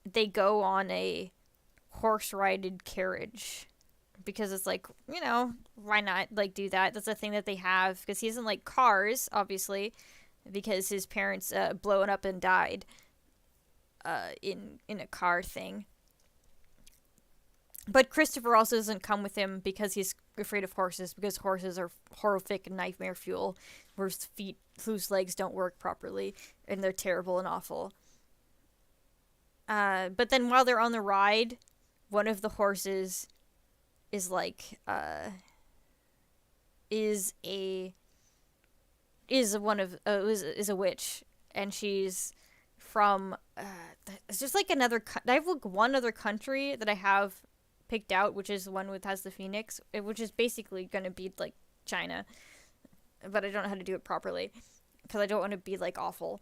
they go on a horse-rided carriage because it's like, you know, why not like do that? That's a thing that they have because he doesn't like cars, obviously, because his parents blown up and died in a car thing. But Christopher also doesn't come with him because he's afraid of horses, because horses are horrific nightmare fuel, whose legs don't work properly, and they're terrible and awful. But then while they're on the ride, one of the horses is like is a witch, and she's from it's just like another I have like one other country that I have picked out, which is the one with has the phoenix, which is basically going to be like China, but I don't know how to do it properly because I don't want to be like awful.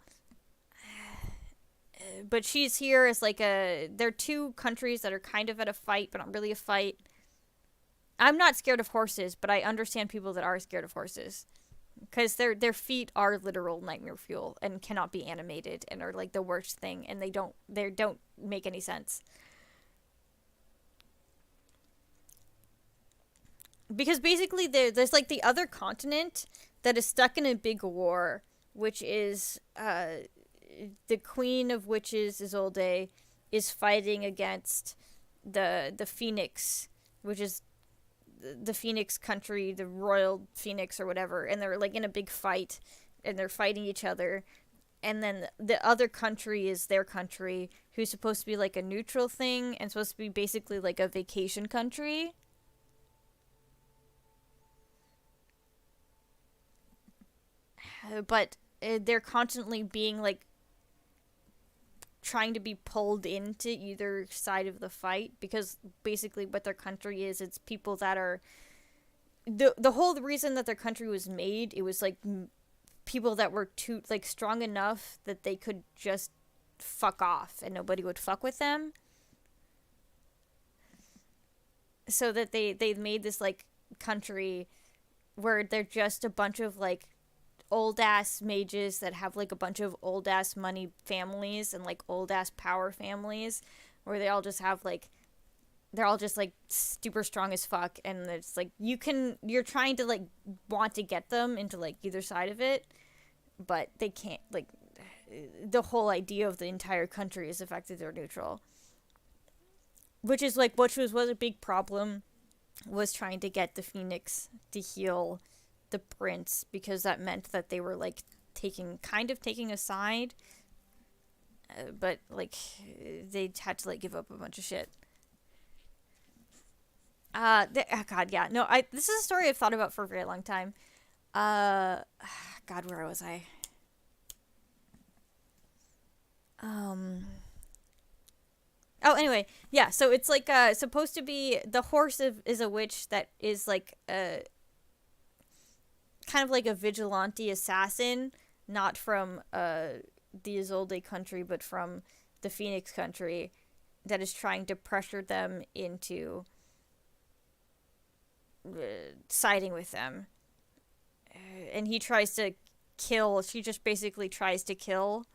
But she's here as like they're two countries that are kind of at a fight, but not really a fight. I'm not scared of horses, but I understand people that are scared of horses. Because their feet are literal nightmare fuel and cannot be animated and are like the worst thing, and they don't make any sense. Because basically there's like the other continent that is stuck in a big war, which is the Queen of Witches, Isolde, is fighting against the Phoenix, which is the Phoenix country, the Royal Phoenix or whatever, and they're like in a big fight, and they're fighting each other. And then the other country is their country, who's supposed to be like a neutral thing, and supposed to be basically like a vacation country. But they're constantly being like trying to be pulled into either side of the fight, because basically what their country is, it's people that are the whole reason that their country was made, it was like people that were too like strong enough that they could just fuck off and nobody would fuck with them, so that they made this like country where they're just a bunch of like old ass mages that have like a bunch of old ass money families and like old ass power families, where they all just have like they're all just like super strong as fuck, and it's like you're trying to like want to get them into like either side of it, but they can't. Like the whole idea of the entire country is the fact that they're neutral, which is like what was a big problem, was trying to get the Phoenix to heal the prince, because that meant that they were like taking a side, but like they had to like give up a bunch of shit. God, yeah, no, this is a story I've thought about for a very long time. God, where was I? Oh, anyway, yeah, so it's like supposed to be the horse is a witch that is like kind of like a vigilante assassin, not from the Isolde country, but from the Phoenix country, that is trying to pressure them into siding with them. And he tries to kill. She just basically tries to kill.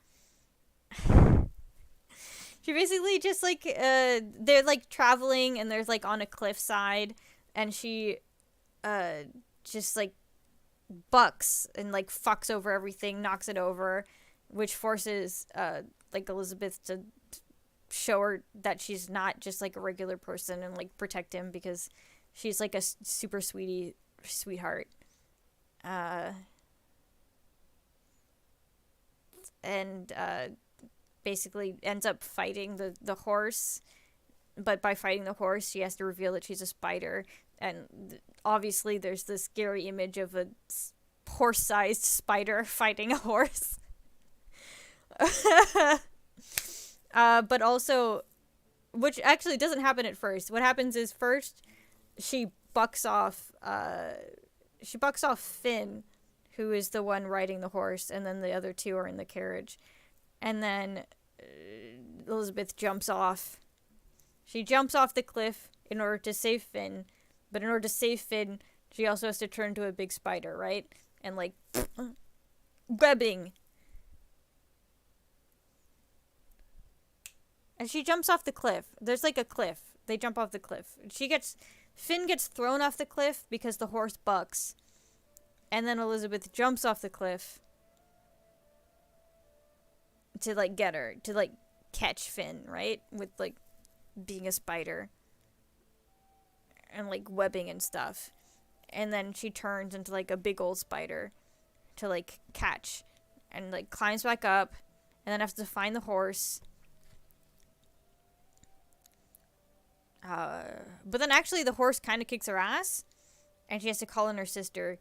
She basically just like they're like traveling and there's like on a cliffside and she just like bucks and like fucks over everything, knocks it over, which forces like Elizabeth to show her that she's not just like a regular person and like protect him because she's like a super sweetheart. And basically ends up fighting the horse, but by fighting the horse she has to reveal that she's a spider, and obviously there's this scary image of a horse-sized spider fighting a horse. But also, which actually doesn't happen at first. What happens is first she bucks off Finn, who is the one riding the horse, and then the other two are in the carriage. And then Elizabeth jumps off. She jumps off the cliff in order to save Finn. But in order to save Finn, she also has to turn into a big spider, right? And like, webbing. And she jumps off the cliff. There's like a cliff. They jump off the cliff. Finn gets thrown off the cliff because the horse bucks. And then Elizabeth jumps off the cliff to like get her, to like catch Finn, right? With like being a spider and like webbing and stuff. And then she turns into like a big old spider to like catch and like climbs back up and then has to find the horse. But then actually the horse kind of kicks her ass and she has to call in her sister.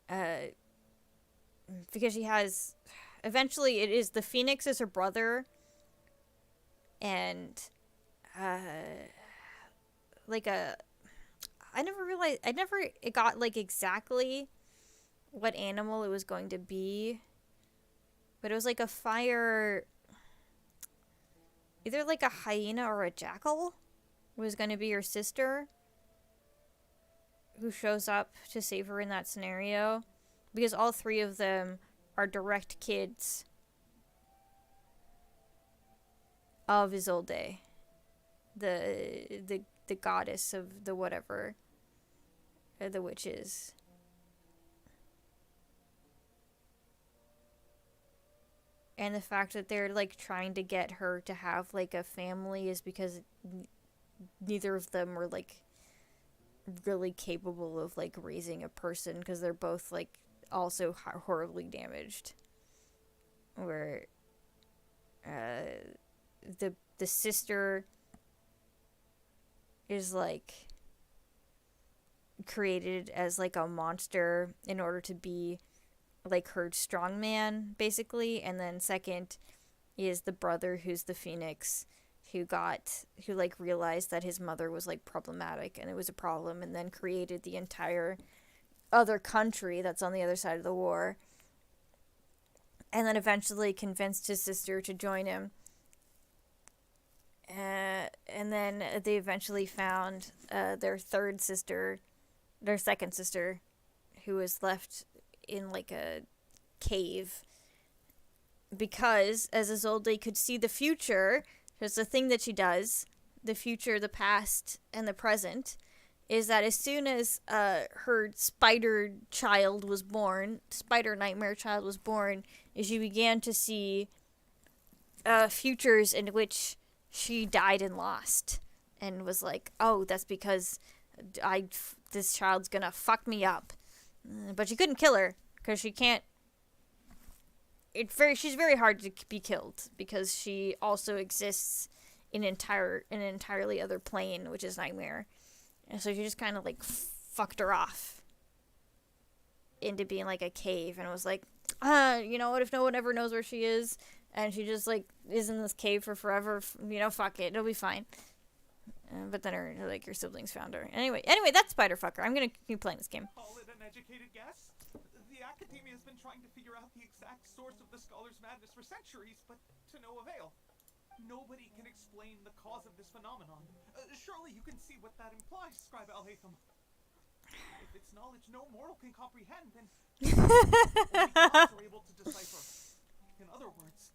Because she has... Eventually, it is the Phoenix is her brother, and like a... I never realized... It got like exactly what animal it was going to be, but it was like a fire... Either like a hyena or a jackal was going to be her sister, who shows up to save her in that scenario, because all three of them are direct kids of Isolde, the goddess of the whatever, the witches. And the fact that they're like trying to get her to have like a family is because neither of them were like really capable of like raising a person, because they're both like also horribly damaged. Where the sister is like created as like a monster in order to be like her strongman, basically, and then second is the brother who's the Phoenix, who like realized that his mother was like problematic and it was a problem, and then created the entire other country that's on the other side of the war, and then eventually convinced his sister to join him. And then they eventually found their second sister, who was left in like a cave, because as Isolde could see the future, there's a thing that she does, the future, the past, and the present, is that as soon as her spider child was born, spider nightmare child was born, she began to see futures in which she died and lost, and was like, oh, that's because this child's gonna fuck me up. But she couldn't kill her, because she can't... She's very hard to be killed, because she also exists in an entirely other plane, which is Nightmare. And so she just kind of like fucked her off into being like a cave, and it was like, you know what, if no one ever knows where she is, and she just like is in this cave for forever, fuck it, it'll be fine. But then her siblings found her. Anyway, that's Spiderfucker. I'm gonna keep playing this game. Call it an educated guess? The Academia has been trying to figure out the exact source of the Scholar's Madness for centuries, but to no avail. Nobody can explain the cause of this phenomenon. Surely you can see what that implies, Scribe Al-Haytham. If it's knowledge no mortal can comprehend, then only gods are able to decipher. In other words,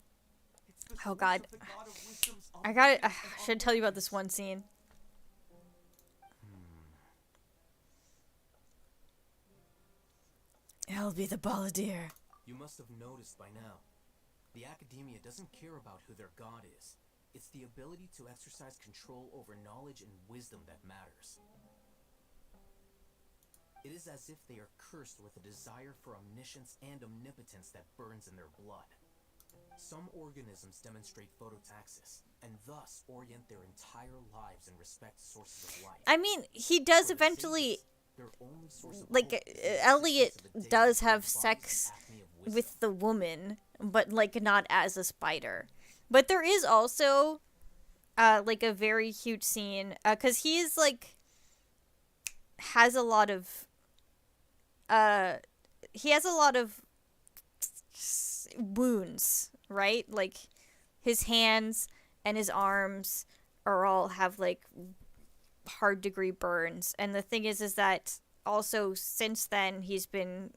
it's the Oh source god. of the god of wisdom's I should tell you about this one scene. I'll be the balladeer. You must have noticed by now. The Academia doesn't care about who their god is. It's the ability to exercise control over knowledge and wisdom that matters. It is as if they are cursed with a desire for omniscience and omnipotence that burns in their blood. Some organisms demonstrate phototaxis, and thus orient their entire lives in respect to sources of life. I mean, he does eventually, like, Elliot does have sex with the woman, but, like, not as a spider. But there is also, like, a very cute scene, because he's, like, has a lot of, he has a lot of wounds, right? Like, his hands and his arms are all have, like, hard degree burns. And the thing is that also since then he's been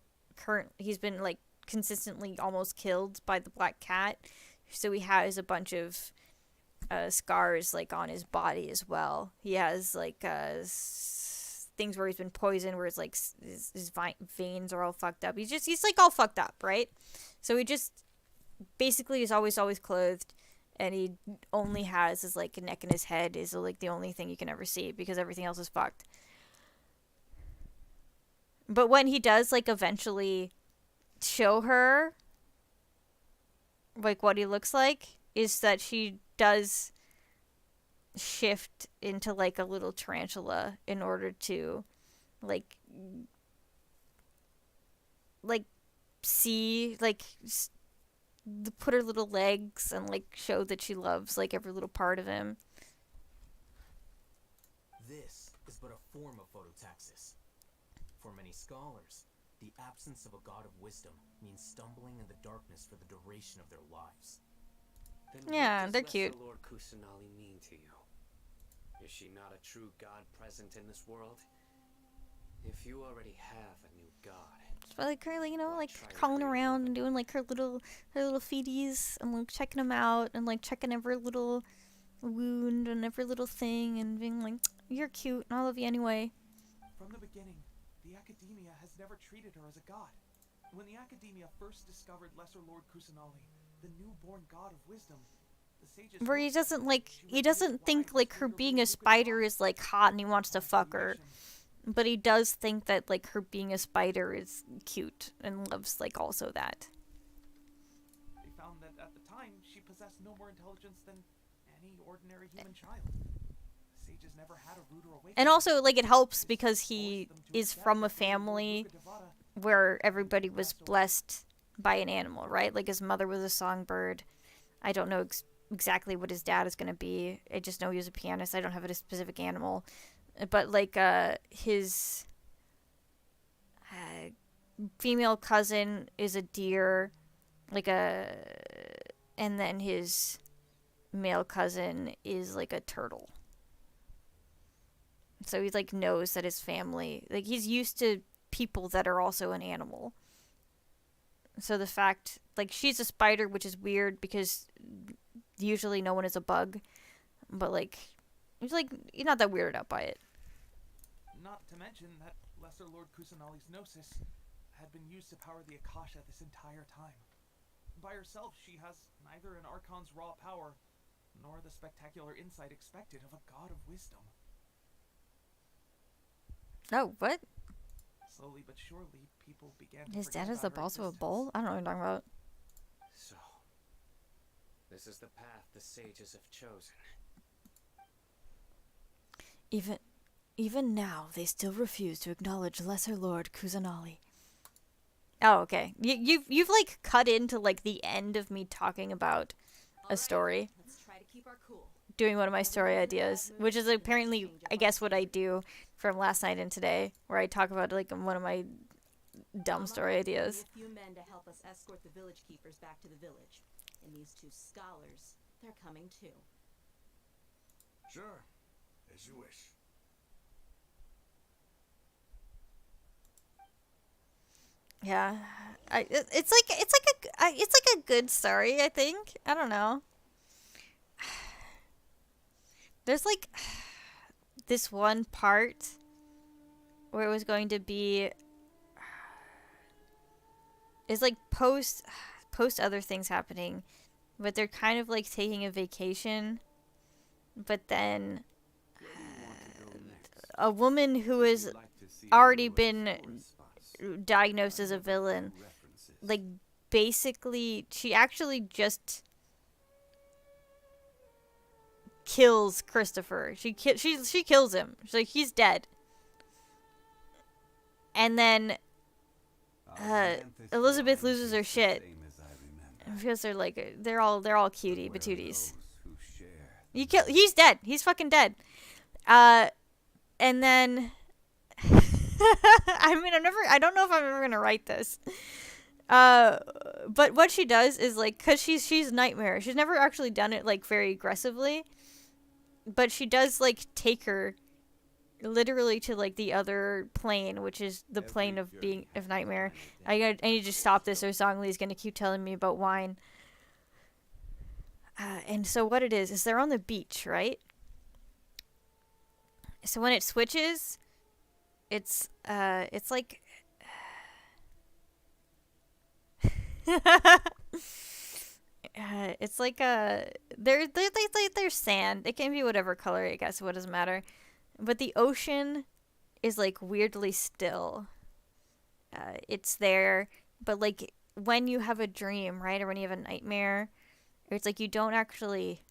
like consistently almost killed by the black cat, so he has a bunch of scars like on his body as well. He has like things where he's been poisoned, where it's like his veins are all fucked up. He's like all fucked up, right? So he just basically is always clothed, and he only has his like neck and his head is like the only thing you can ever see because everything else is fucked. But when he does like eventually show her like what he looks like, is that she does shift into like a little tarantula in order to like see like put her little legs and like show that she loves like every little part of him. This is but a form of phototaxis. For many scholars, the absence of a god of wisdom means stumbling in the darkness for the duration of their lives. Then yeah, what does they're cute. Lesser Lord Kusanali mean to you? Is she not a true god present in this world? If you already have a new god, But like her, you know, like crawling around and doing like her little feeties and like checking them out and like checking every little wound and every little thing and being like, "You're cute and I love you anyway." From the beginning, the Academia has never treated her as a god. When the Academia first discovered Lesser Lord Kusanali, the newborn god of wisdom, the sages Where he doesn't think like her being a spider is like hot and he wants to fuck her. But he does think that like her being a spider is cute and loves like also that. They found that at the time she possessed no more intelligence than any ordinary human child. The sages never had a ruder awakening. And also like it helps because he is from a family where everybody was blessed by an animal, right? Like his mother was a songbird. I don't know exactly what his dad is going to be. I just know he was a pianist. I don't have a specific animal. But like his female cousin is a deer, and then his male cousin is like a turtle. So he like knows that his family, like he's used to people that are also an animal. So the fact, like she's a spider, which is weird because usually no one is a bug, but like he's not that weirded out by it. Not to mention that Lesser Lord Kusanali's gnosis had been used to power the Akasha this entire time. By herself, she has neither an Archon's raw power, nor the spectacular insight expected of a god of wisdom. Oh, what? Slowly but surely, people began to His forget dad is the about her boss of a existence. bull? I don't know what you're talking about. so this is the path the sages have chosen. Even now, they still refuse to acknowledge Lesser Lord Kusanali. Oh, okay. You've like cut into like the end of me talking about a story. Let's try to keep our cool. Doing one of my story ideas, which is apparently, I guess, what I do from last night and today, where I talk about like one of my dumb story ideas. A few men to help us escort the village keepers back to the village. And these two scholars, they're coming too. Sure, as you wish. Yeah, it's like a good story. I think. I don't know. There's like this one part where it was going to be is like post other things happening, but they're kind of like taking a vacation. But then a woman who has already been diagnosed as a villain, like basically she actually just kills Christopher. She kills him. She's like, he's dead. And then Elizabeth loses her shit because they're all cutie patooties. He's dead. He's fucking dead. And then I don't know if I'm ever gonna write this. But what she does is like, cause she's Nightmare. She's never actually done it like very aggressively, but she does like take her literally to like the other plane, which is the plane of Nightmare. I need to stop this, or Zhongli is gonna keep telling me about wine. And so what it is they're on the beach, right? So when it switches, it's like it's like they're sand. It can be whatever color, I guess. What doesn't matter. But the ocean is like weirdly still. It's there, but like when you have a dream, right, or when you have a nightmare, it's like you don't actually.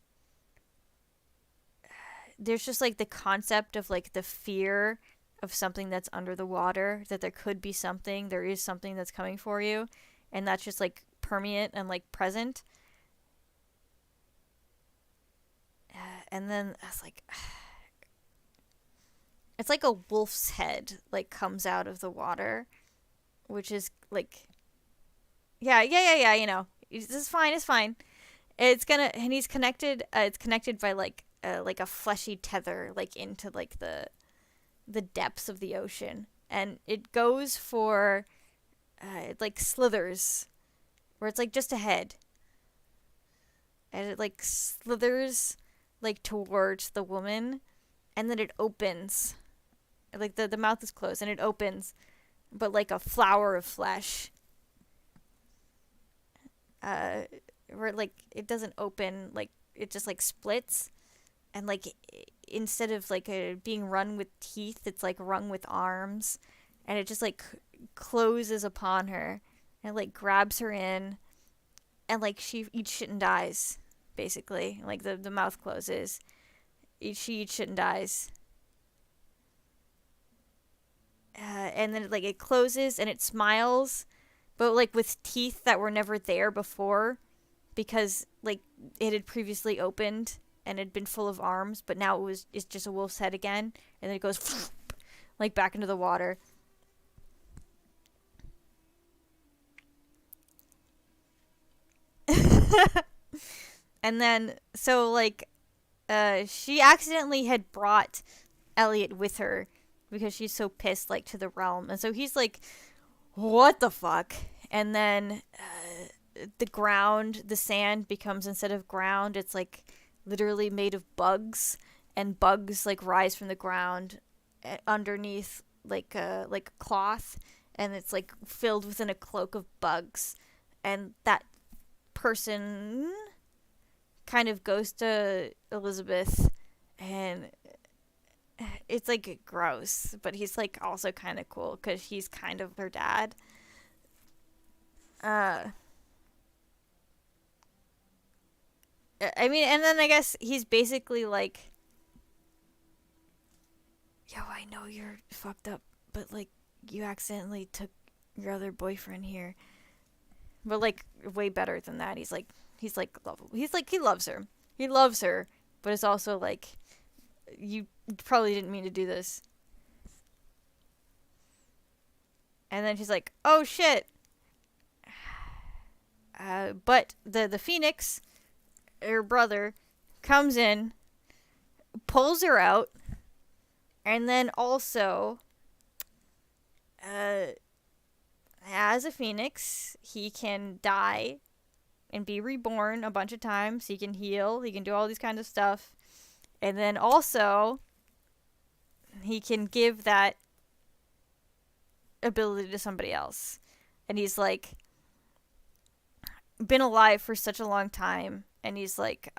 There's just like the concept of like the fear of something that's under the water, that there could be something, there is something that's coming for you, and that's just like permeate and like present. And then it's like a wolf's head like comes out of the water, which is like, yeah, you know, it's fine. And he's connected. It's connected by like a fleshy tether like into like the depths of the ocean, and it goes for it like slithers, where it's like just a head, and it like slithers like towards the woman, and then it opens, like the mouth is closed and it opens, but like a flower of flesh, where like it doesn't open, like it just like splits, and like instead of like being run with teeth, it's like rung with arms, and it just like closes upon her and like grabs her in, and like she eats shit and dies, basically. Like the mouth closes, she eats shit and dies, and then like it closes and it smiles, but like with teeth that were never there before, because like it had previously opened and had been full of arms, but now it's just a wolf's head again, and then it goes like back into the water. And then so like she accidentally had brought Elliot with her because she's so pissed like to the realm, and so he's like, what the fuck? And then the sand becomes, instead of ground, it's like literally made of bugs, and bugs like rise from the ground underneath like cloth, and it's like filled within a cloak of bugs, and that person kind of goes to Elizabeth, and it's like gross, but he's like also kind of cool because he's kind of her dad. I mean, and then I guess he's basically like, yo, I know you're fucked up, but like you accidentally took your other boyfriend here. But like way better than that. He's like lovable. He's like, he loves her. He loves her, but it's also like, you probably didn't mean to do this. And then she's like, oh shit. But the Phoenix, her brother, comes in, pulls her out, and then also as a phoenix, he can die and be reborn a bunch of times. He can heal. He can do all these kinds of stuff. And then also, he can give that ability to somebody else. And he's like been alive for such a long time, and he's like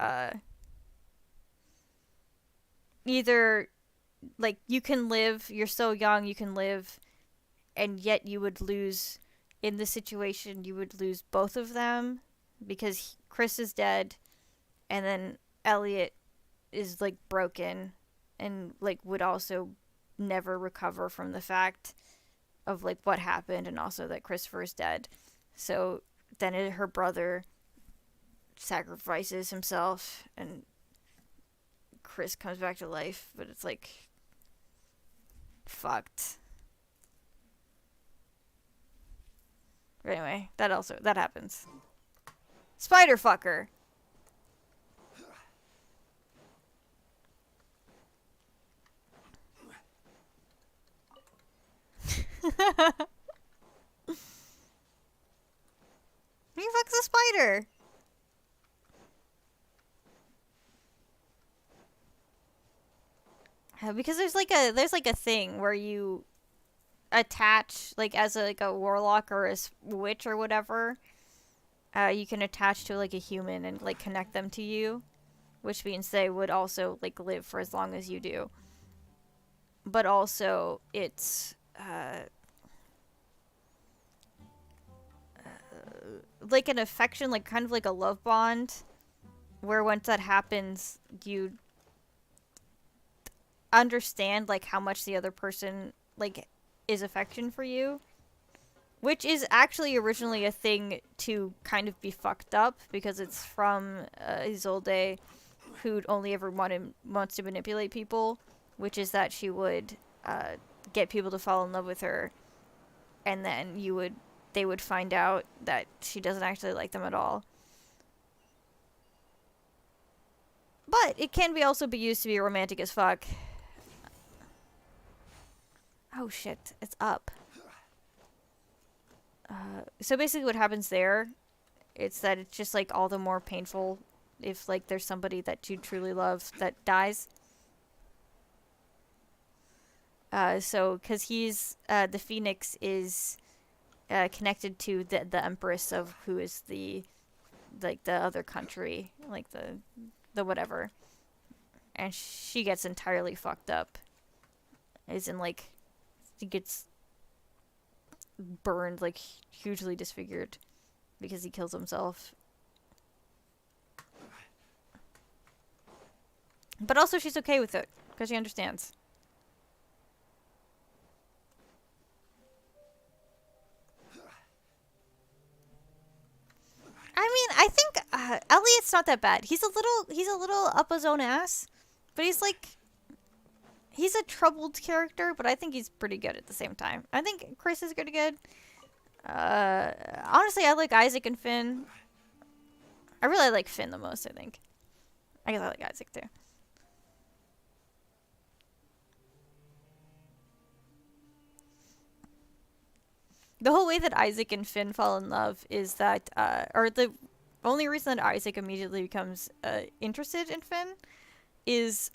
either like you can live, you're so young, you can live, and yet you would lose in this situation, you would lose both of them because Chris is dead, and then Elliot is like broken and like would also never recover from the fact of like what happened, and also that Christopher is dead. So then her brother sacrifices himself and Chris comes back to life, but it's like fucked. But anyway, that happens. Spider fucker. He fucks a spider. Because there's like a thing where you attach like as a warlock or a witch or whatever. You can attach to like a human and like connect them to you, which means they would also like live for as long as you do. But also it's like an affection, like kind of like a love bond, where once that happens, you understand like how much the other person like is affection for you, which is actually originally a thing to kind of be fucked up because it's from Isolde, who only ever wants to manipulate people, which is that she would get people to fall in love with her, and then they would find out that she doesn't actually like them at all. But it can also be used to be romantic as fuck. Oh shit, it's up. So basically what happens there, it's that it's just like all the more painful if like there's somebody that you truly love that dies. So because he's the Phoenix is connected to the Empress of who is the other country, like the whatever, and she gets entirely fucked up. As in like he gets burned, like hugely disfigured because he kills himself. But also she's okay with it because she understands. I mean, I think Elliot's not that bad. He's a little up his own ass, but he's a troubled character, but I think he's pretty good at the same time. I think Chris is pretty good. Honestly, I like Isaac and Finn. I really like Finn the most, I think. I guess I like Isaac too. The whole way that Isaac and Finn fall in love is that, or the only reason that Isaac immediately becomes interested in Finn is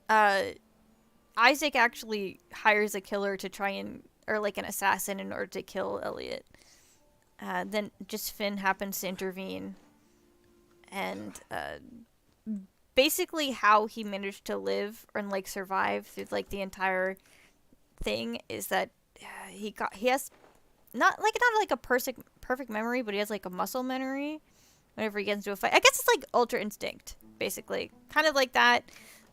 Isaac actually hires a killer to try or like an assassin in order to kill Elliot. Then just Finn happens to intervene. And basically how he managed to live and like survive through like the entire thing is that he has not like a perfect memory, but he has like a muscle memory whenever he gets into a fight. I guess it's like Ultra Instinct, basically. Kind of like that.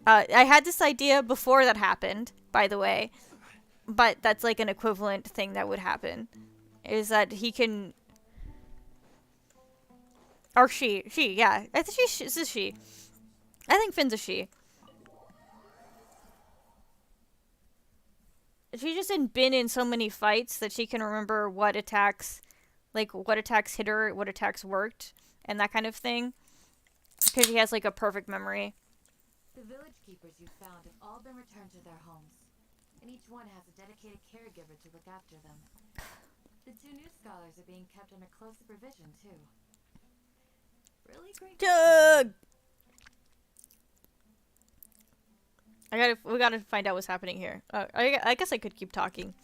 I had this idea before that happened, by the way, but that's like an equivalent thing that would happen. Is that he can... Or she, yeah. I think this is she. I think Finn's a she. She's just been in so many fights that she can remember what attacks hit her, what attacks worked, and that kind of thing. Because she has like a perfect memory. The village keepers you found have all been returned to their homes. and each one has a dedicated caregiver to look after them. The 2 new scholars are being kept under close supervision, too. Really great. Doug! We gotta find out what's happening here. I guess I could keep talking.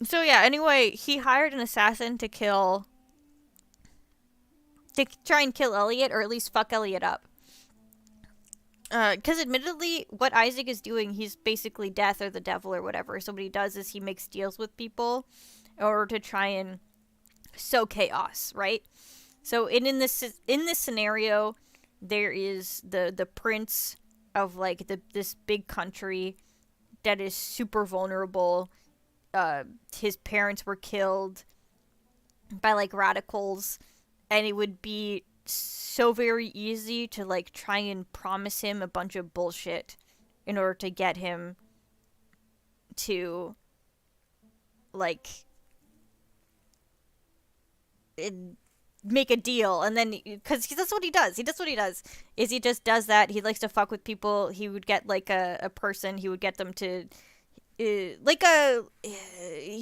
So yeah, anyway, he hired an assassin to try and kill Elliot, or at least fuck Elliot up. Because admittedly, what Isaac is doing, he's basically death or the devil or whatever. So what he does is he makes deals with people in order to try and sow chaos, right? So in this scenario, there is the prince of like this big country that is super vulnerable. His parents were killed by like radicals, and it would be so very easy to like try and promise him a bunch of bullshit in order to get him to like make a deal. And then because that's what he does, is he just does that. He likes to fuck with people. He would get like a person, he would get them to he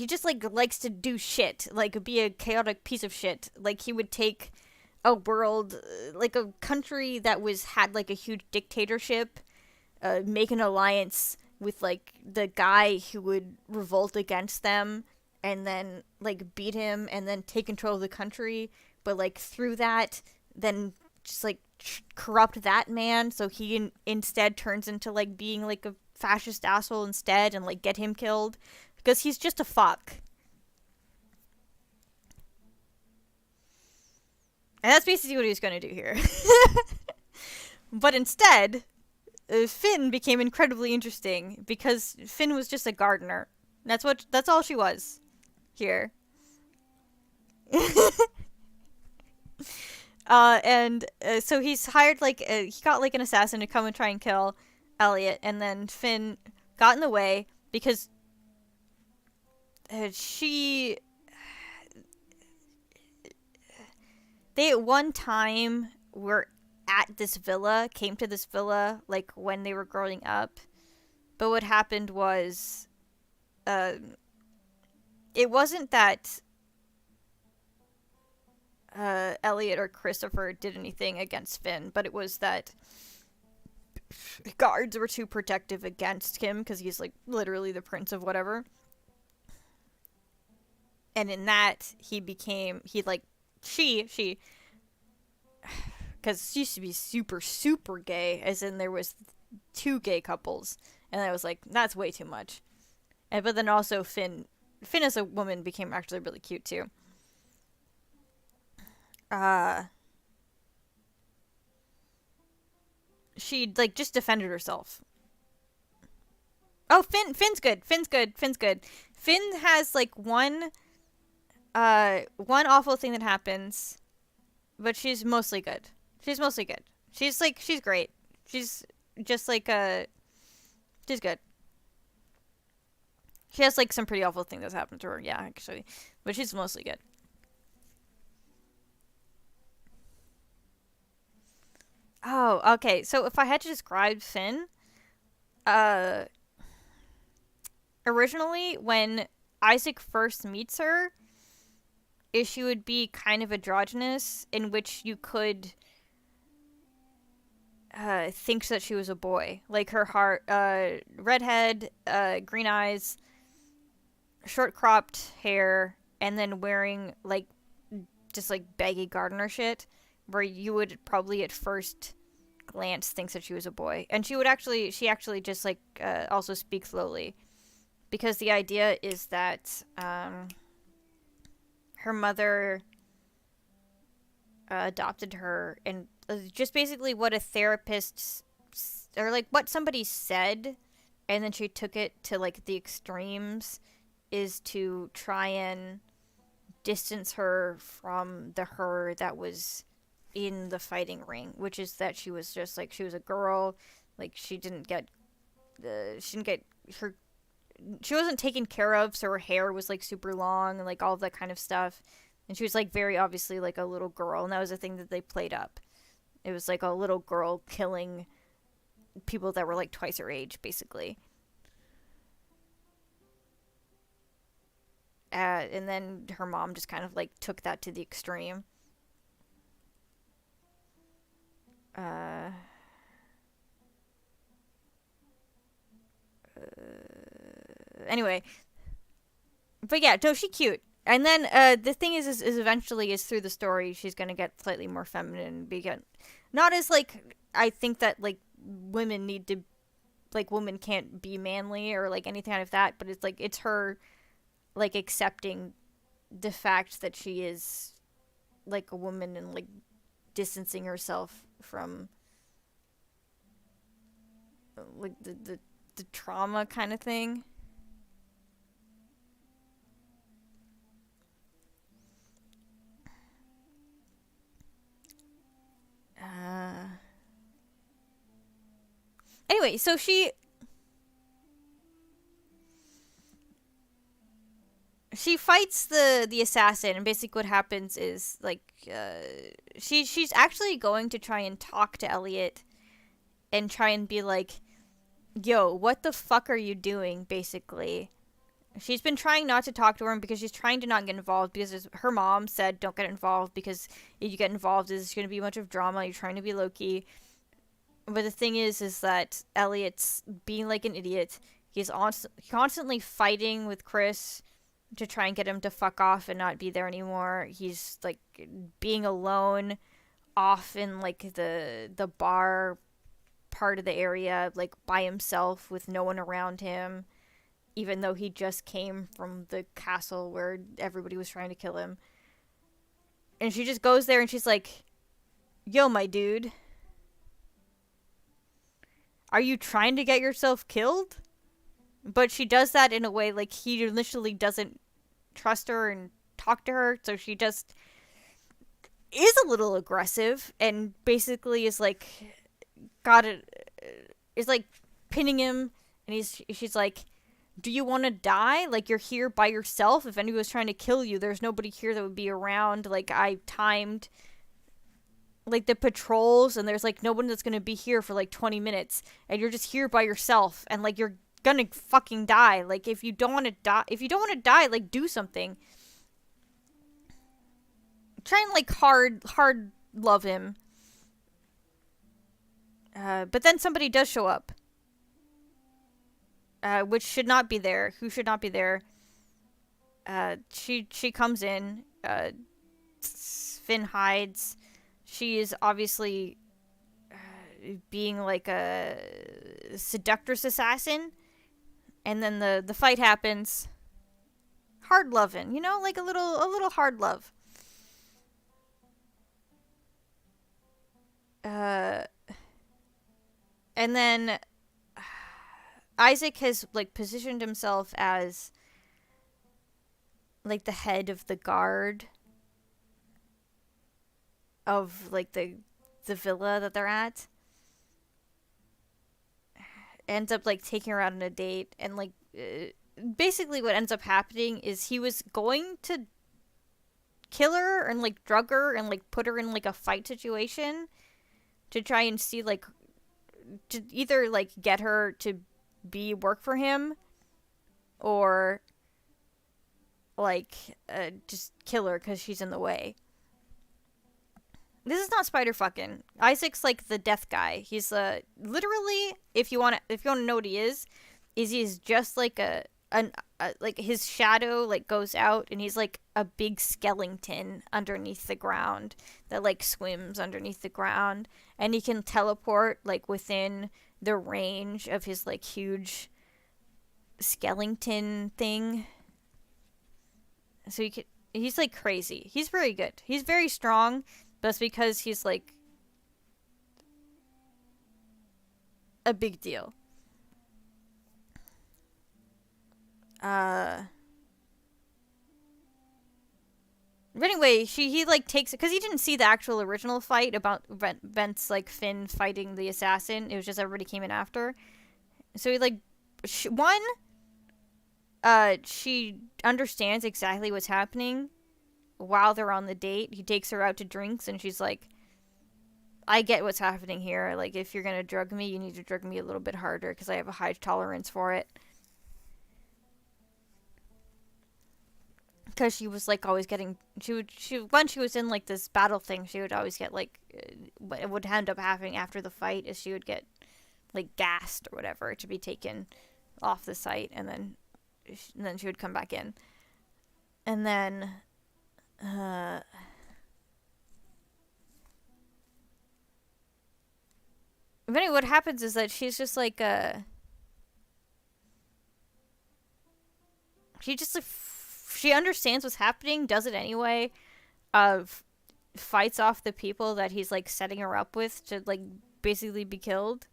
just like likes to do shit, like be a chaotic piece of shit. Like he would take a world, like a country that had like a huge dictatorship, make an alliance with like the guy who would revolt against them, and then like beat him and then take control of the country, but like through that then just like corrupt that man, so he instead turns into like being like a fascist asshole instead, and like get him killed because he's just a fuck. And that's basically what he was going to do here. But instead, Finn became incredibly interesting because Finn was just a gardener. That's all she was here. So he's hired he got like an assassin to come and try and kill Elliot, and then Finn got in the way because they at one time were at this villa, came to this villa, like, when they were growing up. But what happened was, it wasn't that Elliot or Christopher did anything against Finn, but it was that guards were too protective against him, because he's, like, literally the prince of whatever. And in that, she, because she used to be super, super gay, as in there was 2 gay couples, and I was like, that's way too much. But then also Finn as a woman became actually really cute too. She like just defended herself. Oh, Finn's good. Finn's good. Finn has like one awful thing that happens, but she's mostly good. She's great. She's just like she's good. She has like some pretty awful thing that's happened to her, yeah, actually, but she's mostly good. Oh, okay. So if I had to describe Finn, originally when Isaac first meets her, she would be kind of androgynous, in which you could think that she was a boy. Like her heart, redhead, green eyes, short cropped hair, and then wearing like just like baggy gardener shit, where you would probably at first glance think that she was a boy. And she actually just like also speak slowly, because the idea is that her mother adopted her, and just basically what a therapist or like what somebody said, and then she took it to like the extremes, is to try and distance her from the her that was in the fighting ring, which is that she was just like, she was a girl, like she wasn't taken care of, so her hair was like super long and like all of that kind of stuff, and she was like very obviously like a little girl, and that was a thing that they played up. It was like a little girl killing people that were like twice her age, basically. And then her mom just kind of like took that to the extreme. Anyway, but yeah, no, she's cute. And then the thing is eventually is through the story she's gonna get slightly more feminine, begin not as like I think that like women need to like women can't be manly or like anything out of that, but it's like it's her like accepting the fact that she is like a woman and like distancing herself from like the trauma kind of thing. Anyway, so she fights the assassin, and basically what happens is like she's actually going to try and talk to Elliot and try and be like, yo, what the fuck are you doing, basically. She's been trying not to talk to him because she's trying to not get involved because her mom said don't get involved because if you get involved there's going to be a bunch of drama, you're trying to be low-key. But the thing is that Elliot's being like an idiot. He's constantly fighting with Chris to try and get him to fuck off and not be there anymore. He's like being alone off in like the bar part of the area, like by himself with no one around him, even though he just came from the castle where everybody was trying to kill him. And she just goes there and she's like, yo, my dude, are you trying to get yourself killed? But she does that in a way like he initially doesn't trust her and talk to her, so she just is a little aggressive and basically is like is like pinning him, and she's like, do you want to die? Like, you're here by yourself. If anyone was trying to kill you, there's nobody here that would be around. Like, I timed like the patrols and there's like no one that's gonna be here for like 20 minutes and you're just here by yourself and like you're gonna fucking die. Like, if you don't want to die, like, do something. Try and like hard love him. But then somebody does show up, which should not be there. Who should not be there? She comes in. Finn hides. She is obviously being like a seductress assassin. And then the fight happens. Hard loving, you know, like a little hard love. And then Isaac has like positioned himself as like the head of the guard of like the villa that they're at. Ends up like taking her out on a date, and like basically what ends up happening is he was going to kill her and like drug her and like put her in like a fight situation to try and see like to either like get her to work for him or like just kill her because she's in the way. This is not spider fucking. Isaac's like the death guy. He's literally, if you want to know what he is he's just like like his shadow like goes out and he's like a big skeleton underneath the ground that like swims underneath the ground, and he can teleport like within the range of his like huge skeleton thing. So he's like crazy. He's very good. He's very strong. But it's because he's, like, a big deal. But anyway, he, like, takes... Because he didn't see the actual original fight about Vent's, like, Finn fighting the assassin. It was just everybody came in after. So he, like... she understands exactly what's happening. While they're on the date, he takes her out to drinks, and she's like, I get what's happening here. Like, if you're gonna drug me, you need to drug me a little bit harder, because I have a high tolerance for it. Because she was, like, always getting... when she was in, like, this battle thing, she would always get, like... What would end up happening after the fight is she would get, like, gassed or whatever to be taken off the site, and then she would come back in. And then... But anyway, what happens is that she's just like, she just, like, she understands what's happening, does it anyway, fights off the people that he's, like, setting her up with to, like, basically be killed.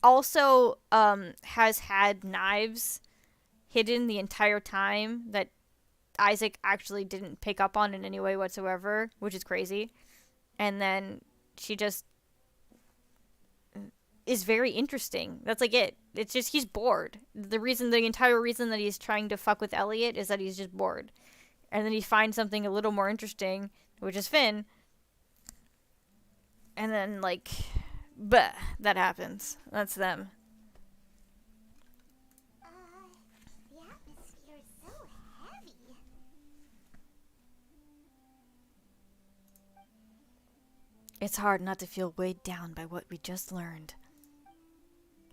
Also, has had knives hidden the entire time that Isaac actually didn't pick up on in any way whatsoever, which is crazy. And then she just is very interesting. That's like it. It's just he's bored. The entire reason that he's trying to fuck with Elliot is that he's just bored. And then he finds something a little more interesting, which is Finn. And then, like, that happens. That's them. The atmosphere is so heavy. It's hard not to feel weighed down by what we just learned.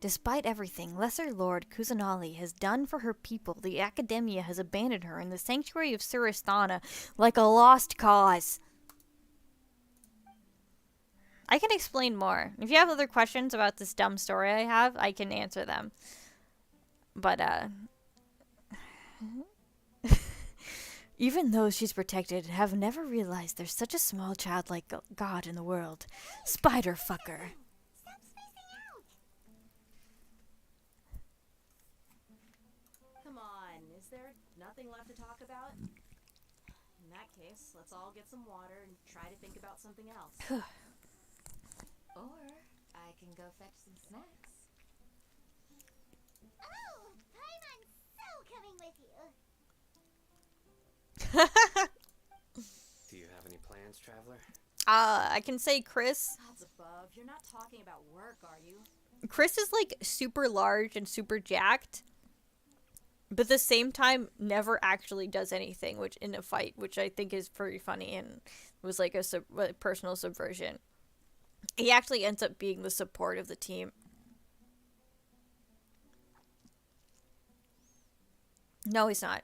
Despite everything Lesser Lord Kusanali has done for her people, the Academia has abandoned her in the sanctuary of Suristana like a lost cause. I can explain more. If you have other questions about this dumb story I have, I can answer them. But, even those she's protected have never realized there's such a small childlike god in the world. Spider fucker. Stop spacing out. Come on, is there nothing left to talk about? In that case, let's all get some water and try to think about something else. Or I can go fetch some snacks. Oh, Paimon's so coming with you. Do you have any plans, Traveler? I can say Chris. Gods above, you're not talking about work, are you? Chris is, like, super large and super jacked. But at the same time, never actually does anything in a fight, which I think is pretty funny and was, like, a personal subversion. He actually ends up being the support of the team. No, he's not.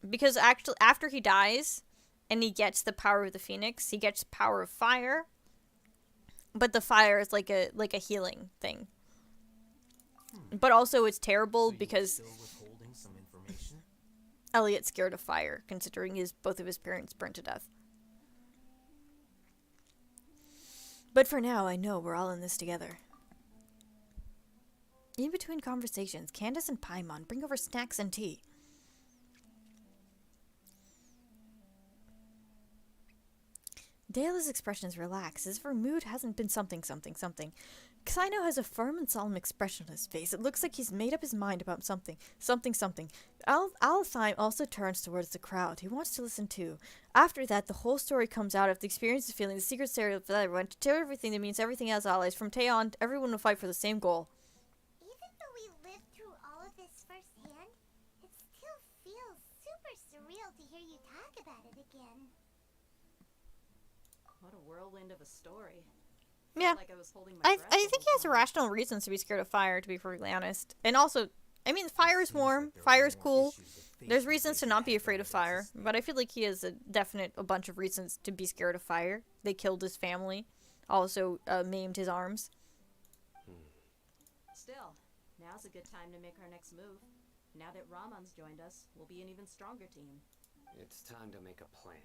Because actually, after he dies, and he gets the power of the Phoenix, he gets power of fire. But the fire is like a healing thing. But also, it's terrible because Still withholding some information? Elliot's scared of fire, considering both of his parents burned to death. But for now, I know we're all in this together. In between conversations, Candace and Paimon bring over snacks and tea. Dayla's expression is relaxed, as if her mood hasn't been something. Kaino has a firm and solemn expression on his face. It looks like he's made up his mind about something. Althheim also turns towards the crowd. He wants to listen too. After that, the whole story comes out of the experience of feeling the secret stereo of everyone, to tear everything that means everything as allies. From Taeon, everyone will fight for the same goal. Even though we lived through all of this firsthand, it still feels super surreal to hear you talk about it again. What a whirlwind of a story. Yeah. Like I was holding my I breath think the he has rational reasons to be scared of fire, to be perfectly honest. And also, I mean, fire is warm, fire is cool. There's reasons to not be afraid of fire, but I feel like he has a bunch of reasons to be scared of fire. They killed his family, also maimed his arms. Still, now's a good time to make our next move. Now that Ramon's joined us, we'll be an even stronger team. It's time to make a plan.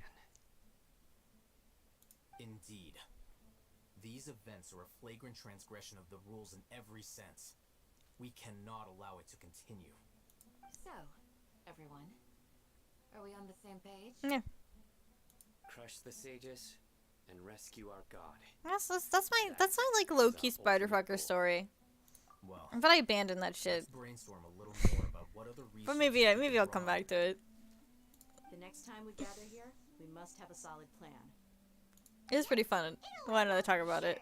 Indeed. These events are a flagrant transgression of the rules in every sense. We cannot allow it to continue. So, everyone, are we on the same page? Yeah. Crush the sages and rescue our god. That's my like low-key Spiderfucker story. Well, but I abandoned that shit. Let's brainstorm a little more about what other But maybe I'll come back to it. The next time we gather here, we must have a solid plan. It was pretty fun. Why not talk about it?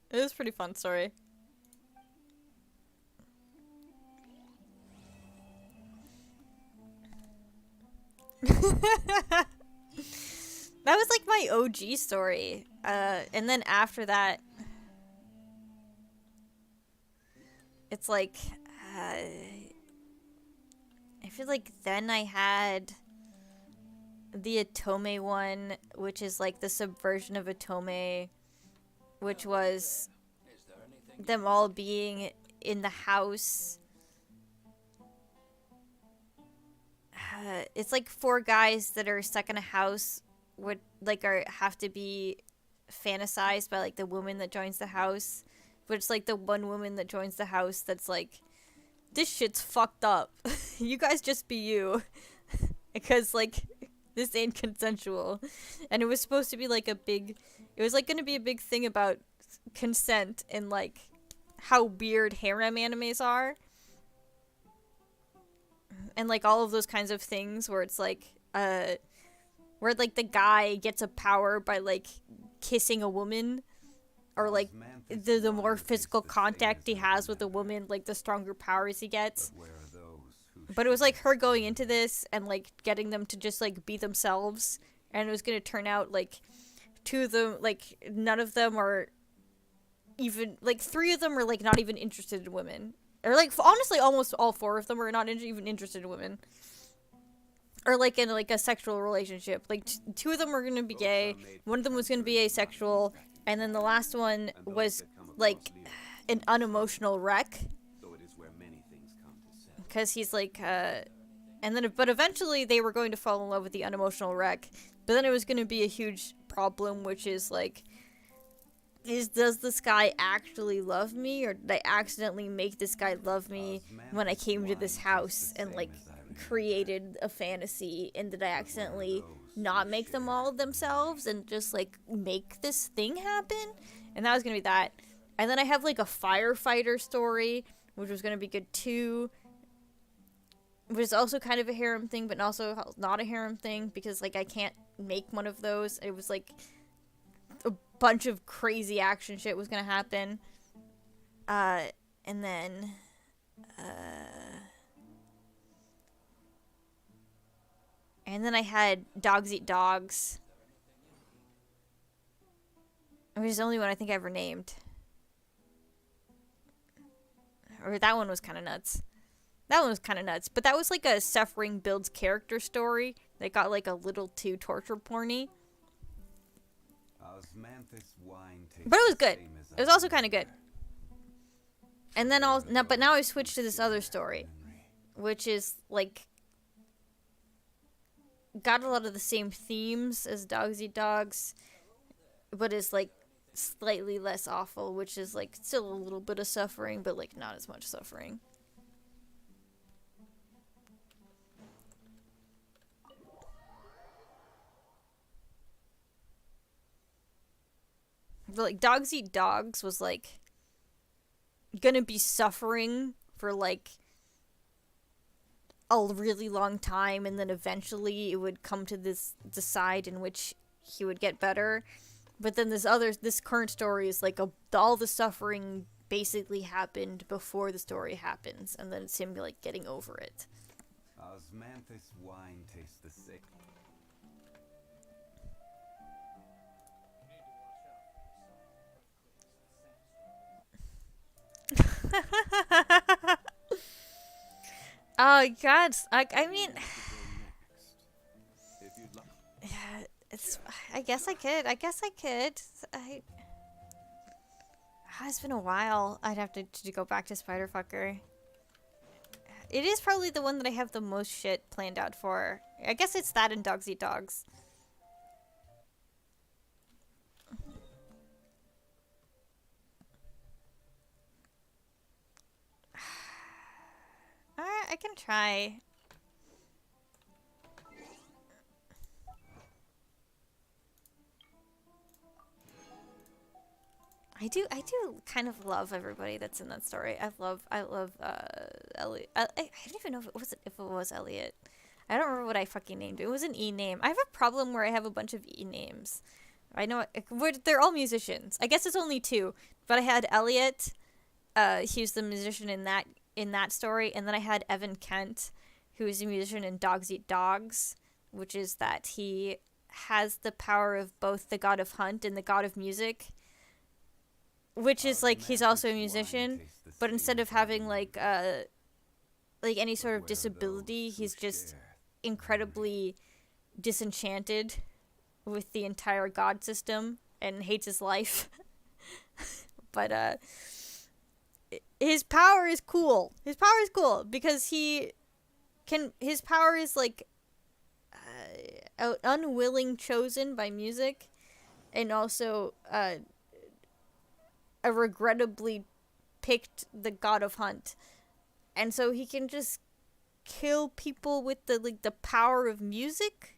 It was a pretty fun story. That was like my OG story. And then after that, it's like, I feel like then I had the Atome one, which is like the subversion of Atome, which was them all being in the house. It's like 4 guys that are stuck in a house would like have to be fantasized by like the woman that joins the house, but it's like the one woman that joins the house that's like, this shit's fucked up. You guys just be you. Because like this ain't consensual. And it was supposed to be like it was like gonna be a big thing about consent and like how weird harem animes are. And like all of those kinds of things where it's like where like the guy gets a power by like kissing a woman, or like the more physical contact he has with a woman, like the stronger powers he gets. But it was like her going into this and like getting them to just like be themselves, and it was gonna turn out like 2 of them, like none of them are even, like 3 of them are like not even interested in women. Or, like, honestly, almost all 4 of them are not even interested in women. Or, like, in, like, a sexual relationship. Like, 2 of them were gonna be gay, 1 of them was gonna be asexual, and then the last one was, like, an unemotional wreck. Because he's, like, and then, but eventually they were going to fall in love with the unemotional wreck. But then it was gonna be a huge problem, which is, like, does this guy actually love me, or did I accidentally make this guy love me when I came to this house and like created a fantasy, and did I accidentally not make them all themselves and just like make this thing happen? And that was gonna be that. And then I have like a firefighter story, which was gonna be good too, which is also kind of a harem thing, but also not a harem thing, because like I can't make one of those. It was like a bunch of crazy action shit was gonna happen. And then I had Dogs Eat Dogs, which is the only one I think I ever named. Or that one was kind of nuts. That one was kind of nuts, but that was like a suffering builds character story that got like a little too torture porny. But it was good. It was also kind of good. And then but now I switched to this other story, which is like got a lot of the same themes as Dogs Eat Dogs, but is like slightly less awful, which is like still a little bit of suffering, but like not as much suffering. But like Dogs Eat Dogs was like gonna be suffering for like a really long time, and then eventually it would come to the side in which he would get better. But then this current story is like all the suffering basically happened before the story happens, and then it's him like getting over it. Osmanthus wine tastes the sick. Oh god, I mean, it's. I guess I could. It's been a while. I'd have to go back to Spiderfucker. It is probably the one that I have the most shit planned out for. I guess it's that and Dogs Eat Dogs. Alright, I can try. I do kind of love everybody that's in that story. I love Elliot. I don't even know if it was Elliot. I don't remember what I fucking named it. It was an E name. I have a problem where I have a bunch of E names. I know they're all musicians. I guess it's only two, but I had Elliot. He was the musician in that story, and then I had Evan Kent, who is a musician in Dogs Eat Dogs, which is that he has the power of both the god of hunt and the god of music, which is like he's also a musician, but instead of having like any sort of disability, he's just incredibly disenchanted with the entire god system and hates his life. But his power is cool. His power is cool because his power is like unwilling chosen by music, and also a regrettably picked the god of hunt, and so he can just kill people with the power of music,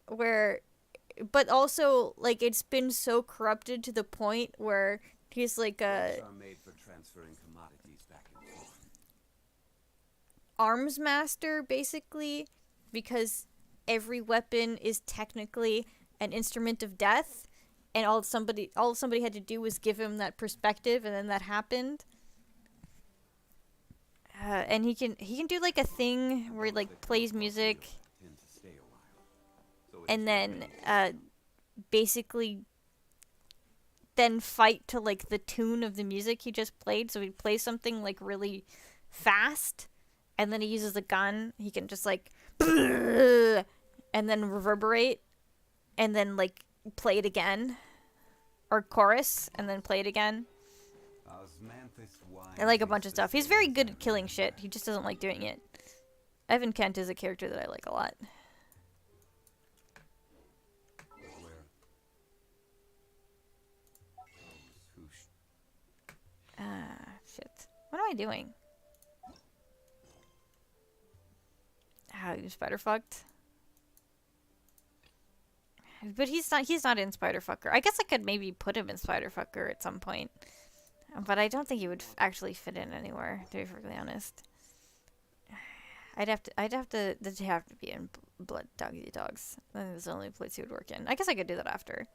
but also like it's been so corrupted to the point where he's like a made for transferring commodities back and forth. Arms master, basically, because every weapon is technically an instrument of death, and all somebody had to do was give him that perspective, and then that happened. And he can do like a thing where he like plays music, and then basically then fight to like the tune of the music he just played. So he plays something like really fast, and then he uses a gun. He can just like and then reverberate, and then like play it again, or chorus and then play it again. I like a bunch of stuff. He's very good at killing shit. He just doesn't like doing it. Evan Kent is a character that I like a lot. Shit. What am I doing? He was spider fucked. But he's not in Spiderfucker. I guess I could maybe put him in Spiderfucker at some point. But I don't think he would actually fit in anywhere, to be perfectly honest. I'd have to be in Blood Dog Eat Dogs. I think that's the only place he would work in. I guess I could do that after.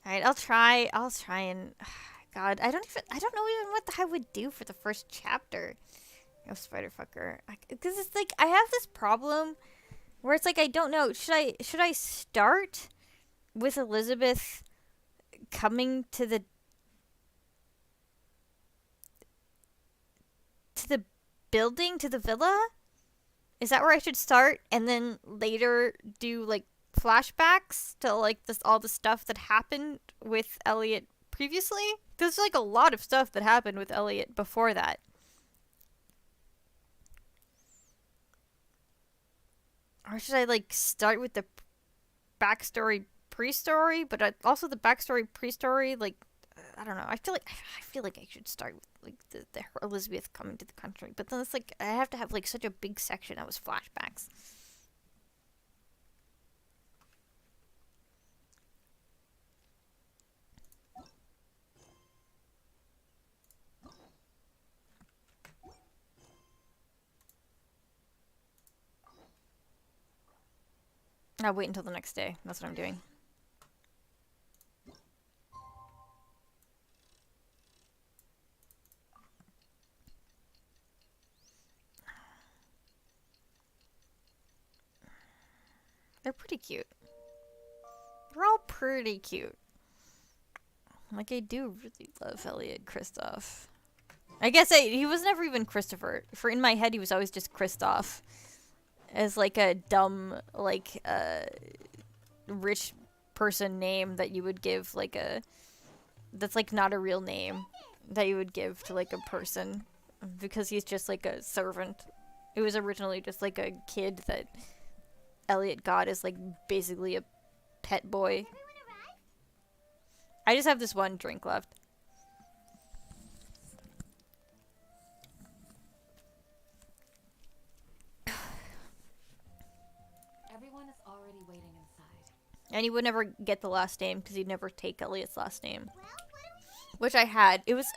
Alright, I'll try and God, I don't know even what I would do for the first chapter of Spiderfucker. Because it's like I have this problem where it's like I don't know, should I start with Elizabeth coming to the building, to the villa? Is that where I should start, and then later do like flashbacks to like all the stuff that happened with Elliot previously? There's like a lot of stuff that happened with Elliot before that. Or should I like start with the backstory pre-story, but also the backstory pre-story, like I don't know. I feel like I should start with like the Elizabeth coming to the country, but then it's like I have to have like such a big section that was flashbacks. I'll wait until the next day. That's what I'm doing. They're pretty cute. They're all pretty cute. Like, I do really love Elliot Kristoff. I guess he was never even Christopher. For in my head, he was always just Kristoff. As like a dumb, like, rich person name that you would give, like that's like not a real name that you would give to like a person. Because he's just like a servant. It was originally just like a kid that Elliot got as like basically a pet boy. I just have this one drink left. Everyone is already waiting inside. And he would never get the last name because he'd never take Elliot's last name. which I had. It was...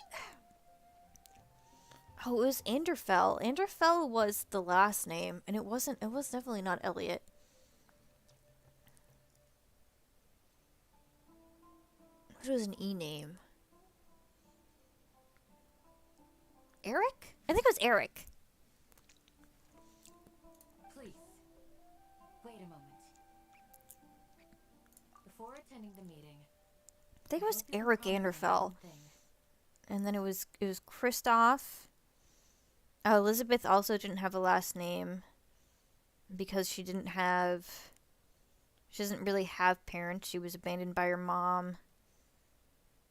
Oh, it was Anderfell. Anderfell was the last name, and it was definitely not Elliot. Which was an E name. Eric? I think it was Eric. Please, wait a moment. Before attending the meeting, I think it was Eric Anderfell. And then it was Kristoff. Oh, Elizabeth also didn't have a last name because she doesn't really have parents. She was abandoned by her mom.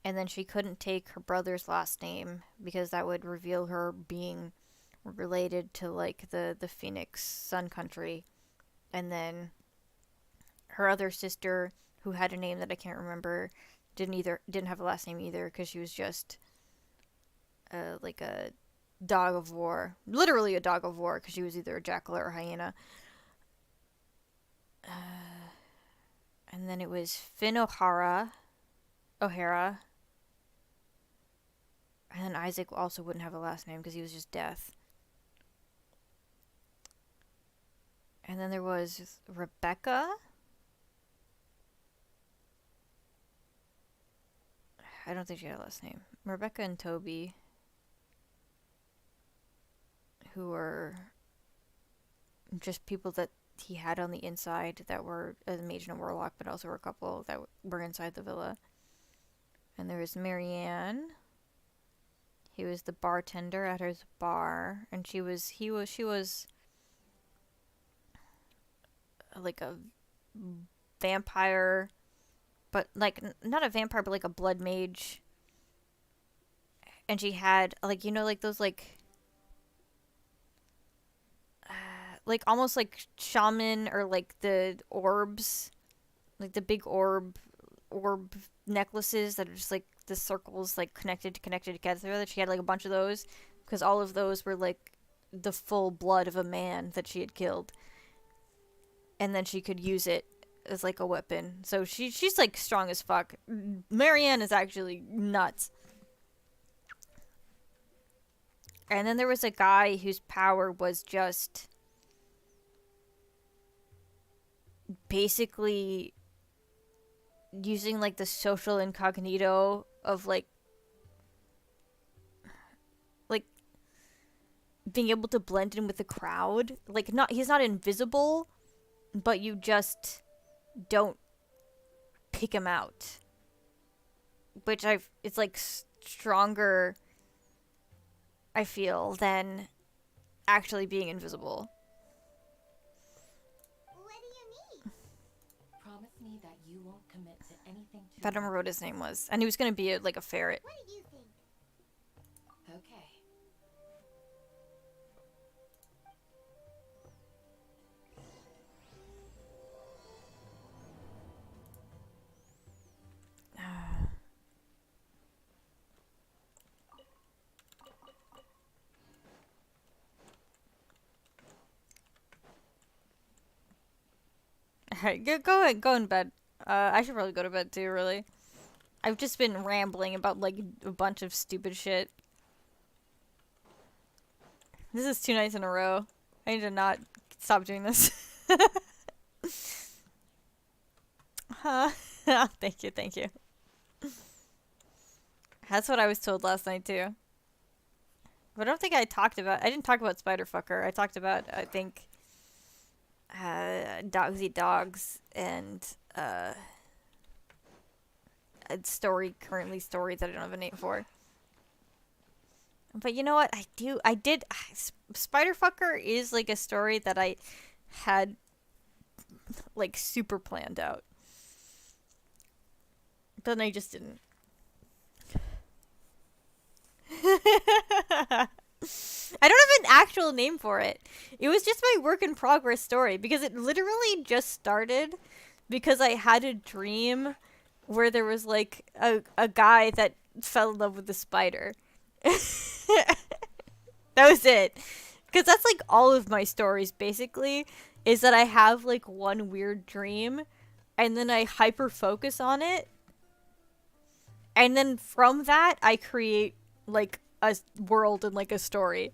And then she couldn't take her brother's last name because that would reveal her being related to like the Phoenix Sun Country. And then her other sister, who had a name that I can't remember, didn't have a last name either because she was just like a dog of war, literally a dog of war, because she was either a jackal or a hyena. And then it was Finn O'Hara, and then Isaac also wouldn't have a last name because he was just Death. And then there was Rebecca. I don't think she had a last name. Rebecca and Toby, who were just people that he had on the inside that were a mage and a warlock, but also were a couple that were inside the villa. And there was Marianne. He was the bartender at his bar, and she was like a vampire, but like not a vampire, but like a blood mage. And she had like, you know, like those like almost like shaman, or like the orbs, like the big orb necklaces that are just like the circles like connected together. That she had like a bunch of those because all of those were like the full blood of a man that she had killed, and then she could use it as like a weapon. So she's like strong as fuck. Marianne is actually nuts. And then there was a guy whose power was just basically using like the social incognito of like being able to blend in with the crowd. Like he's not invisible, but you just don't pick him out. Which it's like stronger, I feel, than actually being invisible. promise me that you won't commit to anything too I don't remember what his name was. And he was going to be like a ferret. What do you think? Okay. Alright, go in bed. I should probably go to bed too, really. I've just been rambling about, like, a bunch of stupid shit. This is 2 nights in a row. I need to not stop doing this. Thank you. That's what I was told last night, too. But I don't think I didn't talk about Spiderfucker. I talked about, I think, Dogs Eat Dogs, and, a story that I don't have a name for. But you know what? Spiderfucker is, like, a story that I had, like, super planned out. But then I just didn't. I don't have an actual name for it. It was just my work in progress story, because it literally just started because I had a dream where there was like a guy that fell in love with a spider. That was it. Because that's like all of my stories basically, is that I have like one weird dream and then I hyper focus on it And then from that, I create, like, a world and, like, a story.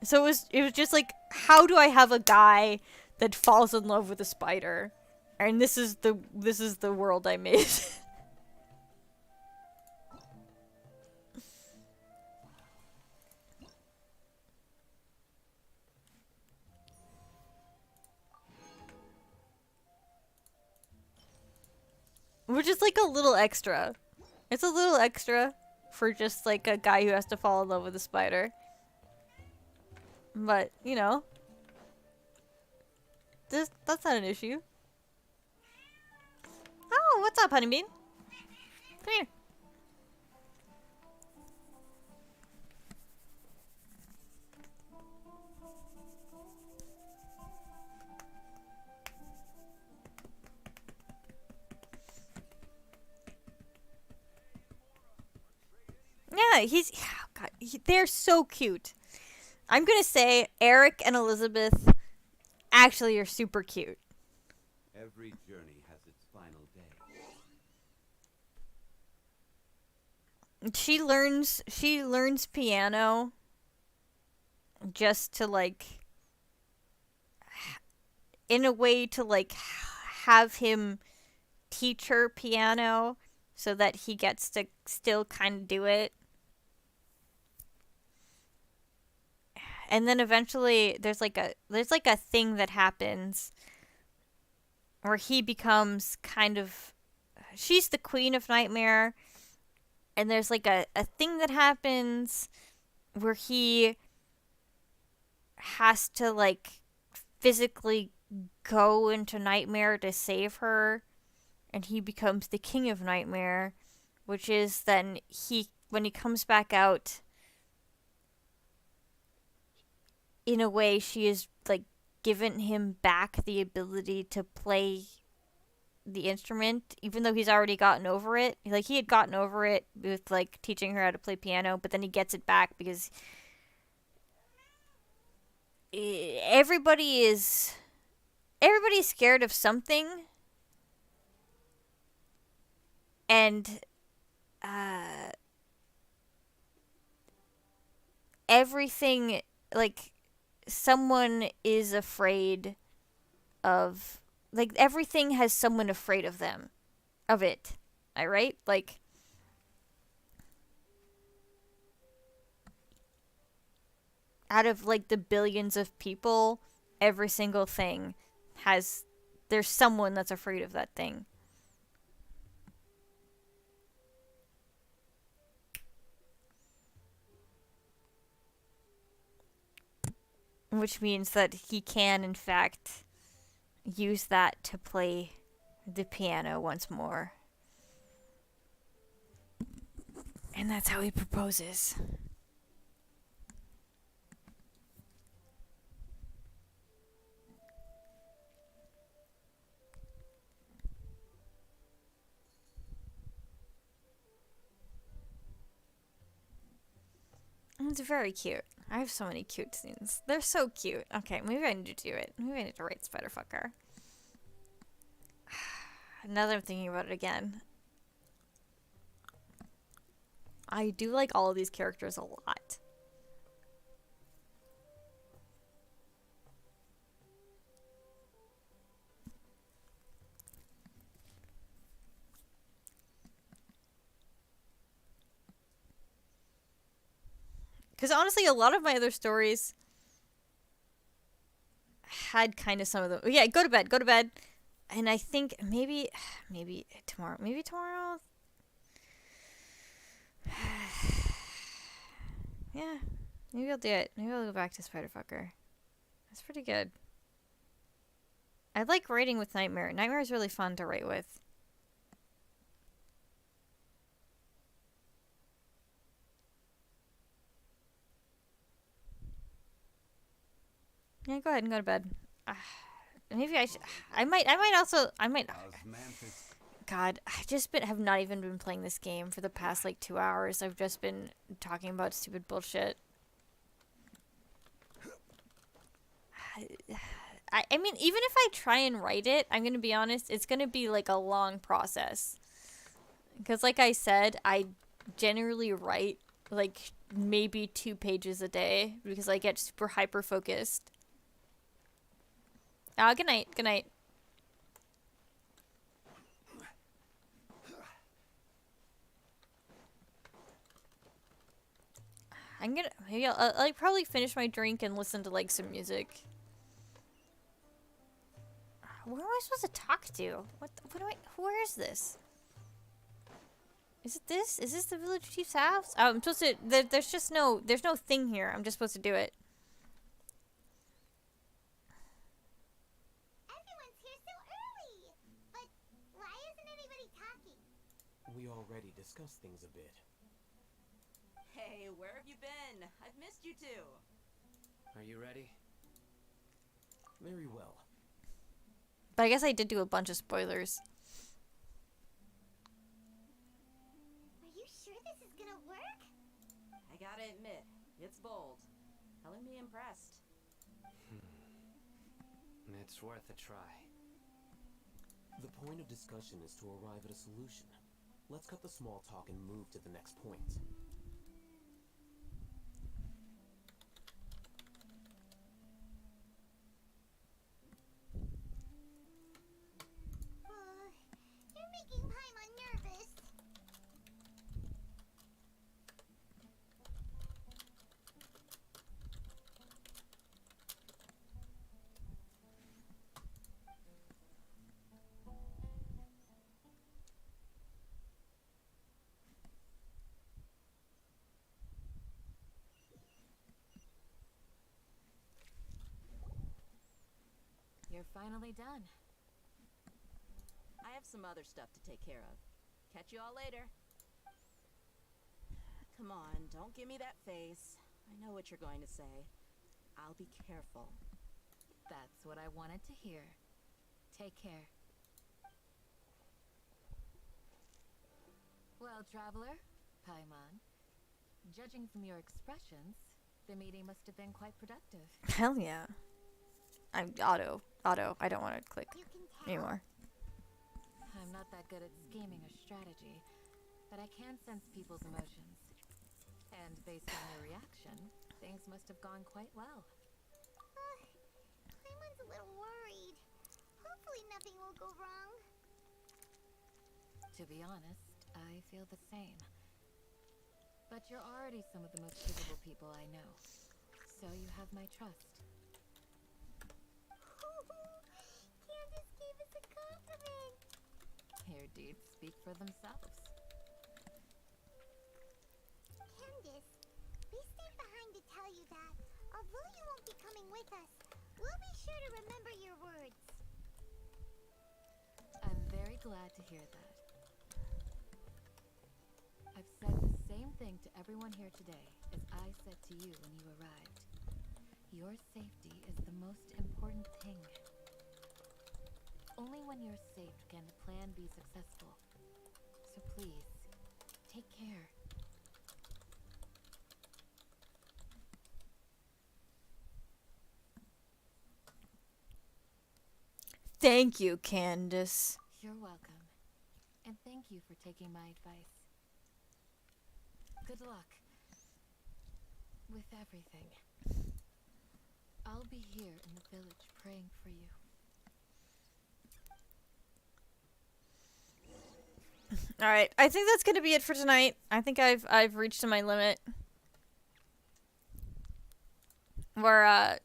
So it was just like, how do I have a guy that falls in love with a spider? And this is the world I made. Which is like a little extra. It's a little extra for just like a guy who has to fall in love with a spider. But, you know, that's not an issue. Oh, what's up, Honeybean? Come here. Yeah, oh God, they're so cute. I'm gonna say Eric and Elizabeth actually are super cute. Every journey has its final day. She learns piano just to like, in a way to like have him teach her piano so that he gets to still kind of do it. And then eventually there's like a thing that happens where he becomes kind of, she's the queen of Nightmare, and there's like a thing that happens where he has to like physically go into Nightmare to save her, and he becomes the king of Nightmare, which is then when he comes back out, in a way she is like given him back the ability to play the instrument, even though he's already gotten over it. Like, he had gotten over it with like teaching her how to play piano, but then he gets it back because everybody's scared of something, and everything, like, someone is afraid of, like, everything has someone afraid of them, of it. Right? Like, out of like the billions of people, every single thing there's someone that's afraid of that thing. Which means that he can, in fact, use that to play the piano once more. And that's how he proposes. It's very cute. I have so many cute scenes. They're so cute. Okay, maybe I need to do it. Maybe I need to write Spiderfucker. Now that I'm thinking about it again, I do like all of these characters a lot. Because honestly, a lot of my other stories had kind of some of them. Yeah, go to bed. And I think maybe tomorrow. Yeah, maybe I'll do it. Maybe I'll go back to Spiderfucker. That's pretty good. I like writing with Nightmare. Nightmare is really fun to write with. Yeah, go ahead and go to bed. Maybe I might also. God, have not even been playing this game for the past like 2 hours. I've just been talking about stupid bullshit. I mean, even if I try and write it, I'm gonna be honest, it's gonna be like a long process. Because like I said, I generally write like maybe 2 pages a day because I get super hyper focused. Good night. Good night. Maybe I'll like probably finish my drink and listen to like some music. Where am I supposed to talk to? Where is this? Is it this? Is this the village chief's house? Oh, I'm supposed to, there's no thing here. I'm just supposed to do it. Everyone's here so early! But why isn't anybody talking? We already discussed things a bit. Hey, where have you been? I've missed you too. Are you ready? Very well. But I guess I did do a bunch of spoilers. Are you sure this is gonna work? I gotta admit, it's bold. Color me impressed. It's worth a try. The point of discussion is to arrive at a solution. Let's cut the small talk and move to the next point. You're making Paimon nervous. You're finally done. I have some other stuff to take care of. Catch you all later. Come on, don't give me that face. I know what you're going to say. I'll be careful. That's what I wanted to hear. Take care. Well, traveler, Paimon, judging from your expressions, the meeting must have been quite productive. Hell yeah. I'm auto. I don't want to click anymore. I'm not that good at scheming or strategy, but I can sense people's emotions. And based on your reaction, things must have gone quite well. Paimon's a little worried. Hopefully nothing will go wrong. To be honest, I feel the same. But you're already some of the most capable people I know, so you have my trust. Candace gave us a compliment. Your deeds speak for themselves. Candace, we stayed behind to tell you that, although you won't be coming with us, we'll be sure to remember your words. I'm very glad to hear that. I've said the same thing to everyone here today as I said to you when you arrived. Your safety is the most important thing. Only when you're safe can the plan be successful. So please, take care. Thank you, Candace. You're welcome. And thank you for taking my advice. Good luck with everything. I'll be here in the village praying for you. All right, I think that's gonna be it for tonight. I think I've reached my limit. Where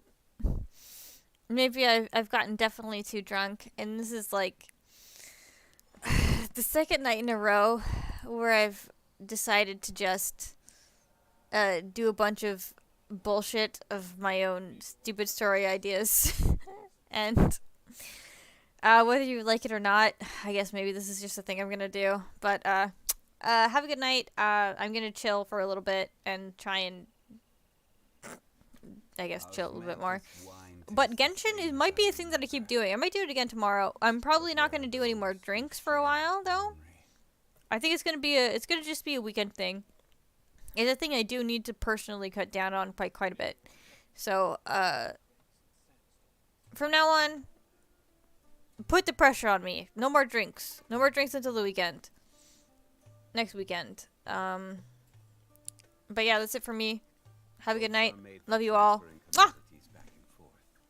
maybe I've gotten definitely too drunk, and this is like the second night in a row where I've decided to just do a bunch of bullshit of my own stupid story ideas, and whether you like it or not, I guess maybe this is just a thing I'm gonna do. But have a good night. I'm gonna chill for a little bit and try and, I guess, chill a little bit more. But Genshin might be a thing that I keep doing. I might do it again tomorrow. I'm probably not gonna do any more drinks for a while though. I think it's gonna just be a weekend thing. It's a thing I do need to personally cut down on by quite a bit. So from now on, put the pressure on me. No more drinks. No more drinks until the weekend. Next weekend. But yeah, that's it for me. Have a good night. Love you all. Mwah!